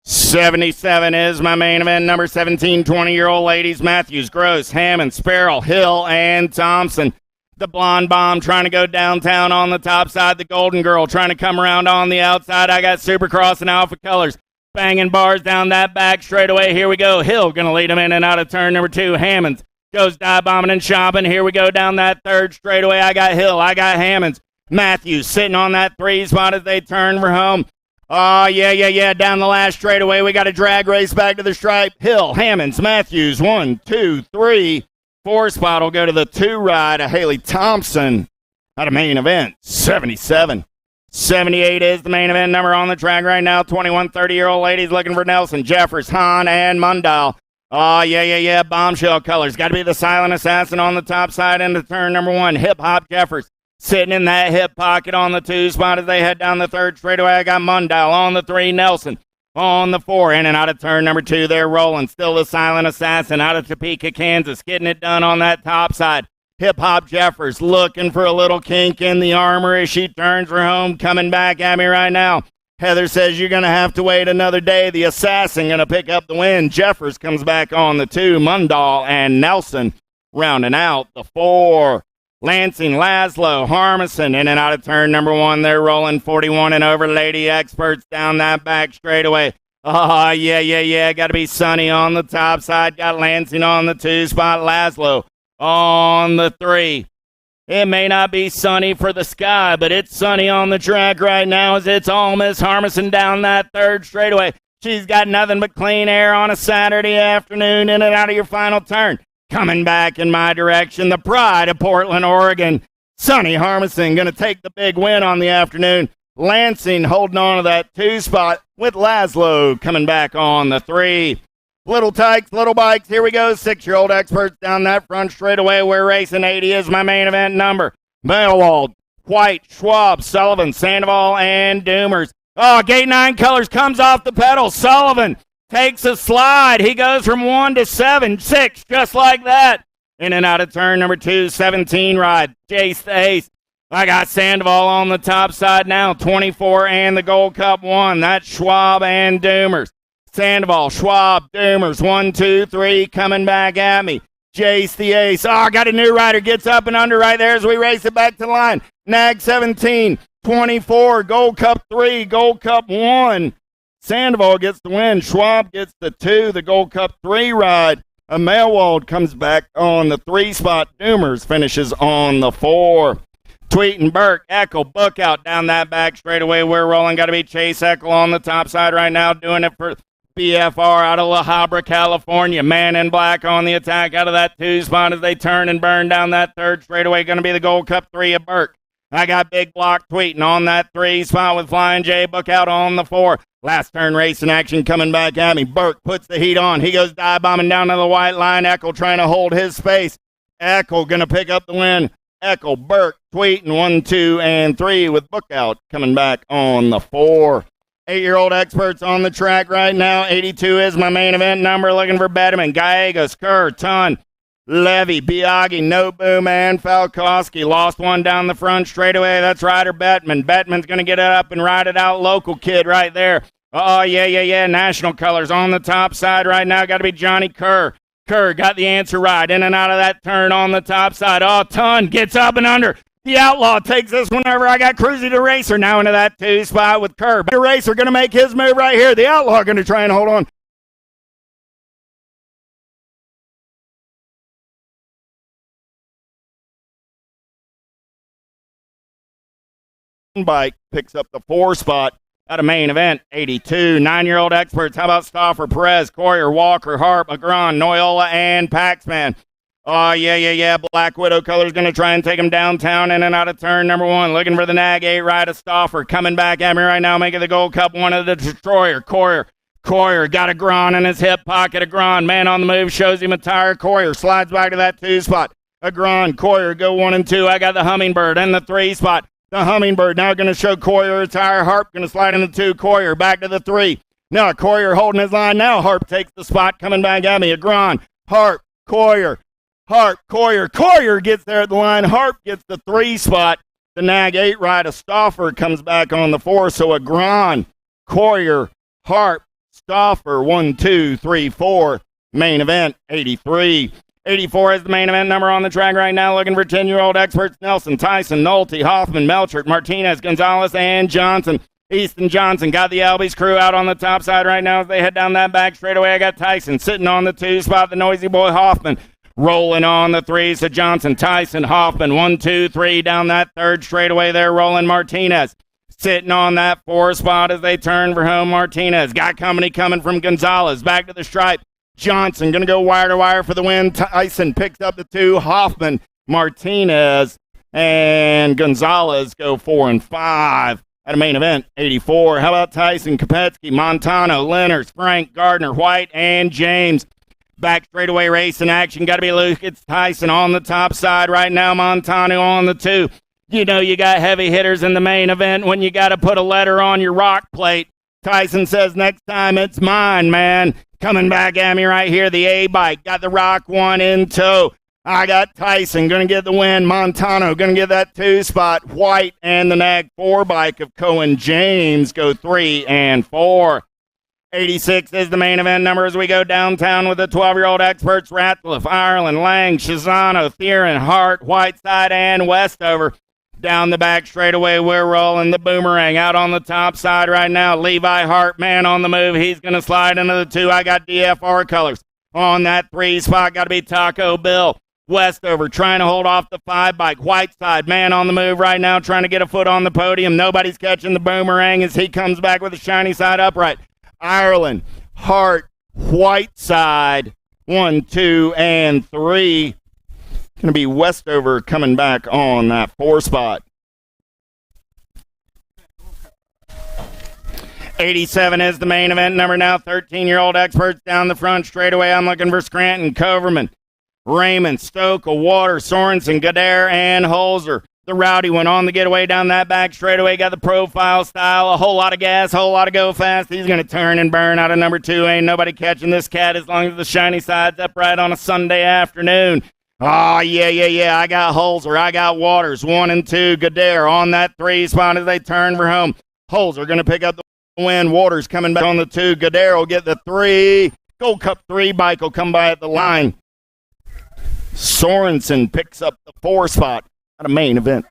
77 is my main event number. 17, 20-year-old ladies. Matthews, Gross, Hammond, Sparrow, Hill, and Thompson. The blonde bomb trying to go downtown on the top side. The golden girl trying to come around on the outside. I got Supercross and Alpha Colors. Banging bars down that back straightaway. Here we go. Hill going to lead them in and out of turn number 2. Hammonds goes dive bombing and shopping. Here we go down that third straightaway. I got Hill. I got Hammonds. Matthews sitting on that 3 spot as they turn for home. Oh, yeah. Down the last straightaway. We got a drag race back to the stripe. Hill, Hammonds, Matthews. 1, 2, 3. 4 spot will go to the 2 ride of Haley Thompson out of main event. 77. 78 is the main event number on the track right now. 21, 30-year-old ladies looking for Nelson, Jeffers, Hahn, and Mundal. Oh, yeah. Bombshell colors. Got to be the silent assassin on the top side into turn number 1. Hip Hop Jeffers sitting in that hip pocket on the 2 spot as they head down the third straightaway. I got Mundal on the 3. Nelson on the 4. In and out of turn number 2. They're rolling. Still the silent assassin out of Topeka, Kansas. Getting it done on that top side. Hip Hop Jeffers looking for a little kink in the armor as she turns for home. Coming back at me right now. Heather says you're going to have to wait another day. The assassin going to pick up the win. Jeffers comes back on the 2. Mundal and Nelson rounding out the 4. Lansing, Laszlo, Harmison in and out of turn number 1. They're rolling 41 and over. Lady Experts down that back straightaway. Oh, yeah. Got to be Sonny on the top side. Got Lansing on the 2 spot. Laszlo on the 3. It may not be sunny for the sky, but it's sunny on the track right now as it's all Miss Harmison down that third straightaway. She's got nothing but clean air on a Saturday afternoon in and out of your final turn. Coming back in my direction, the pride of Portland, Oregon. Sonny Harmison going to take the big win on the afternoon. Lansing holding on to that 2 spot with Laszlo coming back on the 3. Little tykes, little bikes, here we go. 6-year-old Experts down that front straightaway. We're racing. 80 is my main event number. Mailwald, White, Schwab, Sullivan, Sandoval, and Doomers. Oh, gate 9 colors comes off the pedal. Sullivan takes a slide. He goes from 1 to 7, 6, just like that. In and out of turn number 2, 17 ride. Jace the Ace. I got Sandoval on the top side now. 24 and the Gold Cup 1. That's Schwab and Doomers. Sandoval, Schwab, Doomers, 1, 2, 3, coming back at me. Jace the Ace. Oh, got a new rider. Gets up and under right there as we race it back to the line. Nag 17, 24, Gold Cup 3, Gold Cup 1. Sandoval gets the win. Schwab gets the 2, the Gold Cup 3 ride. Mailwald comes back on the 3 spot. Doomers finishes on the 4. Tweeten, Burke, Eckel, Book out down that back straightaway. We're rolling. Got to be Chase Eckel on the top side right now, doing it for BFR out of La Habra, California. Man in black on the attack out of that 2 spot as they turn and burn down that third straightaway. Going to be the Gold Cup 3 of Burke. I got Big Block Tweeting on that 3 spot with Flying J. Book out on the 4. Last turn racing action coming back at me. Burke puts the heat on. He goes dive bombing down to the white line. Eckel trying to hold his space. Eckel going to pick up the win. Eckel, Burke, Tweeten, 1, 2, and 3 with Bookout coming back on the 4. 8-year-old experts on the track right now. 82 is my main event number. Looking for Betterman, Gallegos, Kerr, Ton, Levy, Biaggi, Nobu, and Falkowski. Lost one down the front straightaway. That's Ryder Bettman. Bettman's going to get it up and ride it out. Local kid right there. Oh, yeah. National colors on the top side right now. Got to be Johnny Kerr. Kerr got the answer right. In and out of that turn on the top side. Oh, Ton gets up and under. The Outlaw takes this one over. I got Cruzy the Racer now into that 2 spot with Kerr. The Racer going to make his move right here. The Outlaw going to try and hold on. Bike picks up the 4 spot at a main event. 82. 9-year-old experts. How about Stauffer, Perez, Coyer, Walker, Harp, Agron, Noyola, and Paxman? Oh, yeah. Black Widow colors going to try and take him downtown in and out of turn number 1. Looking for the Nag 8 ride of Stauffer. Coming back at me right now, making the Gold Cup one of the Destroyer. Coyer got a Gron in his hip pocket. A Gron, man on the move, shows him a tire. Coyer slides back to that 2 spot. A Gron, Coyer go 1 and 2. I got the Hummingbird in the 3 spot. The Hummingbird now going to show Coyer a tire. Harp going to slide in the 2. Coyer back to the 3. Now Coyer holding his line. Now Harp takes the spot. Coming back at me. A Gron, Harp, Coyer. Coyer gets there at the line. Harp gets the 3 spot. The Nag 8 ride of Stauffer comes back on the 4. So a Gron, Coyer, Harp, Stauffer, 1, 2, 3, 4. Main event, 83. 84 is the main event number on the track right now. Looking for 10-year-old experts. Nelson, Tyson, Nolte, Hoffman, Melchert, Martinez, Gonzalez, and Johnson. Easton Johnson got the Albies crew out on the top side right now as they head down that back straightaway. I got Tyson sitting on the 2 spot. The noisy boy Hoffman rolling on the 3. So Johnson, Tyson, Hoffman, 1, 2, 3 down that 3rd straightaway there. Rolling Martinez sitting on that 4 spot as they turn for home. Martinez got company coming from Gonzalez. Back to the stripe. Johnson going to go wire to wire for the win. Tyson picks up the 2. Hoffman, Martinez, and Gonzalez go 4 and 5 at a main event. 84. How about Tyson, Kopetsky, Montano, Lenners, Frank, Gardner, White, and James? Back straightaway race in action. Got to be Luke. It's Tyson on the top side right now. Montano on the 2. You know you got heavy hitters in the main event when you got to put a letter on your rock plate. Tyson says, next time it's mine, man. Coming back at me right here, the A-bike. Got the Rock 1 in tow. I got Tyson going to get the win. Montano going to get that 2 spot. White and the Nag 4 bike of Cohen James go 3 and 4. 86 is the main event number as we go downtown with the 12-year-old experts. Ratcliffe, Ireland, Lang, Shizano, Theron, Hart, Whiteside, and Westover. Down the back straightaway, we're rolling the Boomerang out on the top side right now. Levi Hart, man on the move. He's going to slide into the 2. I got DFR colors. On that 3 spot, got to be Taco Bill. Westover trying to hold off the 5 bike. Whiteside, man on the move right now, trying to get a foot on the podium. Nobody's catching the Boomerang as he comes back with a shiny side upright. Ireland, Hart, Whiteside, 1, 2, and 3. Going to be Westover coming back on that 4 spot. 87 is the main event number now. 13-year-old experts down the front straightaway. I'm looking for Scranton, Coverman, Raymond, Stokel, Water, Sorensen, Gadare, and Holzer. The rowdy one on the getaway down that back straightaway. Got the profile style. A whole lot of gas, whole lot of go fast. He's going to turn and burn out of number 2. Ain't nobody catching this cat as long as the shiny side's upright on a Sunday afternoon. Oh, yeah. I got Holzer. I got Waters. 1 and 2. Gadare on that 3 spot as they turn for home. Holzer going to pick up the win. Waters coming back on the 2. Gadare will get the 3. Gold Cup 3 bike will come by at the line. Sorensen picks up the 4 spot at a main event.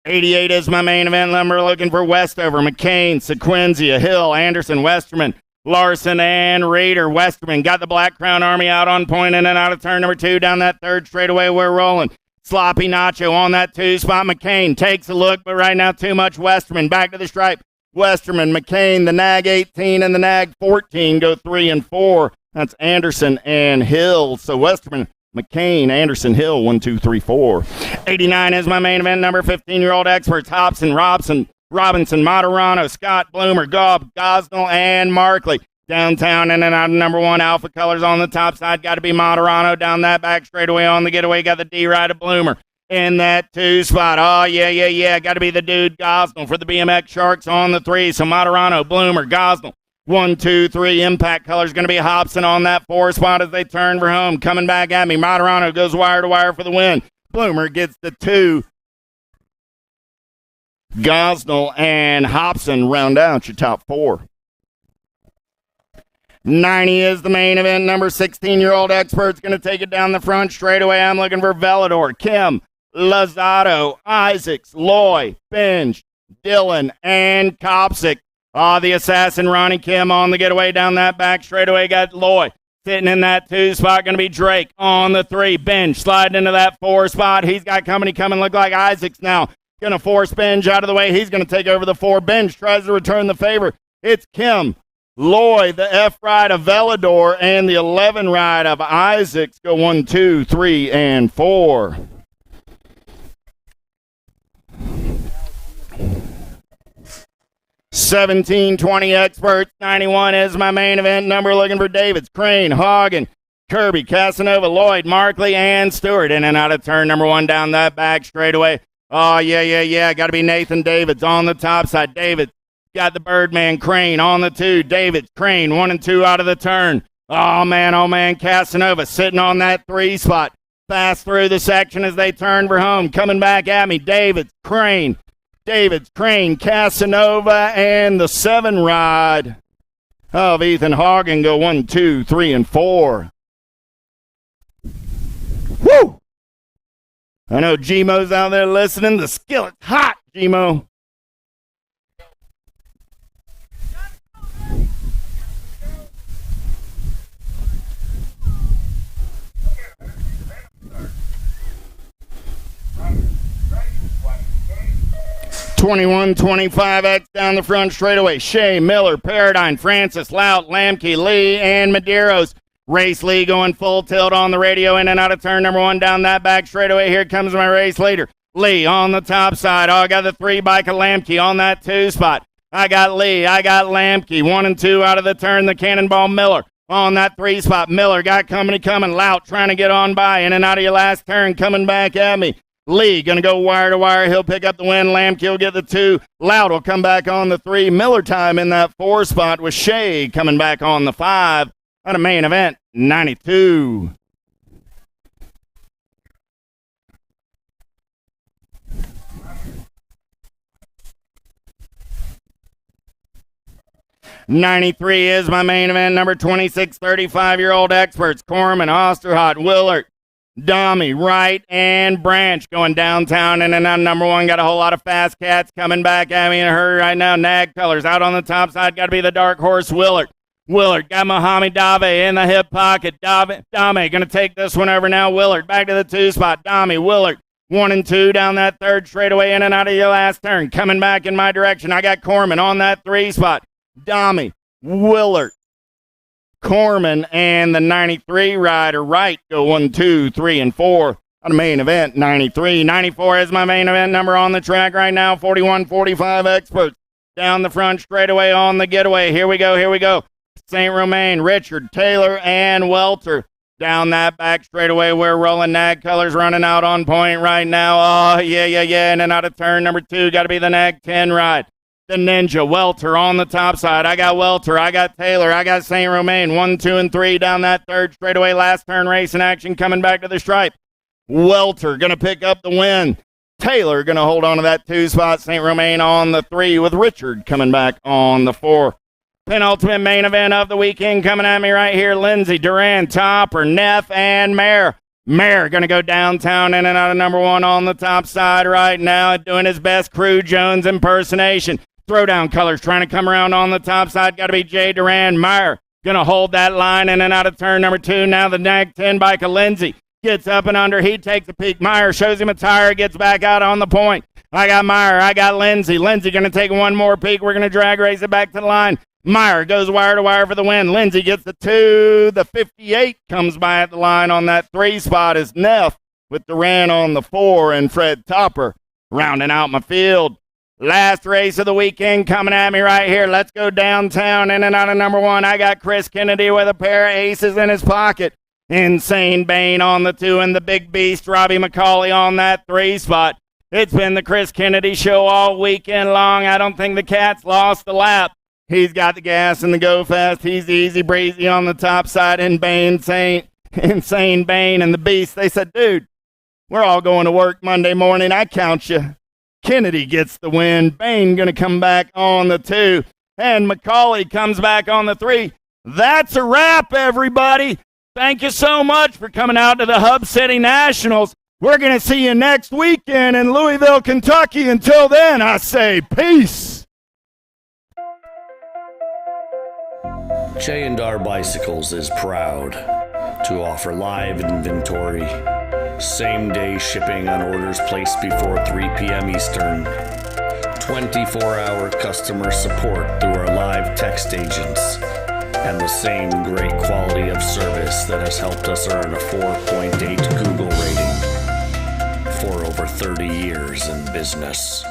'88 is my main event number. Looking for Westover, McCain, Sequenzia, Hill, Anderson, Westerman, Larson, and Reeder. Westerman got the Black Crown Army out on point in and out of turn number 2 down that 3rd straightaway. We're rolling. Sloppy Nacho on that 2 spot. McCain takes a look, but right now too much Westerman. Back to the stripe. Westerman, McCain, the Nag 18 and the Nag 14 go 3 and 4. That's Anderson and Hill. So Westerman McCain, Anderson, Hill, 1, 2, 3, 4. 89 is my main event number. 15-year-old experts, Hobson, Robson, Robinson, Moderano, Scott, Bloomer, Gobb, Gosnell, and Markley. Downtown in and out of number 1, Alpha Colors on the top side. Got to be Moderano down that back straightaway on the getaway. Got the D-Ride of Bloomer in that 2 spot. Oh, yeah. Got to be the dude Gosnell for the BMX Sharks on the 3. So Moderano, Bloomer, Gosnell. 1, 2, 3. Impact Colors going to be Hobson on that 4 spot as they turn for home. Coming back at me. Moderano goes wire to wire for the win. Bloomer gets the 2. Gosnell and Hobson round out your top 4. 90 is the main event number. 16-year-old expert's going to take it down the front straightaway. I'm looking for Velador, Kim, Lozado, Isaacs, Loy, Binge, Dillon, and Kopsick. The assassin Ronnie Kim on the getaway down that back straightaway. Got Loy sitting in that 2 spot. Going to be Drake on the 3. Binge sliding into that 4 spot. He's got company coming. Look like Isaacs now. Going to force Binge out of the way. He's going to take over the 4. Binge tries to return the favor. It's Kim, Loy, the F ride of Velador, and the 11 ride of Isaacs go 1, 2, 3, and 4. $17.20 experts. 91 is my main event number. Looking for Davids, Crane, Hagen, Kirby, Casanova, Lloyd, Markley, and Stewart. In and out of turn number 1 down that back straightaway. Oh, yeah. Got to be Nathan Davids on the top side. Davids got the Birdman, Crane on the 2. Davids, Crane, 1 and 2 out of the turn. Oh, man. Casanova sitting on that 3 spot. Fast through the section as they turn for home. Coming back at me. Davids, Crane, Casanova, and the 7 ride of Ethan Hagen go 1, 2, 3, and 4. Woo! I know Gmo's out there listening. The skillet's hot, Gmo. $21.25 down the front straightaway. Shea, Miller, Paradigm, Francis, Lout, Lamke, Lee, and Medeiros. Race Lee going full tilt on the radio in and out of turn number 1 down that back straightaway. Here comes my race leader. Lee on the top side. I got the 3 bike of Lamke on that 2 spot. I got Lee. I got Lamke. 1 and 2 out of the turn. The Cannonball Miller on that 3 spot. Miller got company coming. Lout trying to get on by. In and out of your last turn. Coming back at me. Lee going to go wire to wire. He'll pick up the win. Lamke will get the 2. Loud will come back on the 3. Miller time in that 4 spot with Shea coming back on the 5. On a main event, 92. $93 is my main event number. 26, 35-year-old experts. Corman, Osterhot, Willard, Dommy, Wright, and Branch going downtown in and out. Number 1 got a whole lot of fast cats coming back at me in a hurry right now. Nag Colors out on the top side. Got to be the dark horse Willard. Willard got Mohamed Dave in the hip pocket. Dame going to take this one over now. Willard back to the 2 spot. Dame, Willard 1 and 2 down that 3rd straightaway in and out of your last turn. Coming back in my direction. I got Corman on that 3 spot. Dame, Willard, Corman, and the 93 rider Wright go 1, 2, 3, and 4 on the main event. 93. 94 is my main event number on the track right now. 41, 45 experts down the front straightaway on the getaway. Here we go. St. Romain, Richard, Taylor, and Welter down that back straightaway. We're rolling. Nag Colors running out on point right now. Oh, yeah. In and out of turn number 2. Got to be the Nag 10 ride. The Ninja, Welter on the top side. I got Welter. I got Taylor. I got St. Romain. 1, 2, and 3 down that 3rd straightaway. Last turn race in action coming back to the stripe. Welter going to pick up the win. Taylor going to hold on to that 2 spot. St. Romain on the 3 with Richard coming back on the 4. Penultimate main event of the weekend coming at me right here. Lindsey, Duran, Topper, Neff, and Mayer. Mayer going to go downtown in and out of number 1 on the top side right now, doing his best Crew Jones impersonation. Throwdown Colors trying to come around on the top side. Got to be Jay Duran. Mayer going to hold that line in and out of turn number 2. Now the Nag 10 bike of Lindsey gets up and under. He takes a peek. Mayer shows him a tire, gets back out on the point. I got Mayer. I got Lindsey. Lindsey going to take one more peek. We're going to drag race it back to the line. Meyer goes wire to wire for the win. Lindsay gets the 2. The 58 comes by at the line on that 3 spot is Neff with Duran on the 4 and Fred Topper rounding out my field. Last race of the weekend coming at me right here. Let's go downtown in and out of number 1. I got Chris Kennedy with a pair of aces in his pocket. Insane Bane on the 2 and the big beast Robbie McCauley on that 3 spot. It's been the Chris Kennedy show all weekend long. I don't think the cat's lost a lap. He's got the gas and the go fast. He's easy breezy on the top side. And Bane, insane Bane and the beast. They said, dude, we're all going to work Monday morning. I count you. Kennedy gets the win. Bane going to come back on the 2. And McCauley comes back on the 3. That's a wrap, everybody. Thank you so much for coming out to the Hub City Nationals. We're going to see you next weekend in Louisville, Kentucky. Until then, I say peace. J&R Bicycles is proud to offer live inventory, same-day shipping on orders placed before 3 p.m. Eastern, 24-hour customer support through our live text agents, and the same great quality of service that has helped us earn a 4.8 Google rating for over 30 years in business.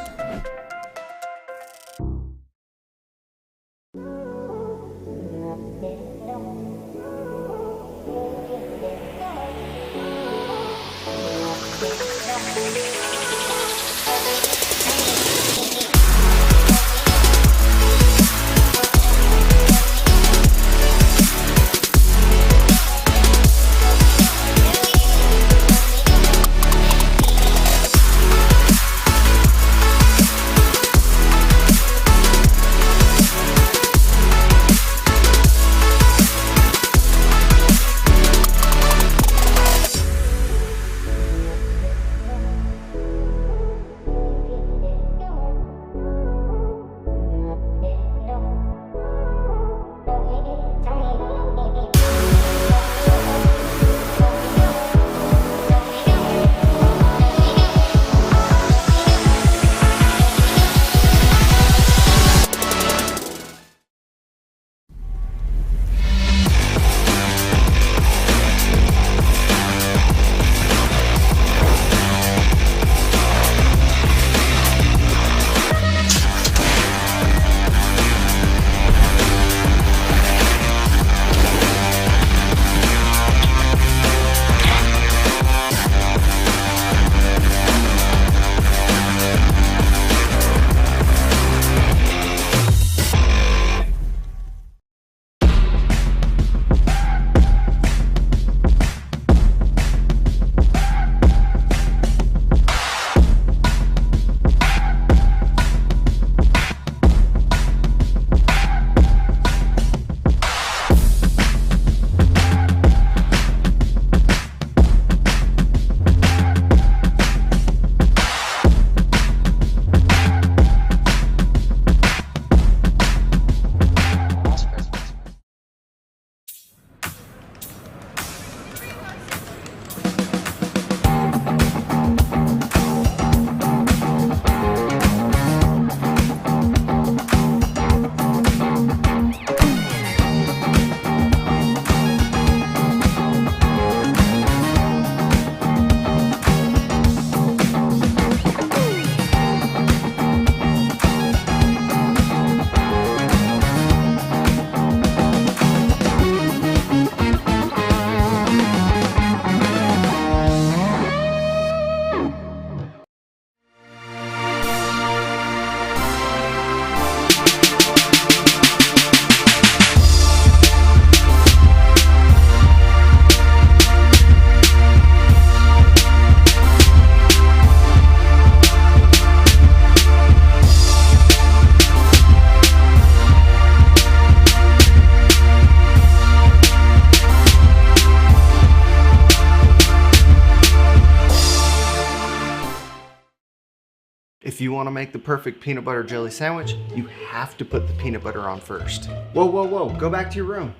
If you want to make the perfect peanut butter jelly sandwich, you have to put the peanut butter on first. Whoa, whoa, whoa, go back to your room.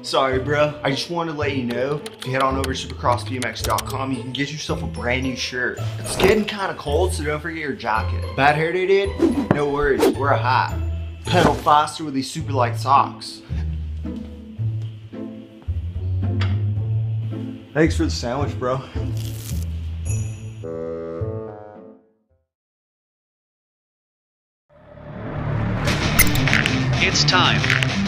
Sorry, bro. I just wanted to let you know, if you head on over to supercrossbmx.com, you can get yourself a brand new shirt. It's getting kind of cold, so don't forget your jacket. Bad hair day, dude? No worries, wear a hat. pedal faster with these super light socks. Thanks for the sandwich, bro. It's time